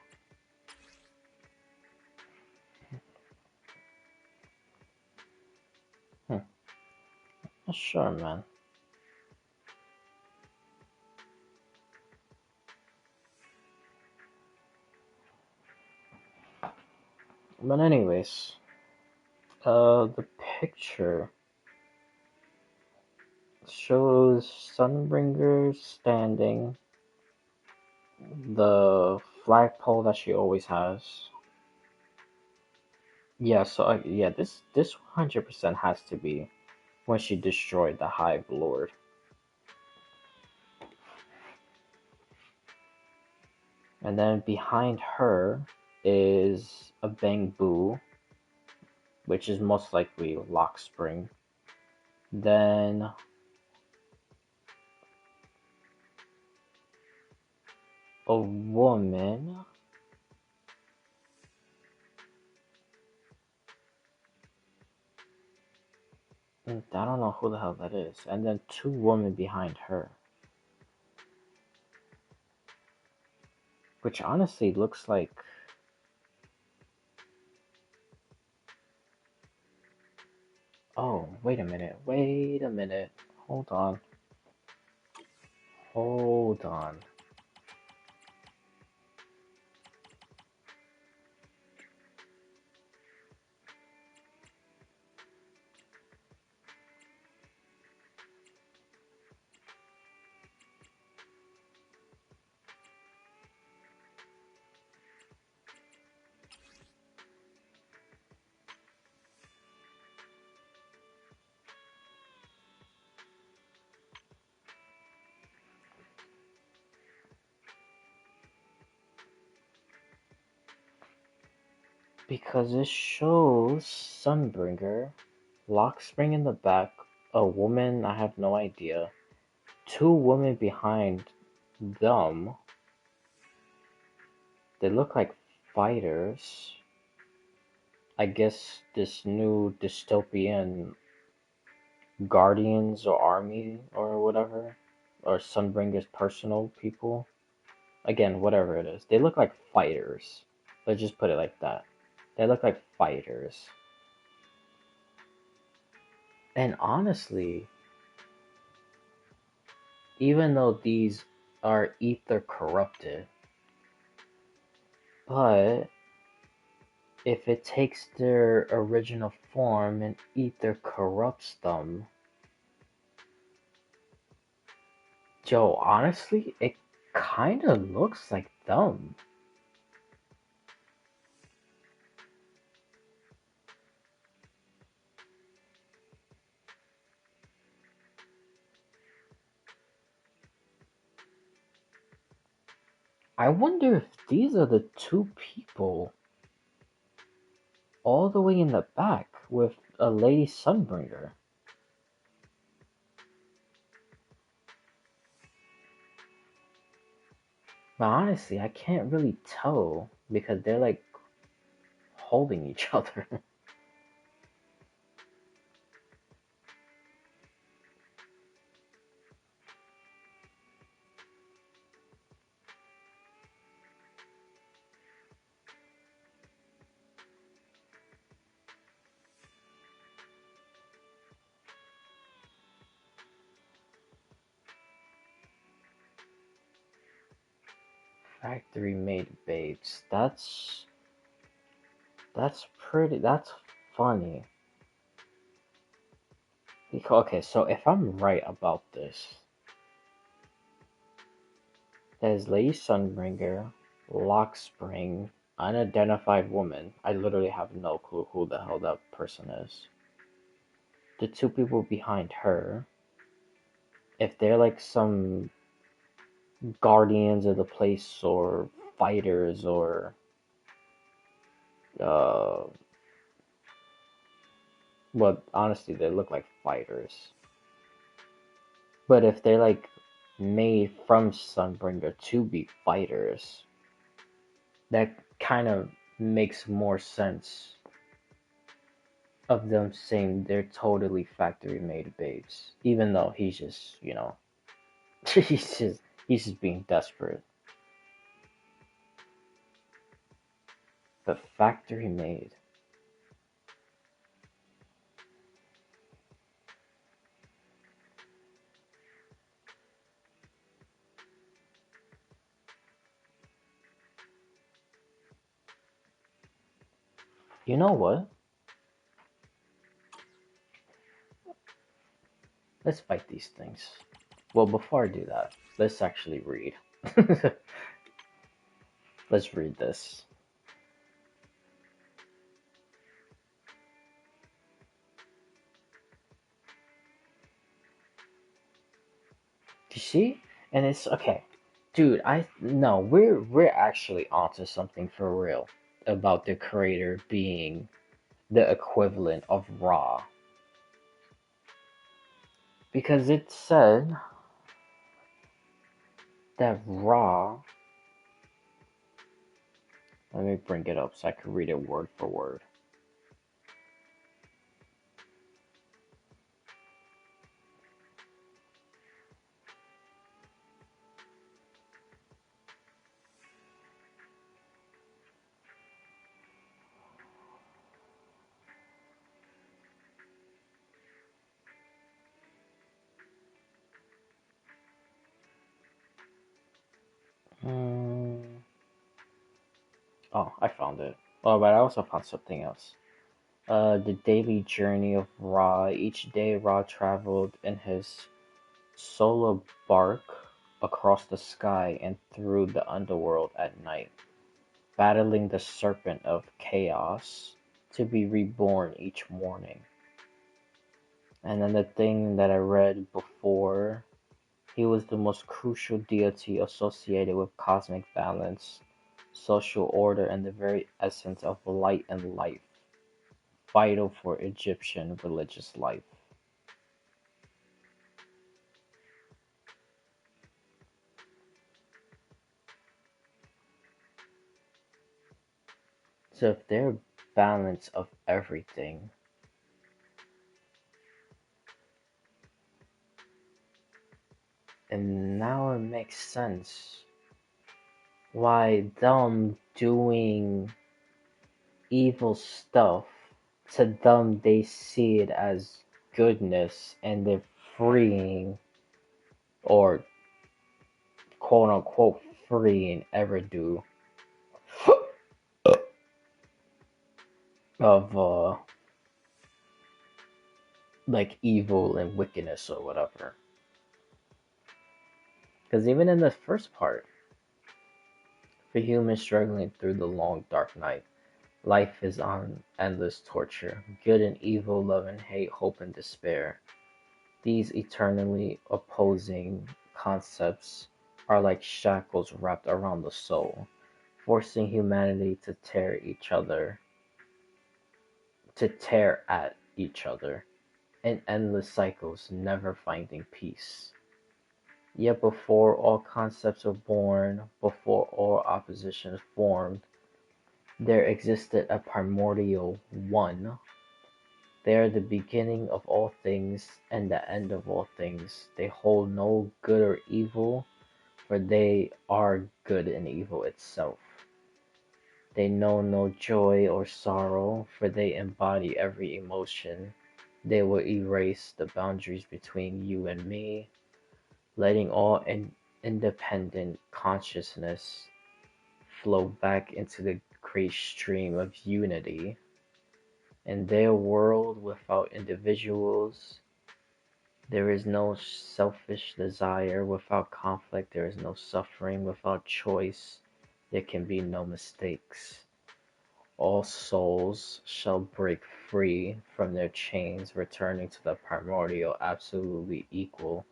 Hmm. Not sure, man. But anyways, the picture shows Sunbringer standing, the flagpole that she always has. Yeah, so yeah, this 100% has to be when she destroyed the Hive Lord. And then behind her is a bamboo, which is most likely Lock Spring. Then a woman. I don't know who the hell that is. And then two women behind her. Which honestly looks like. Oh, wait a minute. Wait a minute. Hold on. Hold on. Because it shows Sunbringer, lock spring in the back, a woman, I have no idea, two women behind them. They look like fighters. I guess this new dystopian guardians or army or whatever, or Sunbringer's personal people. Again, whatever it is. They look like fighters. Let's just put it like that. They look like fighters. And honestly, even though these are ether corrupted, but if it takes their original form and ether corrupts them, Joe, honestly, it kinda looks like them. I wonder if these are the two people all the way in the back with a Lady Sunbringer. But honestly, I can't really tell because they're like holding each other. Factory made babes. That's pretty. That's funny. Okay, so if I'm right about this, there's Lady Sunbringer, Lockspring, unidentified woman. I literally have no clue who the hell that person is. The two people behind her, if they're like some guardians of the place or fighters or uh well honestly they look like fighters. But if they're like made from Sunbringer to be fighters, that kind of makes more sense of them saying they're totally factory made babes. Even though he's just, he's just being desperate. But factory made. You know what? Let's fight these things. Well, before I do that, let's actually read. Let's read this. You see? And it's okay. Dude, I no, we're actually onto something for real about the creator being the equivalent of Ra. Because it said that Ra, let me bring it up so I can read it word for word. Hmm. Oh, I found it. Oh, but I also found something else. The daily journey of Ra. Each day, Ra traveled in his solar bark across the sky and through the underworld at night, battling the serpent of chaos to be reborn each morning. And then the thing that I read before, he was the most crucial deity associated with cosmic balance, social order, and the very essence of light and life, vital for Egyptian religious life. So if they're balance of everything, and now it makes sense why them doing evil stuff, to them they see it as goodness and they're freeing, or quote unquote freeing Eridu of like evil and wickedness or whatever. Because even in the first part, for humans struggling through the long dark night, life is on endless torture. Good and evil, love and hate, hope and despair. These eternally opposing concepts are like shackles wrapped around the soul, forcing humanity to tear at each other, in endless cycles, never finding peace. Yet before all concepts were born, before all oppositions formed, there existed a primordial One. They are the beginning of all things and the end of all things. They hold no good or evil, for they are good and evil itself. They know no joy or sorrow, for they embody every emotion. They will erase the boundaries between you and me, letting all independent consciousness flow back into the great stream of unity. In their world without individuals, there is no selfish desire. Without conflict, there is no suffering. Without choice, there can be no mistakes. All souls shall break free from their chains, returning to the primordial, absolutely equal,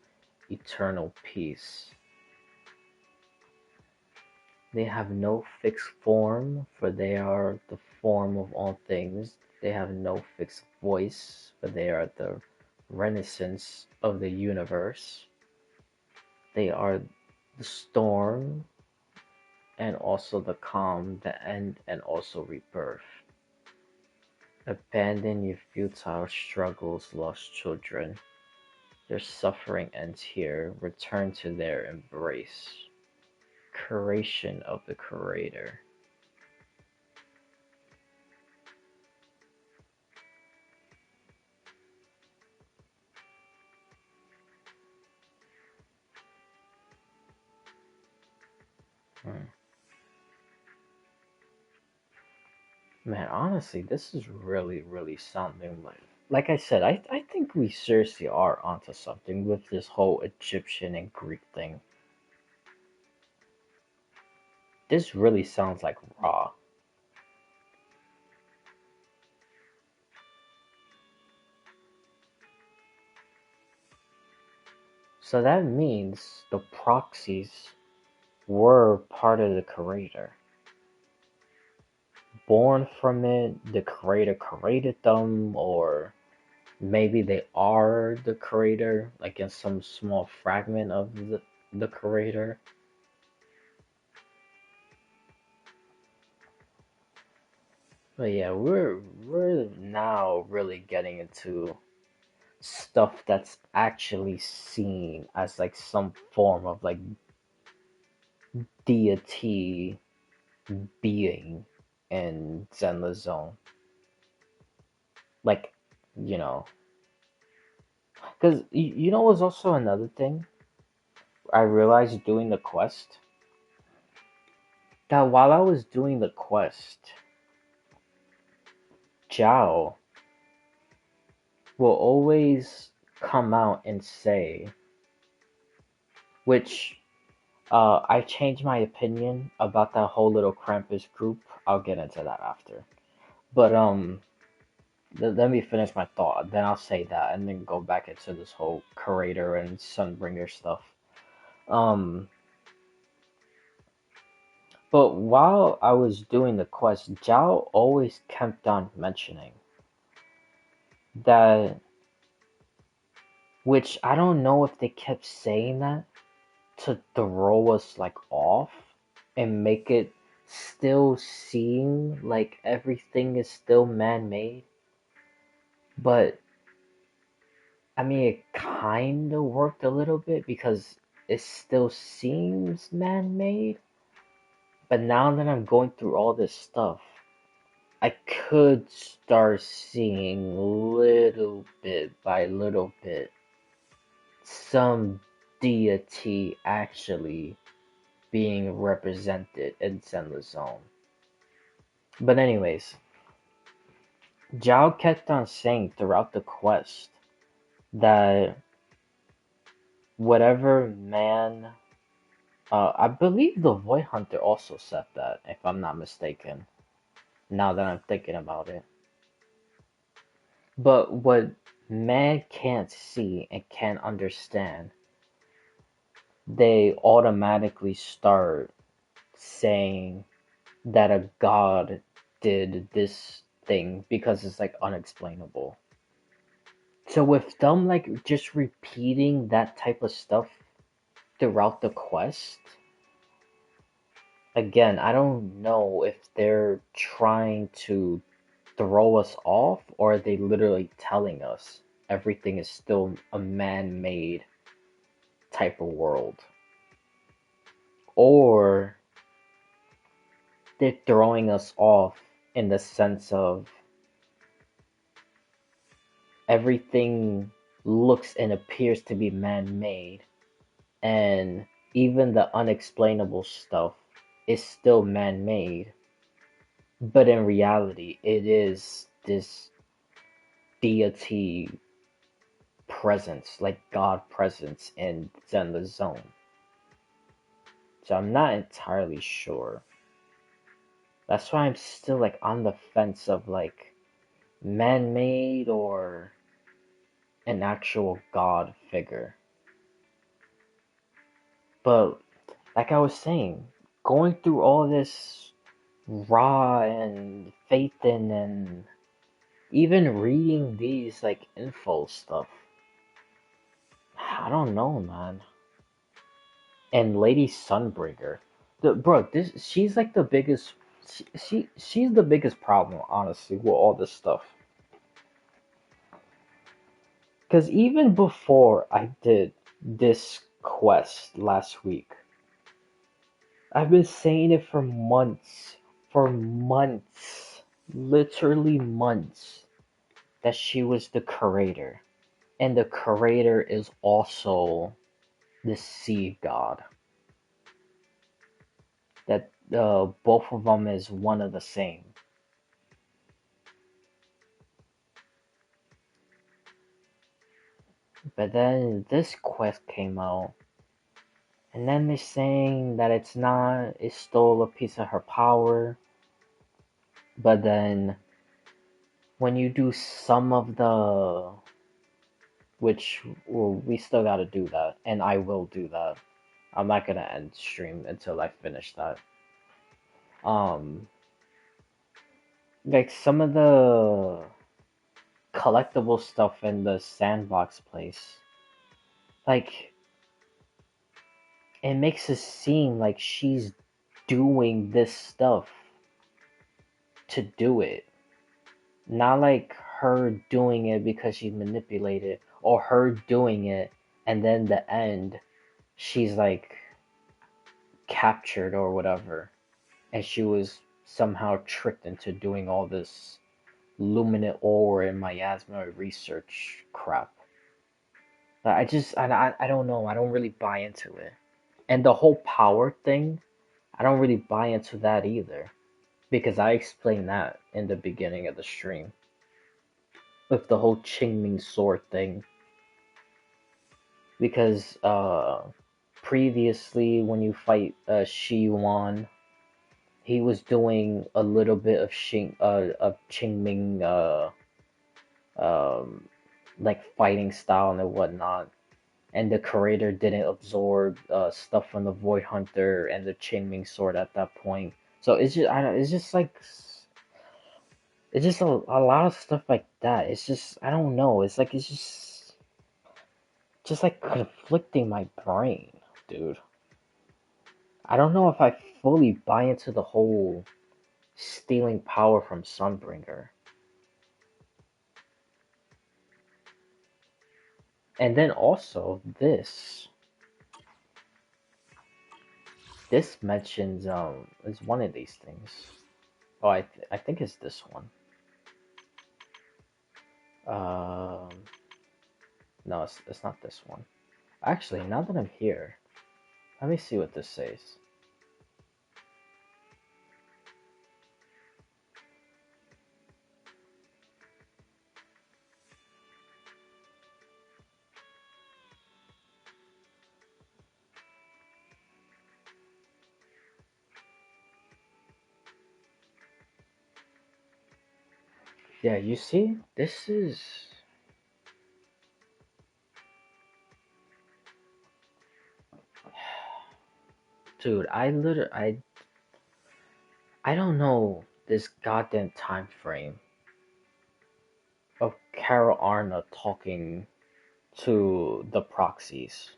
eternal peace. They have no fixed form, for they are the form of all things. They have no fixed voice, for they are the renaissance of the universe. They are the storm, and also the calm, the end, and also rebirth. Abandon your futile struggles, lost children. Their suffering ends here. Return to their embrace. Creation of the Creator. Hmm. Man, honestly, this is really, really sounding like I said, I think we seriously are onto something with this whole Egyptian and Greek thing. This really sounds like raw. So that means the proxies were part of the creator. Born from it, the creator created them, or maybe they are the creator, like in some small fragment of the creator. But yeah, we're now really getting into stuff that's actually seen as like some form of like deity being in Zenless Zone. Like, you know, because you know was also another thing I realized doing the quest, that while I was doing the quest, Zhao will always come out and say, which I changed my opinion about that whole little Krampus group. I'll get into that after. But let me finish my thought. Then I'll say that, and then go back into this whole curator and Sunbringer stuff. Um, But while I was doing the quest, Zhao always kept on mentioning that, which I don't know if they kept saying that to throw us like off and make it still seem like everything is still man-made, but I mean it kind of worked a little bit because it still seems man-made, but now that I'm going through all this stuff, I could start seeing little bit by little bit some deity actually being represented in Zenless Zone. But anyways, Zhao kept on saying throughout the quest that whatever man, I believe the Void Hunter also said that, if I'm not mistaken, now that I'm thinking about it. But what man can't see and can't understand, they automatically start saying that a god did this thing because it's like unexplainable. So with them like just repeating that type of stuff throughout the quest, again, I don't know if they're trying to throw us off or are they literally telling us everything is still a man-made type of world. Or they're throwing us off in the sense of everything looks and appears to be man-made, and even the unexplainable stuff is still man-made, but in reality, it is this deity presence, like God presence in Zenless Zone. So I'm not entirely sure. That's why I'm still like on the fence of like man-made or an actual God figure. But like I was saying, going through all this Ra and Phaethon and even reading these like info stuff, I don't know, man. And Lady Sunbringer, this she's like the biggest. She's the biggest problem, honestly, with all this stuff. Because even before I did this quest last week, I've been saying it for months, literally months, that she was the curator. And the curator is also the sea god. That both of them is one of the same. But then this quest came out, and then they're saying that it's not, it stole a piece of her power. But then when you do some of the, which well, we still gotta do that, and I will do that. I'm not gonna end stream until I finish that. Um, like some of the collectible stuff in the sandbox place, like it makes it seem like she's doing this stuff to do it. Not like her doing it because she's manipulated, or her doing it and then the end she's like captured or whatever, and she was somehow tricked into doing all this luminant ore and miasma research crap. I don't know. I don't really buy into it. And the whole power thing, I don't really buy into that either. Because I explained that in the beginning of the stream. With the whole Qingming sword thing. Because previously when you fight Shi Yuan, he was doing a little bit of Qingming um, like fighting style and whatnot. and the creator didn't absorb stuff from the Void Hunter and the Chainwing Sword at that point. So it's just I don't, it's just like it's just a lot of stuff like that. It's just I don't know. It's like it's just like conflicting my brain, dude. I don't know if I fully buy into the whole stealing power from Sunbringer. And then also this mentions is one of these things. Oh, I think it's this one. Um, no, it's not this one. Actually, now that I'm here, let me see what this says. Yeah, you see, this is dude. I don't know this goddamn time frame of Carol Arna talking to the proxies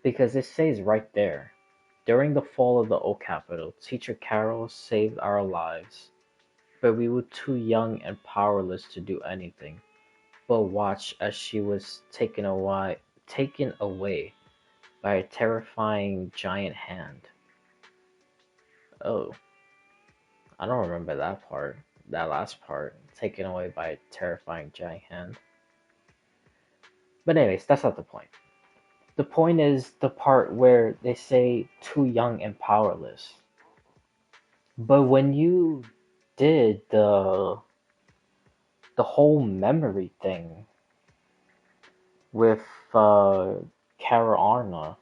because it says right there. During the fall of the old capital, Teacher Carol saved our lives, but we were too young and powerless to do anything but watch as she was taken away by a terrifying giant hand. Oh, I don't remember that part. That last part, taken away by a terrifying giant hand. But anyways, that's not the point. The point is the part where they say too young and powerless. But when you did the whole memory thing with Kara Arna,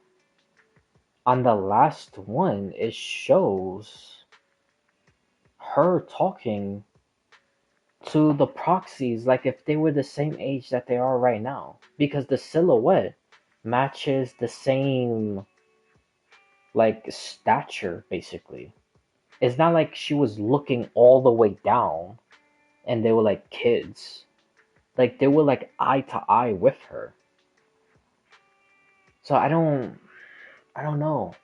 on the last one, it shows her talking to the proxies like if they were the same age that they are right now. Because the silhouette matches the same like stature basically. It's not like she was looking all the way down and they were like kids. Like they were like eye to eye with her. So I don't know.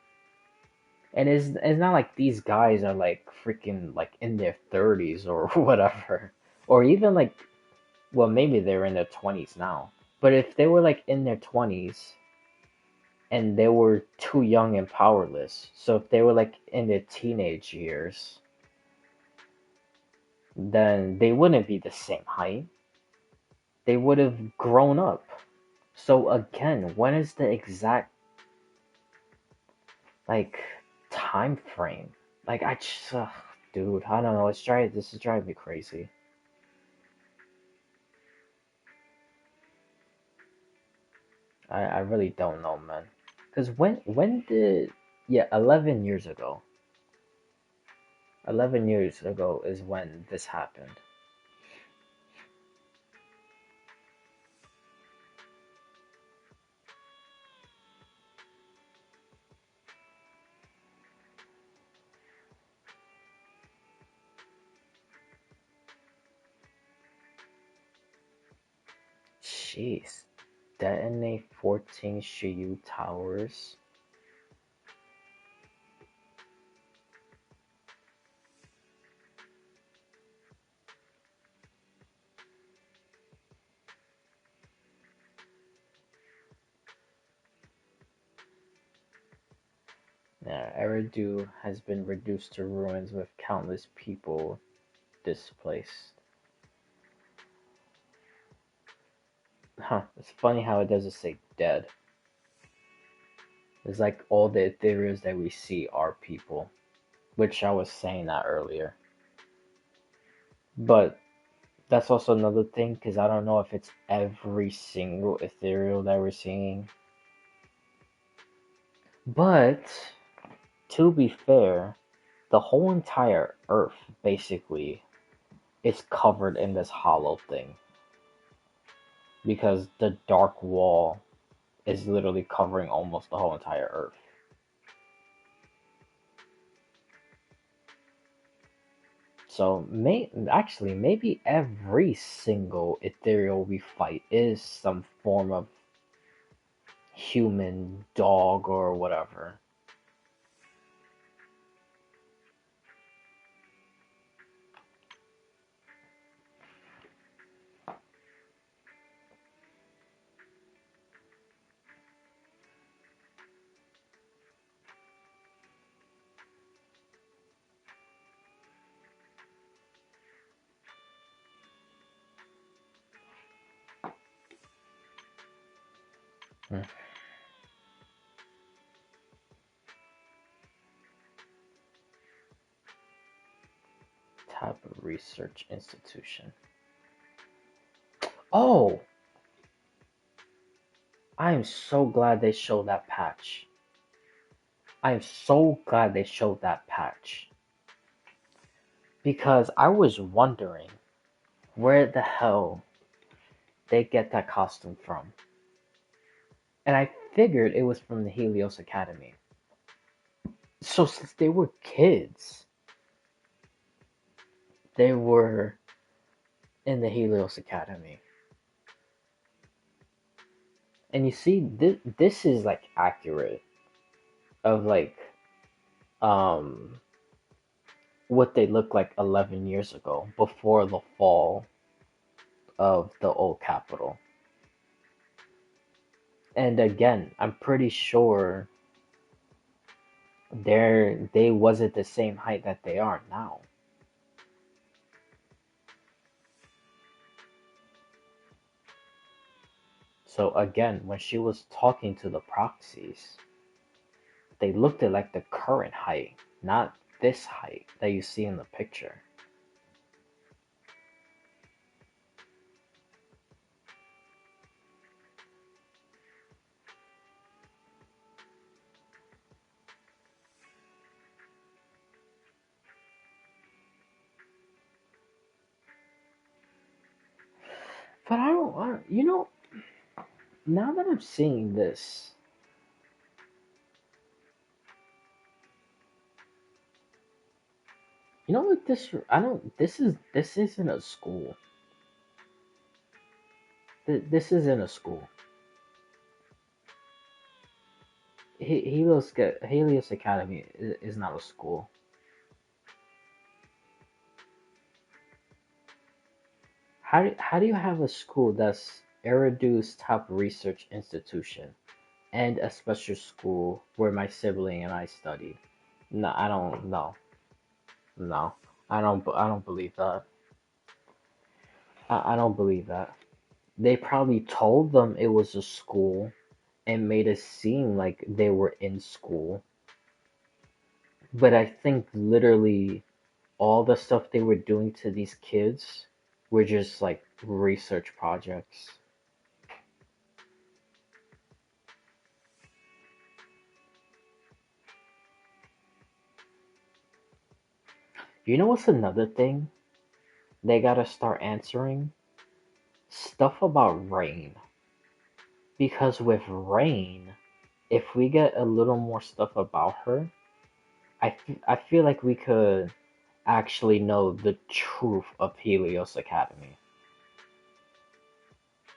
And it's not like these guys are like freaking like in their 30s or whatever. Or even like well maybe they're in their 20s now. But if they were like in their 20s and they were too young and powerless. So if they were like in their teenage years, then they wouldn't be the same height. They would have grown up. So again, when is the exact like time frame? Like I just, dude, I don't know. This is driving me crazy. I really don't know, man. Cause when did yeah 11 years ago. 11 years ago is when this happened. Jeez, detonate 14 Shiyu towers. Eridu has been reduced to ruins with countless people displaced. Huh, it's funny how it doesn't say dead. It's like all the ethereals that we see are people, which I was saying that earlier. But that's also another thing because I don't know if it's every single ethereal that we're seeing. But to be fair, the whole entire Earth basically is covered in this hollow thing. because the dark wall is literally covering almost the whole entire Earth. So actually maybe every single ethereal we fight is some form of human dog or whatever. Hmm. Type of research institution. Oh, I am so glad they showed that patch. I am so glad they showed that patch. Because I was wondering where the hell they get that costume from. And I figured it was from the Helios Academy. So since they were kids, they were in the Helios Academy. And you see, this is like accurate of like um what they looked like 11 years ago before the fall of the old capital. And again, I'm pretty sure they wasn't the same height that they are now. So again, when she was talking to the proxies, they looked at like the current height, not this height that you see in the picture. But now that I'm seeing this, like this, I don't, this isn't a school. This isn't a school. Helios Academy is not a school. How do you have a school that's Eridu's top research institution and a special school where my sibling and I studied? No, I don't know. No, I don't believe that. I don't believe that. They probably told them it was a school and made it seem like they were in school. But I think literally all the stuff they were doing to these kids were just like research projects. You know what's another thing they gotta start answering? Stuff about Rain. Because with Rain, if we get a little more stuff about her, I feel like we could actually know the truth of Helios Academy.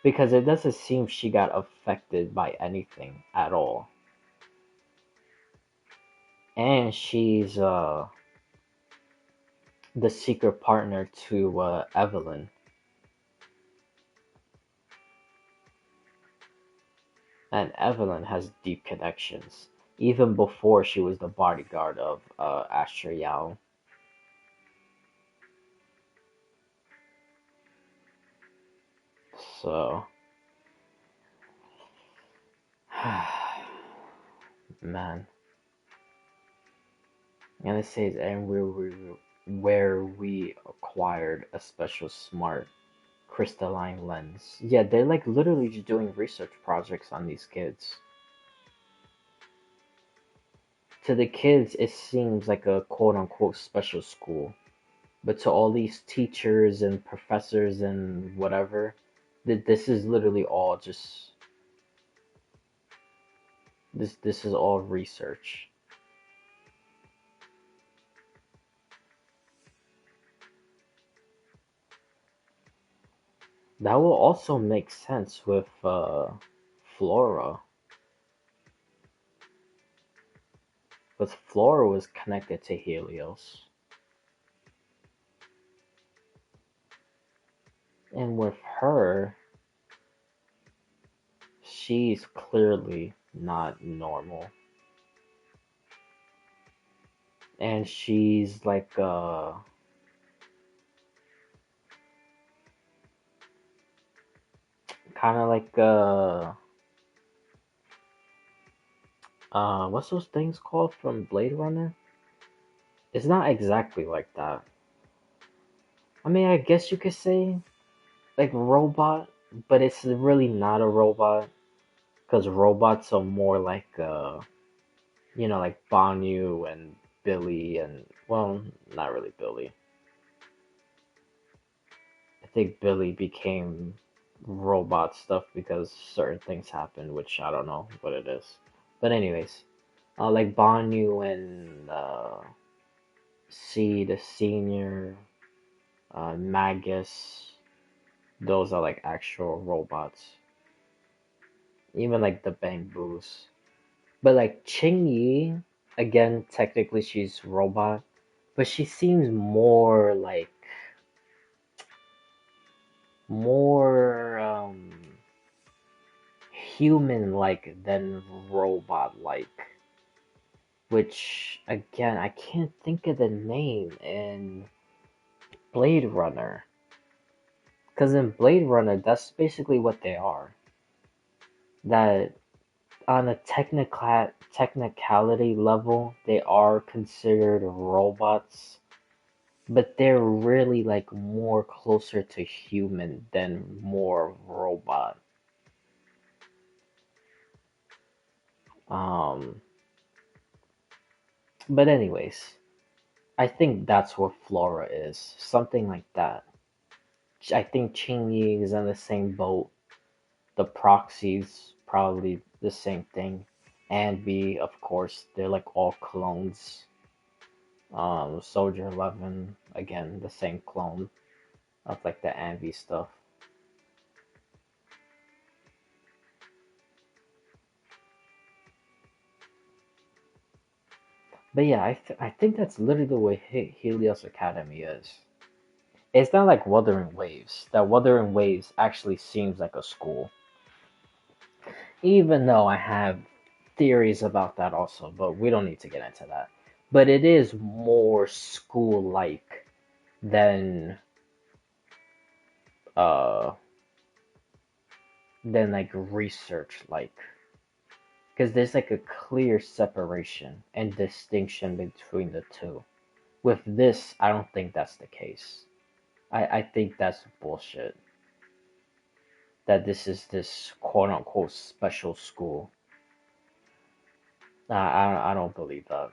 Because it doesn't seem she got affected by anything at all. And she's the secret partner to Evelyn. And Evelyn has deep connections, even before she was the bodyguard of Asher Yao. So, man, and it says, and where we acquired a special smart crystalline lens. Yeah, they're like literally just doing research projects on these kids. To the kids, it seems like a quote unquote special school. But to all these teachers and professors and whatever, This is literally all just this is all research. That will also make sense with Flora, because Flora was connected to Helios, and with her, she's clearly not normal, and she's like kind of like what's those things called from Blade Runner? It's not exactly like that. I mean, I guess you could say like robot, but it's really not a robot because robots are more like like Banyu and Billy and well, not really Billy. I think Billy became robot stuff because certain things happened, which I don't know what it is. But anyways, like Banyu and C the Senior, Magus, those are like actual robots. Even like the Bangbus. But like Ching Yi, again, technically she's robot, but she seems more human like than robot like. Which again, I can't think of the name in Blade Runner. Because in Blade Runner, that's basically what they are. That on a technicality level, they are considered robots, but they're really like more closer to human than more robot. Um, but anyways, I think that's what Flora is, something like that. I think Ching Yi is in the same boat. The proxies probably the same thing, and B, of course, they're like all clones. Soldier 11, again, the same clone of like the Anvi stuff. But yeah, I think that's literally the way Helios Academy is. It's not like Wuthering Waves. That Wuthering Waves actually seems like a school. Even though I have theories about that also, but we don't need to get into that. But it is more school like than uh like research like. Because there's like a clear separation and distinction between the two. With this, I don't think that's the case. I think that's bullshit. That this quote unquote special school. I don't believe that.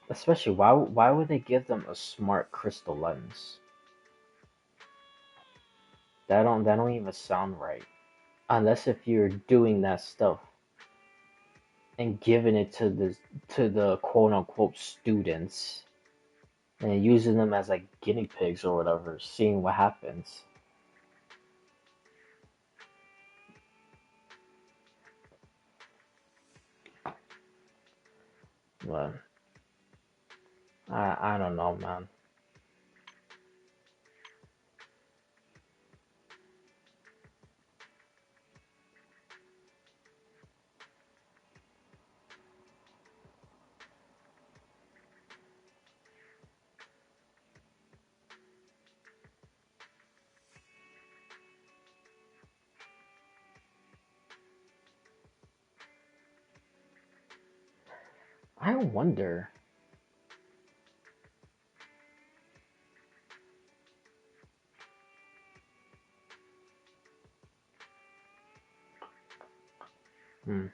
Especially why would they give them a smart crystal lens? That don't even sound right. Unless if you're doing that stuff and giving it to the quote unquote students and using them as like guinea pigs or whatever, seeing what happens. But I don't know, man. I wonder. Hmm.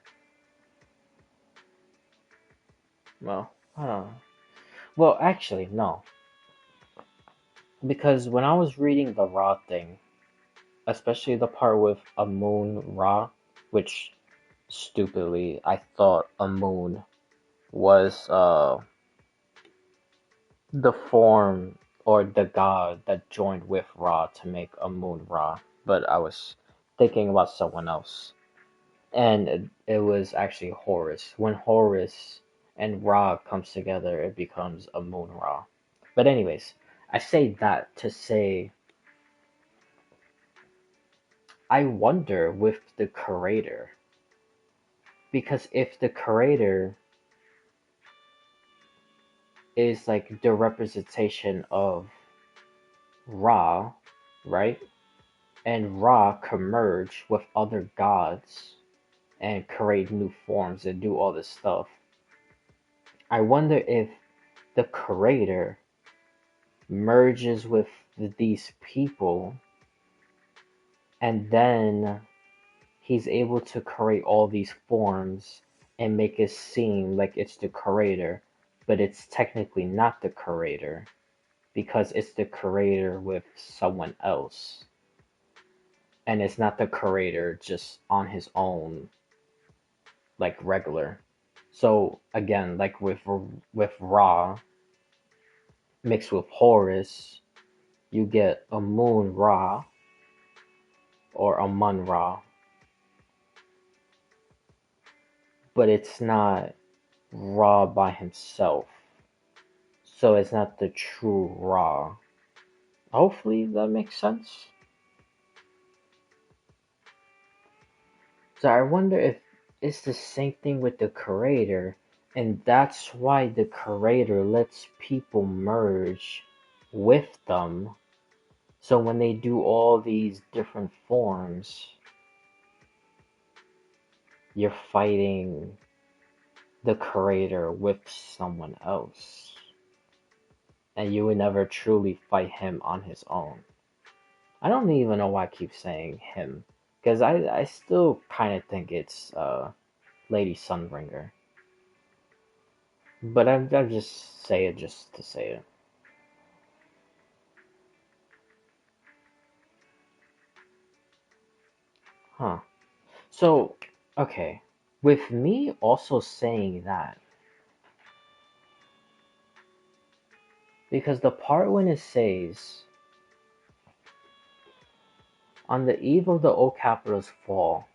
Well, I don't know. Well, actually, no, because when I was reading the Ra thing, especially the part with a moon Ra, which stupidly I thought a moon was the form or the god that joined with Ra to make a moon Ra, but I was thinking about someone else. And it was actually Horus. When Horus and Ra comes together, it becomes a moon Ra. But anyways, I say that to say I wonder with the creator, because if the creator is like the representation of Ra, right? And Ra can merge with other gods and create new forms and do all this stuff. I wonder if the creator merges with these people and then he's able to create all these forms and make it seem like it's the creator, but it's technically not the creator because it's the creator with someone else. And it's not the creator just on his own, like regular. So again, like with Ra mixed with Horus, you get a Moon Ra or a Mun Ra, but it's not Ra by himself. So it's not the true Ra. Hopefully that makes sense. So I wonder if it's the same thing with the creator, and that's why the creator lets people merge with them. So when they do all these different forms, you're fighting the creator with someone else. And you would never truly fight him on his own. I don't even know why I keep saying him. Because I still kind of think it's Lady Sunbringer. But I just say it just to say it. Huh. So, okay. With me also saying that, because the part when it says, on the eve of the old capital's fall,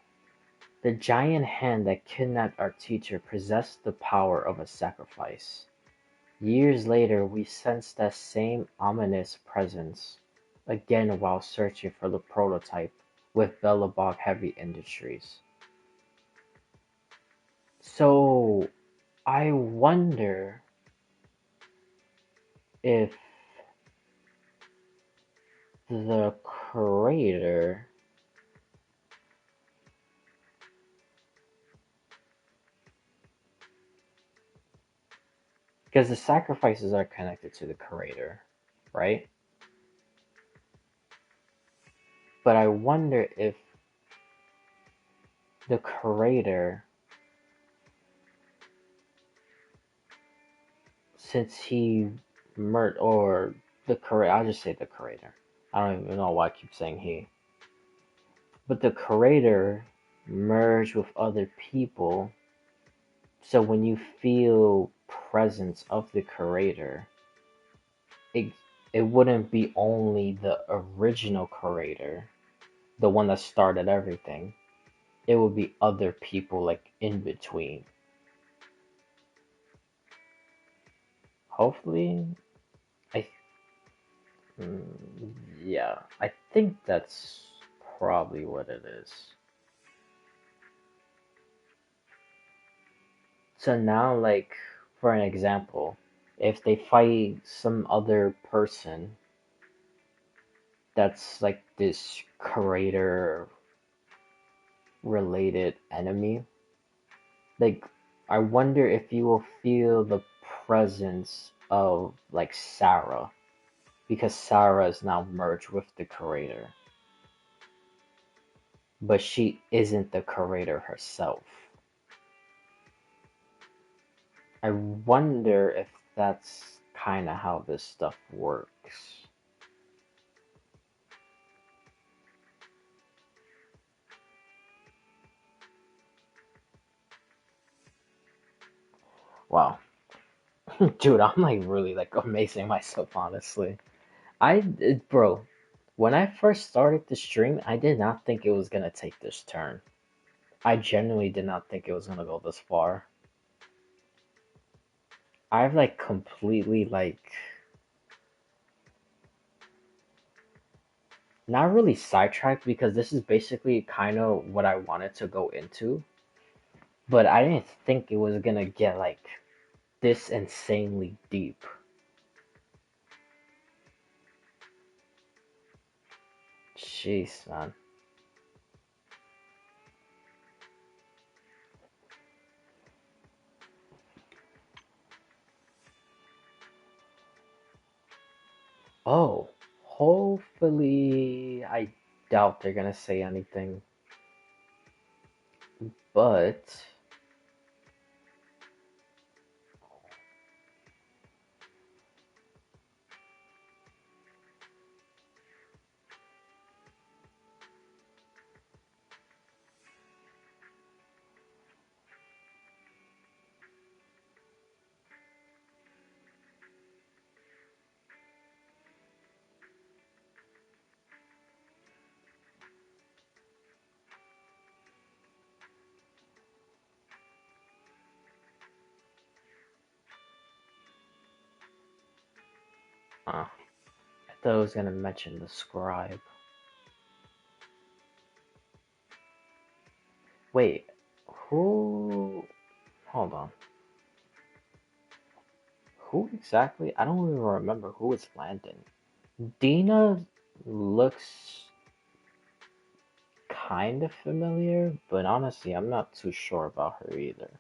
the giant hand that kidnapped our teacher possessed the power of a sacrifice. Years later, we sense that same ominous presence again while searching for the prototype with Bellabog Heavy Industries. So, I wonder if the creator, because the sacrifices are connected to the creator, right? But I wonder if the creator, since he or the creator, I'll just say the creator. I don't even know why I keep saying he. But the creator merged with other people, so when you feel presence of the creator, it it wouldn't be only the original creator, the one that started everything. It would be other people like in between. Hopefully, I yeah, I think that's probably what it is. So now, like for an example, if they fight some other person that's like this creator related enemy, like I wonder if you will feel the presence of like Sarah because Sarah is now merged with the creator, but she isn't the creator herself. I wonder if that's kind of how this stuff works. Wow. Dude, I'm like really like amazing myself, honestly. Bro, when I first started the stream, I did not think it was gonna take this turn. I genuinely did not think it was gonna go this far. I've like completely like not really sidetracked because this is basically kind of what I wanted to go into, but I didn't think it was gonna get like this insanely deep. Jeez, man. Oh, hopefully, I doubt they're gonna say anything, but I thought I was gonna mention the scribe. Wait, who? Hold on. Who exactly? I don't even remember who is Landon. Dina looks kind of familiar, but honestly, I'm not too sure about her either.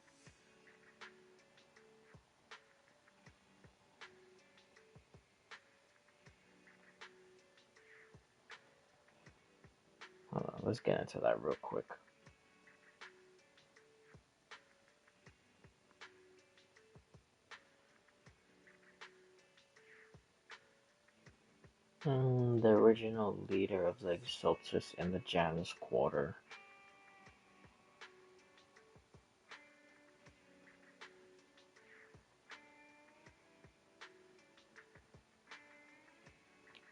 Hold on, let's get into that real quick. The original leader of the Exultus in the Janus Quarter.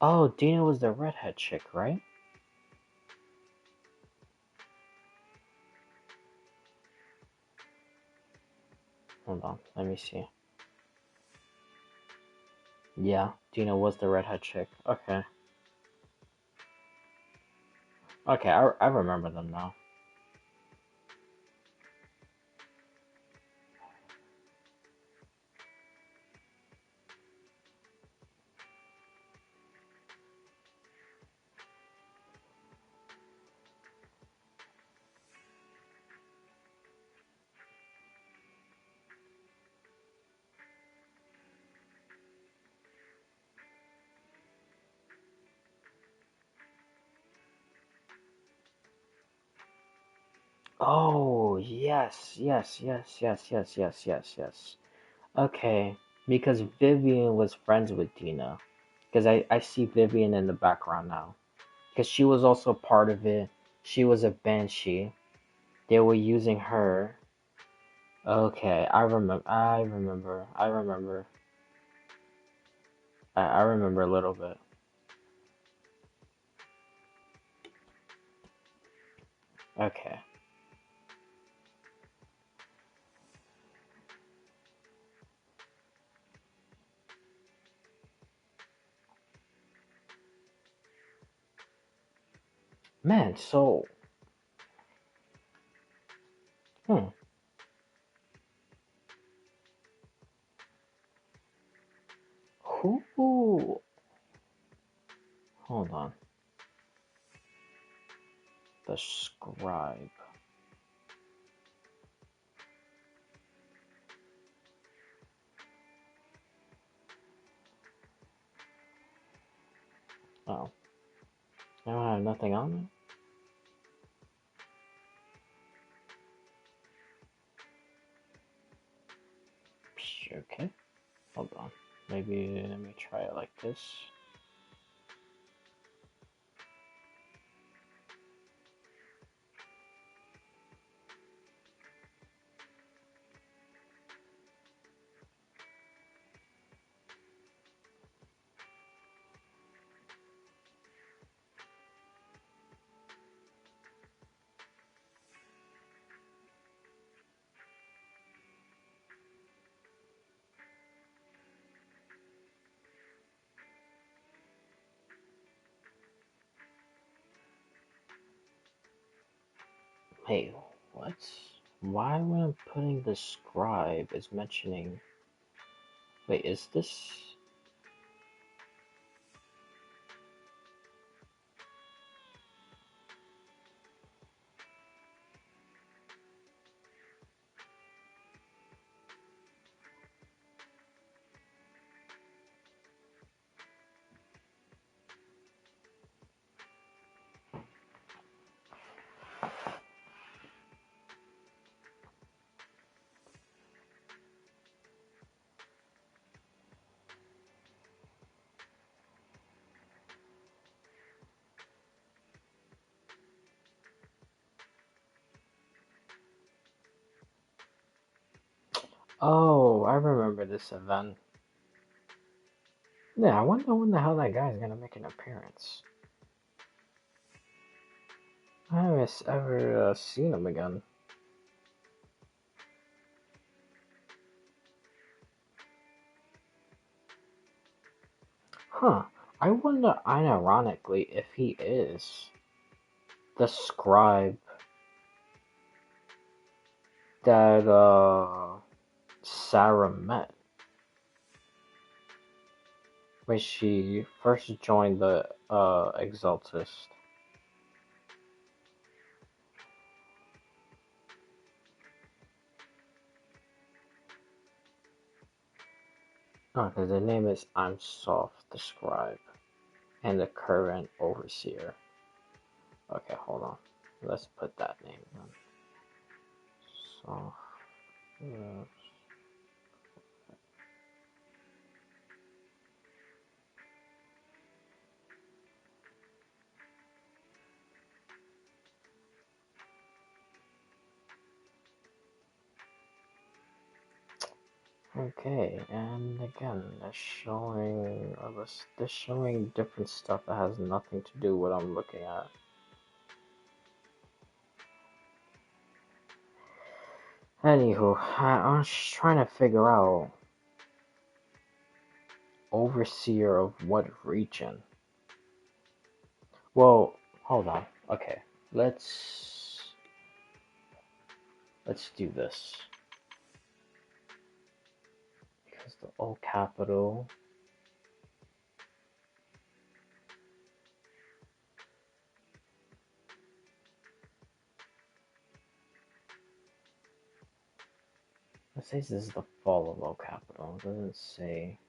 Oh, Dina was the redhead chick, right? Hold on, let me see. Yeah, Dina was the redhead chick. Okay. Okay, I remember them now. Oh, yes, yes, yes, yes, yes, yes, yes, yes. Okay, because Vivian was friends with Dina. Because I see Vivian in the background now. Because she was also part of it. She was a banshee. They were using her. Okay, I remember. I remember. I remember. I remember a little bit. Okay. Man, so. Hmm. Who? Hold on. The scribe. Oh. I don't have nothing on it? Okay. Hold on. Maybe let me try it like this. Hey, what? Why when I'm putting the scribe is mentioning... Wait, is this... Oh, I remember this event. Yeah, I wonder when the hell that guy's gonna make an appearance. I haven't ever seen him again. Huh. I wonder, unironically, if he is the scribe that Sarah met when she first joined the Exaltist. Oh, because the name is I'm Soft, the scribe, and the current overseer. Okay, hold on. Let's put that name then. Soft. Okay, and again, they're showing different stuff that has nothing to do with what I'm looking at. Anywho, I'm just trying to figure out overseer of what region. Well, hold on. Okay, let's do this because the old capital. It says this is the fall of low capital. It doesn't say.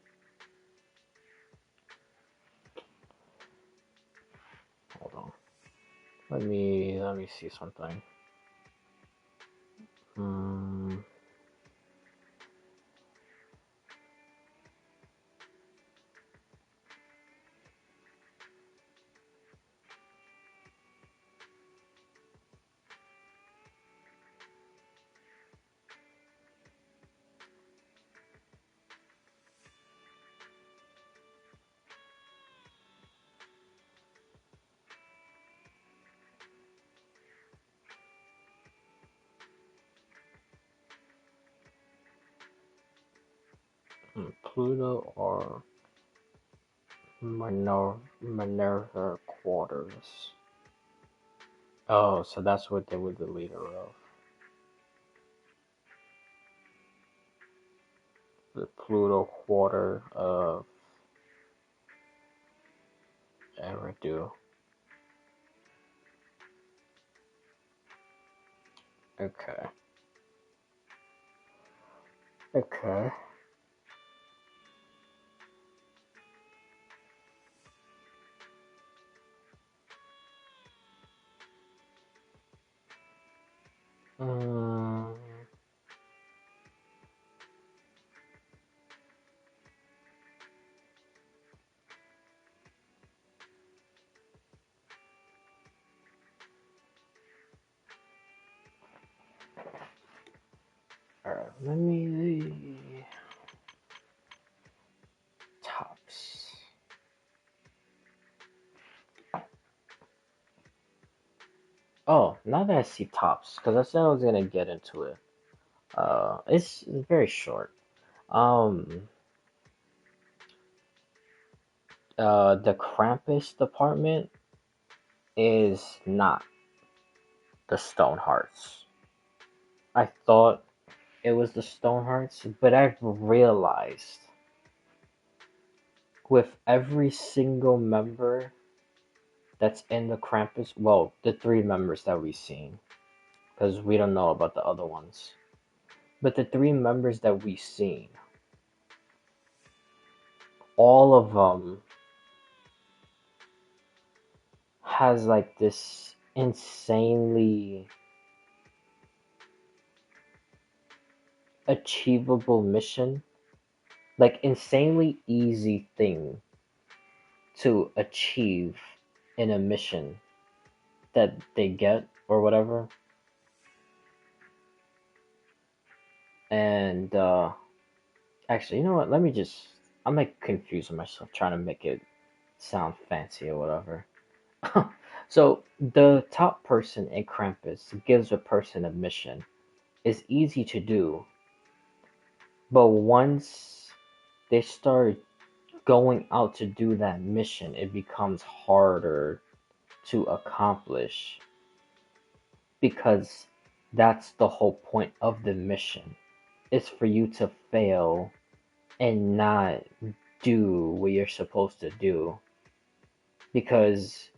Hold on. Let me see something. Pluto or Minerva quarters. Oh, so that's what they were the leader of. The Pluto quarter of Eridu. Okay. Okay. Um, Alright, let me tops. Oh, now that I see tops, because I said I was gonna get into it. It's very short. Um, the Krampus department is not the Stonehearts. I thought it was the Stonehearts, but I've realized with every single member that's in the Krampus, well, the three members that we've seen, because we don't know about the other ones, but the three members that we've seen, all of them has like this insanely achievable mission, like insanely easy thing to achieve in a mission that they get or whatever. And actually, you know what? Let me just. I'm like confusing myself trying to make it sound fancy or whatever. So the top person in Krampus gives a person a mission. It's easy to do, but once they start going out to do that mission, it becomes harder to accomplish because that's the whole point of the mission. It's for you to fail and not do what you're supposed to do because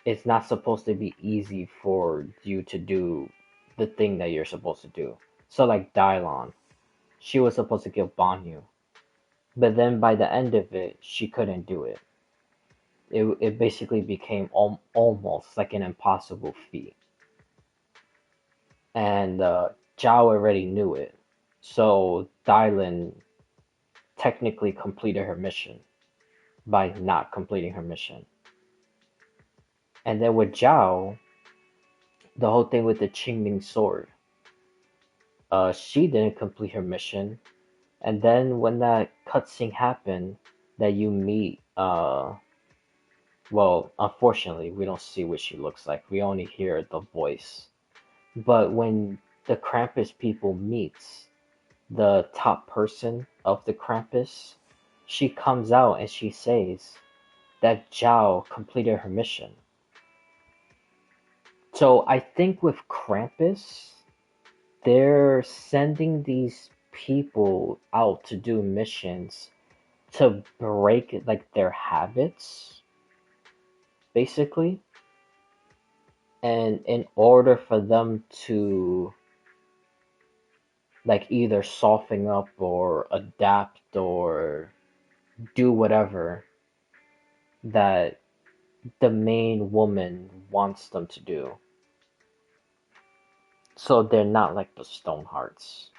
it's not supposed to be easy for you to do the thing that you're supposed to do. So like Dylon, she was supposed to kill Banyu, but then by the end of it, she couldn't do it. It basically became almost like an impossible feat, and Zhao already knew it. So Dylan technically completed her mission by not completing her mission. And then with Zhao, the whole thing with the Qingming sword, she didn't complete her mission. And then when that cutscene happened, that you meet, well, unfortunately, we don't see what she looks like. We only hear the voice. But when the Krampus people meets the top person of the Krampus, she comes out and she says that Zhao completed her mission. So I think with Krampus, they're sending these people out to do missions to break like their habits, basically. And in order for them to like either soften up or adapt or do whatever that the main woman wants them to do. So they're not like the Stonehearts.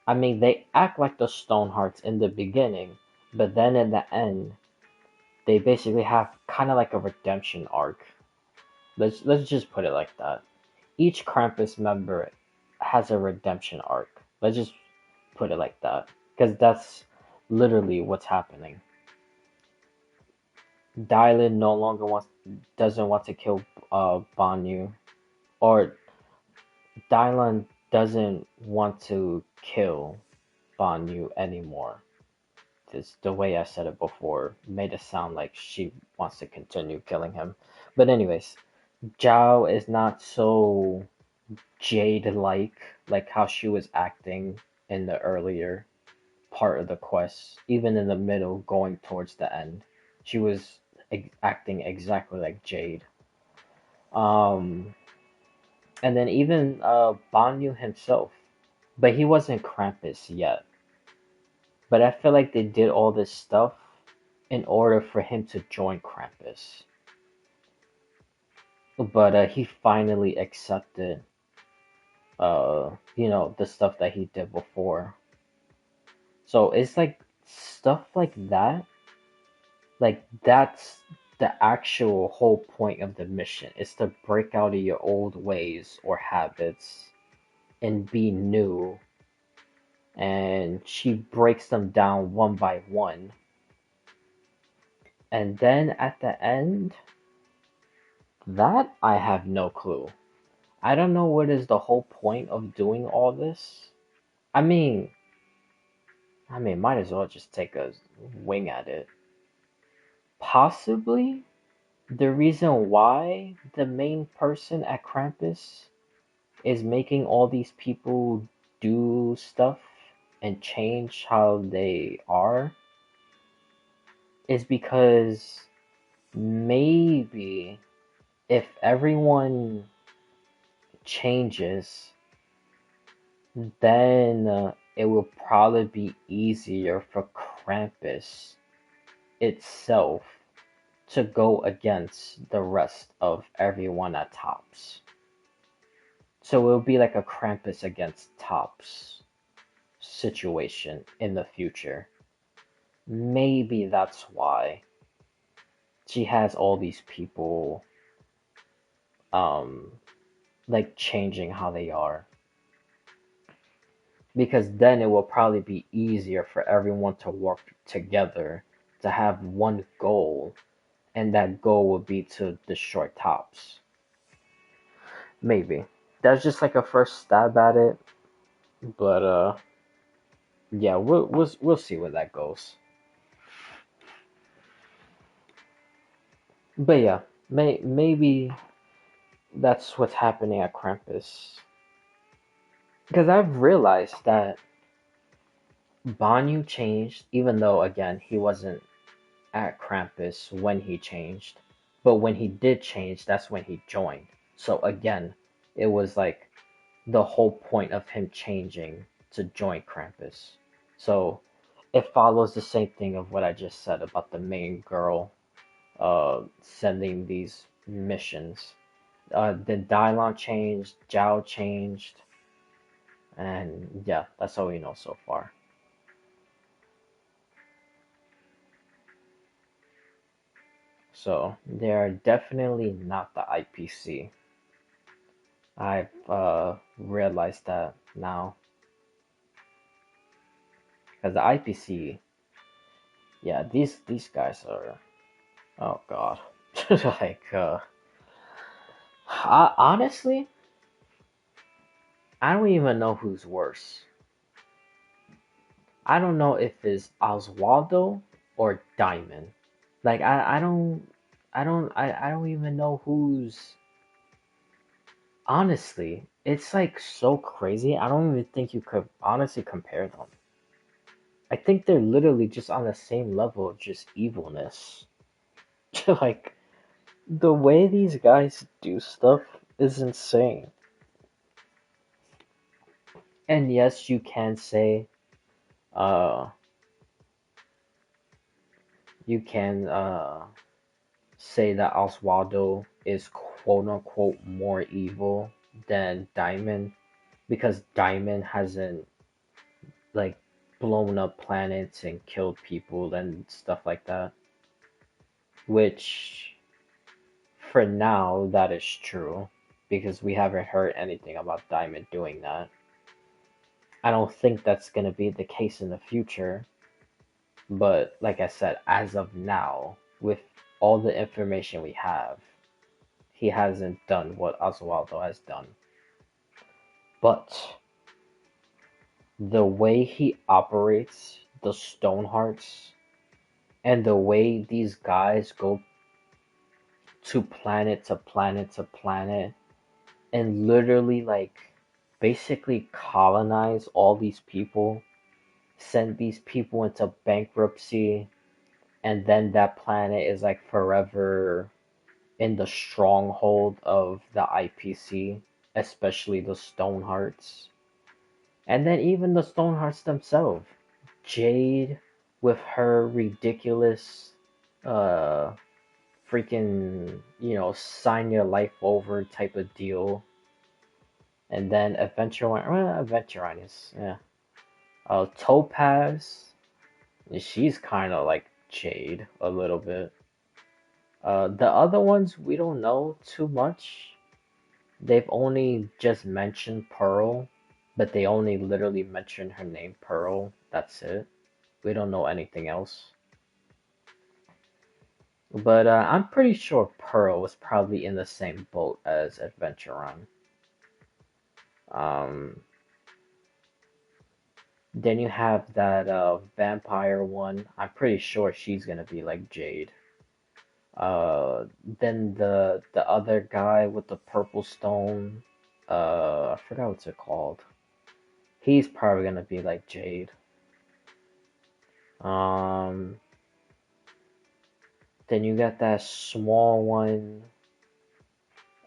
I mean, they act like the Stonehearts in the beginning, but then in the end, they basically have kind of like a redemption arc. Let's just put it like that. Each Krampus member has a redemption arc. Let's just put it like that, because that's literally what's happening. Dylan no longer doesn't want to kill Banyu, or Dylan doesn't want to kill Banyu anymore. Just the way I said it before made it sound like she wants to continue killing him. But anyways, Zhao is not so Jade-like, like how she was acting in the earlier part of the quest, even in the middle, going towards the end. She was acting exactly like Jade. Um, and then even Banyu himself, but he wasn't Krampus yet. But I feel like they did all this stuff in order for him to join Krampus. But he finally accepted, the stuff that he did before. So it's like stuff like that. Like that's the actual whole point of the mission is to break out of your old ways or habits and be new and she breaks them down one by one. And then at the end, that I have no clue. I don't know what is the whole point of doing all this. I mean, might as well just take a wing at it. Possibly the reason why the main person at Krampus is making all these people do stuff and change how they are is because maybe if everyone changes, then it will probably be easier for Krampus itself to go against the rest of everyone at Tops. So it'll be like a Krampus against Tops situation in the future. Maybe that's why she has all these people um like changing how they are. Because then it will probably be easier for everyone to work together to have one goal, and that goal would be to destroy Tops. Maybe. That's just like a first stab at it, but yeah, we'll see where that goes. But yeah, maybe that's what's happening at Krampus. Because I've realized that Banyu changed, even though again he wasn't at Krampus when he changed, but when he did change, that's when he joined. So again, it was like the whole point of him changing to join Krampus. So it follows the same thing of what I just said about the main girl sending these missions. Then Dylon changed, Zhao changed, and yeah, that's all we know so far. So they are definitely not the IPC. I've realized that now. Because the IPC, yeah, these guys are, oh god, like honestly, I don't even know who's worse. I don't know if it's Oswaldo or Diamond. Like I don't even know who's. Honestly, it's like so crazy. I don't even think you could honestly compare them. I think they're literally just on the same level of just evilness. Like the way these guys do stuff is insane. And yes, you can say, uh, you can say that Oswaldo is quote unquote more evil than Diamond because Diamond hasn't like blown up planets and killed people and stuff like that. Which for now that is true because we haven't heard anything about Diamond doing that. I don't think that's going to be the case in the future, but like I said, as of now, with all the information we have, he hasn't done what Oswaldo has done. But the way he operates the Stonehearts and the way these guys go to planet to planet to planet and literally like basically colonize all these people, send these people into bankruptcy, and then that planet is like forever in the stronghold of the IPC, especially the Stonehearts. And then even the Stonehearts themselves. Jade with her ridiculous uh freaking, sign your life over type of deal. And then Adventure is, yeah. Topaz, she's kind of like Jade a little bit. The other ones we don't know too much. They've only just mentioned Pearl, but they only literally mention her name, Pearl. That's it. We don't know anything else. But I'm pretty sure Pearl was probably in the same boat as Adventure Run. Um, then you have that vampire one. I'm pretty sure she's gonna be like Jade. Uh, then the other guy with the purple stone. I forgot what's it called. He's probably gonna be like Jade. Um, then you got that small one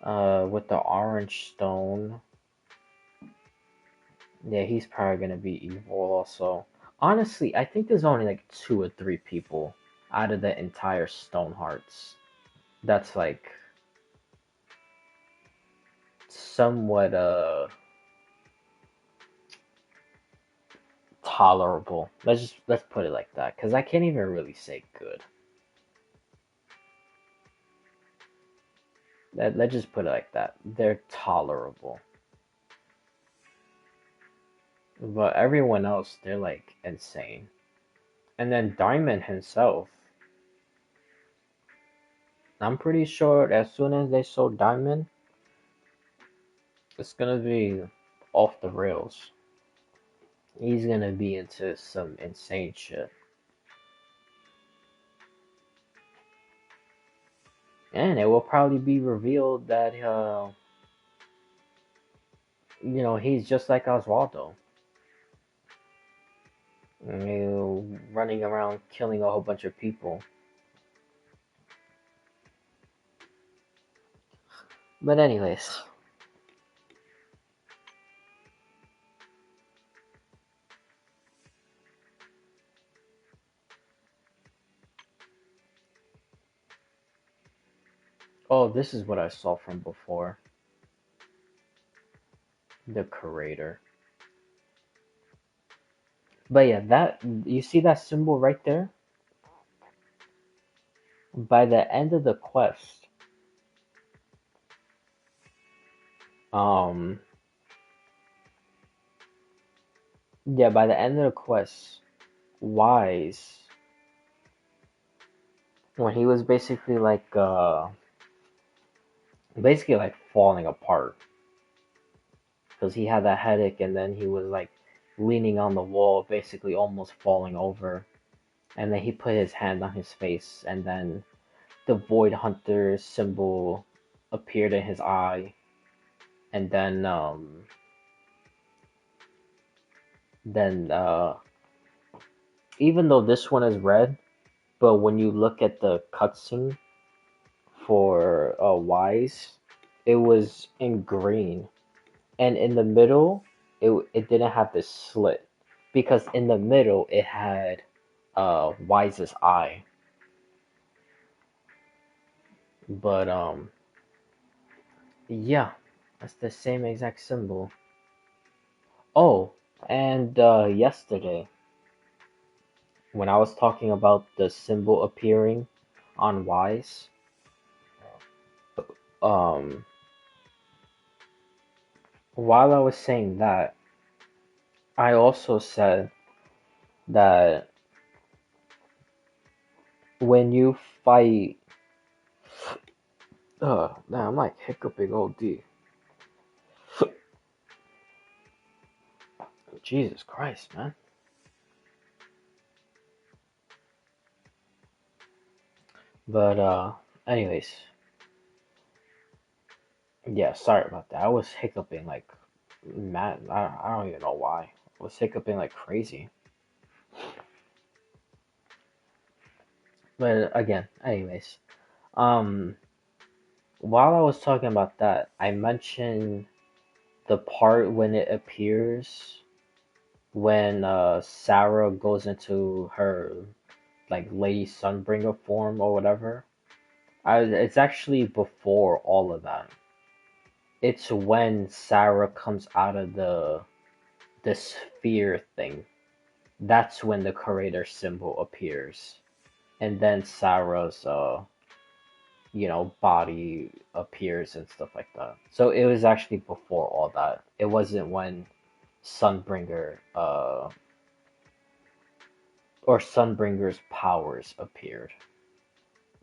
with the orange stone. Yeah, he's probably gonna be evil also. Honestly, I think there's only like two or three people out of the entire Stonehearts that's like somewhat tolerable. Let's put it like that, because I can't even really say good. Let's just put it like that. They're tolerable. But everyone else, they're like insane. And then Diamond himself, I'm pretty sure as soon as they show Diamond, it's gonna be off the rails. He's gonna be into some insane shit. And it will probably be revealed that he's just like Oswaldo. Running around killing a whole bunch of people. But anyways. Oh, this is what I saw from before. The curator. But yeah, that you see that symbol right there? By the end of the quest, um yeah, by the end of the quest, Wise, when he was basically like falling apart because he had that headache, and then he was like leaning on the wall, basically almost falling over, and then he put his hand on his face, and then the Void Hunter symbol appeared in his eye, and then even though this one is red, but when you look at the cutscene for Wise, it was in green, and in the middle, it didn't have this slit because in the middle it had Wise's eye, but yeah, that's the same exact symbol. Oh, and yesterday when I was talking about the symbol appearing on Wise, um, while I was saying that, I also said that when you fight, man, I'm like hiccuping OD. Jesus Christ, man. But anyways, yeah, sorry about that. I was hiccuping like mad. I don't even know why. I was hiccuping like crazy. But again, anyways, um, while I was talking about that, I mentioned the part when it appears when Sarah goes into her like Lady Sunbringer form or whatever. It's actually before all of that. It's when Sarah comes out of the sphere thing. That's when the curator symbol appears, and then Sarah's body appears and stuff like that. So it was actually before all that. It wasn't when Sunbringer, or Sunbringer's powers appeared.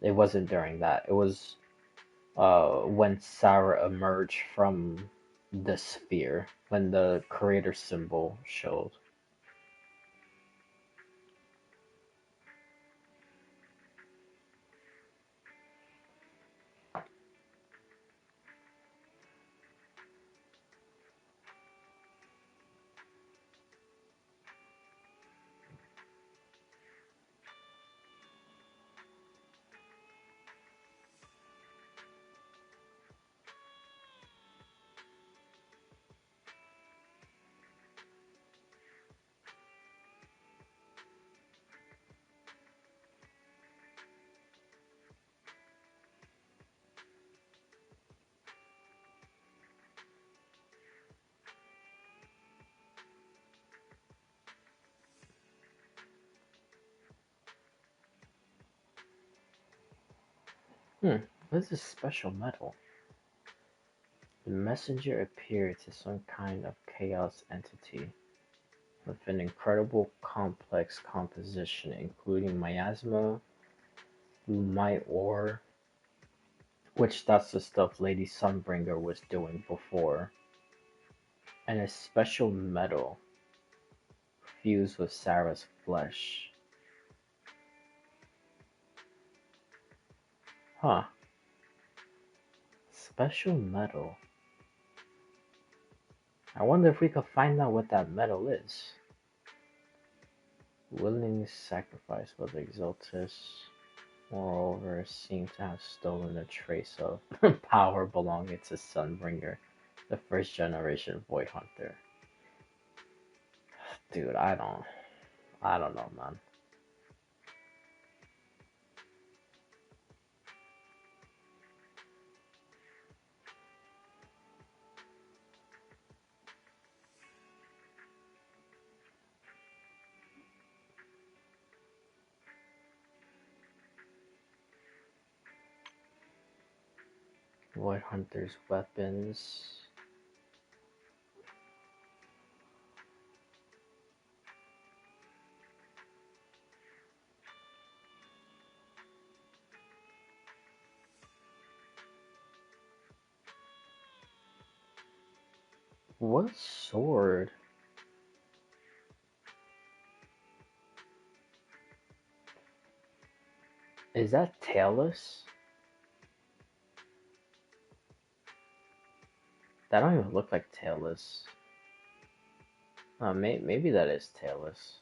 It wasn't during that. It was when Sarah emerged from the sphere, when the creator symbol showed. What is this special metal? The messenger appeared to some kind of chaos entity with an incredible complex composition, including miasma, lumite ore, which that's the stuff Lady Sunbringer was doing before, and a special metal fused with Sarah's flesh. Huh. Special metal. I wonder if we could find out what that metal is. Willing sacrifice for the Exaltus, moreover, seem to have stolen a trace of power belonging to Sunbringer, the first generation Void Hunter. Dude, I don't know, man. Void Hunter's weapons. What sword? Is that tailless? That don't even look like tailless. Maybe that is tailless.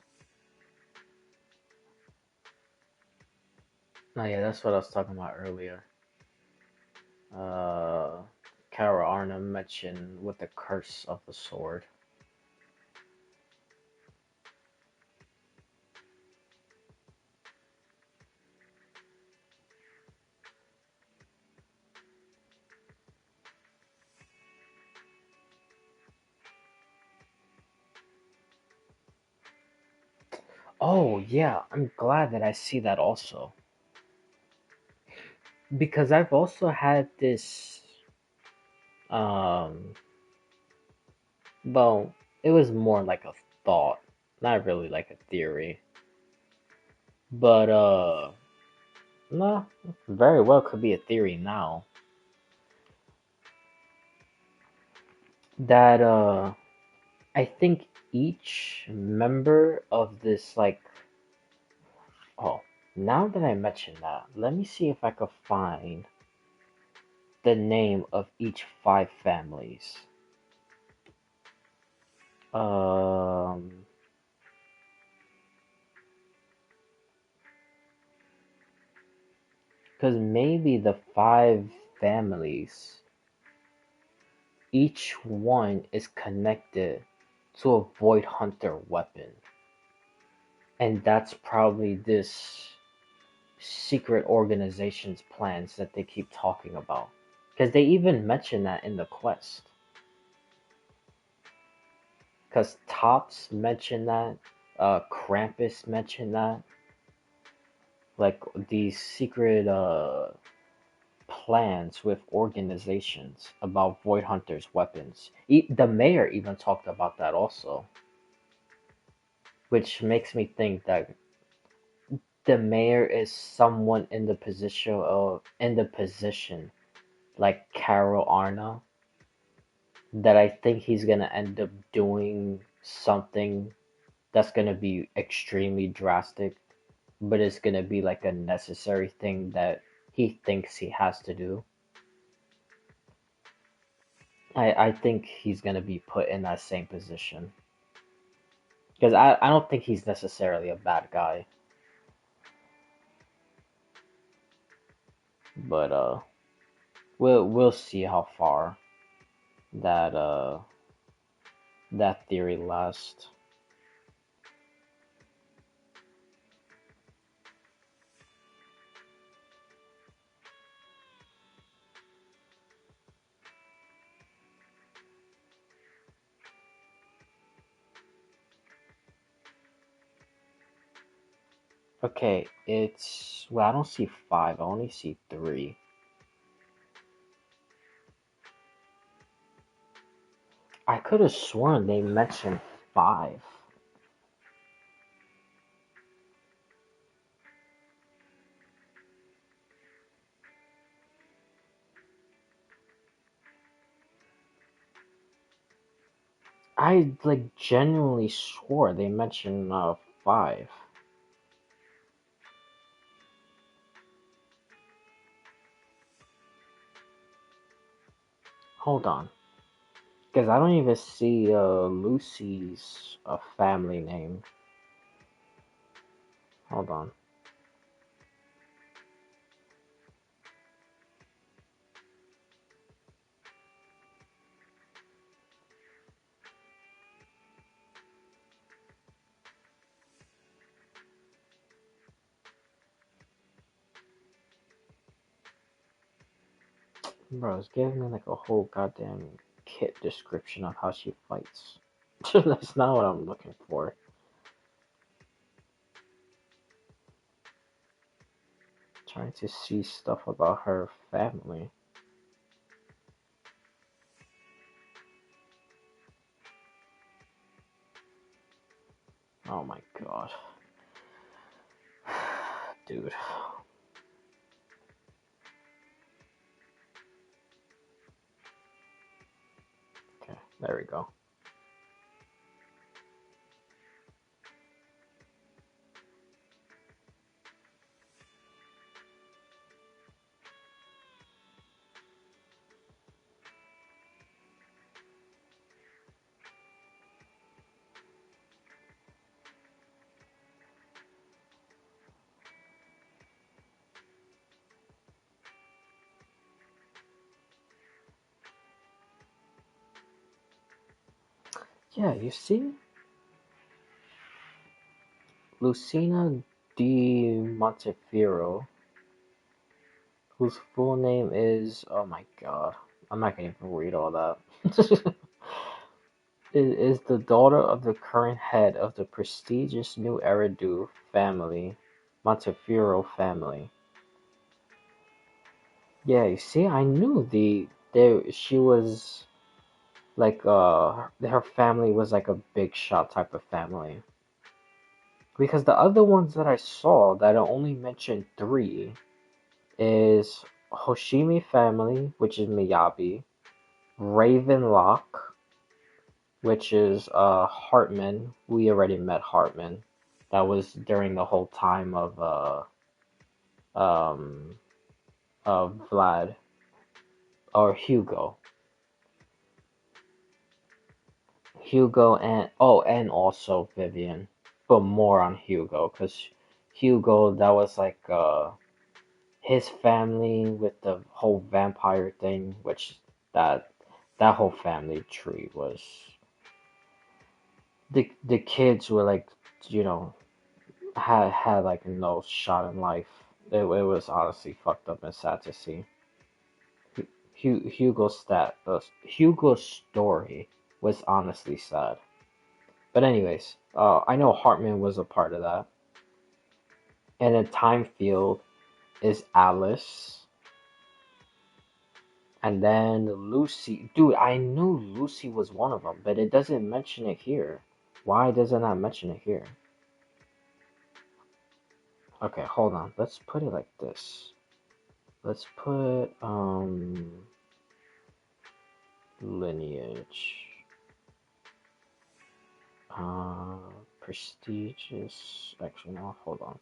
Oh yeah, that's what I was talking about earlier. Uh, Kara Arnhem mentioned with the curse of the sword. Oh yeah, I'm glad that I see that also. Because I've also had this um well, it was more like a thought, not really like a theory. But no, very well could be a theory now. That I think each member of this like oh, now that I mention that, let me see if I could find the name of each five families. Um Because maybe the five families, each one is connected to a Void Hunter weapon. And that's probably this secret organization's plans that they keep talking about. Because they even mention that in the quest. Because Tops mentioned that, Krampus mentioned that. Like these secret plans with organizations about Void Hunter's weapons. The mayor even talked about that also, which makes me think that the mayor is someone in the position like Carol Arna, that I think he's gonna end up doing something that's gonna be extremely drastic, but it's gonna be like a necessary thing that he thinks he has to do. I think he's gonna be put in that same position because I don't think he's necessarily a bad guy, but we'll see how far that that theory lasts. Okay, it's well, I don't see five. I only see three. I could have sworn they mentioned five. I like genuinely swore they mentioned five. Hold on, because I don't even see Lucy's family name. Hold on. Bro, it's giving me like a whole goddamn kit description of how she fights. That's not what I'm looking for. Trying to see stuff about her family. Oh my god. Dude. Okay, there we go. Yeah, you see? Lucina di Montefiore, whose full name is, oh my god, I'm not gonna even read all that, is the daughter of the current head of the prestigious New Eridu family, Montefiore family. Yeah, you see, I knew she was like her family was like a big shot type of family. Because the other ones that I saw that I only mentioned three is Hoshimi family, which is Miyabi, Ravenlock, which is Hartman. We already met Hartman. That was during the whole time um of Vlad or Hugo. Hugo and oh, and also Vivian, but more on Hugo because Hugo, that was like his family with the whole vampire thing, which that that whole family tree was the kids were like, you know, had like no shot in life. It was honestly fucked up and sad to see. Hugo's story was honestly sad. But anyways, I know Hartman was a part of that. And then Time Field is Alice. And then Lucy, dude, I knew Lucy was one of them, but it doesn't mention it here. Why does it not mention it here? Okay, hold on. Let's put it like this. Let's put lineage. Uh Prestigious. Actually no, hold on.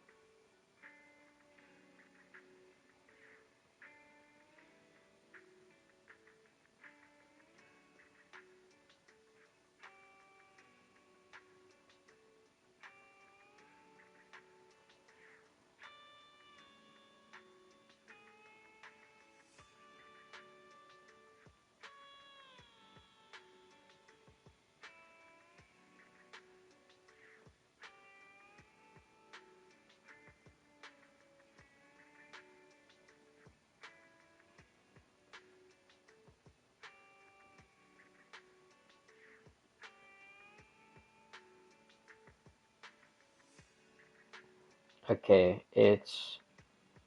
Okay, it's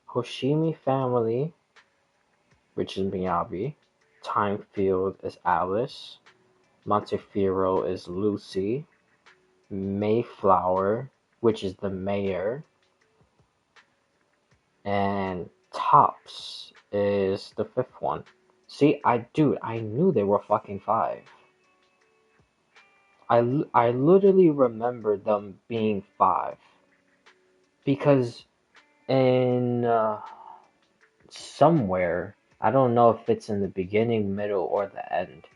Hoshimi family, which is Miyabi. Timefield is Alice. Montefiore is Lucy. Mayflower, which is the mayor. And Tops is the fifth one. See, dude, I knew they were fucking five. I literally remember them being five because in somewhere, I don't know if it's in the beginning, middle, or the end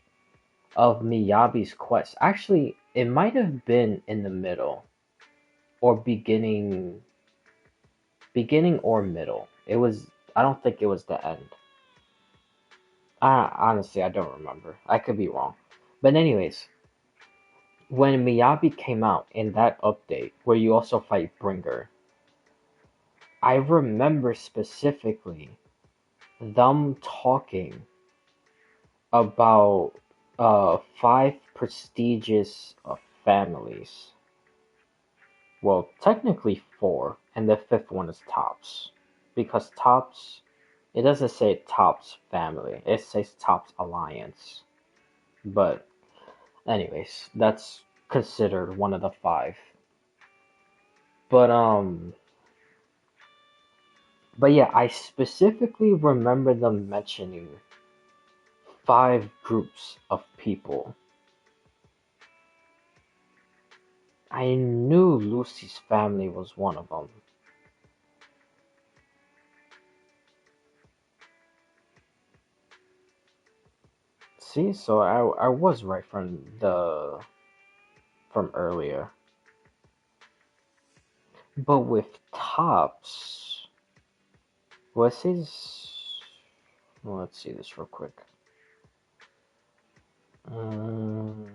of Miyabi's quest. Actually, it might have been in the middle or beginning or middle. It was. I don't think it was the end. Honestly, I don't remember. I could be wrong. But anyways, when Miyabi came out in that update, where you also fight Bringer, I remember specifically them talking about five prestigious families. Well, technically four, and the fifth one is Tops. Because Tops, it doesn't say Tops family, it says Tops alliance. But, anyways, that's considered one of the five. But, but yeah, I specifically remember them mentioning five groups of people. I knew Lucy's family was one of them. See, so I was right from earlier. But with Tops, what's his? Well, let's see this real quick. Um,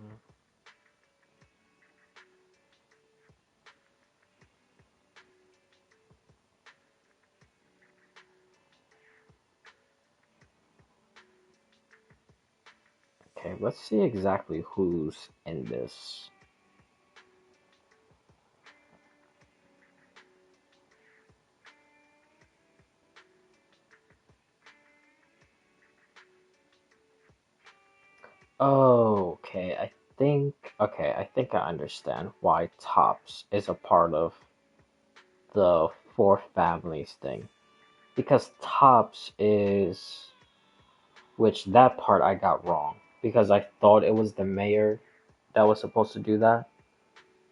okay, let's see exactly who's in this. Oh, okay. I think I understand why Tops is a part of the four families thing. Because Tops is, which that part I got wrong. Because I thought it was the mayor that was supposed to do that,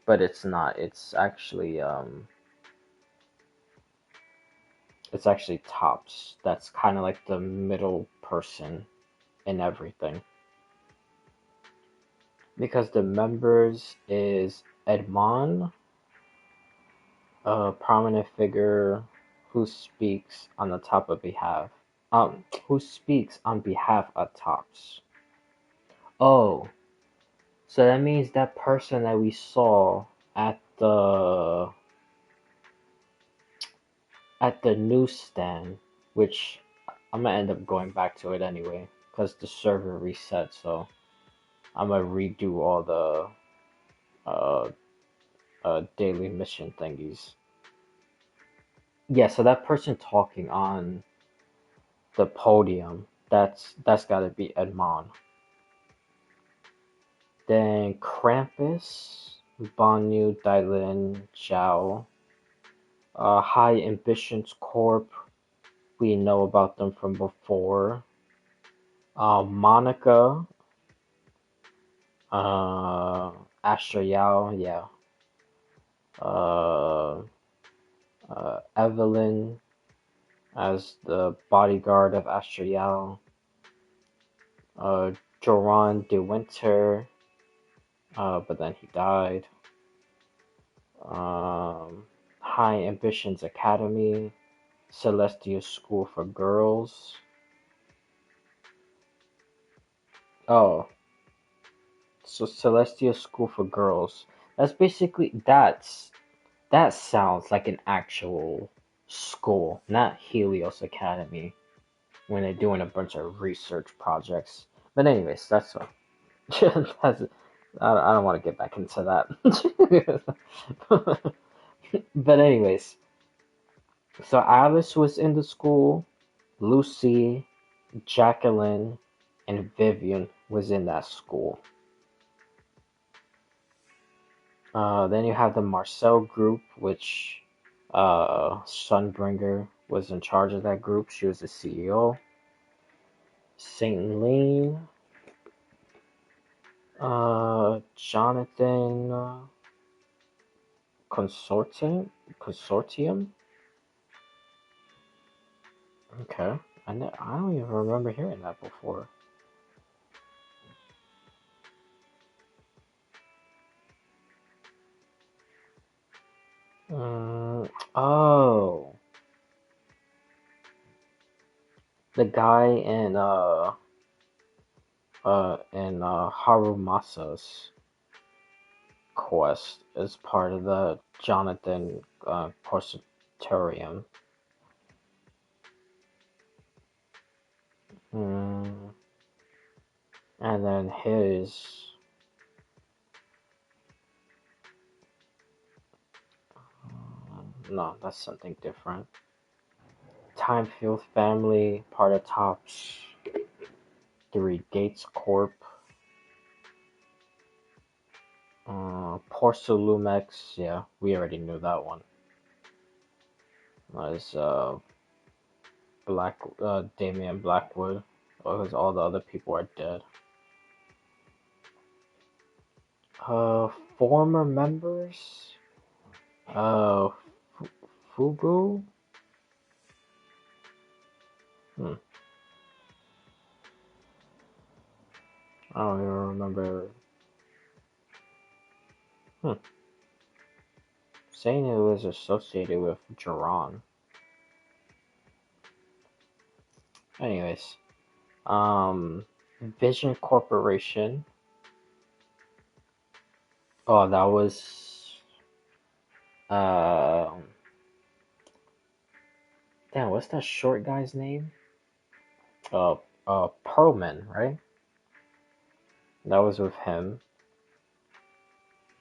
but it's not. It's actually Tops. That's kind of like the middle person in everything. Because the members is Edmond, a prominent figure who speaks on the top of behalf. Who speaks on behalf of Tops. Oh, so that means that person that we saw at the newsstand, which I'm gonna end up going back to it anyway, because the server reset, so I'm gonna redo all the uh, daily mission thingies. Yeah, so that person talking on the podium, That's gotta be Edmond. Then Krampus, Banyu, Dylan, Zhao, High Ambitions Corp. We know about them from before. Monica, uh, Asher Yao, yeah. Uh, Evelyn as the bodyguard of Asher Yao. Joran De Winter, but then he died. Um, High Ambitions Academy, Celestia School for Girls. Oh, so Celestia School for Girls. That's basically that sounds like an actual school, not Helios Academy when they're doing a bunch of research projects. But anyways, that's that's I don't want to get back into that. But anyways, so Alice was in the school, Lucy, Jacqueline, and Vivian was in that school. Then you have the Marcel group, which Sunbringer was in charge of that group. She was the CEO. Saint Lane, Jonathan Consortium. Okay, I don't even remember hearing that before. Oh, the guy in Harumasa's quest is part of the Jonathan Consortium. Mm, and then his no, that's something different. Timefield family, part of Topps 3 Gates Corp. Porcelumex, yeah, we already knew that one. As Damian Blackwood, because all the other people are dead. Uh, Former members, uh, Fubu. Hmm, I don't even remember. Hmm, saying it was associated with Jiran. Anyways, Vision Corporation. Oh, that was uh, damn, what's that short guy's name? Uh, Perlman, right? That was with him.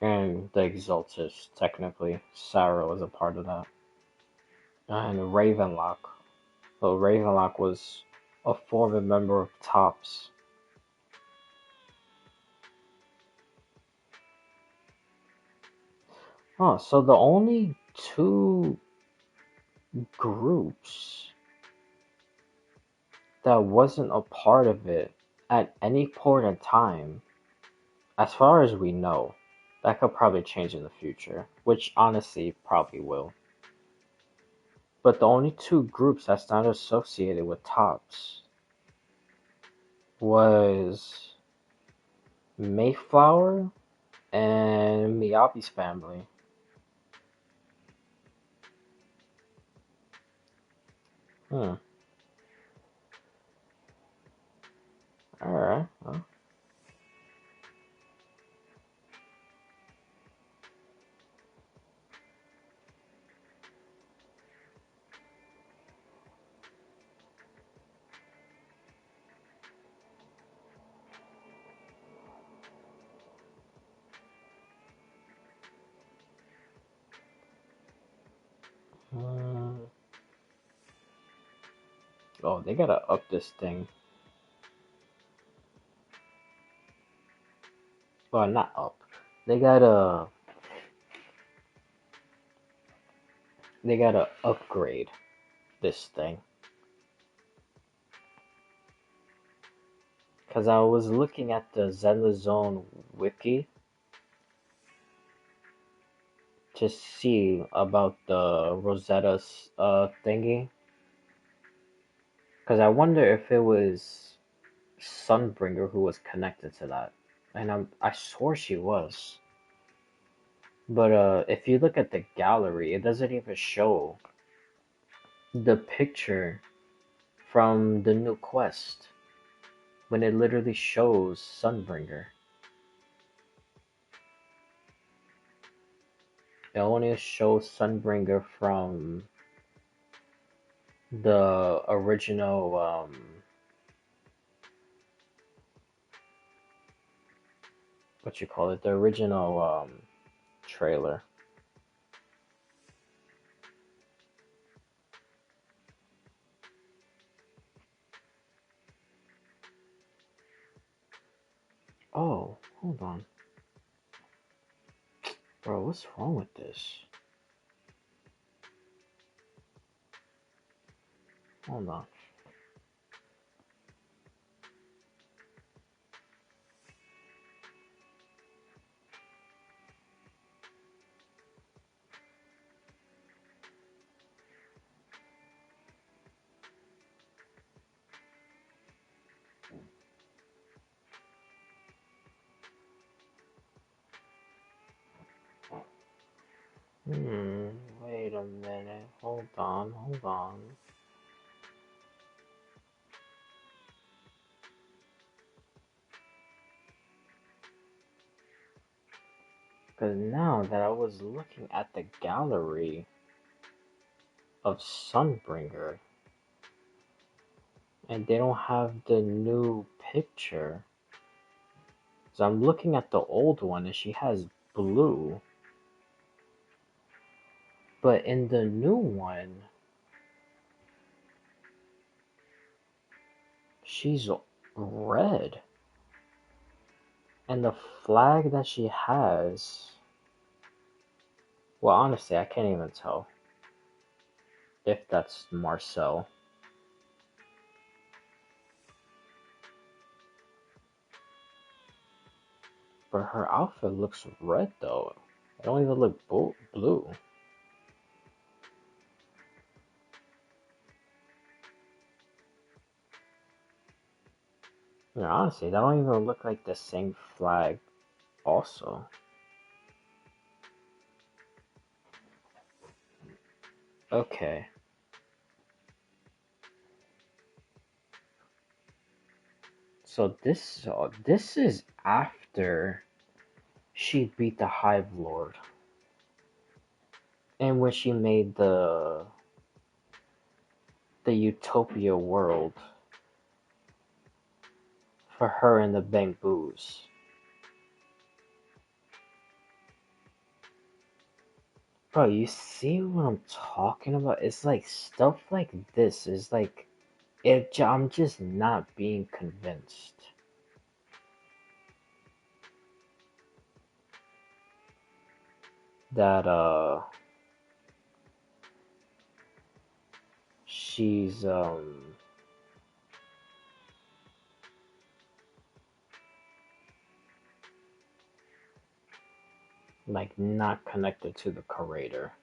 And the Exaltus, technically. Sarah was a part of that. And Ravenlock. So Ravenlock was a former member of Tops. Oh, so the only two groups that wasn't a part of it at any point in time, as far as we know, that could probably change in the future, which honestly probably will. But the only two groups that's not associated with Tops was Mayflower and Miyabi's family. Hmm. Alright. Well. Hmm. Oh, they gotta up this thing. well, not up. They gotta they gotta upgrade this thing. Cause I was looking at the Zelda Zone wiki to see about the Rosetta thingy. Cause I wonder if it was Sunbringer who was connected to that, and I swore she was. But if you look at the gallery, it doesn't even show the picture from the new quest when it literally shows Sunbringer. It only shows Sunbringer from the original what you call it, the original trailer. Oh, hold on. Bro, what's wrong with this? Hold on. Wait a minute. Hold on. Because now that I was looking at the gallery of Sunbringer, and they don't have the new picture. So I'm looking at the old one, and she has blue. But in the new one, she's red. And the flag that she has, well, honestly, I can't even tell if that's Marcel. But her outfit looks red though. It don't even look blue. Yeah, honestly, that don't even look like the same flag also. Okay. So this is after she beat the Hive Lord. And when she made the Utopia world for her and the Bangbus. Bro, you see what I'm talking about? It's like stuff like this is like I'm just not being convinced that she's like not connected to the curator.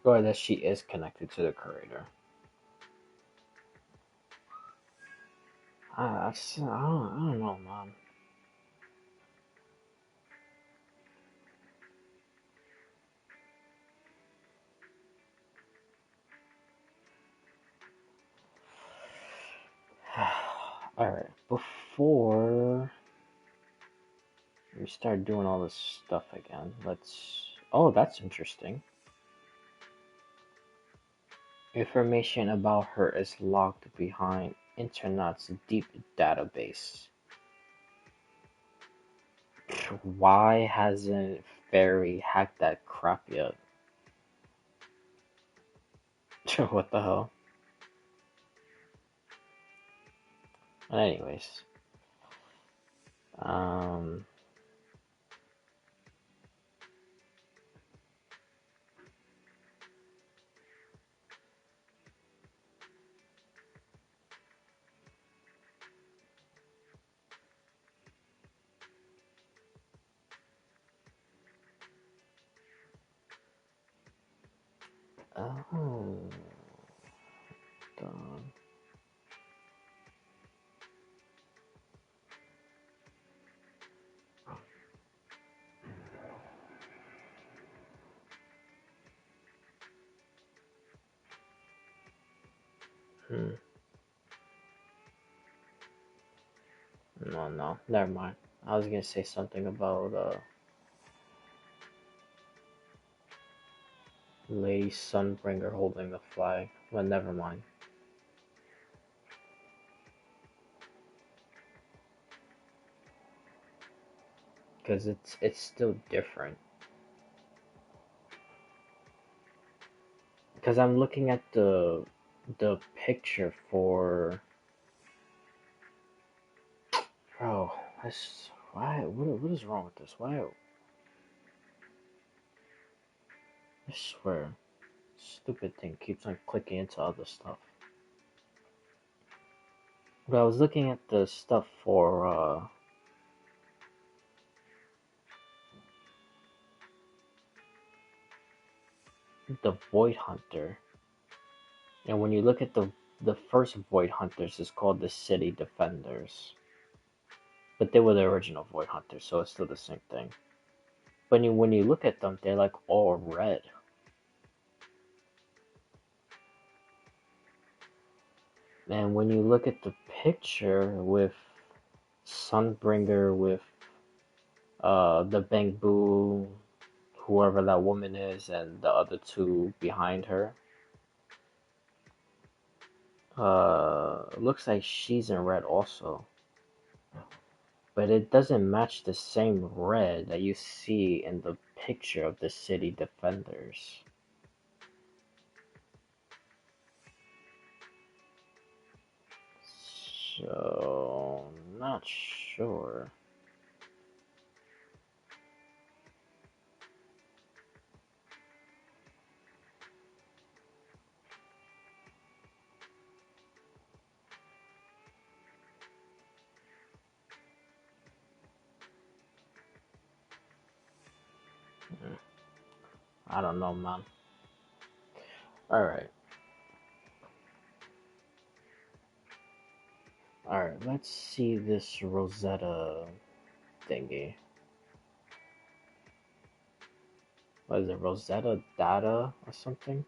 Or that she is connected to the curator. I don't know, man. Alright, before we start doing all this stuff again, let's. Oh, that's interesting. Information about her is locked behind Internet's deep database. Why hasn't Fairy hacked that crap yet? What the hell? Anyways, um, oh, done. Hmm. No, no, never mind. I was gonna say something about Lady Sunbringer holding the flag, but never mind. Because it's still different. Because I'm looking at the picture for bro. That's why. What is wrong with this? Why? I swear, stupid thing keeps on clicking into other stuff. But I was looking at the stuff for the Void Hunter, and when you look at the first Void Hunters, it's called the City Defenders. But they were the original Void Hunters, so it's still the same thing. But when you look at them, they're like all red. And when you look at the picture with Sunbringer with the Bangbu, whoever that woman is, and the other two behind her, looks like she's in red also. But it doesn't match the same red that you see in the picture of the City Defenders. So, not sure. I don't know, man. Alright. Alright, let's see this Rosetta thingy. What is it, Rosetta Data or something?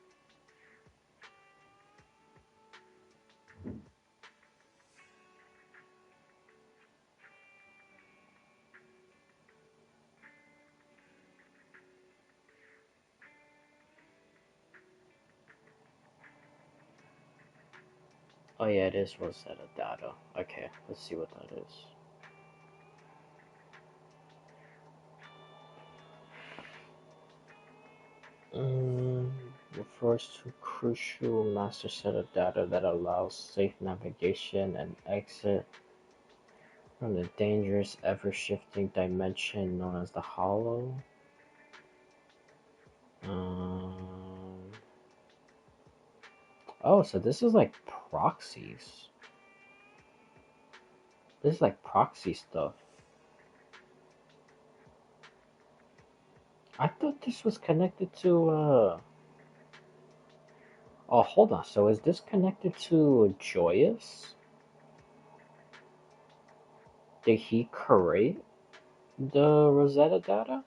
Oh yeah, it is Rosetta Data. Okay, let's see what that is. Refers to crucial master set of data that allows safe navigation and exit from the dangerous, ever-shifting dimension known as the Hollow. Um, oh, so this is like proxies. This is like proxy stuff. I thought this was connected to, oh, hold on. So is this connected to Joyous? Did he create the Rosetta data?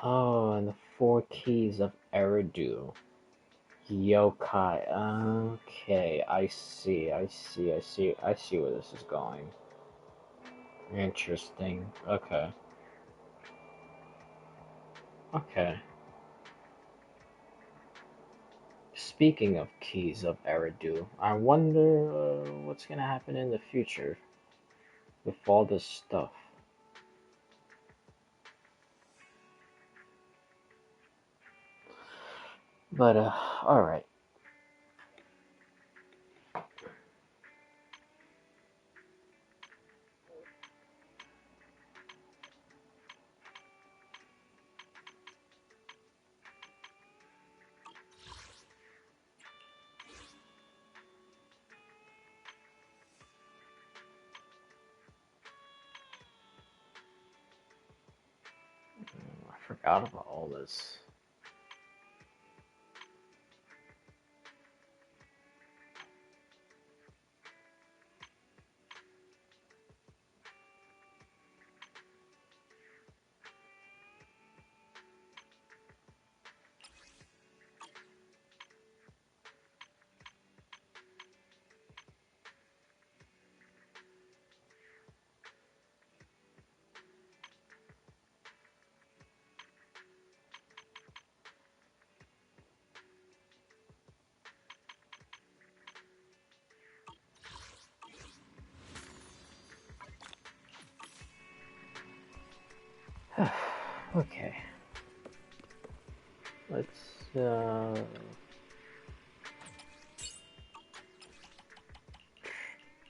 Oh, and the four keys of Eridu. Yokai. Okay, I see where this is going. Interesting. Okay. Okay. Speaking of keys of Eridu, I wonder what's gonna happen in the future with all this stuff. But all right. I forgot about all this. Okay. Let's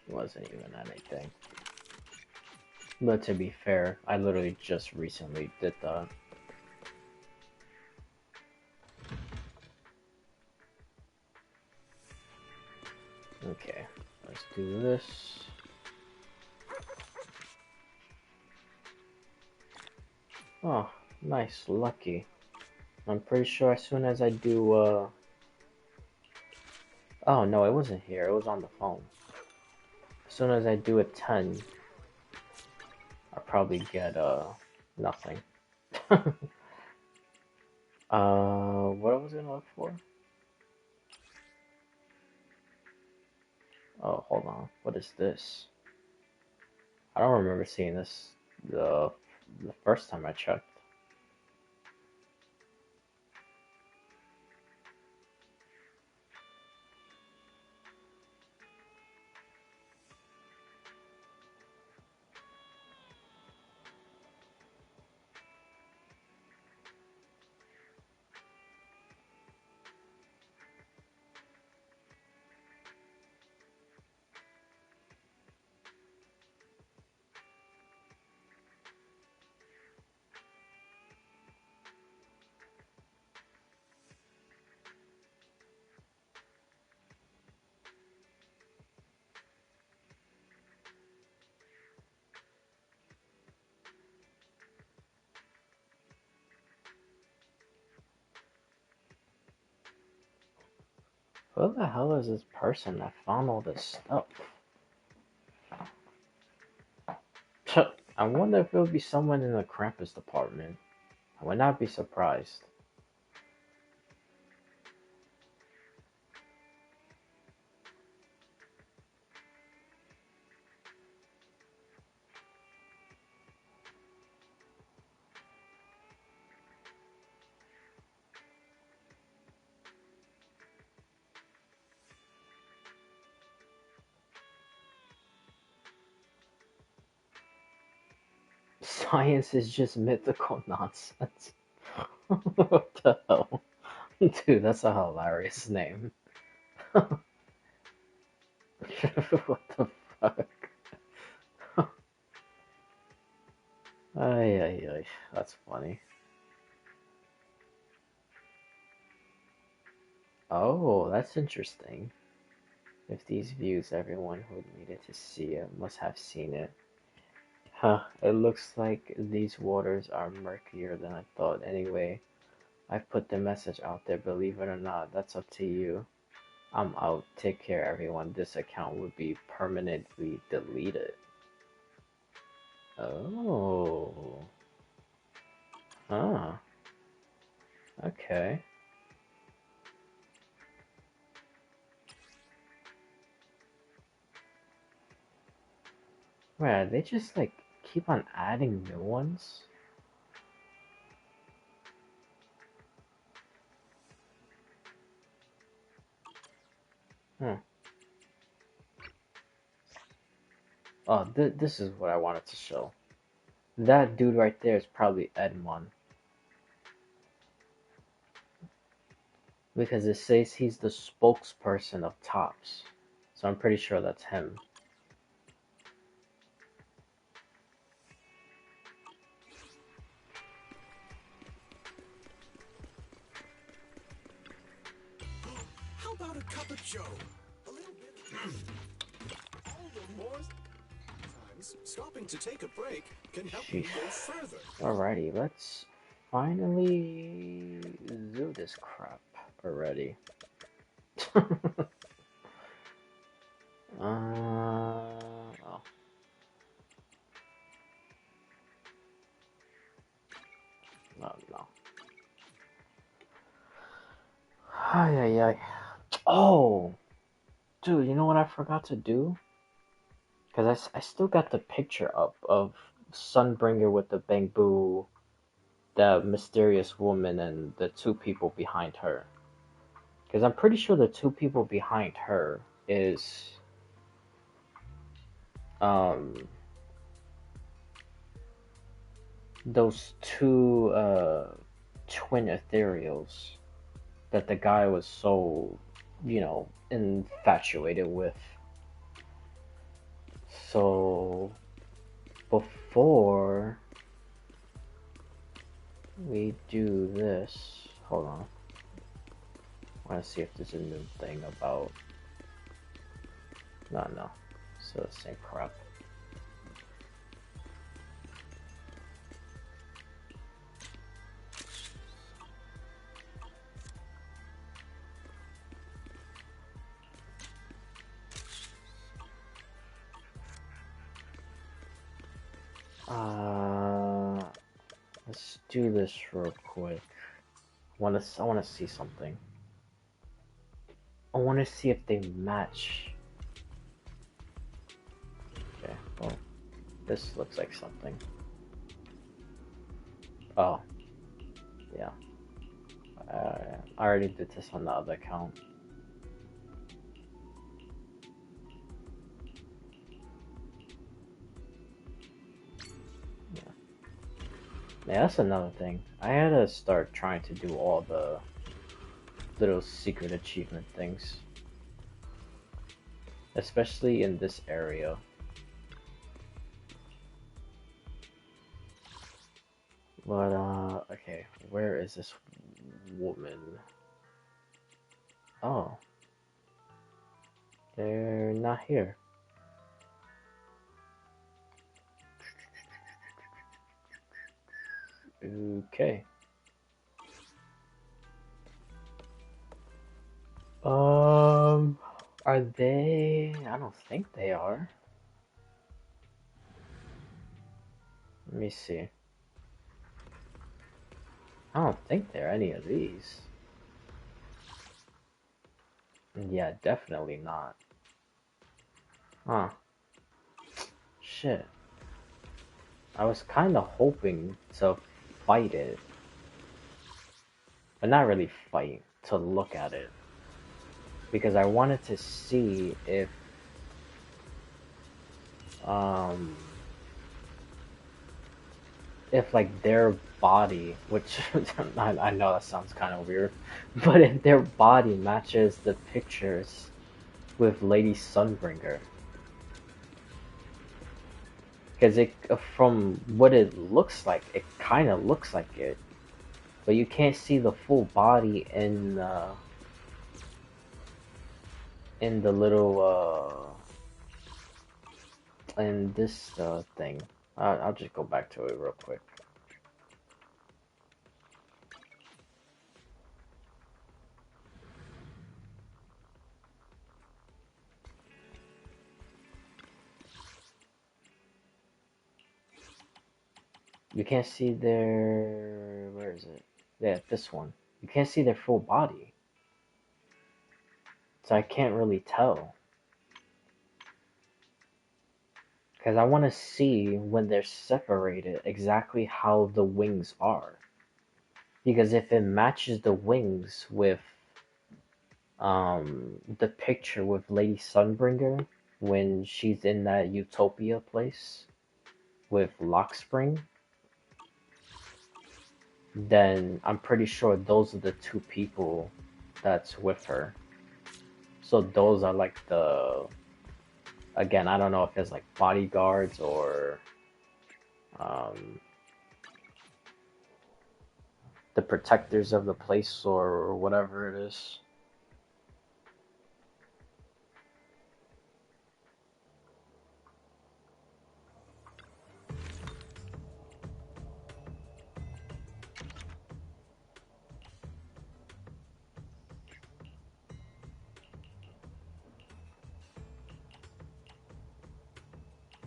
wasn't even anything. But to be fair, I literally just recently did that. Okay, let's do this. Oh, nice, lucky. I'm pretty sure as soon as I do, oh no, it wasn't here, it was on the phone. As soon as I do a 10, I'll probably get, nothing. What was I gonna look for? Oh, hold on, what is this? I don't remember seeing this the, the first time I checked. Who the hell is this person that found all this stuff? I wonder if it would be someone in the Krampus department. I would not be surprised. Science is just mythical nonsense. What the hell? Dude, that's a hilarious name. What the fuck? Ay, ay, ay. That's funny. Oh, that's interesting. If these views, everyone who needed to see it must have seen it. Huh, it looks like these waters are murkier than I thought. Anyway, I've put the message out there, believe it or not, that's up to you. I'm out. Take care, everyone. This account would be permanently deleted. Oh. Huh. Okay. Wait, they just like keep on adding new ones? Hmm. Oh, this is what I wanted to show. That dude right there is probably Edmon. Because it says he's the spokesperson of Tops. So I'm pretty sure that's him. How about a cup of joe? A little bit of all the more times stopping to take a break can help you Sheesh. go further. Alrighty, let's finally do this crap already. Oh. No, no. Ay, ay, ay. Oh! Dude, you know what I forgot to do? Because I still got the picture up of Sunbringer with the bamboo, the mysterious woman, and the two people behind her. Because I'm pretty sure the two people behind her is um those two twin ethereals that the guy was so, infatuated with. So before we do this, hold on. I want to see if there's a new thing about. No. So the same crap. Let's do this real quick. I wanna see something. I wanna see if they match. Okay, well, this looks like something. Oh, yeah. I already did this on the other account. Yeah. Yeah, that's another thing. I had to start trying to do all the little secret achievement things. Especially in this area. But, okay, where is this woman? Oh, they're not here. Okay. Are they? I don't think they are. Let me see. I don't think they're any of these. Yeah, definitely not. Huh. Shit. I was kind of hoping to fight it. But not really fight, to look at it. Because I wanted to see um, if like their body, which I know that sounds kind of weird, but if their body matches the pictures with Lady Sunbringer. Because it, from what it looks like, it kind of looks like it, but you can't see the full body in the little in this thing. I'll just go back to it real quick. You can't see their, where is it? Yeah, this one. You can't see their full body, so I can't really tell. Because I want to see when they're separated exactly how the wings are. Because if it matches the wings with the picture with Lady Sunbringer when she's in that Utopia place with Lockspring, then I'm pretty sure those are the two people that's with her. So those are like the, again, I don't know if there's like bodyguards or um, the protectors of the place or whatever it is.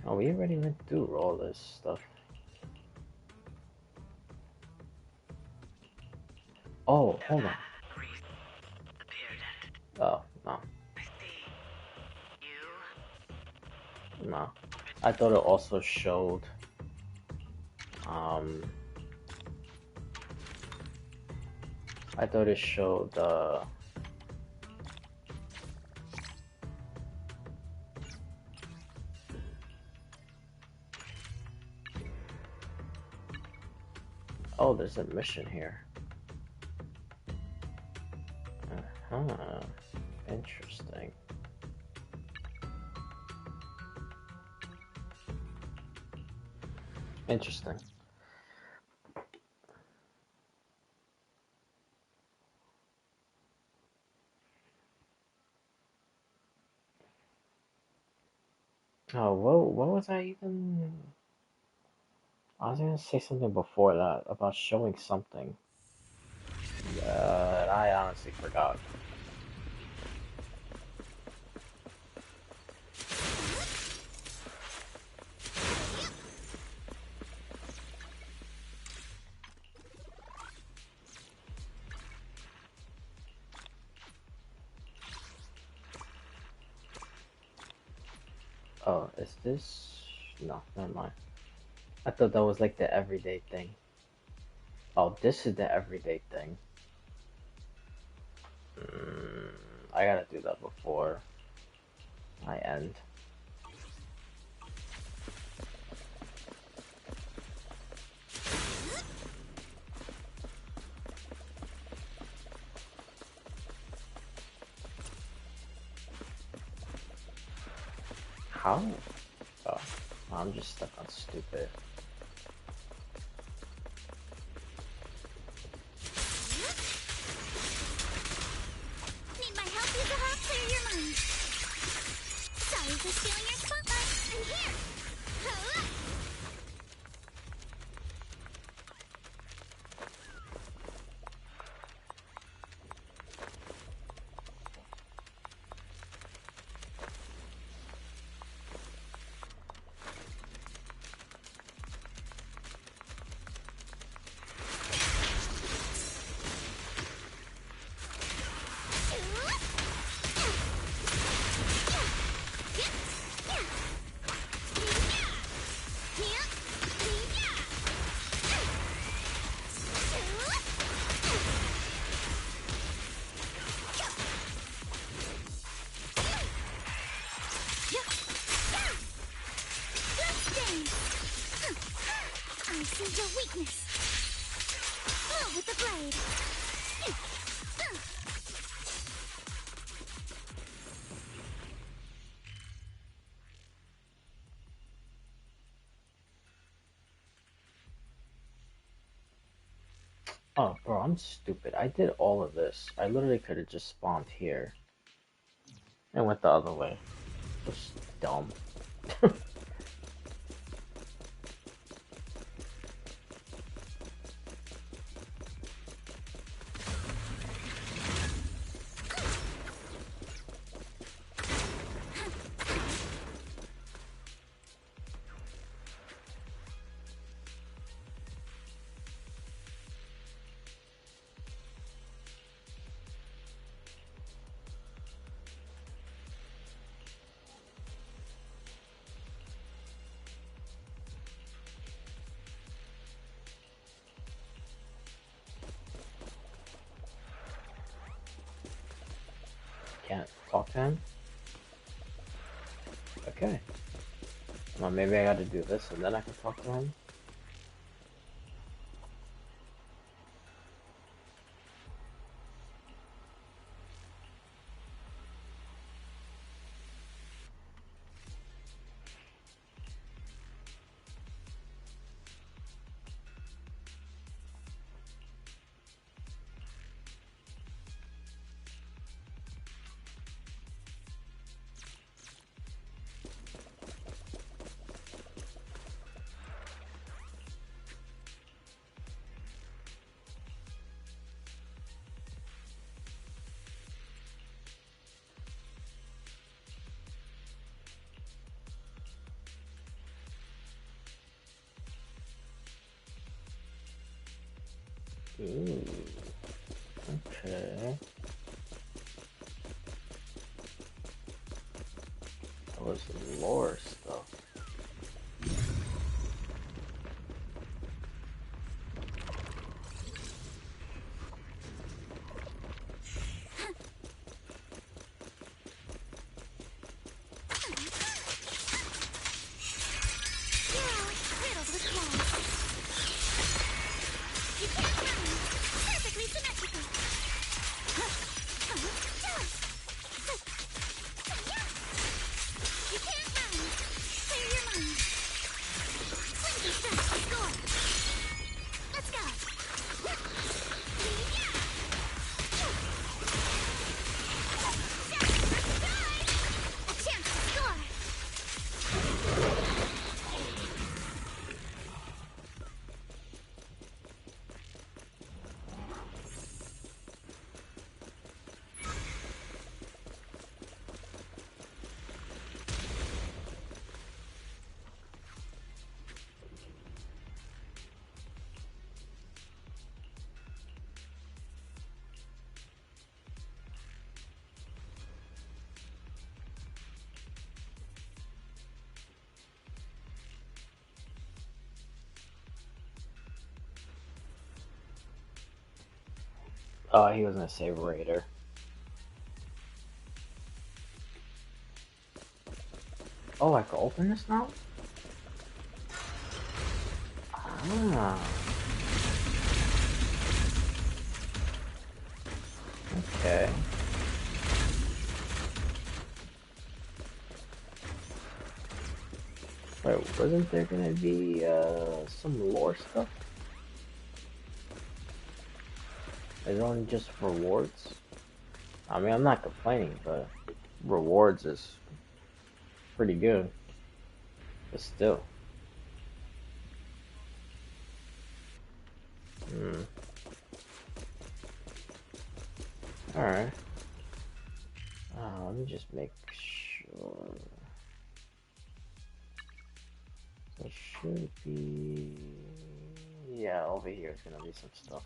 Oh, we already went through all this stuff. Oh, hold on. Oh, no. No. I thought it also showed, um, I thought it showed, oh, there's a mission here. Uh-huh. Interesting. Interesting. Oh, what was I even? I was gonna say something before that about showing something. I honestly forgot. Oh, is this? No, never mind. I thought that was like the everyday thing. Oh, this is the everyday thing. Mm, I gotta do that before I end. How? Oh, I'm just stuck on stupid. Need my help? You can help clear your mind. Sorry for stealing your spotlight. I'm here. Huh? I see your weakness. Blow with the blade. Oh, bro, I'm stupid. I did all of this. I literally could have just spawned here and went the other way. Just dumb. can't talk to him? Okay. Well, maybe I gotta do this and then I can talk to him. Ooh. Okay. That was lore stuff. Riddled with claws. You can't run. Perfectly symmetrical. You can't run. Clear your mind. Slinky strike to score. Let's go. A chance to score. Oh, he was gonna say Raider. Oh, I can open this now? Ah. Okay. Wait, wasn't there gonna be some lore stuff? Is it only just rewards? I mean, I'm not complaining, but rewards is pretty good. But still. Alright. Let me just make sure. So it should be... Yeah, over here is gonna be some stuff.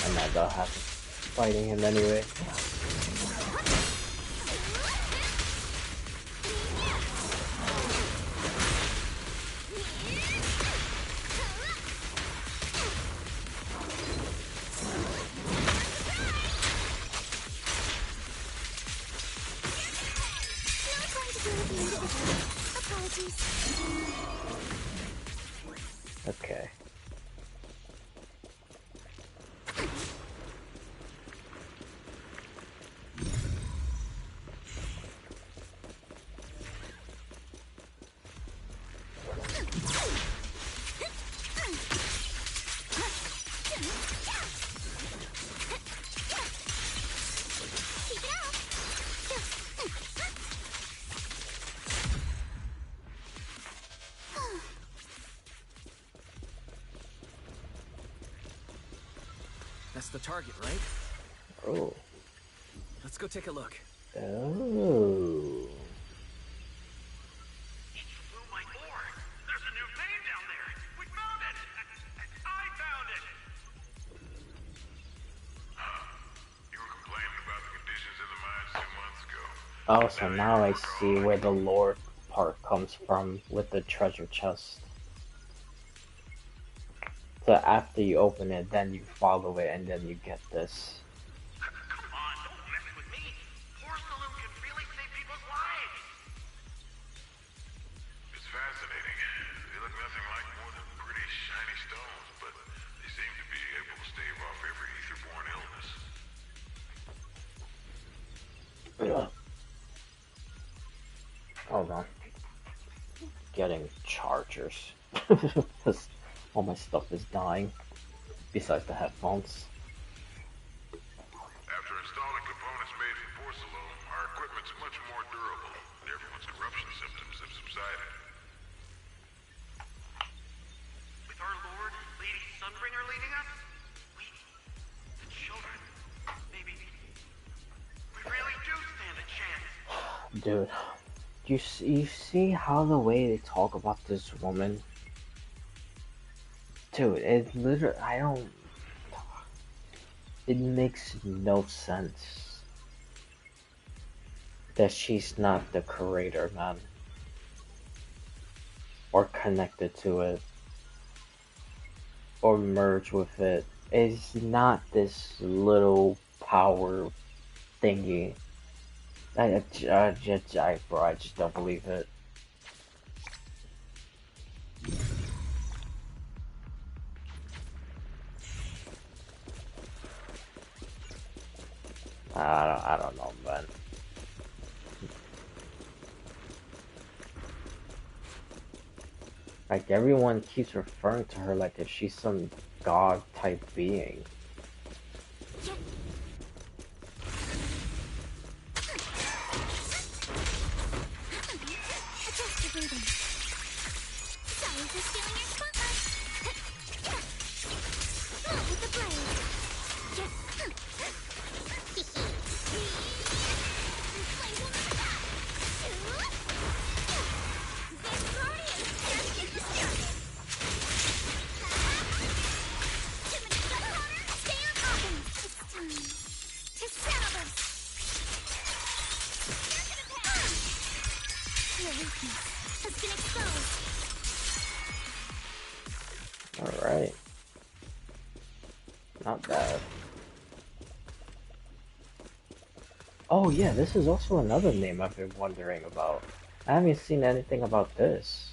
I'm not gonna have to fighting him anyway. Okay. That's the target, right? Oh. Let's go take a look. Oh. Oh my lord! There's a new vein down there! We found it! I found it! You were complaining about the conditions of the mines 2 months ago. Oh, so now I see where the lore part comes from with the treasure chest. So after you open it, then you follow it, and then you get this. Come on, don't mess with me. Porcelain can really save people's lives. It's fascinating. They look nothing like more than pretty shiny stones, but they seem to be able to stave off every ether-borne illness. Hold on. Getting chargers. Because all my stuff is dying. Besides the headphones. After installing components made from porcelain, our equipment's much more durable, and everyone's corruption symptoms have subsided. With our Lord, Lady Sunbringer leading us, we, the children, maybe, we really do stand a chance. Dude, you see how the way they talk about this woman? Dude, it literally, it makes no sense that she's not the creator, man. Or connected to it. Or merge with it. It's not this little power thingy. Bro, I just don't believe it. I don't know, man. Like, everyone keeps referring to her like if she's some god type being. Adjust your breathing. Sorry for stealing your spotlight. Move with the blade. Flames will never stop. This party is just getting started. 2 minutes on corner, stay on offense. It's time to settle this. You're gonna pass. Your weakness has been exposed. Alright. Not bad. Oh yeah, this is also another name I've been wondering about. I haven't seen anything about this.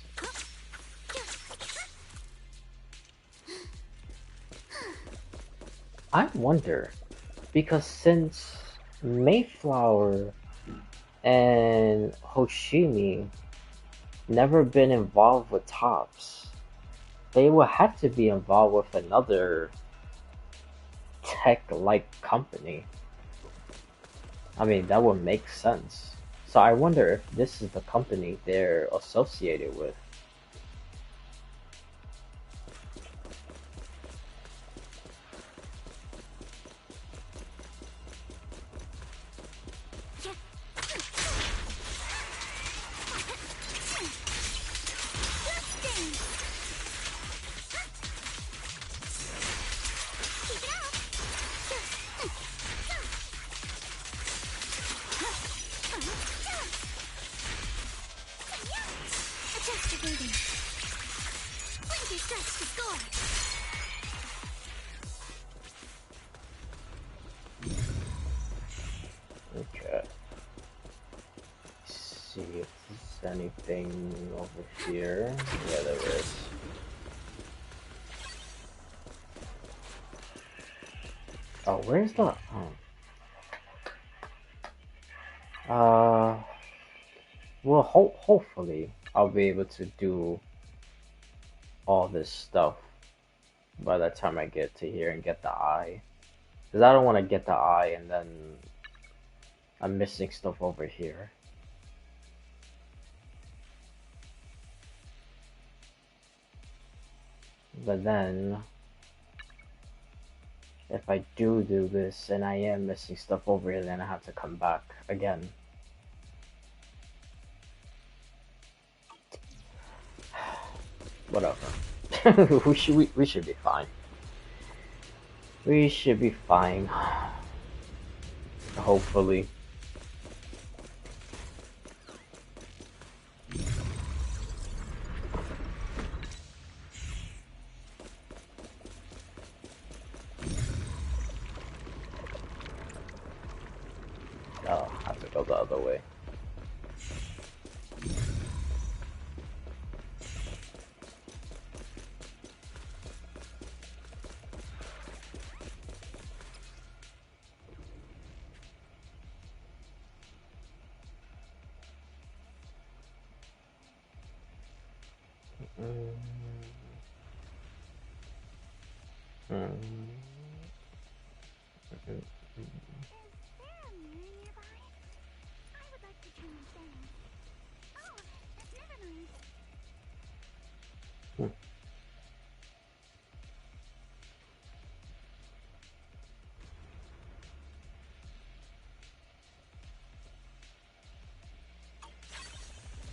I wonder, because since Mayflower and Hoshimi never been involved with Tops, they would have to be involved with another tech-like company. I mean, that would make sense. So I wonder if this is the company they're associated with. Adjust your breathing. Blink your stretch to score. Okay. See if there's anything over here. Yeah, there is. Oh, where's the... well, hopefully I'll be able to do all this stuff by the time I get to here and get the eye. Because I don't want to get the eye and then I'm missing stuff over here. But then, if I do this and I am missing stuff over here, then I have to come back again. Whatever. we should be fine. We should be fine. Hopefully. go the other way. Is there a mirror nearby? I would like to try my fan. Oh, never mind.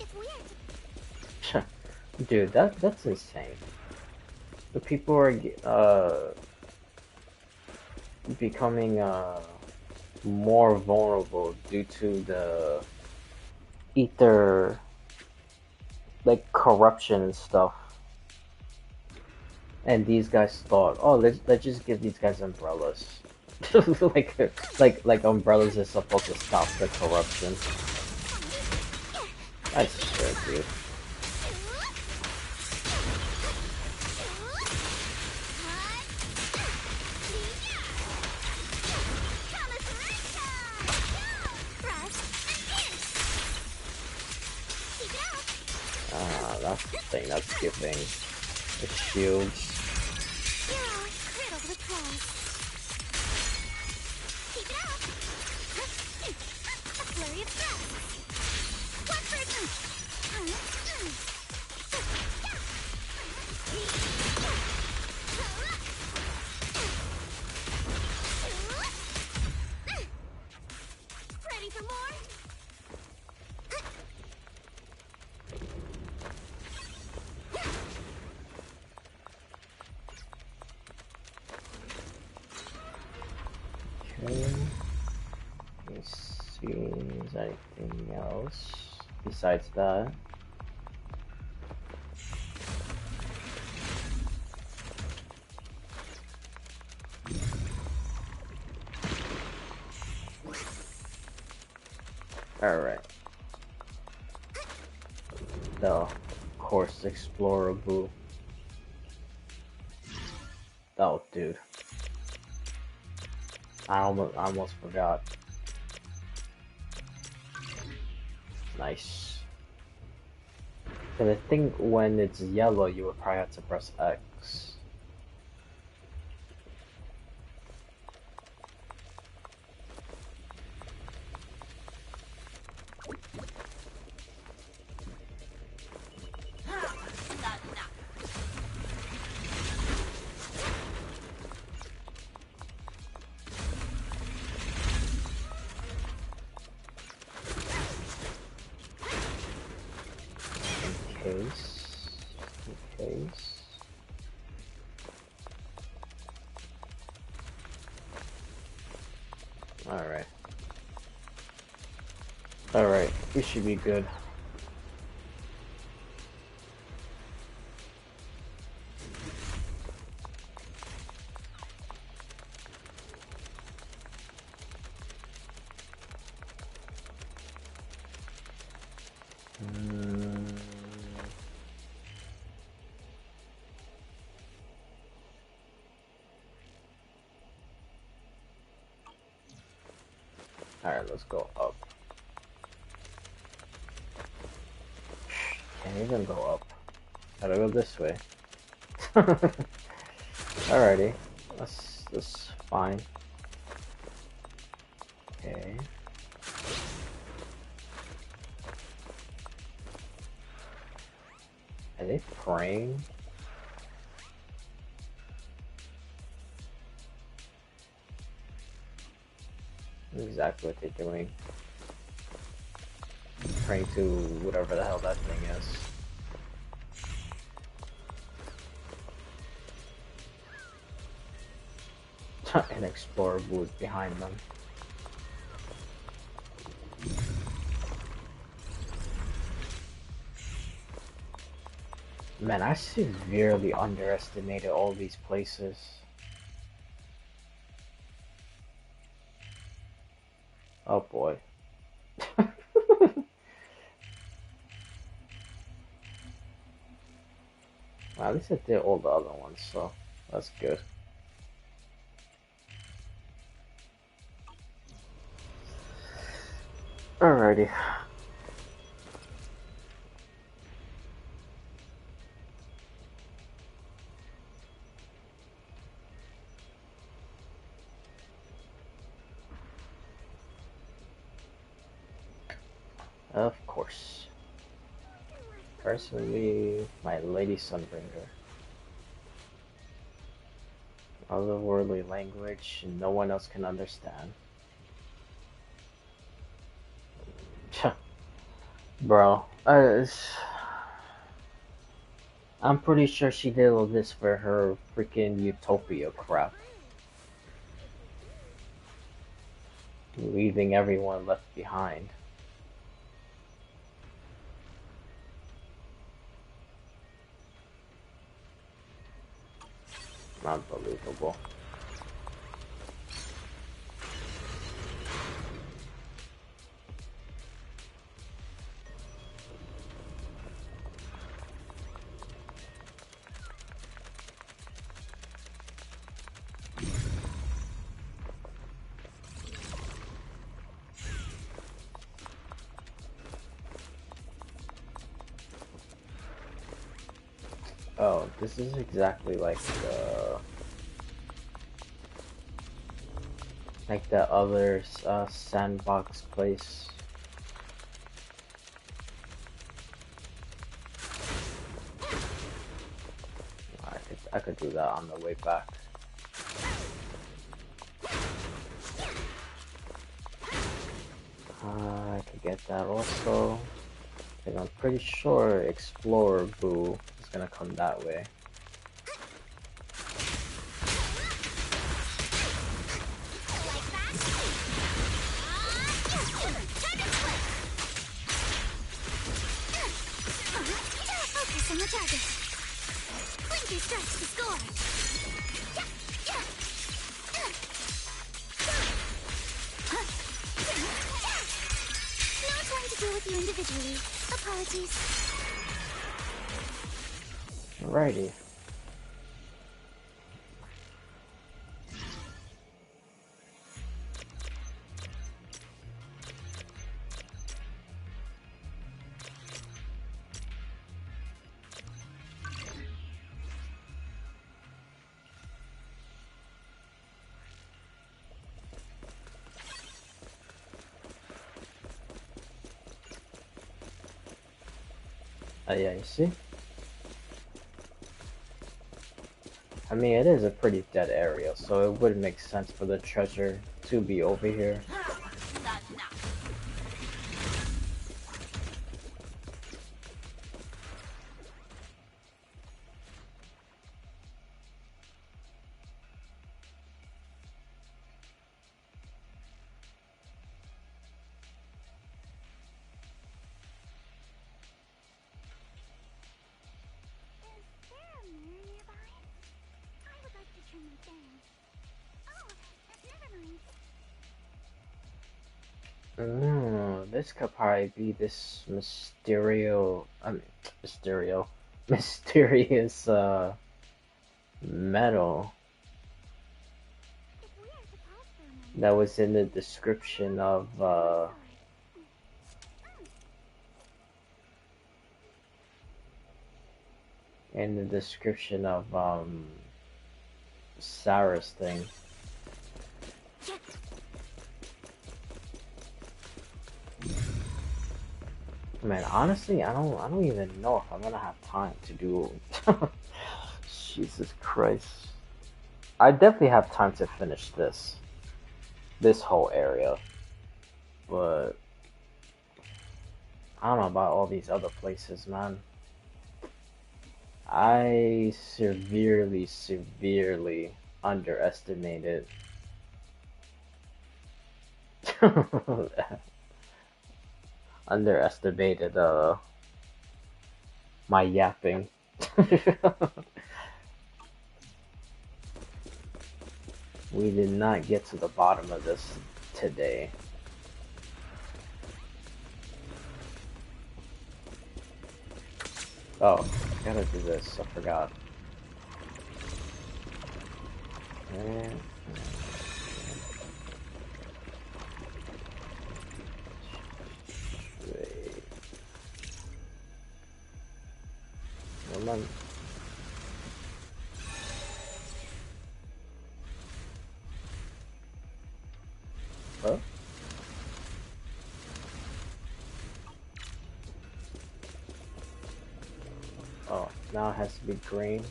If we are to Dude, that's insane. The people are becoming more vulnerable due to the ether, like corruption and stuff. And these guys thought, oh, let's just give these guys umbrellas. like umbrellas is supposed to stop the corruption. I swear, dude. Ah, that's the thing that's giving the shields. You're all riddled with flaws. Keep it up! A flurry of thrusts! One person! Ready for more? Okay. Let me see if there's anything else besides that. Alright. The course explorable. Oh, dude. I almost forgot. Nice. Cause I think when it's yellow, you would probably have to press X. In case. Alright. Alright, we should be good. Alright, let's go up. Can't even go up. Gotta go this way. Alrighty. That's fine. Okay. Are they praying? Exactly what they're doing. Praying to whatever the hell that thing is. An explorer booth behind them. Man, I severely underestimated all these places. Oh boy. Well, at least I did all the other ones, so that's good. Alrighty. Of course. Personally, my Lady Sunbringer. Otherworldly language no one else can understand. Bro, I'm pretty sure she did all this for her freaking utopia crap. Leaving everyone left behind. Unbelievable. Oh, this is exactly like the other sandbox place. I could do that on the way back. I could get that also. And I'm pretty sure Explorer Boo is gonna come that way. Focus on the target. Blinker starts to score. No time to deal with you individually. Apologies. Alrighty. Yeah, you see? I mean, it is a pretty dead area, so it would make sense for the treasure to be over here. Is there a mirror nearby? I would like to turn my fan. Oh, never mind. This could probably be this mysterious metal If we are to pause for a moment, that was in the description of Sarah's thing. Man, honestly, I don't even know if I'm gonna have time to do. Jesus Christ! I definitely have time to finish this whole area, but I don't know about all these other places, man. I severely underestimated underestimated my yapping. We did not get to the bottom of this today. Oh, gotta do this. I forgot. And, wait. Come on. Huh? Oh, now it has to be green.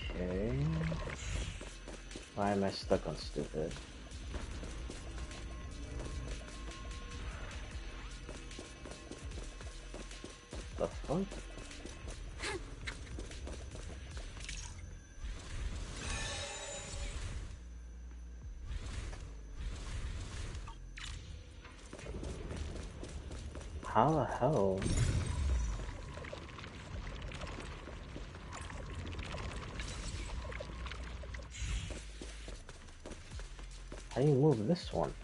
Okay. Why am I stuck on stupid? The fuck? How the hell? How do you move this one?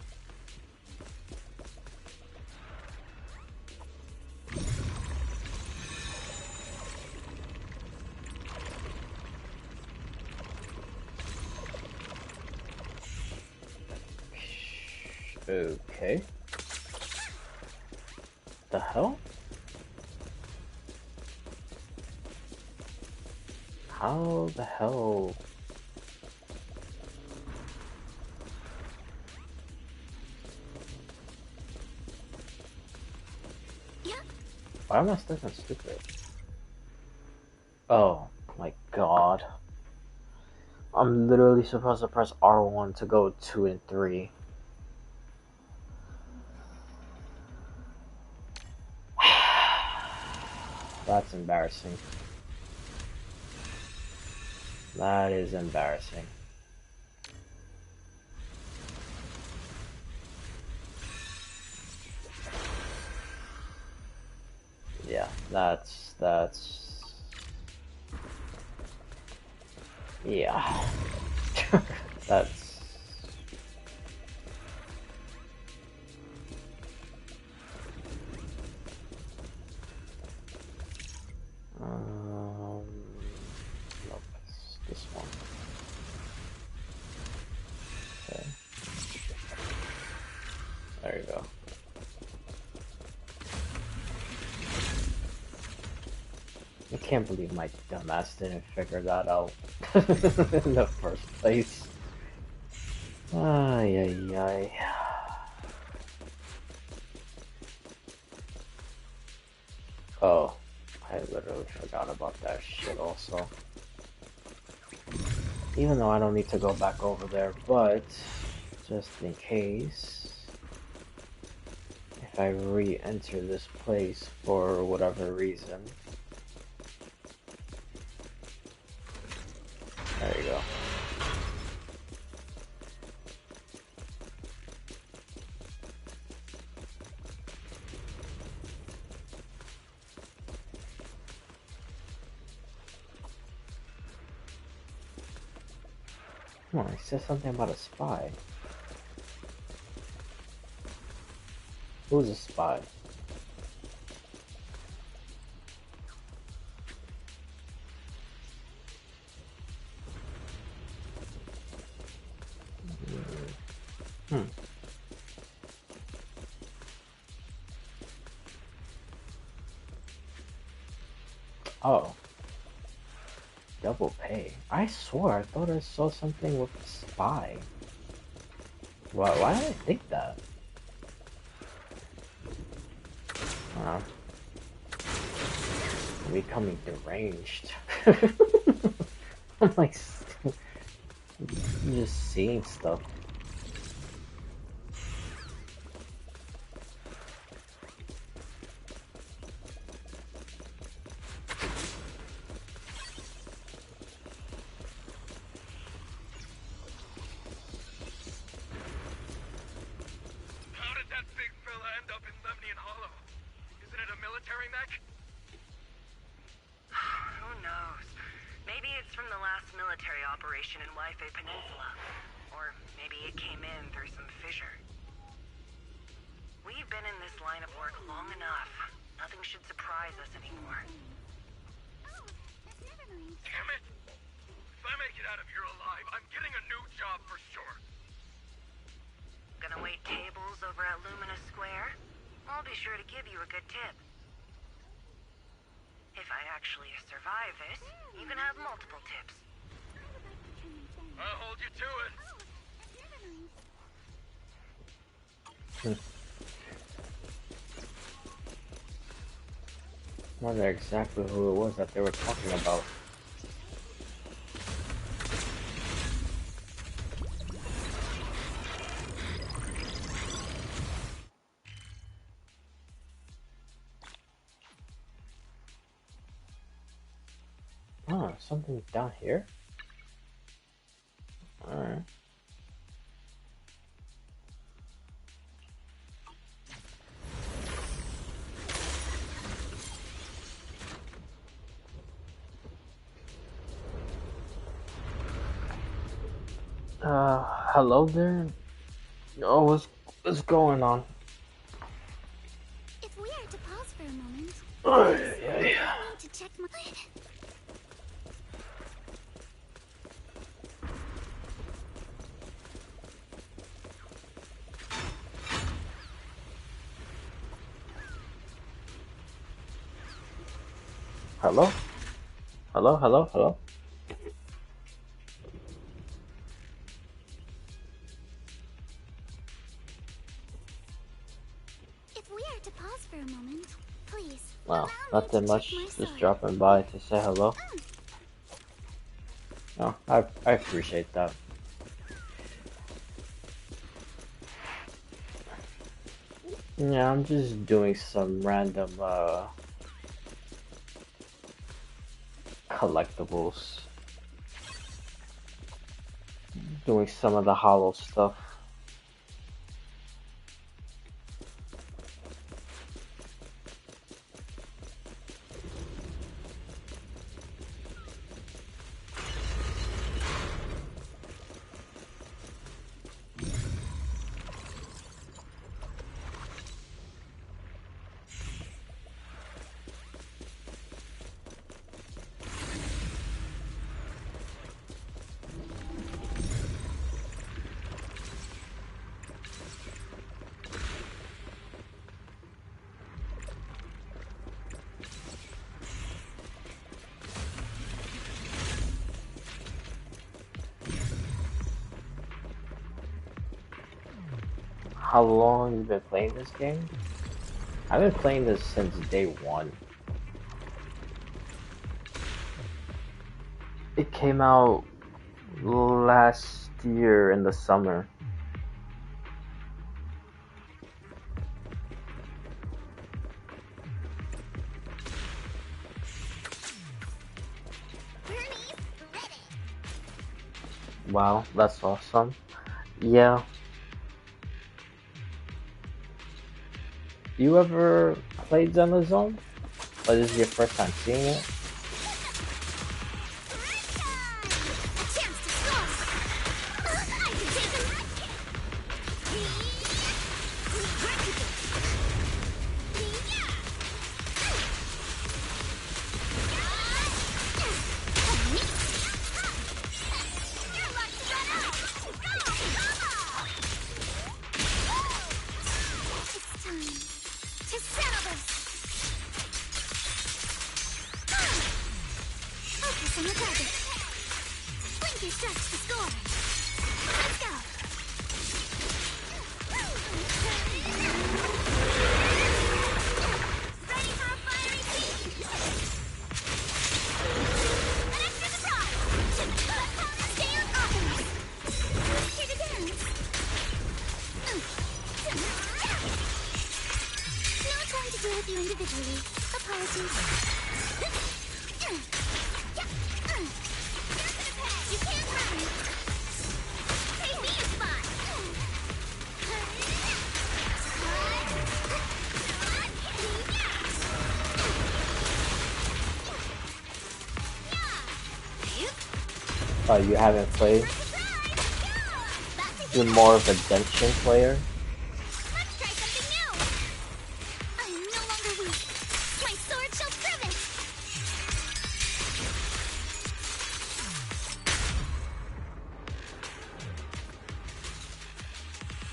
Okay. The hell? How the hell? Yeah. Why am I stuck on stupid? Oh my god. I'm literally supposed to press R1 to go 2 and 3. That's embarrassing. That is embarrassing. Yeah, that's yeah. That's um nope, it's this one. Okay. There you go. I can't believe my dumbass didn't figure that out in the first place. Ay ay ay. Oh, I literally forgot about that shit also. Even though I don't need to go back over there, but just in case, if I re-enter this place for whatever reason. There you go. Come on, it says something about a spy. Who's a spy? Hmm. Oh, double pay. I swore I thought I saw something with a spy. Why did I think that? Uh, I'm becoming deranged. I'm like just seeing stuff. How did that big fella end up in Lemnian Hollow? Isn't it a military mech? Who knows? Maybe it's from the last military operation in Waifei Peninsula. Or maybe it came in through some fissure. We've been in this line of work long enough. Nothing should surprise us anymore. Oh, never mind. Damn it! If I make it out of here alive, I'm getting a new job for sure. Gonna wait tables over at Lumina Square? I'll be sure to give you a good tip. If I actually survive this, you can have multiple tips. I would like to turn my phone. I'll hold you to it. Oh, never mind. I wonder exactly who it was that they were talking about. Oh, something down here? Alright. Hello there? Oh, what's going on? If we are to pause for a moment, Oh, I yeah. need to check my... Hello? Hello, hello, hello? If we are to pause for a moment, please. Wow, allow me nothing to much, check my just sword. dropping by to say hello. Oh, I appreciate that. Yeah, I'm just doing some random, collectibles. Doing some of the hollow stuff. How long have you been playing this game? I've been playing this since day one. It came out last year in the summer. Bernie's ready. Wow, that's awesome. Yeah. You ever played Zenless Zone? Or this is your first time seeing it? Break time! A chance to score! I can take a look! Your luck's run out! Go! It's time to settle this! Focus on the target. Blink your strikes to score. Let's go. Ready for a fiery feast? An extra surprise. Stay on offense. Here to dance. No time to deal with you individually. Apologies. You can't run. Save me a spot. Oh, you haven't played? You're more of a Genshin player? Let's try something new! I am no longer weak. My sword shall prove it!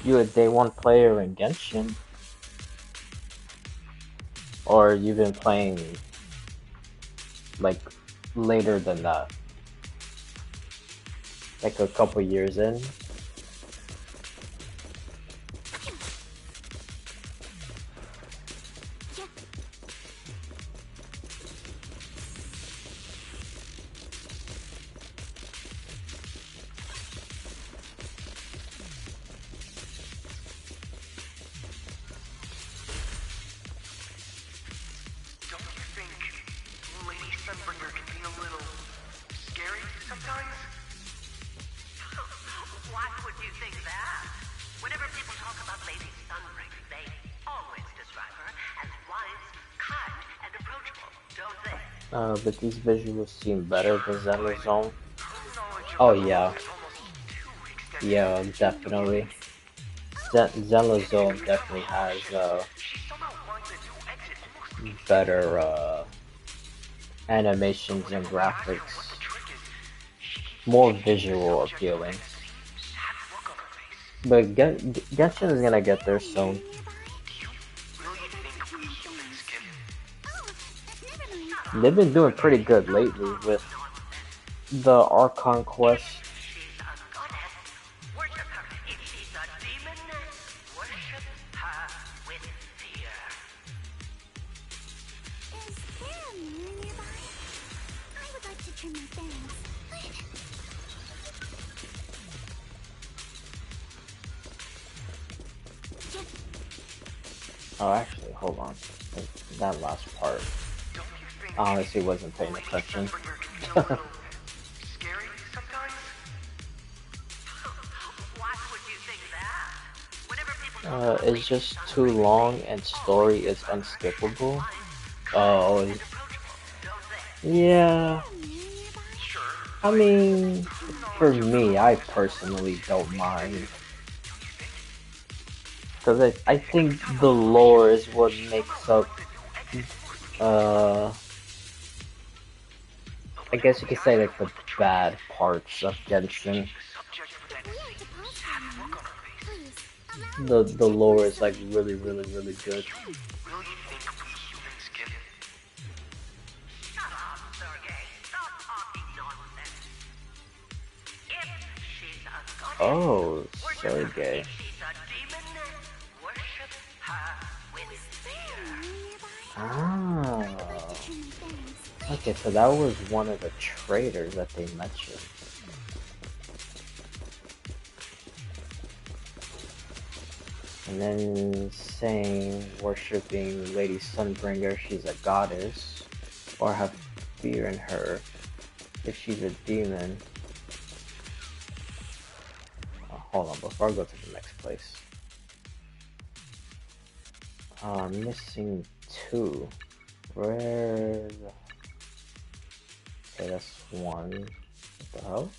You a day one player in Genshin? Or you've been playing like later than that? Like a couple years in? Yeah. Don't you think Lady Sunbringer can be a little scary sometimes? Why would you think that? Whenever people talk about Lady Sunbringer, they always describe her as wise, kind, and approachable, don't they? But these visuals seem better than Zenless Zone. Her knowledge of Oh the yeah, world is almost too extensive. yeah, definitely. Zenless Zone definitely has She somehow finds a new exit almost better animations and whenever we ask her what graphics, the trick is, she keeps more changing the visual subject with appealing. that same sad look on her face. But Genshin is gonna get there soon. Nearby? Do you really think we humans can... Oh, never mind. They've been doing pretty good lately with the Archon quest. She's a goddess. Worship her. If she's a demon, worship her with fear. Is there a mirror nearby? I would like to trim my bangs. Oh, actually, hold on. That last part, Don't you think I honestly wasn't paying Lady attention. Sunbringer can be a little scary sometimes? Why would you think that? Whenever people talk about It's just too long and story is unskippable. Oh, approachable, don't they? yeah. A mirror nearby? Sure. I mean, for me, I personally don't mind. Because I think the lore is what makes up, uh, I guess you could say like the bad parts of Genshin. If we are to pause for a moment, please, allow me The lore is like really, really, really good. Really think we humans can... Shut up, Sergey. Stop talking nonsense. If she's a goddess, Oh, worship her. Sergey. If she's a demon, worship her with fear. nearby? Ah. To trim my bangs. Okay, so that was one of the traitors that they mentioned. And then saying, worshipping Lady Sunbringer, she's a goddess, or have fear in her if she's a demon. Oh, hold on, before I go to the next place. Missing two. Where the... Okay, that's one. What the hell?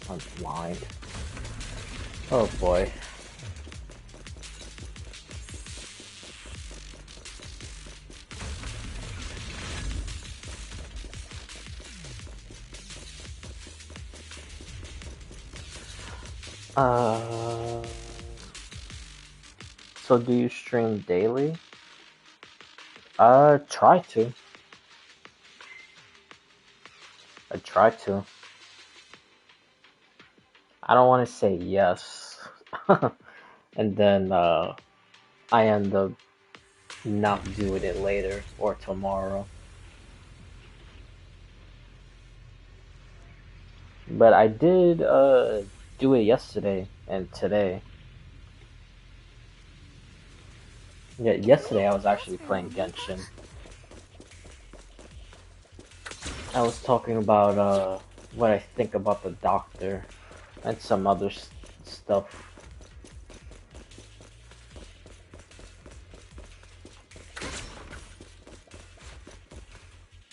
I'm blind. Oh boy. So do you stream daily? Try to. I try to. I don't want to say yes. And then, I end up not doing it later or tomorrow. But I did, do it yesterday and today. Yeah, yesterday I was actually playing Genshin. I was talking about, what I think about the doctor and some other stuff.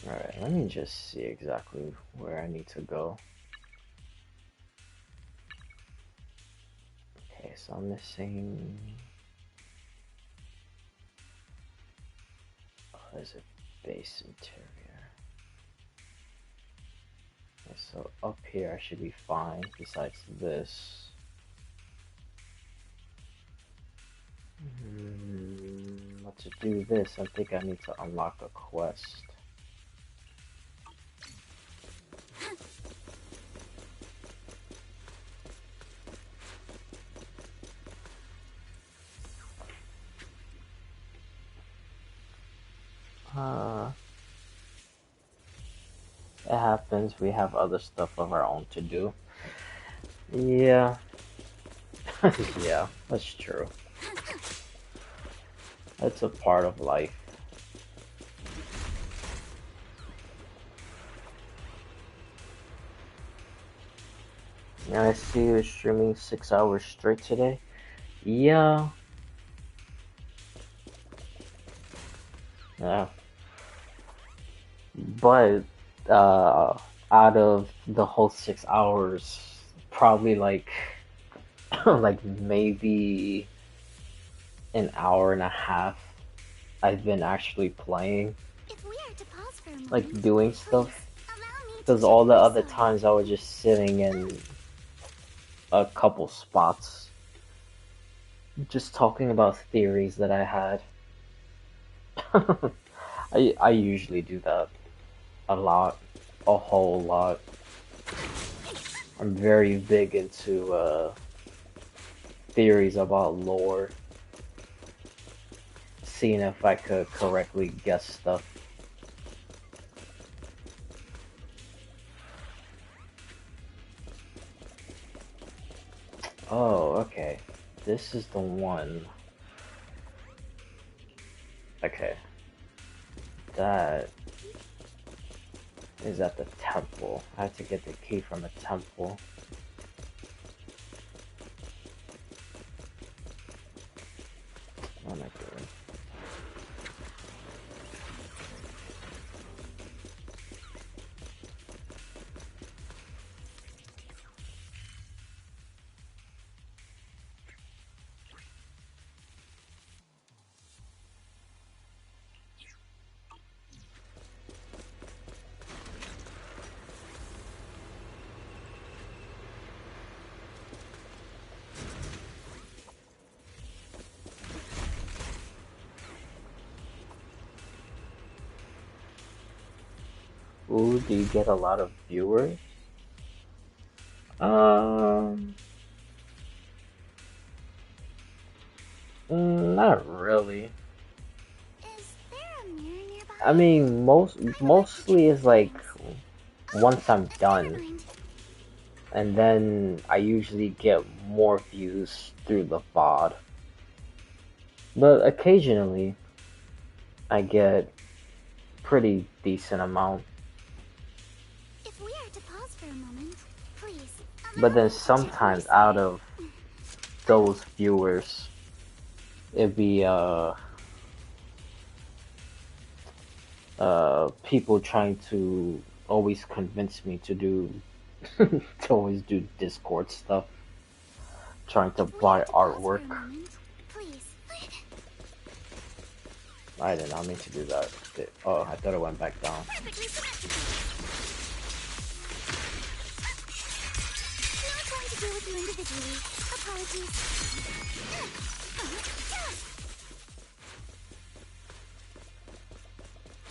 Alright, let me just see exactly where I need to go. So I'm missing. Oh, there's a base interior. Okay, so up here I should be fine. Besides this. But to do this, I think I need to unlock a quest. It happens. We have other stuff of our own to do. Yeah. Yeah, that's true. That's a part of life. And I see you're streaming 6 hours straight today. Yeah. Yeah. But out of the whole 6 hours, probably like like maybe an hour and a half I've been actually playing, If we are to pause for a moment, like doing please stuff. allow me to Because check all the your other side. times I was just sitting in a couple spots, just talking about theories that I had. I usually do that a lot, a whole lot. I'm very big into theories about lore, seeing if I could correctly guess stuff. Oh, okay. This is the one. Okay. That is at the temple. I have to get the key from the temple. What am I doing? Ooh, do you get a lot of viewers? Um, not really. Is there a mirror nearby? I mean, mostly is like once I'm Never done, mind. and then I usually get more views through the VOD. But occasionally, I get pretty decent amount. If we are to pause for a moment, please But allow then me to check your sometimes side. out of those viewers, it'd be people trying to always convince me to do to always do Discord stuff, trying to If we are buy to pause for a artwork. moment, please. I did not mean to do that. Oh, I thought it went back down. Perfectly symmetrical. Not going to deal with you individually. Apologies.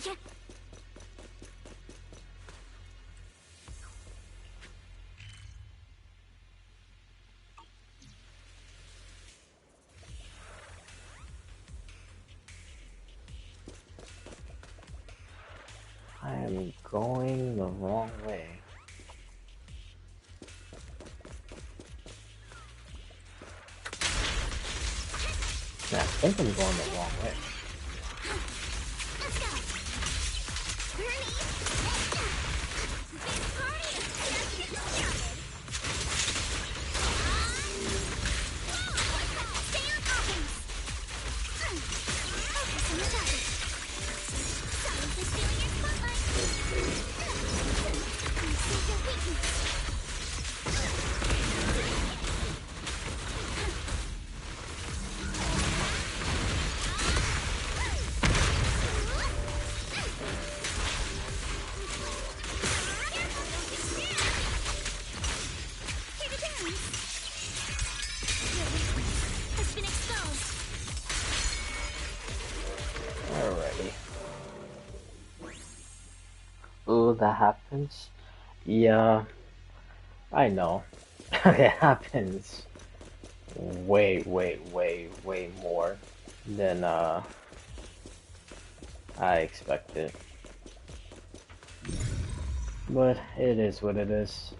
Yeah. I am going the wrong way. Yeah, I think I'm going the wrong way. Let's go. Bernie. This party is just getting started. Stay on offense. Focus on the target. Sorry for stealing your spotlight. See your weakness. Alrighty. Ooh, that happens? Yeah, I know. It happens way more than I expected. But it is what it is.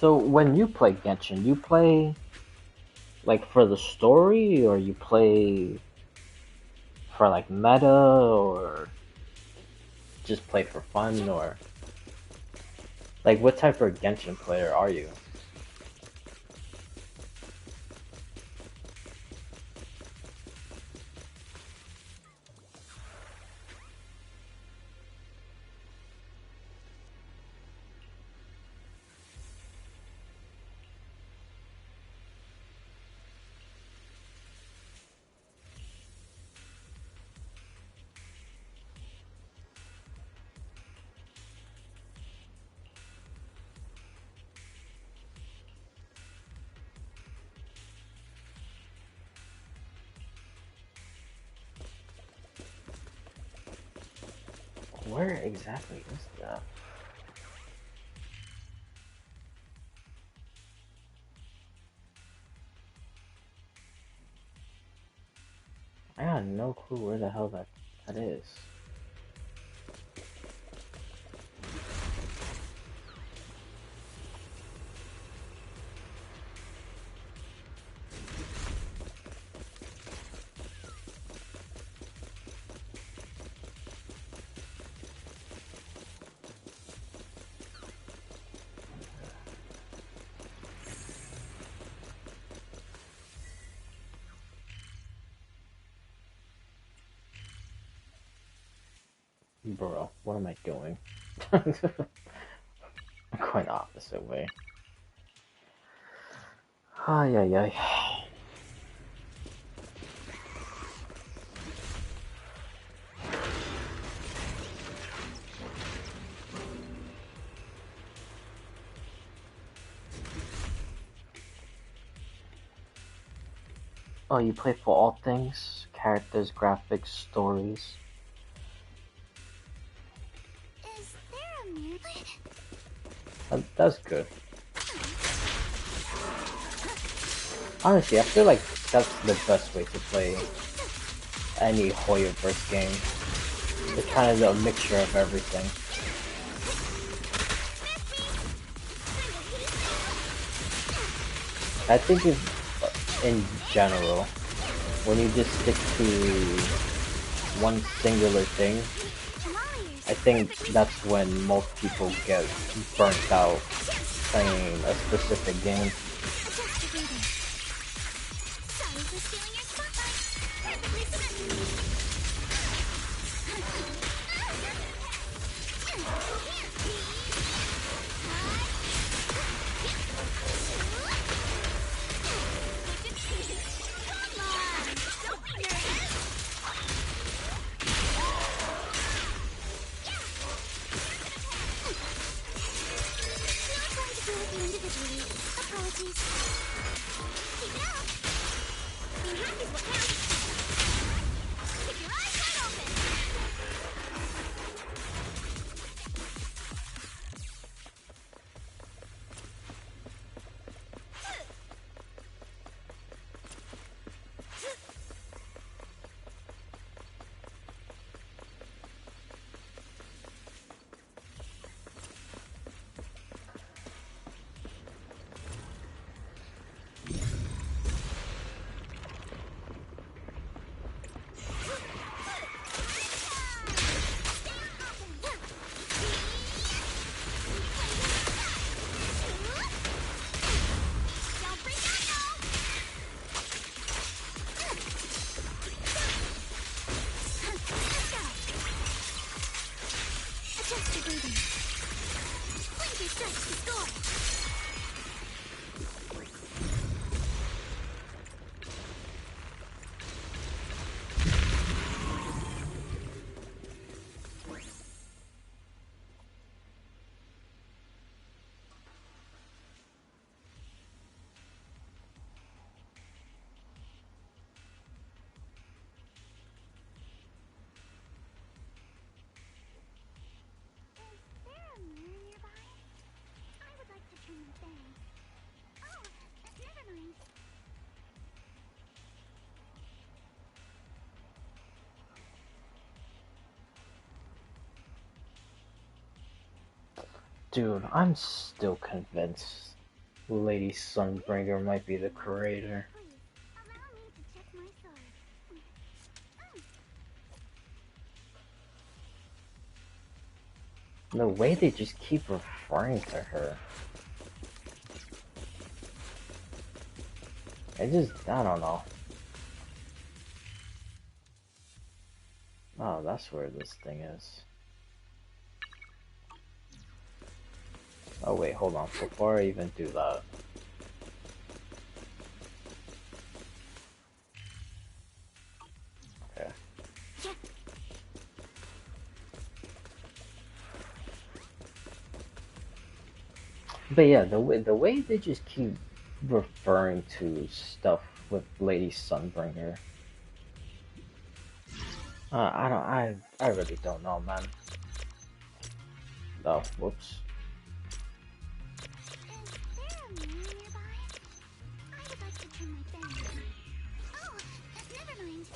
So when you play Genshin, you play like for the story, or you play for like meta, or just play for fun, or like what type of Genshin player are you? Where exactly is that? I got no clue where the hell that is. Bro, what am I doing? I'm going the opposite way. Ay, ay, ay. Oh, you play for all things? Characters, graphics, stories. Is there a music? That's good. Honestly, I feel like that's the best way to play any Hoyoverse game. It's kind of a mixture of everything. I think if, in general, when you just stick to one singular thing, I think that's when most people get burnt out playing a specific game. Sorry for stealing your spotlight. Perfectly symmetrical. Come on, don't be nervous. Not trying to deal with you individually. Apologies. Keep it up. Being happy is what counts. Keep your eyes wide open. Dude, I'm still convinced Lady Sunbringer might be the creator. Please, allow me to check my sword. The way they just keep referring to her. I don't know. Oh, that's where this thing is. Oh wait, hold on. Before I even do that. Okay. But yeah, the way they just keep referring to stuff with Lady Sunbringer. I really don't know, man. Oh, whoops. Is there a mirror nearby? I would like to trim my bangs. Oh, never mind.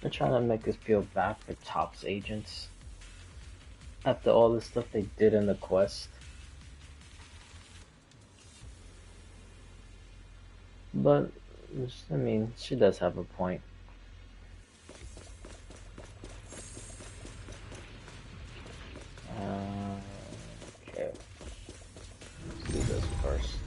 They're trying to make us feel bad for Top's agents after all the stuff they did in the quest. But I mean, she does have a point. Okay, let's do this first.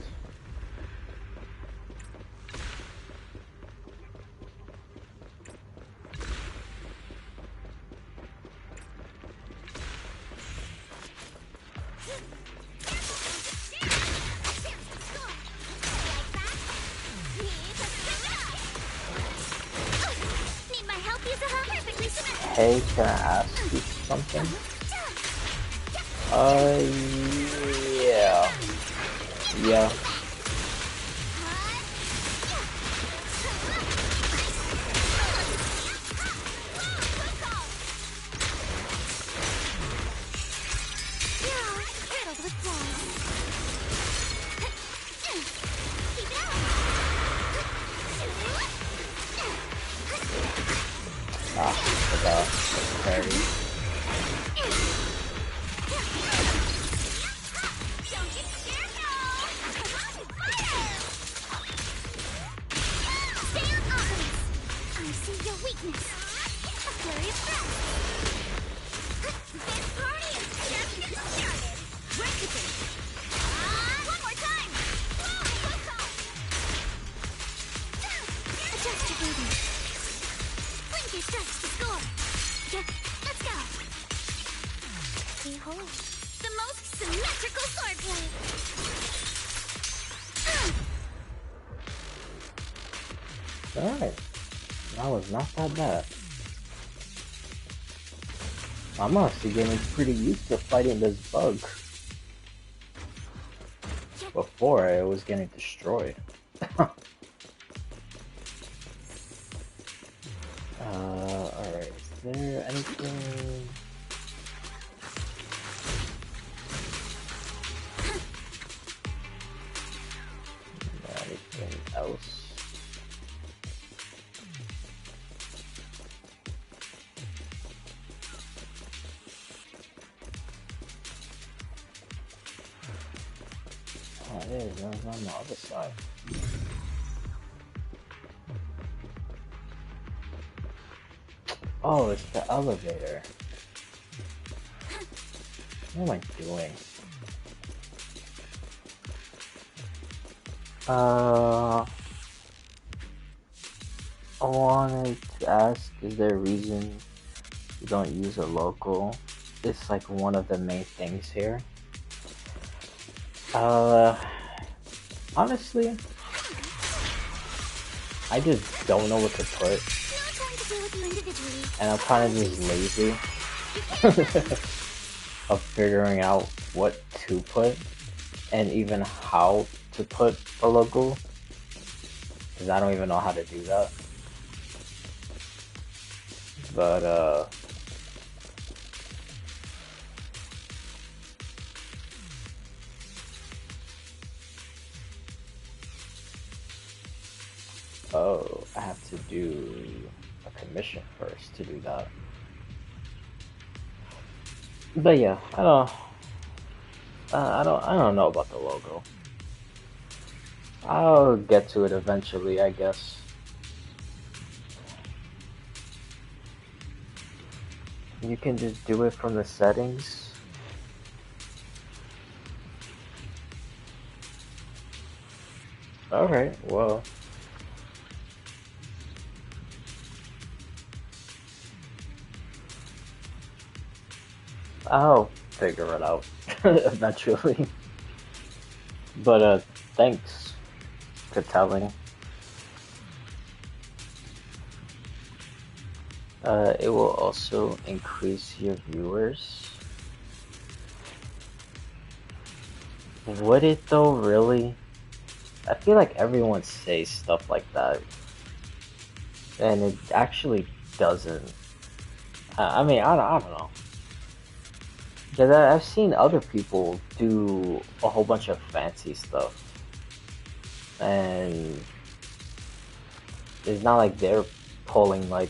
Need my help? Use a perfectly symmetrical. Hey, can I ask you something? Yeah. Yeah. Riddled with flaws. Keep it up. Ah, forgot. Parry. Don't get scared, no! Come on, fire! Stay on offense. I see your weakness. A flurry of breath. This party is just getting started. Worshiping. One more time. Adjust your breathing. Blink your strikes to score. Yep, let's go. Behold, the most symmetrical swordplay. Alright. That was not that bad. I'm honestly getting pretty used to fighting this bug. Before, I was getting destroyed. Alright. Is there anything... anything else? Oh, it is. It's on the other side. Oh, it's the elevator. What am I doing? I wanted to ask, is there a reason you don't use a local? It's like one of the main things here. Honestly, I just don't know what to put. And I'm kind of just lazy of figuring out what to put and even how to put a logo, because I don't even know how to do that. But oh, I have to do a commission first to do that. But yeah, I don't know about the logo. I'll get to it eventually, I guess. You can just do it from the settings. Alright, well. I'll figure it out eventually. But thanks for telling. It will also increase your viewers. Would it though, really? I feel like everyone says stuff like that. And it actually doesn't. I mean, I don't know. Because I've seen other people do a whole bunch of fancy stuff. And it's not like they're pulling like,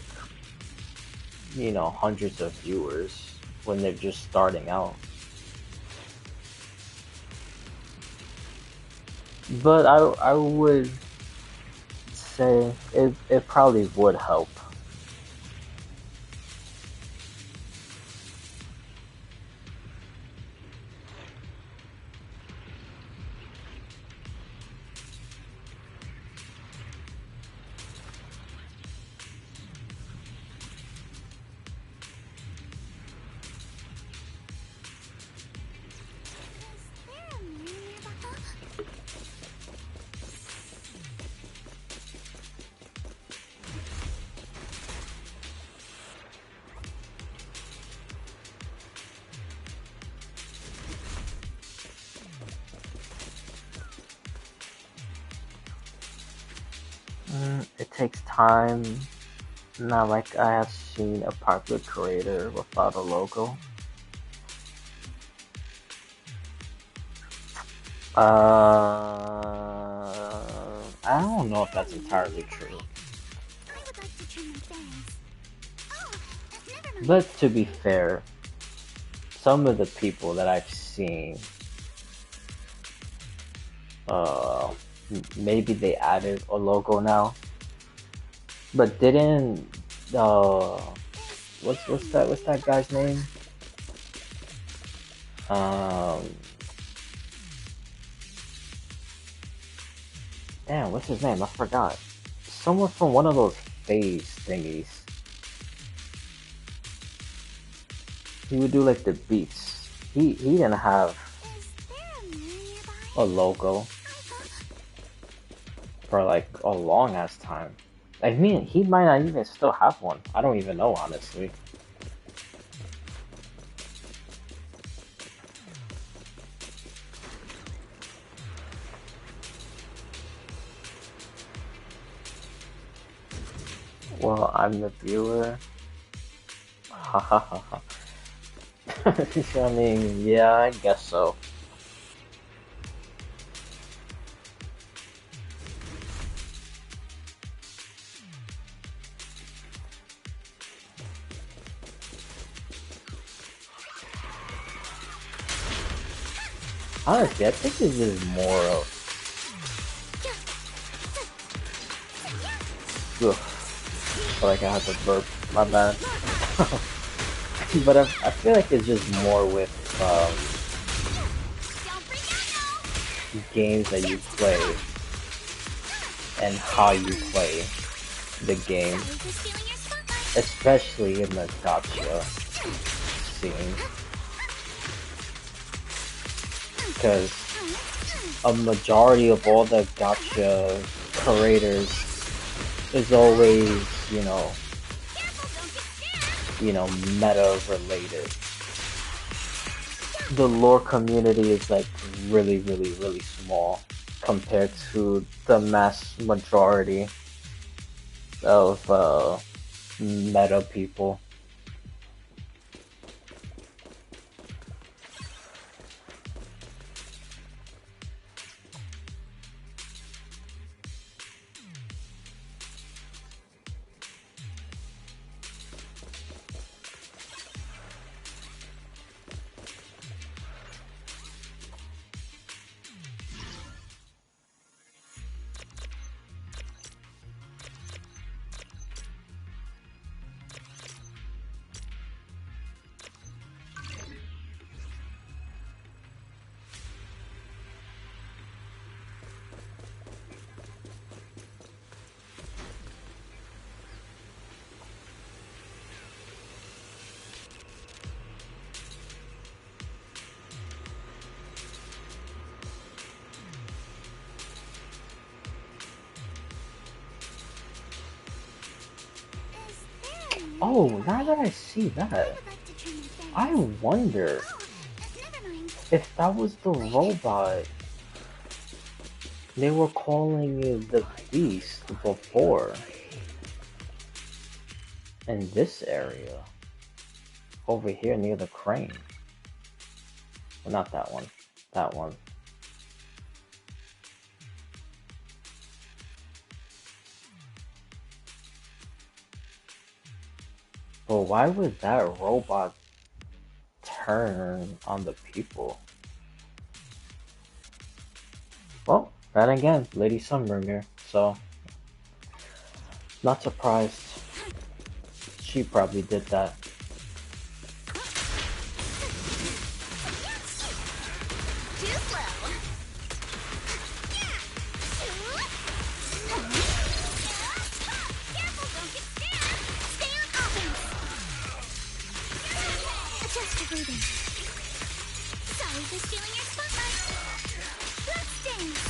you know, hundreds of viewers when they're just starting out. But I would say it probably would help. It takes time. Not like I have seen a popular creator without a logo. I don't know if that's entirely true. But to be fair, some of the people that I've seen, maybe they added a logo now, but didn't. What's that guy's name? Damn, what's his name? I forgot. Someone from one of those phase thingies. He would do like the beats. he didn't have Is there a moon nearby? a logo for like a long ass time. I mean, he might not even still have one. I don't even know, honestly. Well, I'm the viewer. Ha ha ha ha. I mean, yeah, I guess so. Honestly, I think this is more of. Ugh, feel like I have to burp. My bad. But I feel like it's just more with Don't freak out now! games that you play and how you play the game, Sorry for stealing your spotlight. especially in the gotcha scene, because a majority of all the gotcha creators is always, Careful, don't get scared! meta related. The lore community is like really, really, really small compared to the mass majority of meta people. Is there a moon Oh, nearby? now that I see I that, would like to try my fingers. I wonder Oh, never mind. if that was the robot they were calling it the Beast before in this area over here near the crane. Well, not that one. That one. But why would that robot turn on the people? Well, then again, Lady Sunbringer, so not surprised. She probably did that. Too slow. Careful, don't get scared. Stay on offense. Adjust your breathing. Sorry for stealing your spotlight. Let's dance.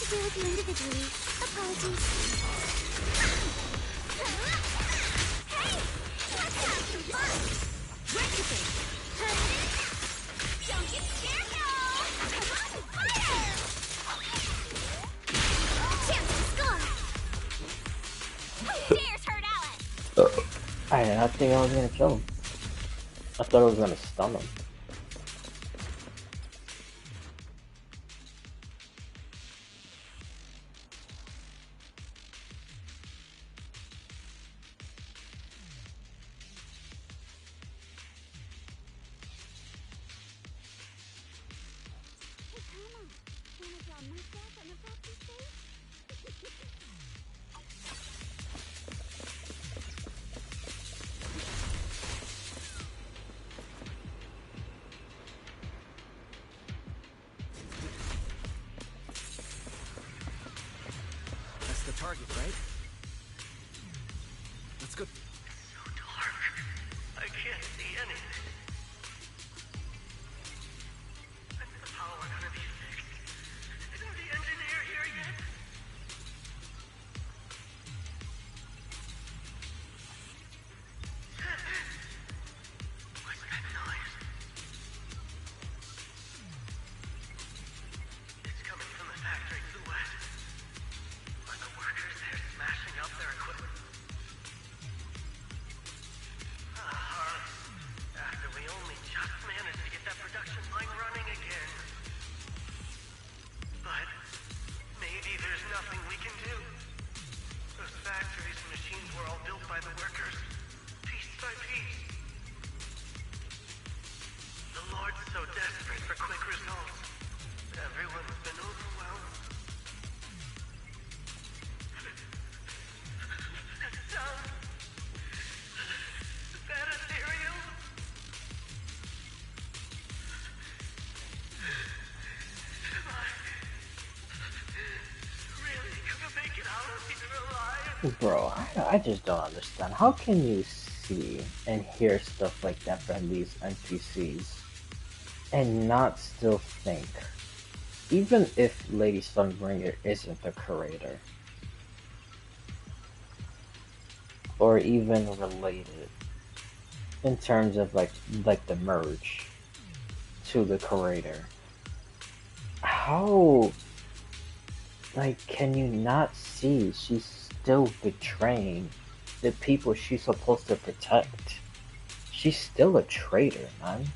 Deal with you individually. Apologies. Hey! Let's have some fun! Where you think? Don't get scared now! Come on, fire! Chance to score! I did not think I was gonna kill him. I thought I was gonna stun him. Hey, come on. Wanna draw myself on the Poppy's face? That's the target, right? Let's go. So dark. I can't see anything. When's the power gonna be fixed? Isn't the engineer here yet? What's that noise? It's coming from the factory to the west. Are the workers there smashing up their equipment? After we only just managed to get that production line running again. But maybe there's nothing we can do. Those factories and machines were all built by the workers, piece by piece. The Lord's so desperate for quick results. Everyone's been overwhelmed. That sound. Is that ethereal? Am I really gonna make it out of here alive? Bro, I just don't understand. How can you see and hear stuff like that from these NPCs and not still think, even if Lady Sunbringer isn't the creator, or even related in terms of like the merge to the creator, how, like, can you not see she's still betraying the people she's supposed to protect? She's still a traitor, man.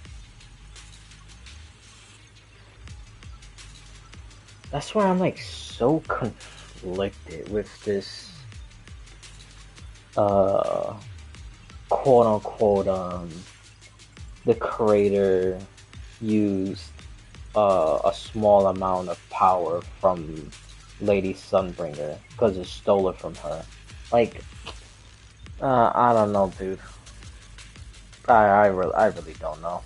That's why I'm like so conflicted with this quote unquote the creator used a small amount of power from Lady Sunbringer because it stole it from her. Like, I don't know, dude. I really don't know.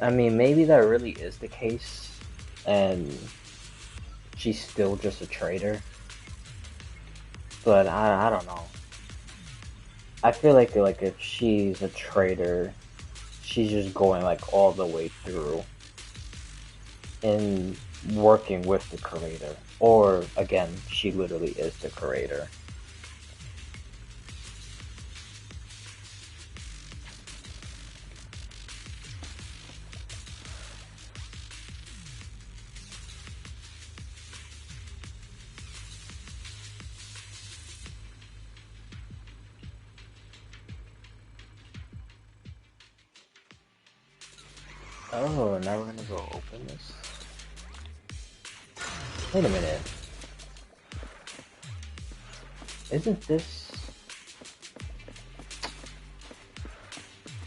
I mean, maybe that really is the case, and she's still just a traitor. But I don't know. I feel like if she's a traitor, she's just going like all the way through in working with the creator, or again, she literally is the creator. Oh, now we're gonna go open this. Wait a minute. Isn't this...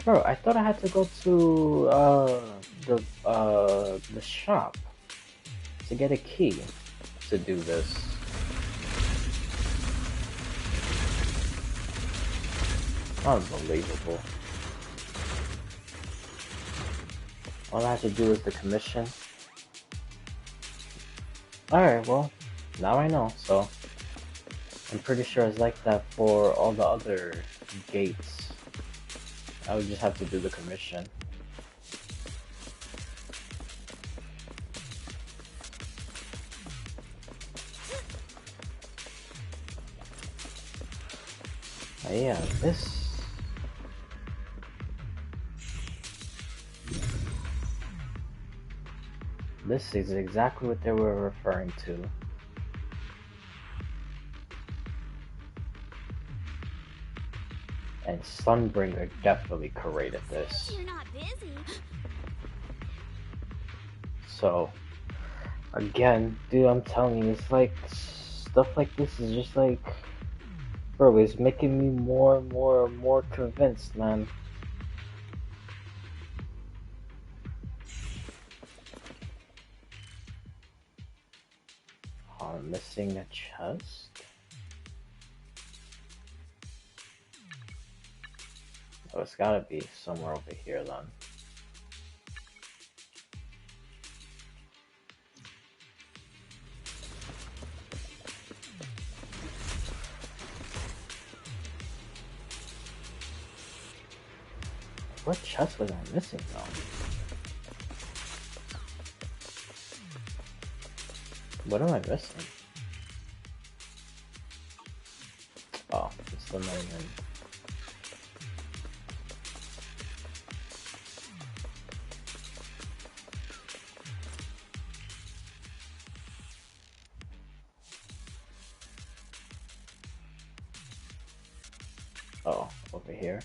Bro, I thought I had to go to the shop to get a key to do this. Unbelievable. All I have to do is the commission. Alright, well, now I know, so I'm pretty sure it's like that for all the other gates. I would just have to do the commission. Yeah, this is exactly what they were referring to. And Sunbringer definitely created this. You're not busy. So, again, dude, I'm telling you, it's like, stuff like this is just like, bro, it's making me more and more and more convinced, man. Oh, I'm missing a chest? Oh, it's gotta be somewhere over here then. What chest was I missing though? What am I missing? Oh, it's the main. Oh, over here.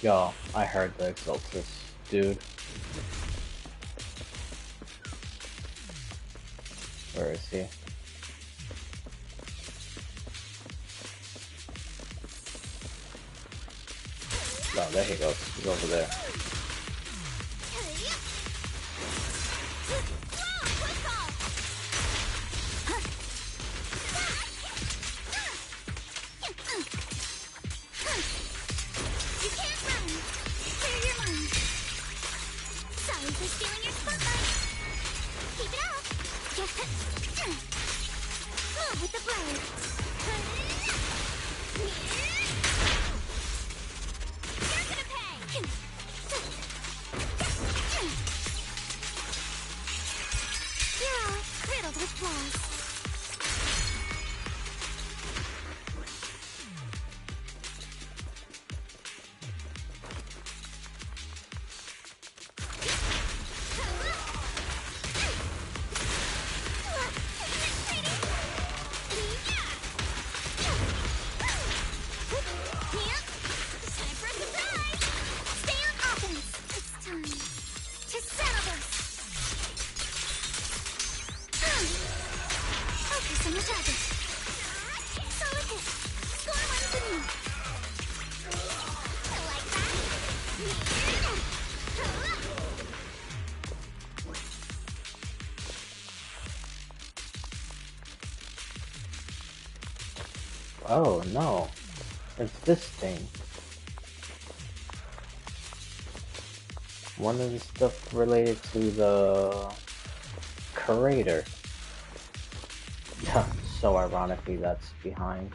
Yo, I heard the Exaltus, dude. Where is he? Oh, there he goes. He's over there. You can't run. Clear your mind. Sorry for stealing your spotlight. Keep it up. Move with the blade. You're gonna pay. You're all riddled with flaws. Oh no, it's this thing. One of the stuff related to the creator. Yeah, so ironically that's behind.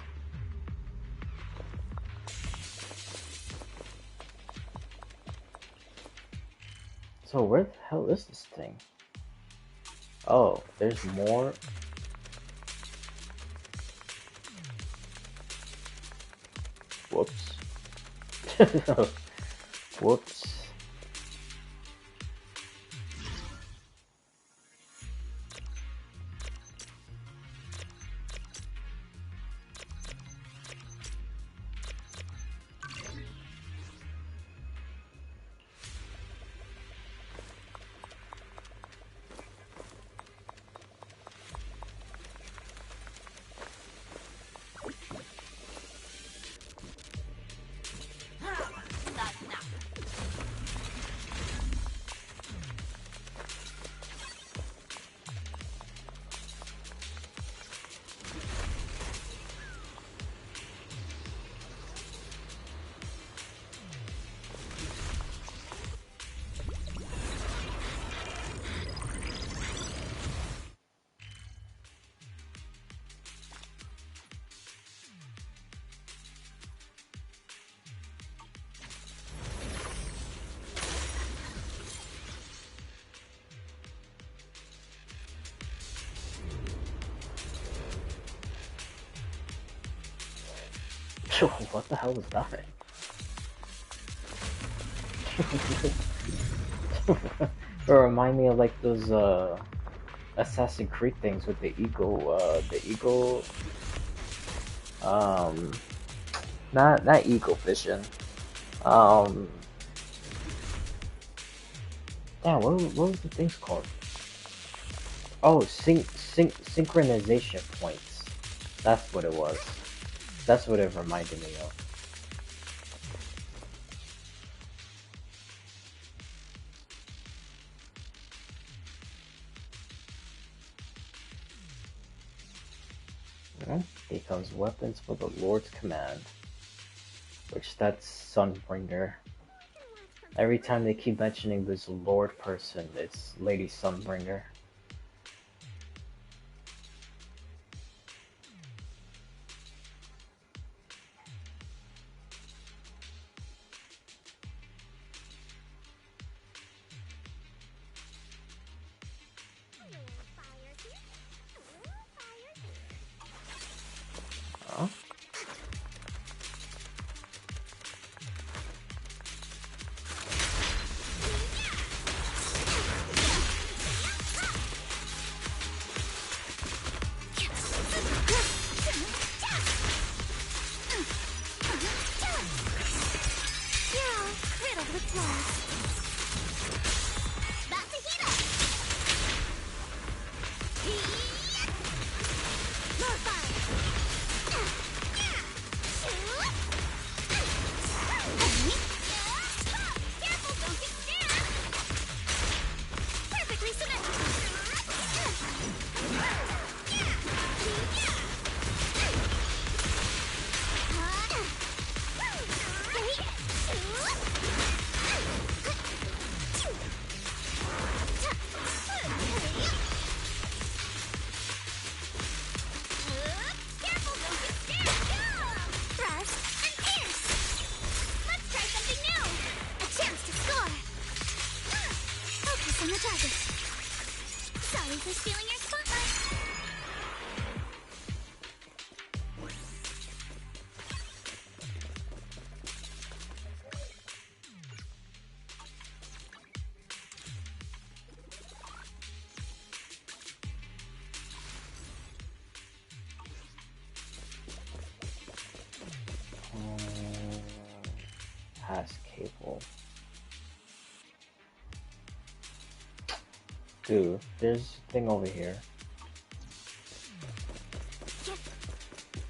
So where the hell is this thing? Oh, there's more. Whoops. Whoops. What the hell was that? It remind me of like those Assassin's Creed things with the eagle, um, not eagle vision. Um, damn, what was the things called? Oh, synchronization points. That's what it was. That's what it reminded me of. Becomes weapons for the Lord's command, which that's Sunbringer. Every time they keep mentioning this Lord person, it's Lady Sunbringer. Huh? Riddled with flaws. About to heat up. More fire. Careful, don't get scared. Perfectly symmetrical. Careful, don't get scared. Thrust and pierce. Let's try something new. A chance to score. Focus on the target. Sorry for stealing your spotlight. Has cable. Dude, there's a thing over here.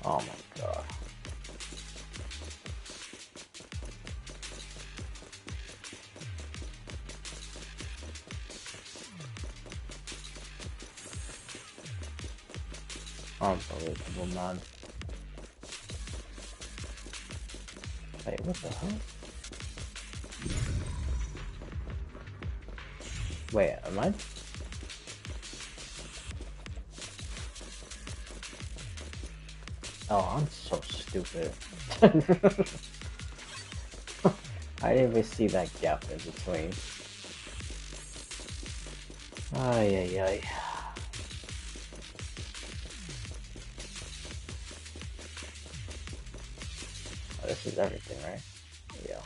Oh my god. Unbelievable, man. Wait, what the hell? Wait, am I? Oh, I'm so stupid. I didn't even see that gap in between. Ay, ay, ay. Oh, this is everything, right? Yeah.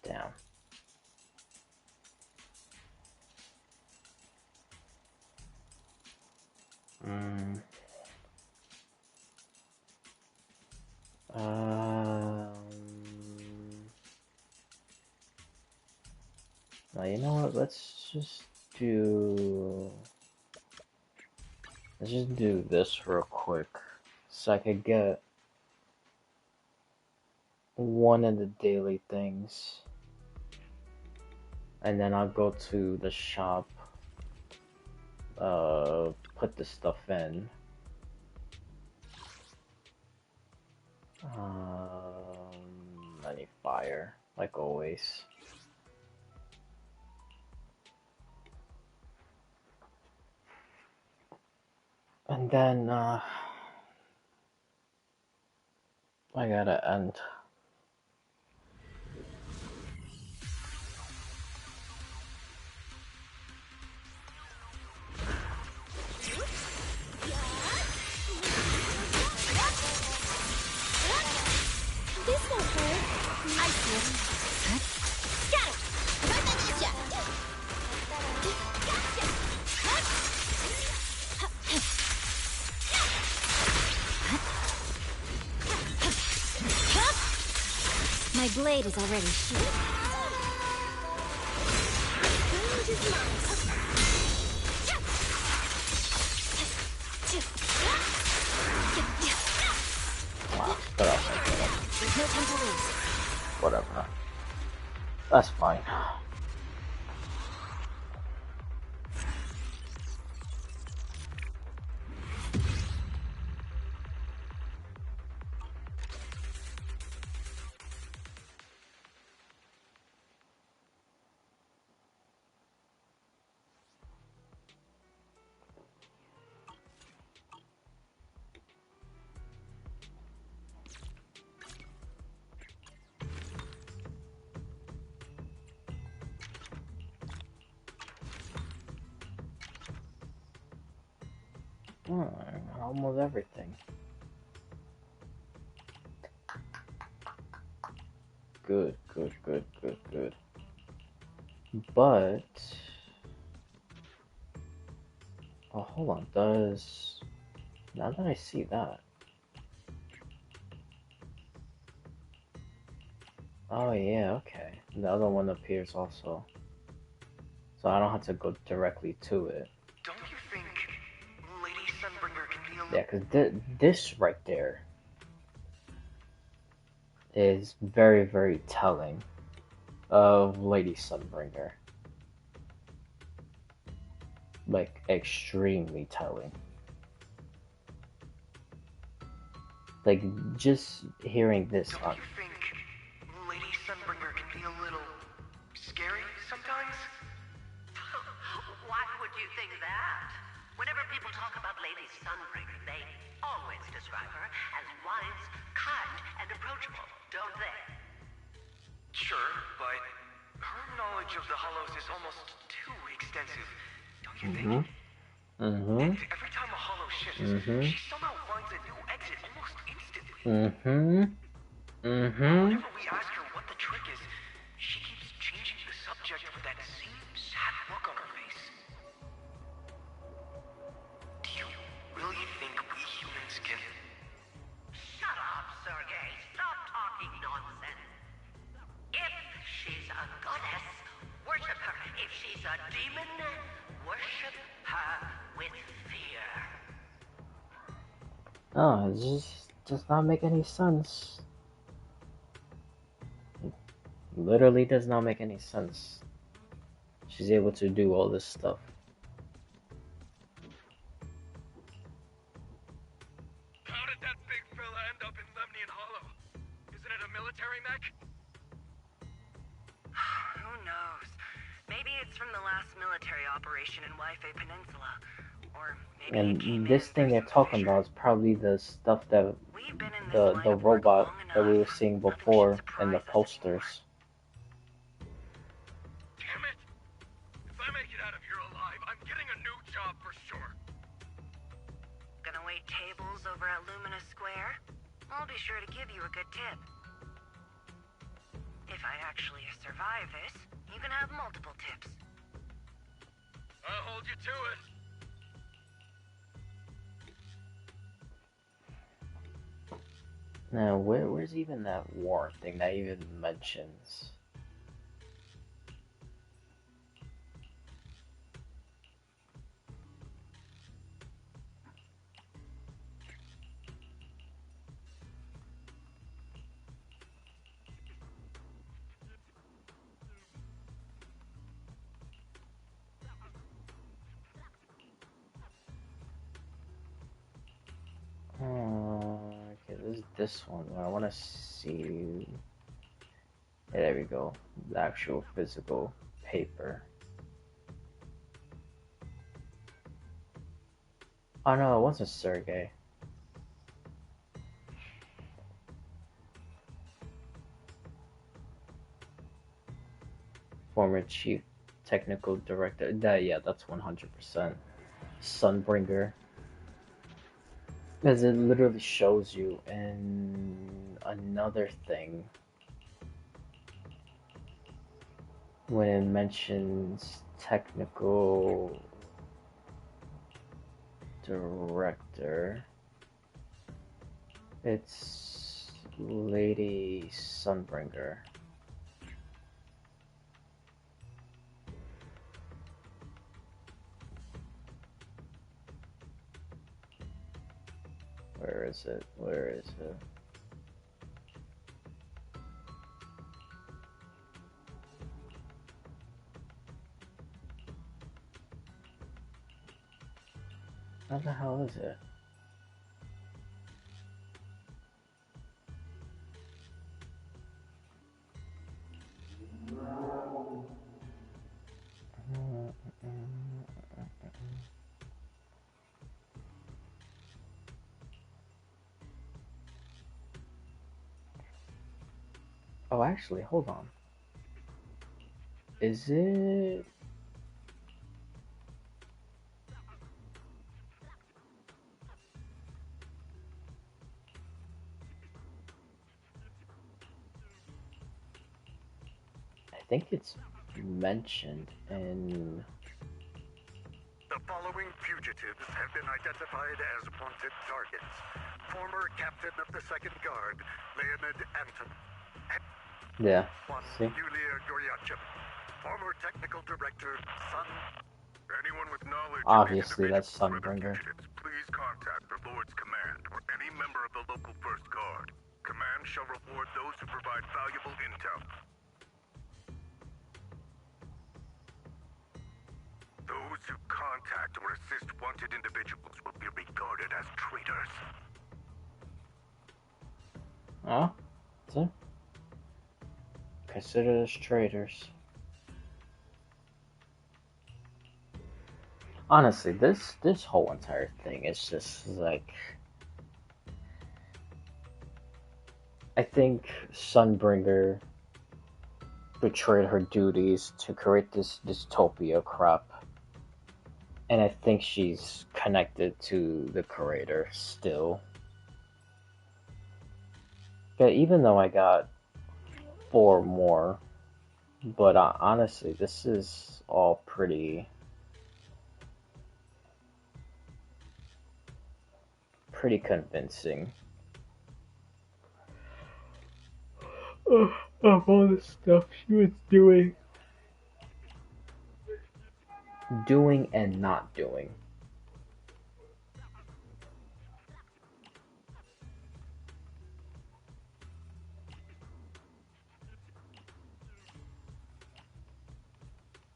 Damn. Mm. Now, you know what? Let's just do this real quick, so I could get one of the daily things, and then I'll go to the shop, put the stuff in, I need fire, like always. And then, I gotta end. This won't hurt. I see it. Got it. Right back at ya. Gotcha. My blade is already sheathed. Wow, but I'll take it. There's no time to lose. Whatever. That's fine. Almost everything. Good, good, good, good, good. But... oh, hold on. Does... now that I see that... oh, yeah, okay. The other one appears also. So I don't have to go directly to it. Don't you think Lady Sunbringer can be a Yeah, because this right there is very, very telling of Lady Sunbringer. Like, extremely telling. Like, just hearing this Don't on... you think Lady Sunbringer can be a little scary sometimes? Why would you think that? Whenever people talk about Lady Sunbringer, they always describe her as wise, kind, and approachable, don't they? Sure, but her knowledge of the Hollows is almost too extensive, don't you think? Mm-hmm. And every time a Hollow shifts, she somehow finds a new exit almost instantly. Whenever we ask her what the trick is, she keeps changing the subject with that same sad look on her face. Do you really think we humans can... Shut up, Sergei. Stop talking nonsense. If she's a goddess, worship her. If she's a demon, worship her with fear. Oh, it just does not make any sense. It literally does not make any sense. She's able to do all this stuff. How did that big fella end up in Lemnian Hollow? Isn't it a military mech? Who knows? Maybe it's from the last military operation in Waifei Peninsula. Or maybe it came And this in thing through they're some talking fissure. about is probably the stuff that We've been in this the line of work robot long that we were enough. seeing Nothing before should in the surprise us posters. Damn it! If I make it out of here alive, I'm getting a new job for sure. Gonna wait tables over at Lumina Square? I'll be sure to give you a good tip. If I actually survive this, you can have multiple tips. I'll hold you to it. Now, where's even that warrant thing that even mentions? Okay, this this one. I want to see. Yeah, there we go. The actual physical paper. Oh no, it wasn't Sergey. Former chief technical director. Yeah, that's 100%. Sunbringer. Because it literally shows you in another thing when it mentions technical director. It's Lady Sunbringer. Where is it? Where is it? How the hell is it? Oh, actually, hold on. Is it? I think it's mentioned in. The following fugitives have been identified as wanted targets. Former captain of the Second Guard, Leonid Anton. Yeah. One, See? Yulia Goryachev. Former technical director, Sun. Anyone with knowledge Obviously, of that's these individuals or other Sunbringer. fugitives, please contact the Lord's Command or any member of the local First Guard. Command shall reward those who provide valuable intel. Those who contact or assist wanted individuals will be regarded as traitors. Oh? See? Considered as traitors. Honestly, this whole entire thing is just like, I think Sunbringer betrayed her duties to create this dystopia crap, and I think she's connected to the creator still. But even though I got 4 more, but honestly, this is all pretty convincing. Of all the stuff she was doing and not doing.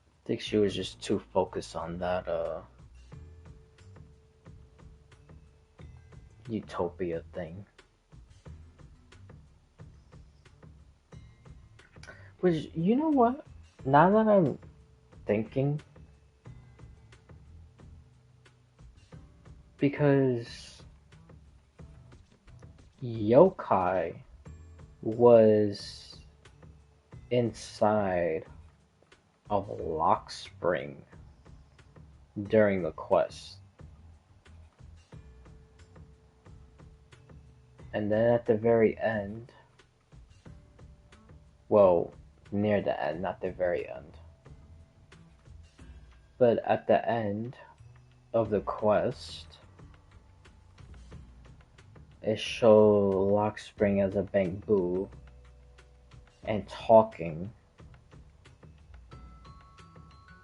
I think she was just too focused on that utopia thing. Which, you know what? Now that I'm thinking, because yokai was inside of Lock Spring during the quest. And then at the very end, well, near the end, not the very end, but at the end of the quest, it showed Lock Spring as a bamboo and talking.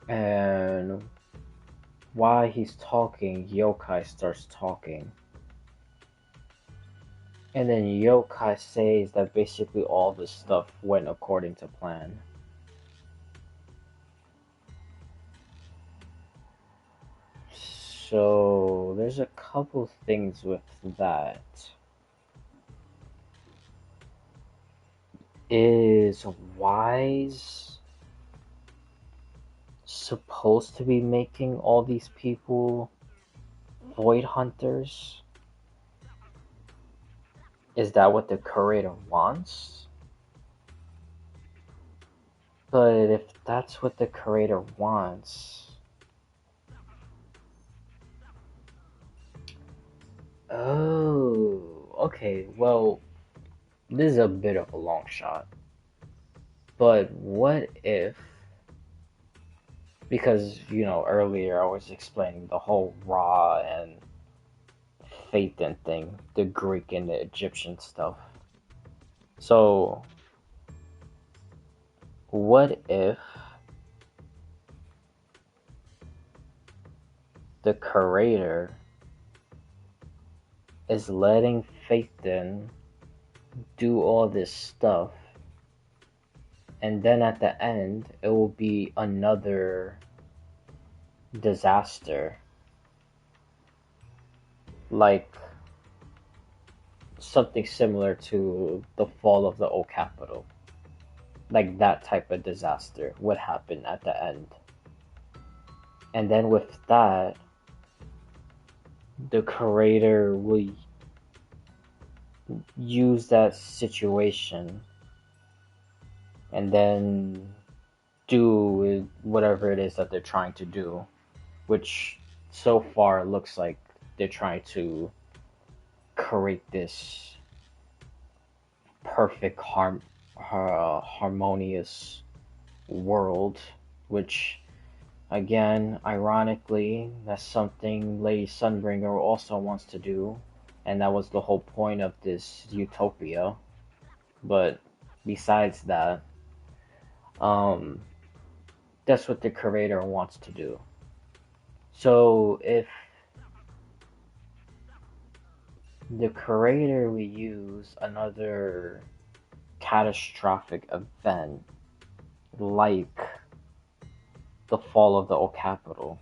And while he's talking, yokai starts talking. And then yokai says that basically all this stuff went according to plan. So there's a couple things with that. Is Wise supposed to be making all these people void hunters? Is that what the creator wants? But if that's what the creator wants... Oh, okay, well, this is a bit of a long shot. But what if... Because, earlier I was explaining the whole Ra and Phaethon thing, the Greek and the Egyptian stuff. So, what if the creator is letting Phaethon do all this stuff, and then at the end it will be another disaster, like something similar to the fall of the old capital. Like that type of disaster would happen at the end. And then with that, the creator will use that situation and then do whatever it is that they're trying to do, which so far looks like they're trying to create this perfect harmonious world, which again, ironically, that's something Lady Sunbringer also wants to do, and that was the whole point of this utopia. But besides that, that's what the creator wants to do. So if the creator will use another catastrophic event like the fall of the old capital,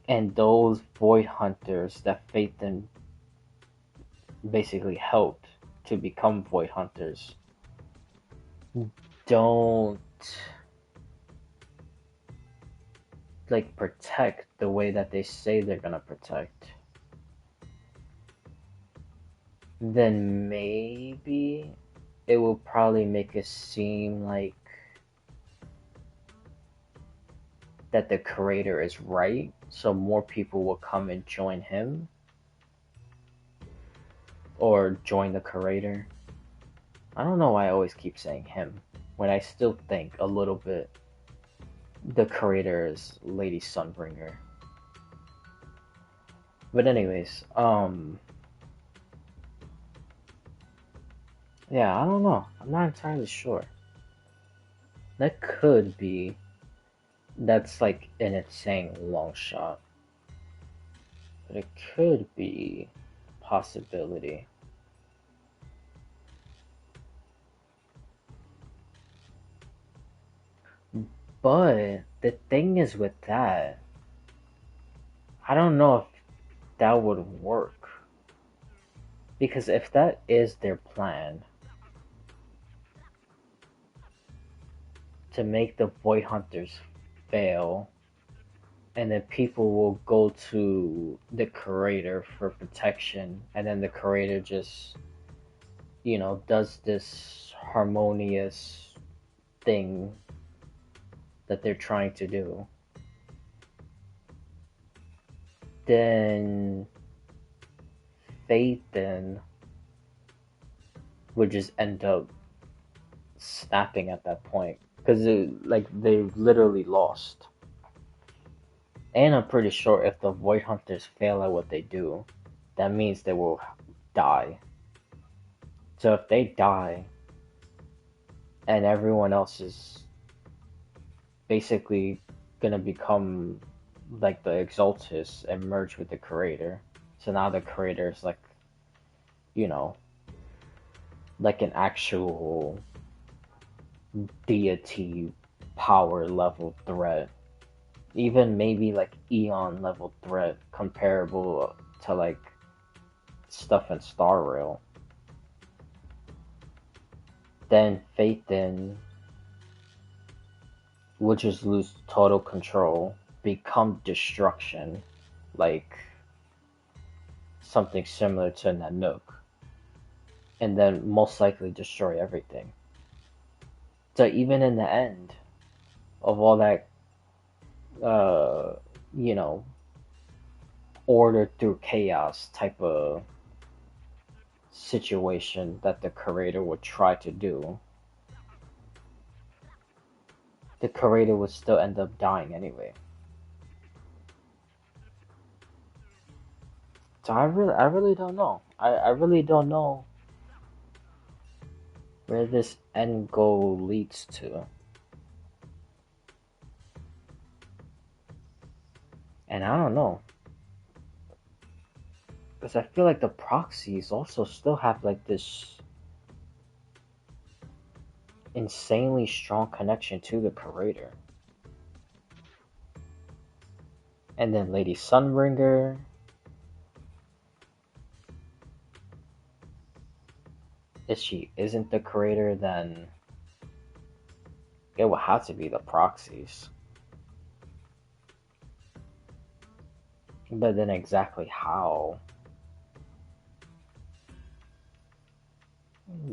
and those void hunters that Phaethon basically helped to become void hunters don't protect the way that they say they're gonna protect, then maybe it will probably make it seem like that the creator is right, so more people will come and join him or join the creator. I don't know why I always keep saying him when I still think a little bit the creator is Lady Sunbringer. But anyways, yeah, I don't know. I'm not entirely sure. That could be... That's like an insane long shot. But it could be a possibility. But the thing is with that, I don't know if that would work. Because if that is their plan, to make the Void Hunters fail, and then people will go to the creator for protection, and then the creator just, does this harmonious thing that they're trying to do, then Phaethon would just end up snapping at that point, because they literally lost. And I'm pretty sure if the Void Hunters fail at what they do, that means they will die. So if they die, and everyone else is basically gonna become like the Exaltus and merge with the creator. So now the creator is like an actual deity power level threat. Even maybe like Eon level threat comparable to like stuff in Star Rail. then Phaethon would just lose total control, become destruction, like something similar to Nanook, and then most likely destroy everything. So even in the end of all that, uh, you know, order through chaos type of situation that the creator would try to do, the creator would still end up dying anyway. So I really don't know. I really don't know where this end goal leads to. And I don't know. Because I feel like the proxies also still have like this insanely strong connection to the creator. And then Lady Sunbringer. If she isn't the creator, then it will have to be the proxies. But then exactly how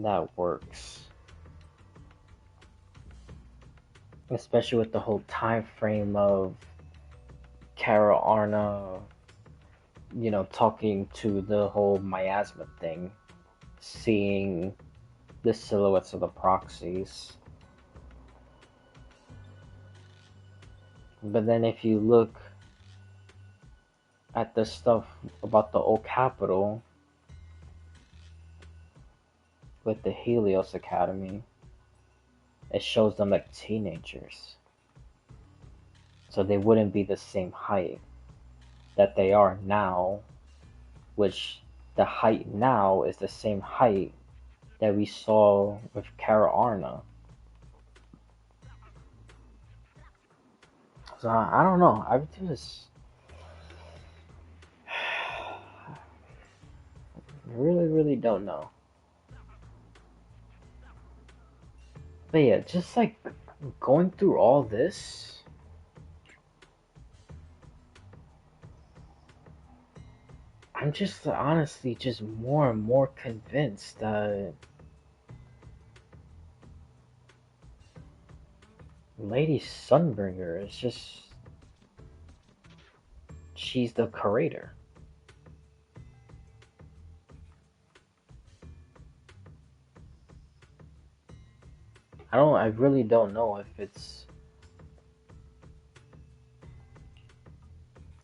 that works, especially with the whole time frame of Kara Arna, talking to the whole miasma thing, seeing the silhouettes of the proxies. But then if you look at the stuff about the old capital with the Helios Academy, it shows them like teenagers. So they wouldn't be the same height that they are now, which the height now is the same height that we saw with Kara Arna. So I don't know. I just really, really don't know. But yeah, just like going through all this, I'm just honestly just more and more convinced that Lady Sunbringer is just, she's the creator. I really don't know if it's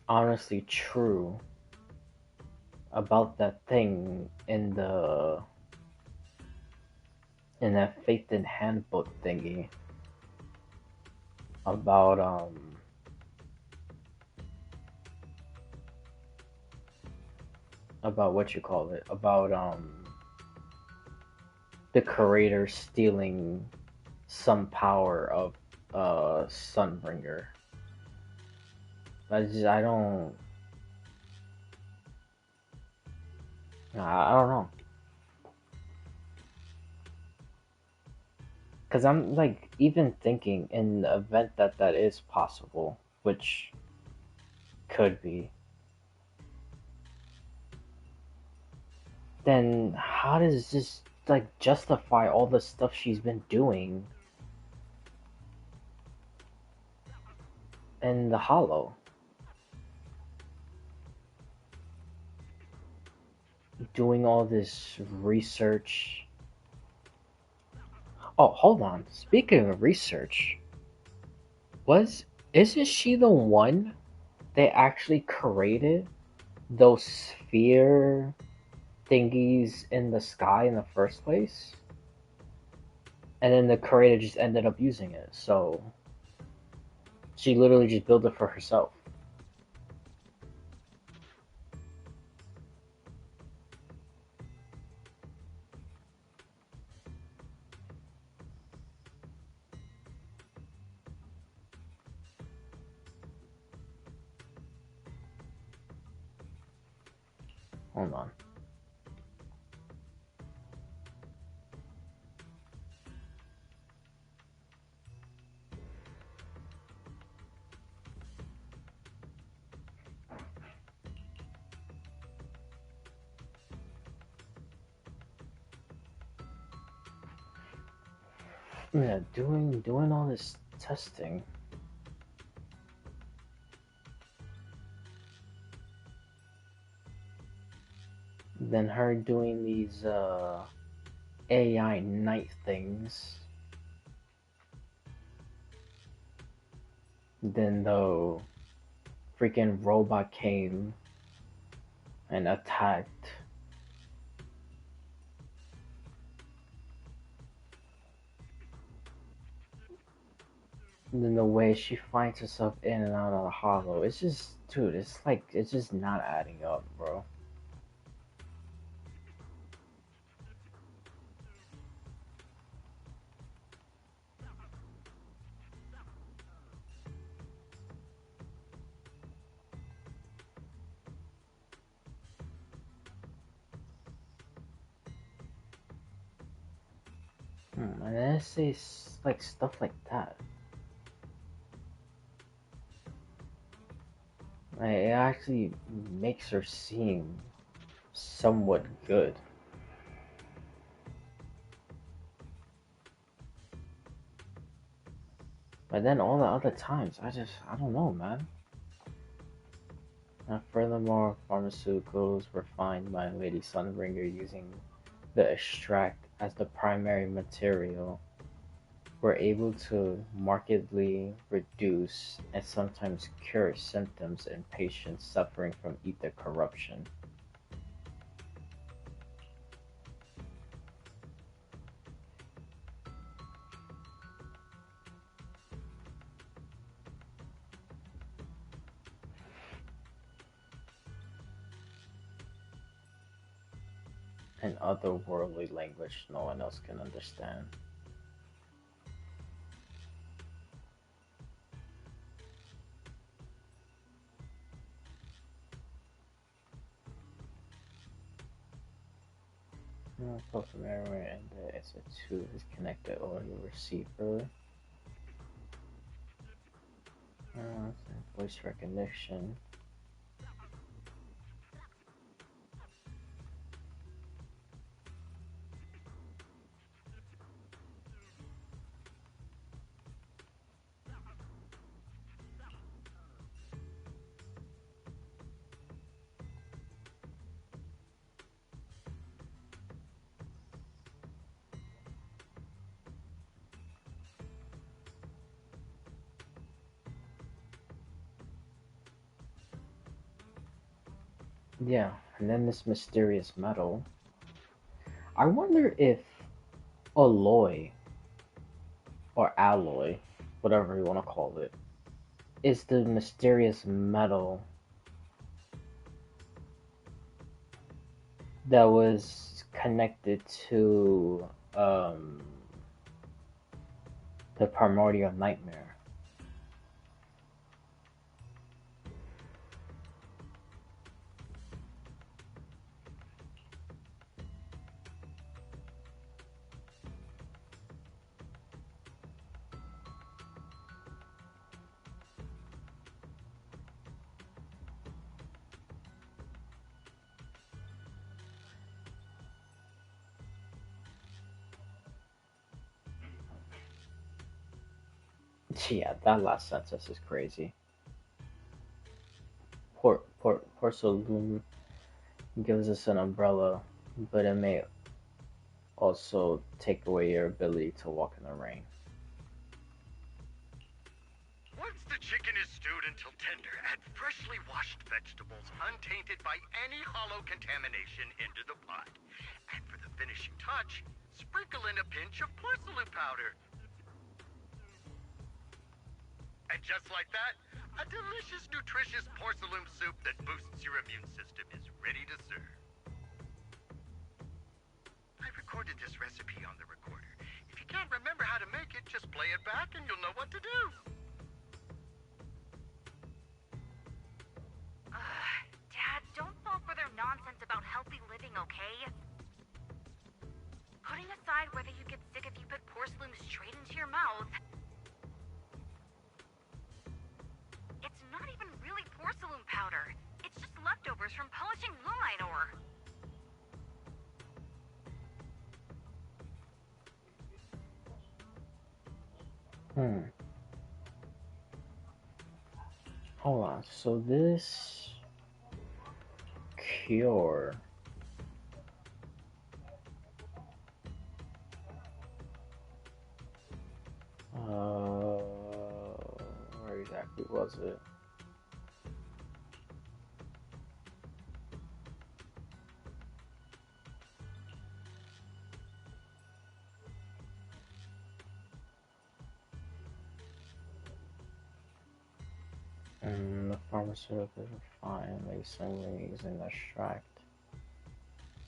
honestly true about that thing in that Faith in Handbook thingy about what you call it, about the creator stealing some power of Sunbringer. I don't know. Because I'm like even thinking in the event that that is possible, which could be, then how does this like justify all the stuff she's been doing in the Hollow? Doing all this research. Oh, hold on. Speaking of research, isn't she the one that actually created those sphere thingies in the sky in the first place? And then the creator just ended up using it, so she literally just built it for herself. Hold on. Yeah, doing all this testing. Then her doing these AI night things. Then the freaking robot came and attacked. And then the way she finds herself in and out of the hollow, it's just, dude, it's like, it's just not adding up, bro. And then it says like stuff like that. Like, it actually makes her seem somewhat good. But then all the other times, I don't know, man. Furthermore, pharmaceuticals were found by Lady Sunbringer using the extract as the primary material, were able to markedly reduce and sometimes cure symptoms in patients suffering from ether corruption. In otherworldly language no one else can understand. Both from everywhere and the SO2 is connected over the receiver. Voice recognition. Yeah, and then this mysterious metal. I wonder if alloy or alloy, whatever you want to call it, is the mysterious metal that was connected to the primordial nightmare. Yeah, that last sentence is crazy. Porcelain gives us an umbrella, but it may also take away your ability to walk in the rain. Once the chicken is stewed until tender, add freshly washed vegetables untainted by any hollow contamination into the pot. And for the finishing touch, sprinkle in a pinch of porcelain powder. And just like that, a delicious, nutritious porcelain soup that boosts your immune system is ready to serve. I recorded this recipe on the recorder. If you can't remember how to make it, just play it back and you'll know what to do. Dad, don't fall for their nonsense about healthy living, okay? Putting aside whether you get sick if you put porcelain straight into your mouth, it's not even really porcelain powder. It's just leftovers from polishing lumite ore. Hmm. Hold on. So this cure. Where exactly was it? The pharmaceutical is refined, like assembly using extract.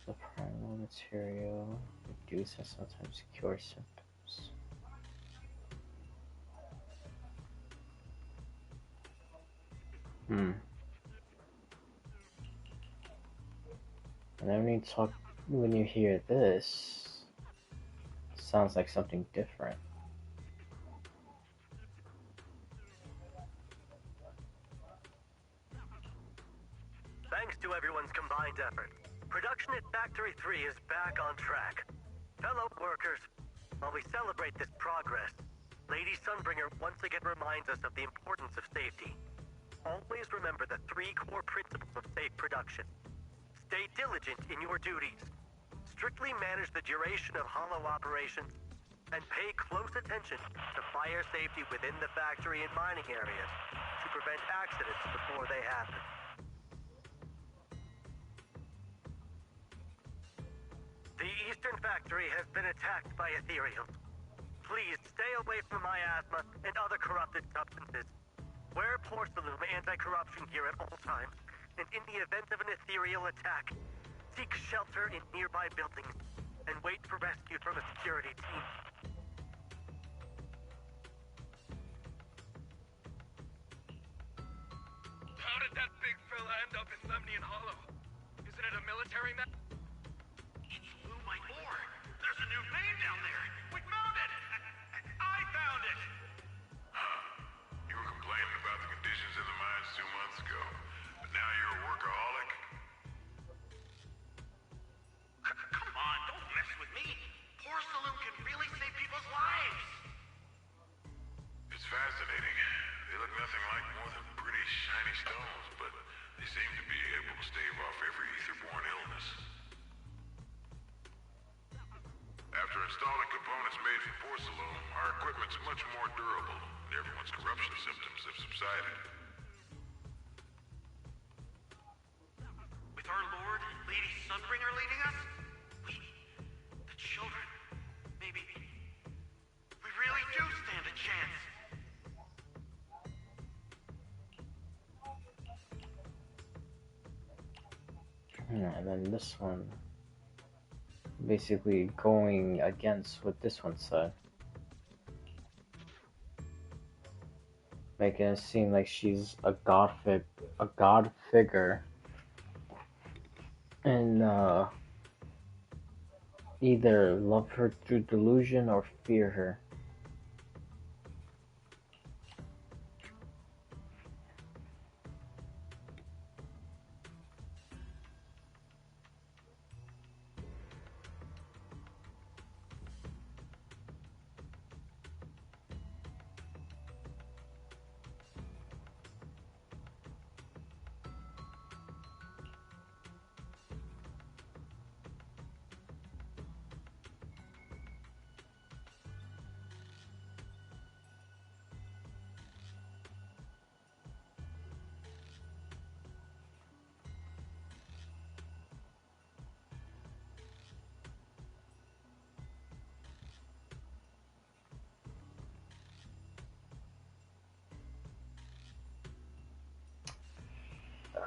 The primal material reduce and sometimes cure symptoms. Hmm. And then when you hear this, it sounds like something different. Thanks to everyone's combined effort, production at Factory 3 is back on track. Fellow workers, while we celebrate this progress, Lady Sunbringer once again reminds us of the importance of safety. Always remember the 3 core principles of safe production. Stay diligent in your duties. Strictly manage the duration of hollow operations, and pay close attention to fire safety within the factory and mining areas to prevent accidents before they happen. The Eastern Factory has been attacked by ethereals. Please stay away from miasma and other corrupted substances. Wear porcelain anti-corruption gear at all times, and in the event of an ethereal attack, seek shelter in nearby buildings and wait for rescue from a security team. How did that big fella end up in Lemnian Hollow? Isn't it a military map? It's Blue by 4. There's a new vein down there. We found it. I found it. You were complaining about the conditions in the mines 2 months ago, but now you're a workaholic? Come on, don't mess with me. Porcelain can really save people's lives. It's fascinating. They look nothing like more than pretty shiny stones, but they seem to be able to stave off every ether-borne illness. After installing components made from porcelain, our equipment's much more durable, and everyone's corruption symptoms have subsided. With our Lord, Lady Sunbringer leading us, we, the children, maybe, we really do stand a chance. And then this one, basically going against what this one said. Making it seem like she's a god figure, and either love her through delusion or fear her.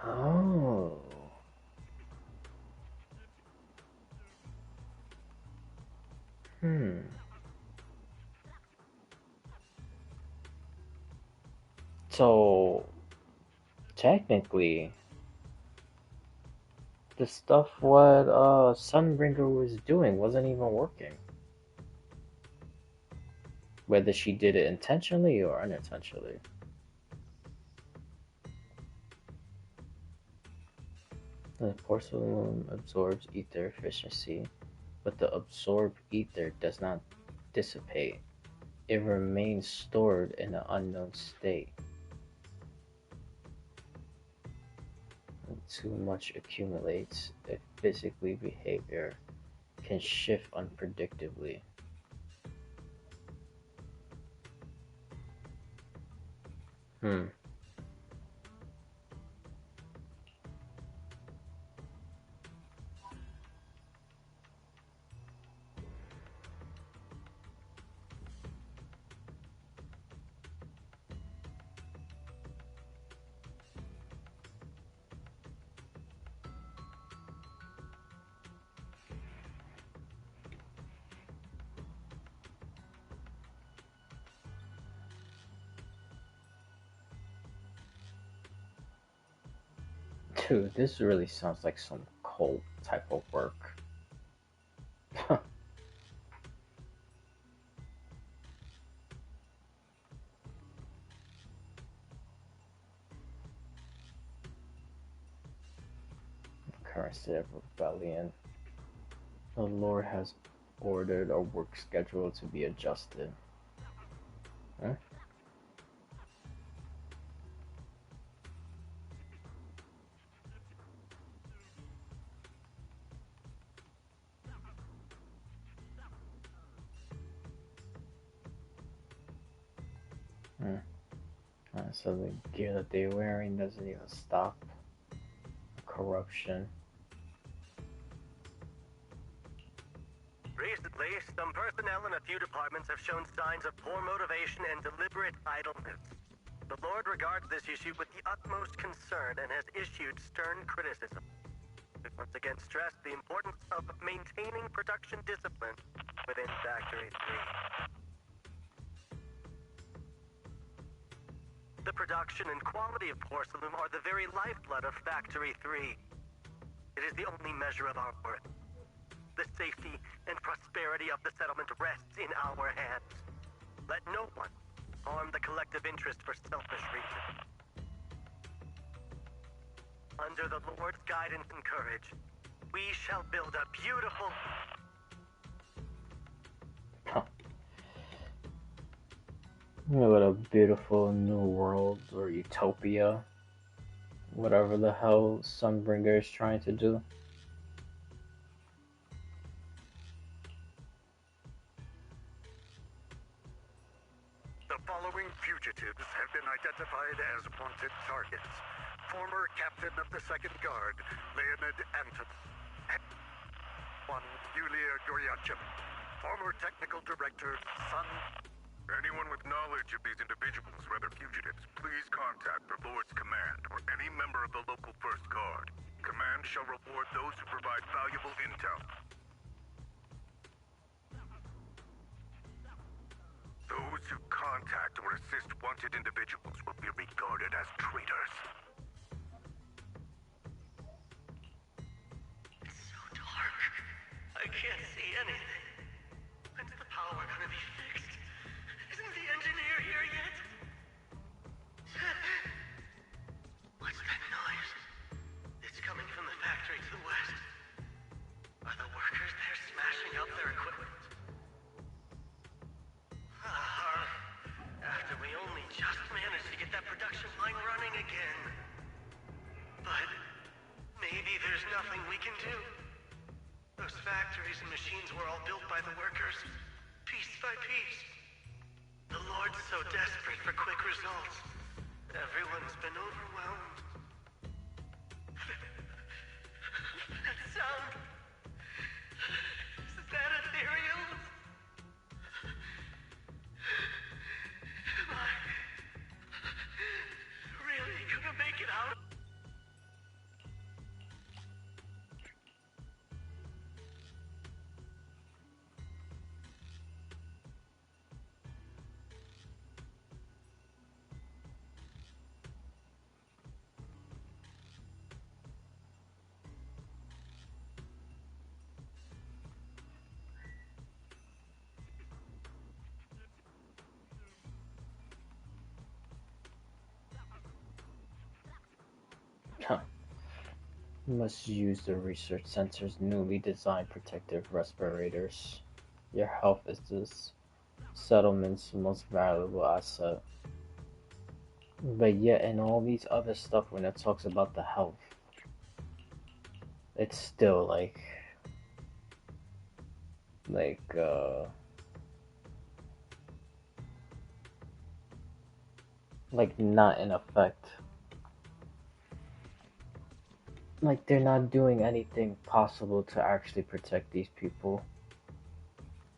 Oh. So, technically, the stuff what Sunbringer was doing wasn't even working. Whether she did it intentionally or unintentionally. The porcelain absorbs ether efficiency, but the absorbed ether does not dissipate. It remains stored in an unknown state. When too much accumulates, a physically behavior can shift unpredictably. Hmm. Dude, this really sounds like some cult type of work. Current state of rebellion. The Lord has ordered a work schedule to be adjusted. Huh? Hmm. So the gear that they're wearing doesn't even stop corruption. Recently, some personnel in a few departments have shown signs of poor motivation and deliberate idleness. The Lord regards this issue with the utmost concern and has issued stern criticism. We once again stress the importance of maintaining production discipline within Factory 3. The production and quality of porcelain are the very lifeblood of Factory 3. It is the only measure of our worth. The safety and prosperity of the settlement rests in our hands. Let no one harm the collective interest for selfish reasons. Under the Lord's guidance and courage, we shall build a beautiful... What a beautiful new world or utopia. Whatever the hell Sunbringer is trying to do. The following fugitives have been identified as wanted targets. Former captain of the Second Guard, Leonid Anton. One, Yulia Goryachim. Former technical director, Sun. Anyone with knowledge of these individuals, whether fugitives, please contact the Lord's Command or any member of the local First Guard. Command shall reward those who provide valuable intel. Those who contact or assist wanted individuals will be regarded as traitors. It's so dark. I can't see anything. When's the power gonna be fixed? Isn't the engineer here yet? What's that noise? It's coming from the factory to the west. Are the workers there smashing up their equipment? After we only just managed to get that production line running again. But maybe there's nothing we can do. Those factories and machines were all built by the workers, piece by piece. The Lord's so desperate for quick results. Everyone's been overwhelmed. That sound... Is that ethereal? Am I really gonna make it out? Huh. You must use the research center's newly designed protective respirators. Your health is this settlement's most valuable asset. But yet, in all these other stuff, when it talks about the health, it's still like, like not in effect. Like they're not doing anything possible to actually protect these people.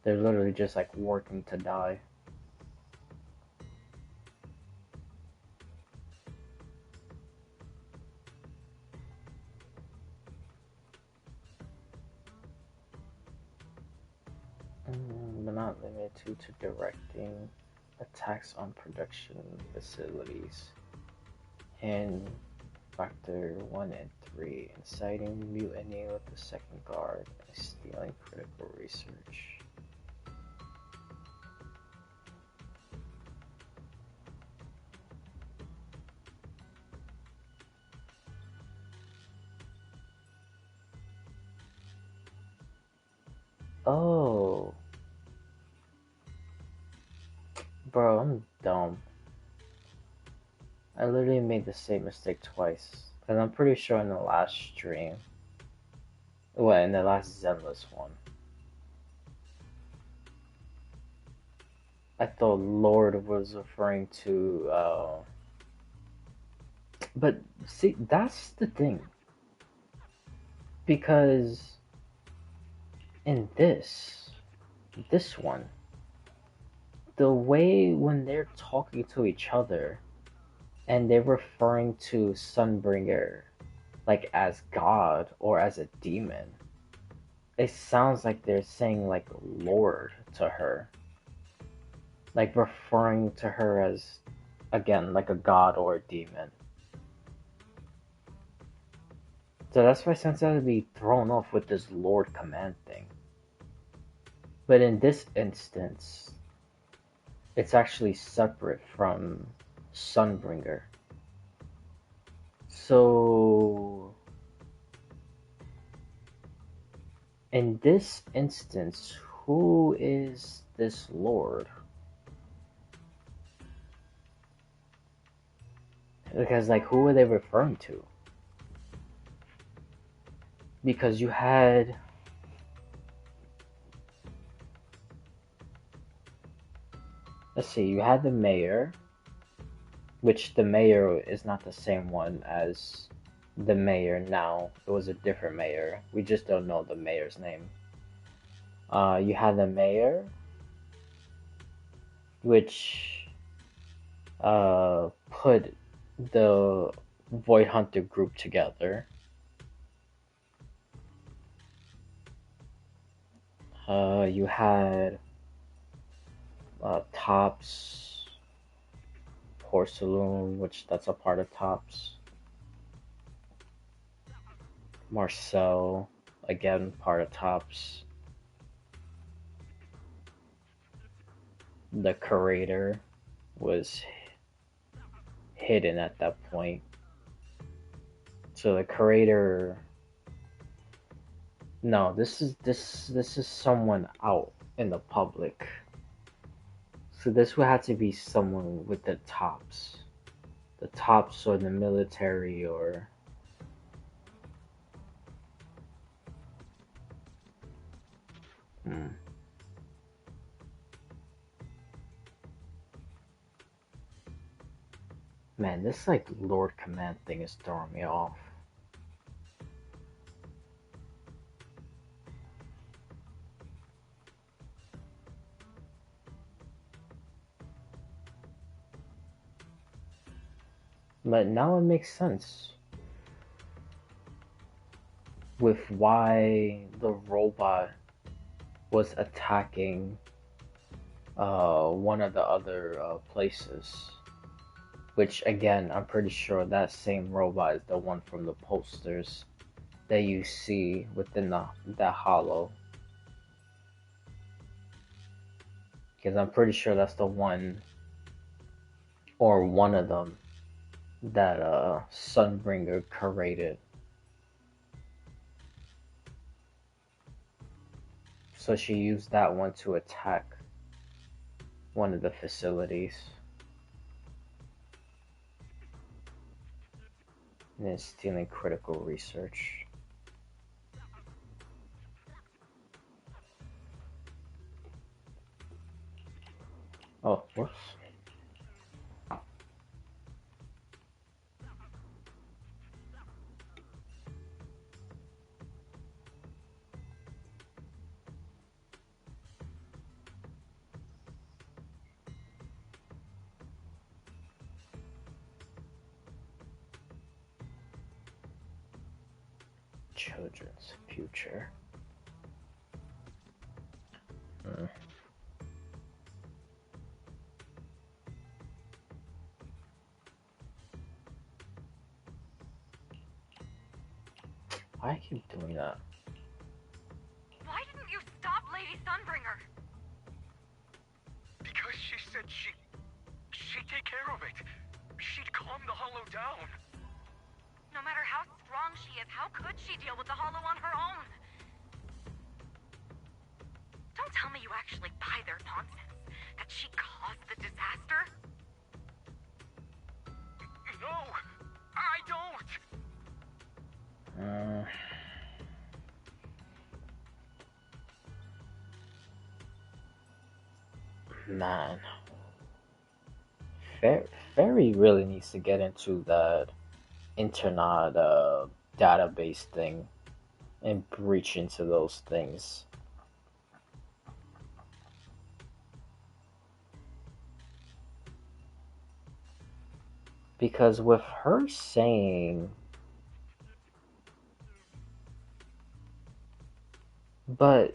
They're literally just like working to die. But not limited to directing attacks on production facilities. And Factor 1 and 3, inciting mutiny with the second guard and stealing critical research. Oh, bro, I'm dumb. I literally made the same mistake twice. Because I'm pretty sure in the last stream, well, in the last Zenless one, I thought Lord was referring to, but see, that's the thing. Because in this one, the way when they're talking to each other and they're referring to Sunbringer like as God or as a demon, it sounds like they're saying like Lord to her. Like referring to her as, again, like a god or a demon. So that's why Sensei had to be thrown off with this Lord command thing. But in this instance, it's actually separate from Sunbringer. So in this instance, who is this Lord? Because like who are they referring to? Because you had let's see, you had the mayor, which the mayor is not the same one as the mayor now. It was a different mayor. We just don't know the mayor's name. You had the mayor, which put the Void Hunter group together. You had Tops, Porcelain, which that's a part of Tops. Marcel, again part of Tops. The curator was hidden at that point. So the curator, no, this is someone out in the public. So this would have to be someone with the Tops or the military or Man, this like Lord Command thing is throwing me off. But now it makes sense with why the robot was attacking one of the other places. Which again, I'm pretty sure that same robot is the one from the posters that you see within that hollow. Because I'm pretty sure that's the one, or one of them, that Sunbringer created. So she used that one to attack one of the facilities. And is stealing critical research. Oh, whoops. Children's future. Why I keep doing that? Why didn't you stop Lady Sunbringer? Because she said she'd take care of it. She'd calm the Hollow down. No matter how strong she is, how could she deal with the Hollow on her own? Don't tell me you actually buy their nonsense. That she caused the disaster? No, I don't. Man. Fairy really needs to get into that internet database thing and breach into those things. Because with her saying, but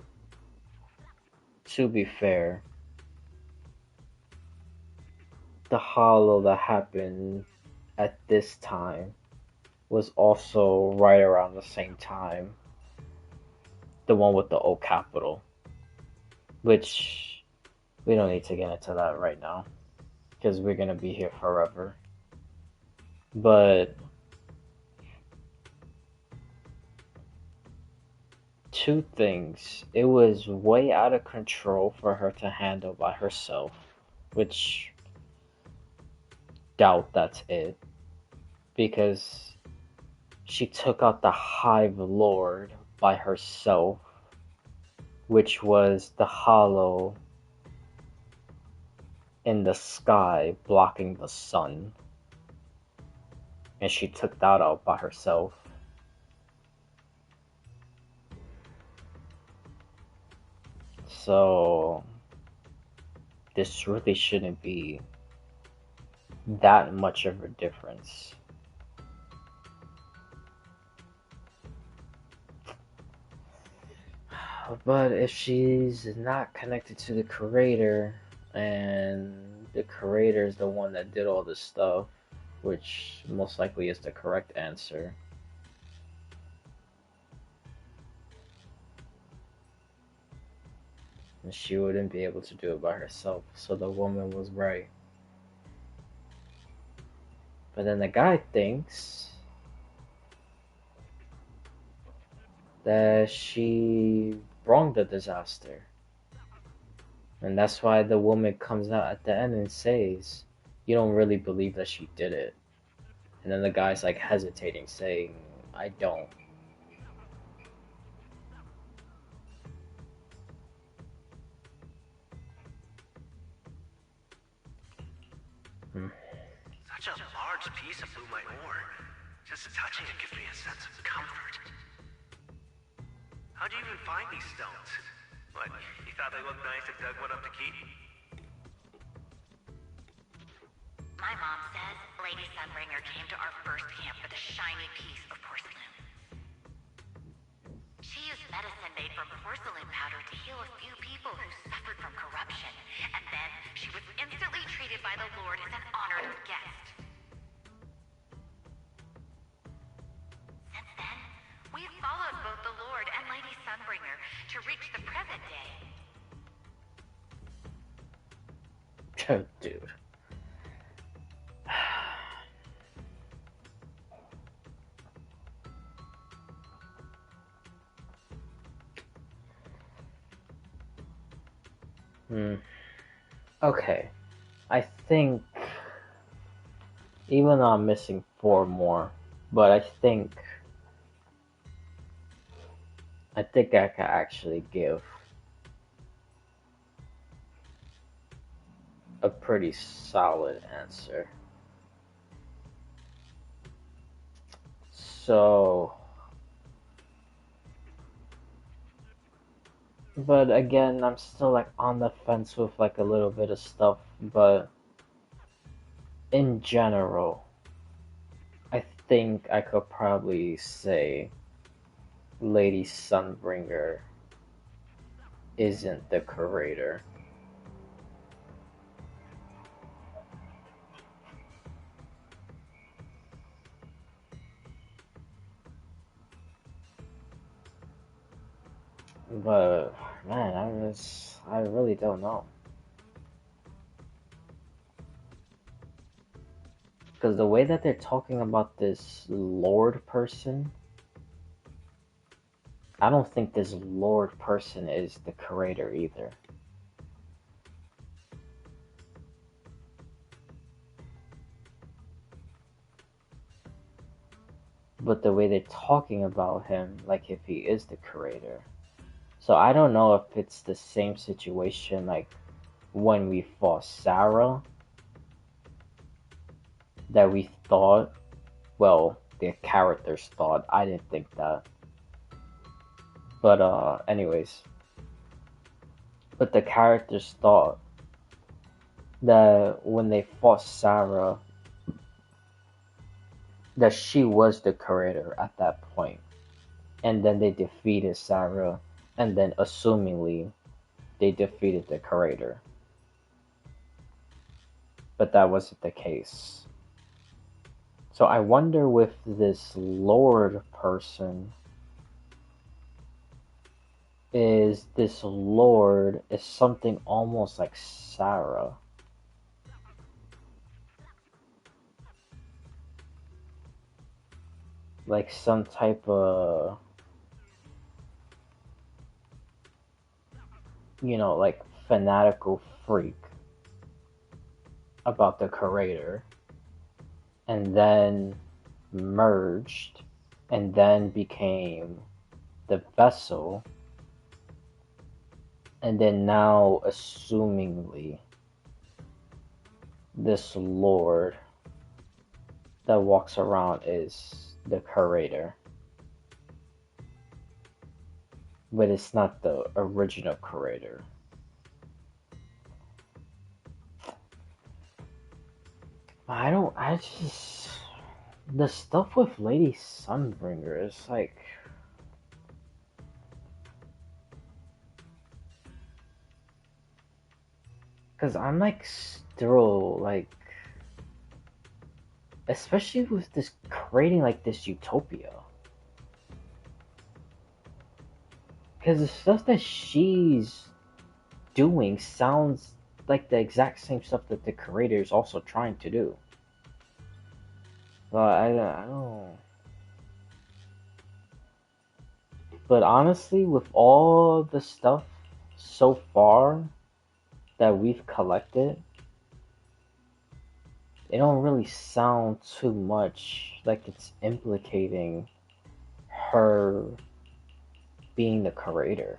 to be fair, the hollow that happened at this time was also right around the same time, the one with the O capital, which we don't need to get into that right now because we're gonna be here forever. But two things. It was way out of control for her to handle by herself, which doubt that's it. Because she took out the Hive Lord by herself, which was the hollow in the sky blocking the sun. And she took that out by herself. So this really shouldn't be that much of a difference. But if she's not connected to the creator, and the creator is the one that did all this stuff, which most likely is the correct answer, and she wouldn't be able to do it by herself. So the woman was right. But then the guy thinks that she brought the disaster. And that's why the woman comes out at the end and says, you don't really believe that she did it. And then the guy's like hesitating, saying, I don't. Such a large piece of blue my ore. Just touching it gives me a sense of comfort. How'd you even find these stones? What, you thought they looked nice and dug one up to keep? My mom says Lady Sunbringer came to our first camp with a shiny piece of porcelain. She used medicine made from porcelain powder to heal a few people who suffered from corruption, and then she was instantly treated by the Lord as an honored guest. Since then, we've followed both the Lord and Lady Sunbringer to reach the present day. Dude. Okay, I think even though I'm missing four more, but I think I can actually give a pretty solid answer. So, but again, I'm still like on the fence with like a little bit of stuff, but in general, I think I could probably say Lady Sunbringer isn't the curator. But man, I really don't know. Because the way that they're talking about this Lord person, I don't think this Lord person is the curator either. But the way they're talking about him, like if he is the curator. So I don't know if it's the same situation like when we fought Sarah, that we thought, well, the characters thought, I didn't think that. But anyways, but the characters thought that when they fought Sarah, that she was the curator at that point. And then they defeated Sarah, and then assumingly they defeated the curator. But that wasn't the case. So I wonder with this Lord person, is this Lord is something almost like Sarah. Like some type of, like fanatical freak about the curator, and then merged, and then became the vessel, and then now assumingly this Lord that walks around is the curator. But it's not the original curator. I just, the stuff with Lady Sunbringer is like, because I'm like still like, especially with this creating like this utopia. Because the stuff that she's doing sounds like the exact same stuff that the creator is also trying to do. But I don't. But honestly, with all the stuff so far that we've collected, it don't really sound too much like it's implicating her being the creator.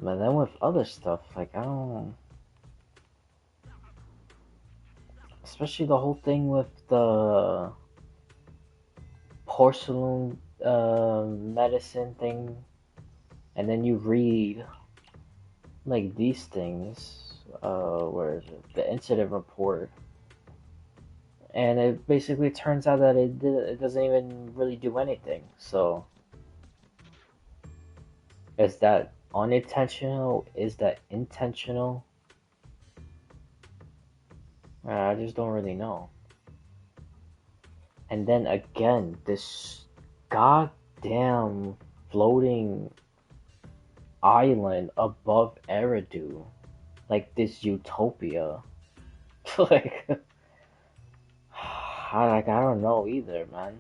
But then with other stuff, like I don't, especially the whole thing with the porcelain medicine thing, and then you read like these things, where is it? The incident report, and it basically turns out that it doesn't even really do anything. So is that unintentional? Is that intentional? I just don't really know. And then again, this goddamn floating island above Eridu, like this utopia. Like, I don't know either, man.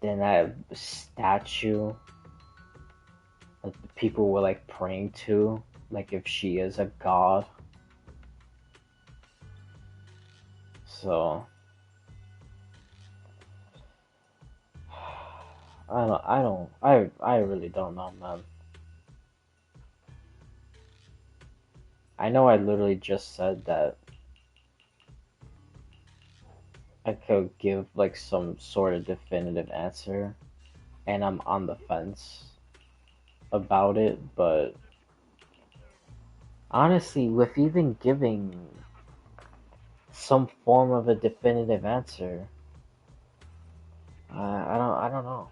Then that statue that the people were like praying to, like if she is a god. So I really don't know, man. I know I literally just said that I could give like some sort of definitive answer, and I'm on the fence about it, but honestly, with even giving some form of a definitive answer, I don't know.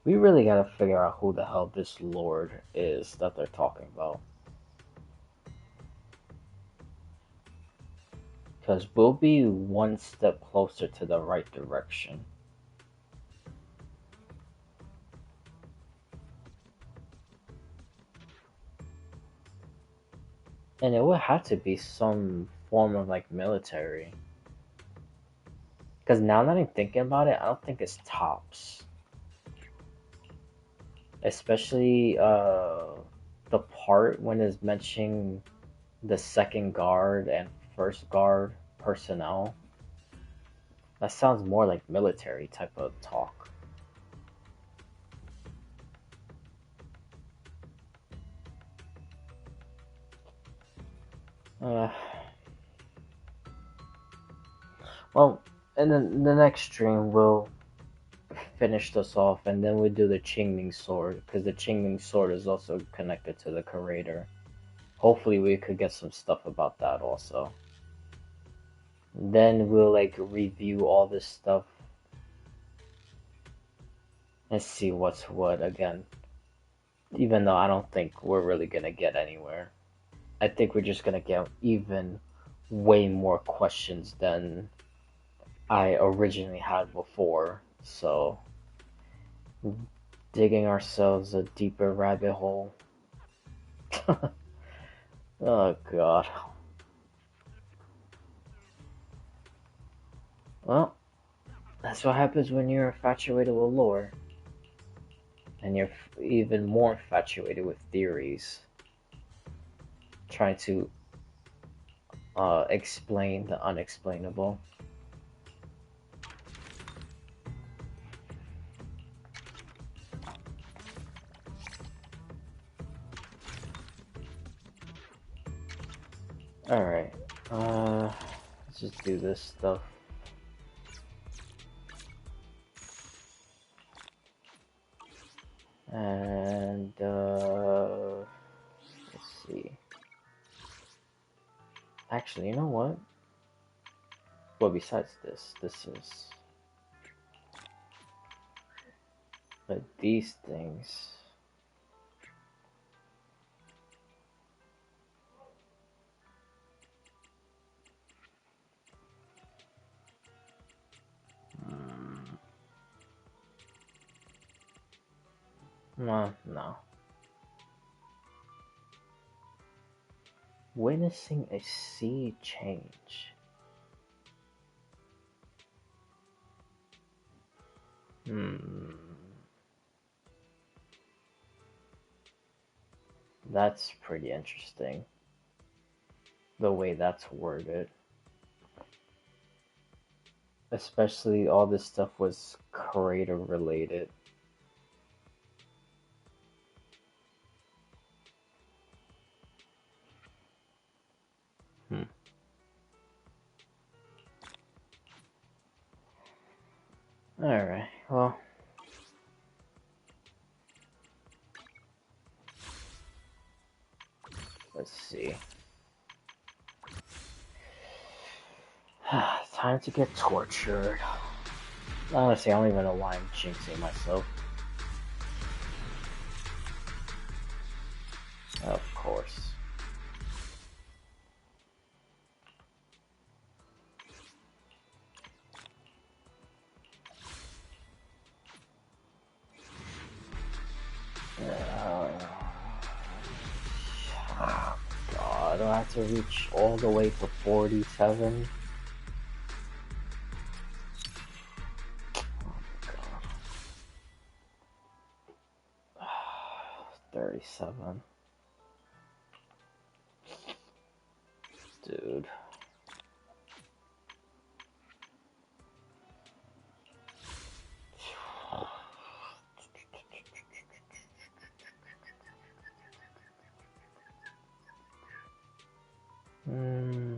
We really gotta figure out who the hell this Lord is that they're talking about. Because we'll be one step closer to the right direction. And it would have to be some form of like military. Because now that I'm thinking about it, I don't think it's tops. Especially the part when it's mentioning the second guard and first guard personnel. That sounds more like military type of talk. Well, and then the next stream we'll finish this off, and then we'll do the Qingming sword, because the Qingming sword is also connected to the Curator. Hopefully we could get some stuff about that also. Then we'll like review all this stuff and see what's what again. Even though I don't think we're really gonna get anywhere. I think we're just gonna get even way more questions than I originally had before. So digging ourselves a deeper rabbit hole. Oh god. Well, that's what happens when you're infatuated with lore. And you're even more infatuated with theories. Trying to explain the unexplainable. Alright, let's just do this stuff. And, let's see. Actually, you know what? Well, besides this is... But these things... No. Witnessing a sea change. That's pretty interesting. The way that's worded. Especially all this stuff was creator related. Alright, well. Let's see. Time to get tortured. Honestly, I don't even know why I'm jinxing myself. Of course. I have to reach all the way to 47. Oh my god. 37. Dude.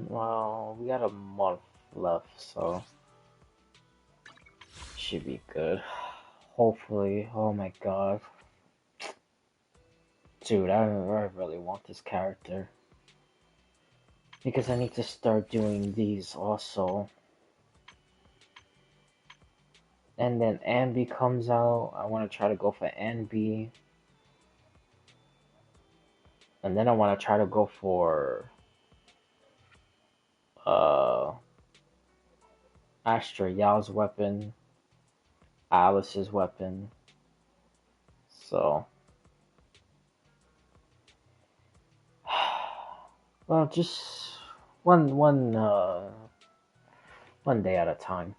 Well, we got a month left, so should be good. Hopefully. Oh my god. Dude, I really want this character. Because I need to start doing these also. And then Ambi comes out. I want to try to go for Ambi. And then I want to try to go for Astra Yao's weapon, Alice's weapon. So, well, just one day at a time.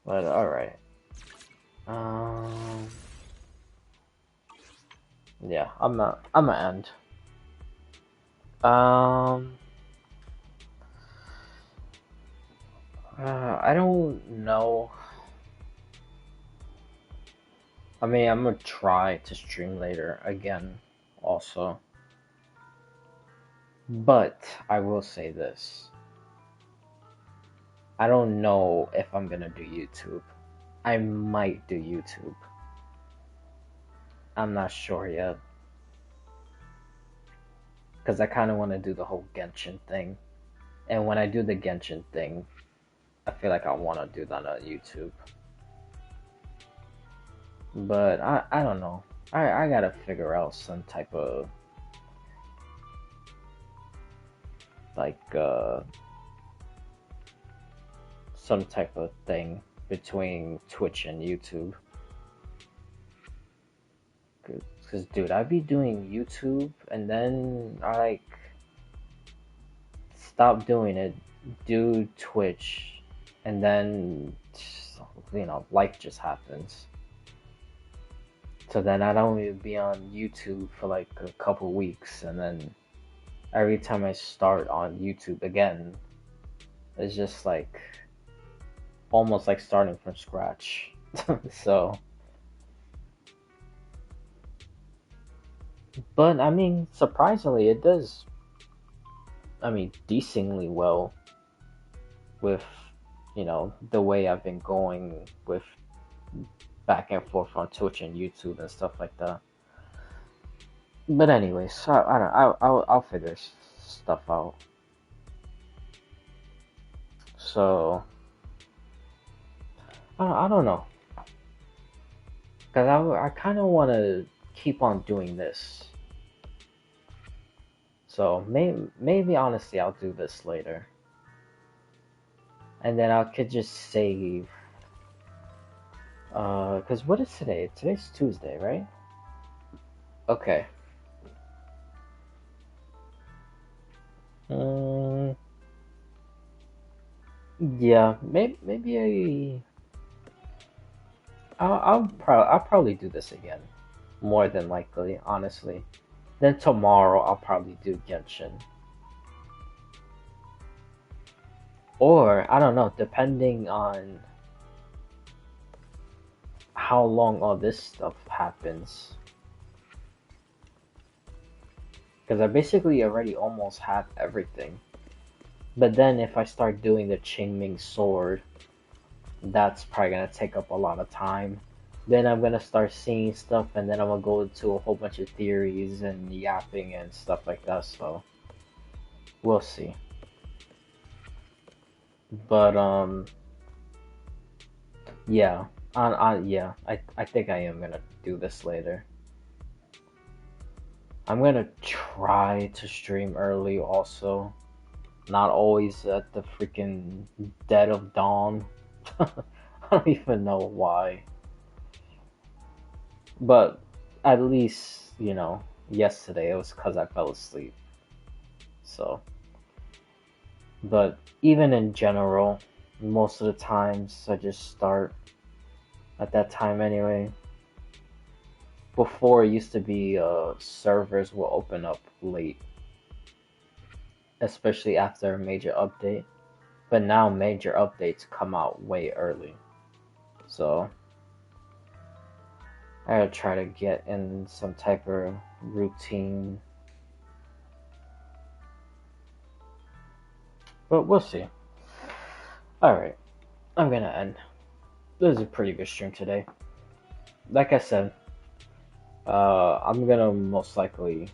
But all right. Yeah, I'm gonna end. I don't know. I mean, I'm gonna try to stream later again, also. But I will say this. I don't know if I'm gonna do YouTube. I might do YouTube. I'm not sure yet. Because I kind of want to do the whole Genshin thing. And when I do the Genshin thing, I feel like I want to do that on YouTube. But I don't know. I gotta figure out some type of like some type of thing between Twitch and YouTube. Cause dude, I'd be doing YouTube and then I like stop doing it, do Twitch, and then life just happens. So then I'd only be on YouTube for like a couple weeks, and then every time I start on YouTube again, it's just like almost like starting from scratch. So, but I mean, surprisingly, it does. I mean, decently well with the way I've been going with back and forth on Twitch and YouTube and stuff like that. But anyways, I don't. I'll figure stuff out. So I don't know, cause I kind of want to keep on doing this. So maybe honestly I'll do this later, and then I could just save. Cause what is today? Today's Tuesday, right? Okay. Yeah, maybe I'll probably do this again, more than likely, honestly. Then tomorrow I'll probably do Genshin. Or I don't know, depending on how long all this stuff happens. Because I basically already almost have everything. But then if I start doing the Qingming sword, that's probably gonna take up a lot of time. Then I'm gonna start seeing stuff, and then I'm gonna go into a whole bunch of theories and yapping and stuff like that. So we'll see. But yeah, yeah, I think I am gonna do this later. I'm gonna try to stream early also. Not always at the freaking dead of dawn. I don't even know why. But at least, yesterday, it was because I fell asleep. So, but even in general, most of the times I just start at that time anyway. Before it used to be servers will open up late, especially after a major update. But now major updates come out way early. So I gotta try to get in some type of routine. But we'll see. Alright, I'm gonna end. This is a pretty good stream today. Like I said, I'm gonna most likely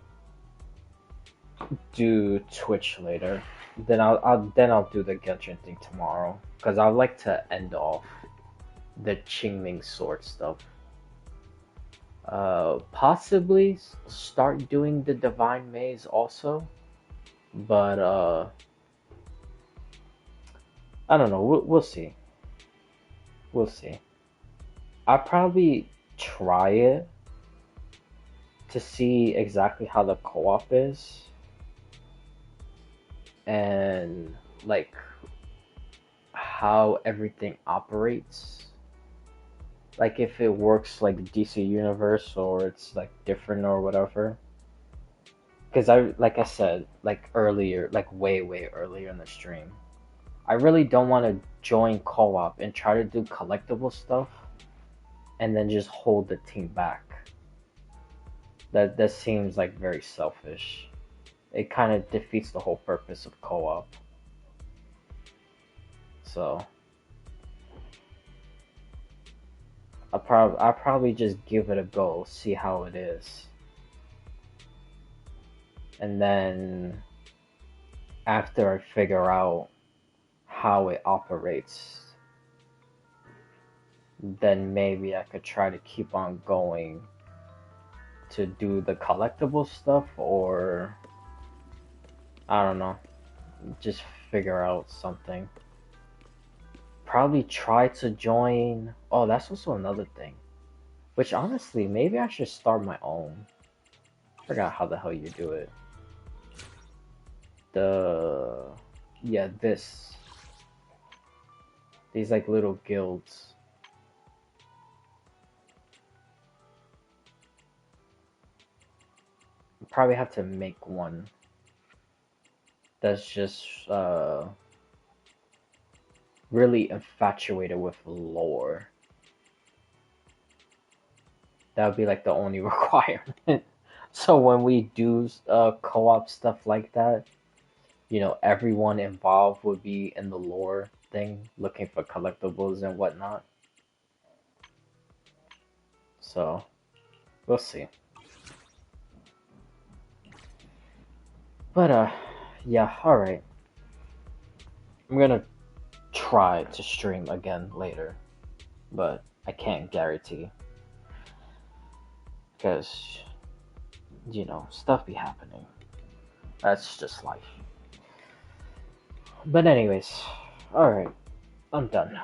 do Twitch later. Then I'll do the Genshin thing tomorrow. Cause I'd like to end off the Qingming sword stuff. Possibly start doing the Divine Maze also. But I don't know. We'll see. We'll see. I'll probably try it to see exactly how the co-op is and like how everything operates. Like if it works like the DC universe or it's like different or whatever. Because like I said, like earlier, like way earlier in the stream, I really don't want to join co-op and try to do collectible stuff and then just hold the team back. That seems like very selfish. It kind of defeats the whole purpose of co-op. So I'll probably just give it a go, see how it is. And then after I figure out how it operates, then maybe I could try to keep on going to do the collectible stuff, or I don't know, just figure out something. Probably try to join. Oh, that's also another thing. Which honestly, maybe I should start my own. I forgot how the hell you do it. These like little guilds. Probably have to make one that's just really infatuated with lore. That would be like the only requirement. So when we do co-op stuff like that, you know, everyone involved would be in the lore thing, looking for collectibles and whatnot. So we'll see. But yeah, alright. I'm gonna try to stream again later, but I can't guarantee. Because, you know, stuff be happening. That's just life. But anyways, alright, I'm done.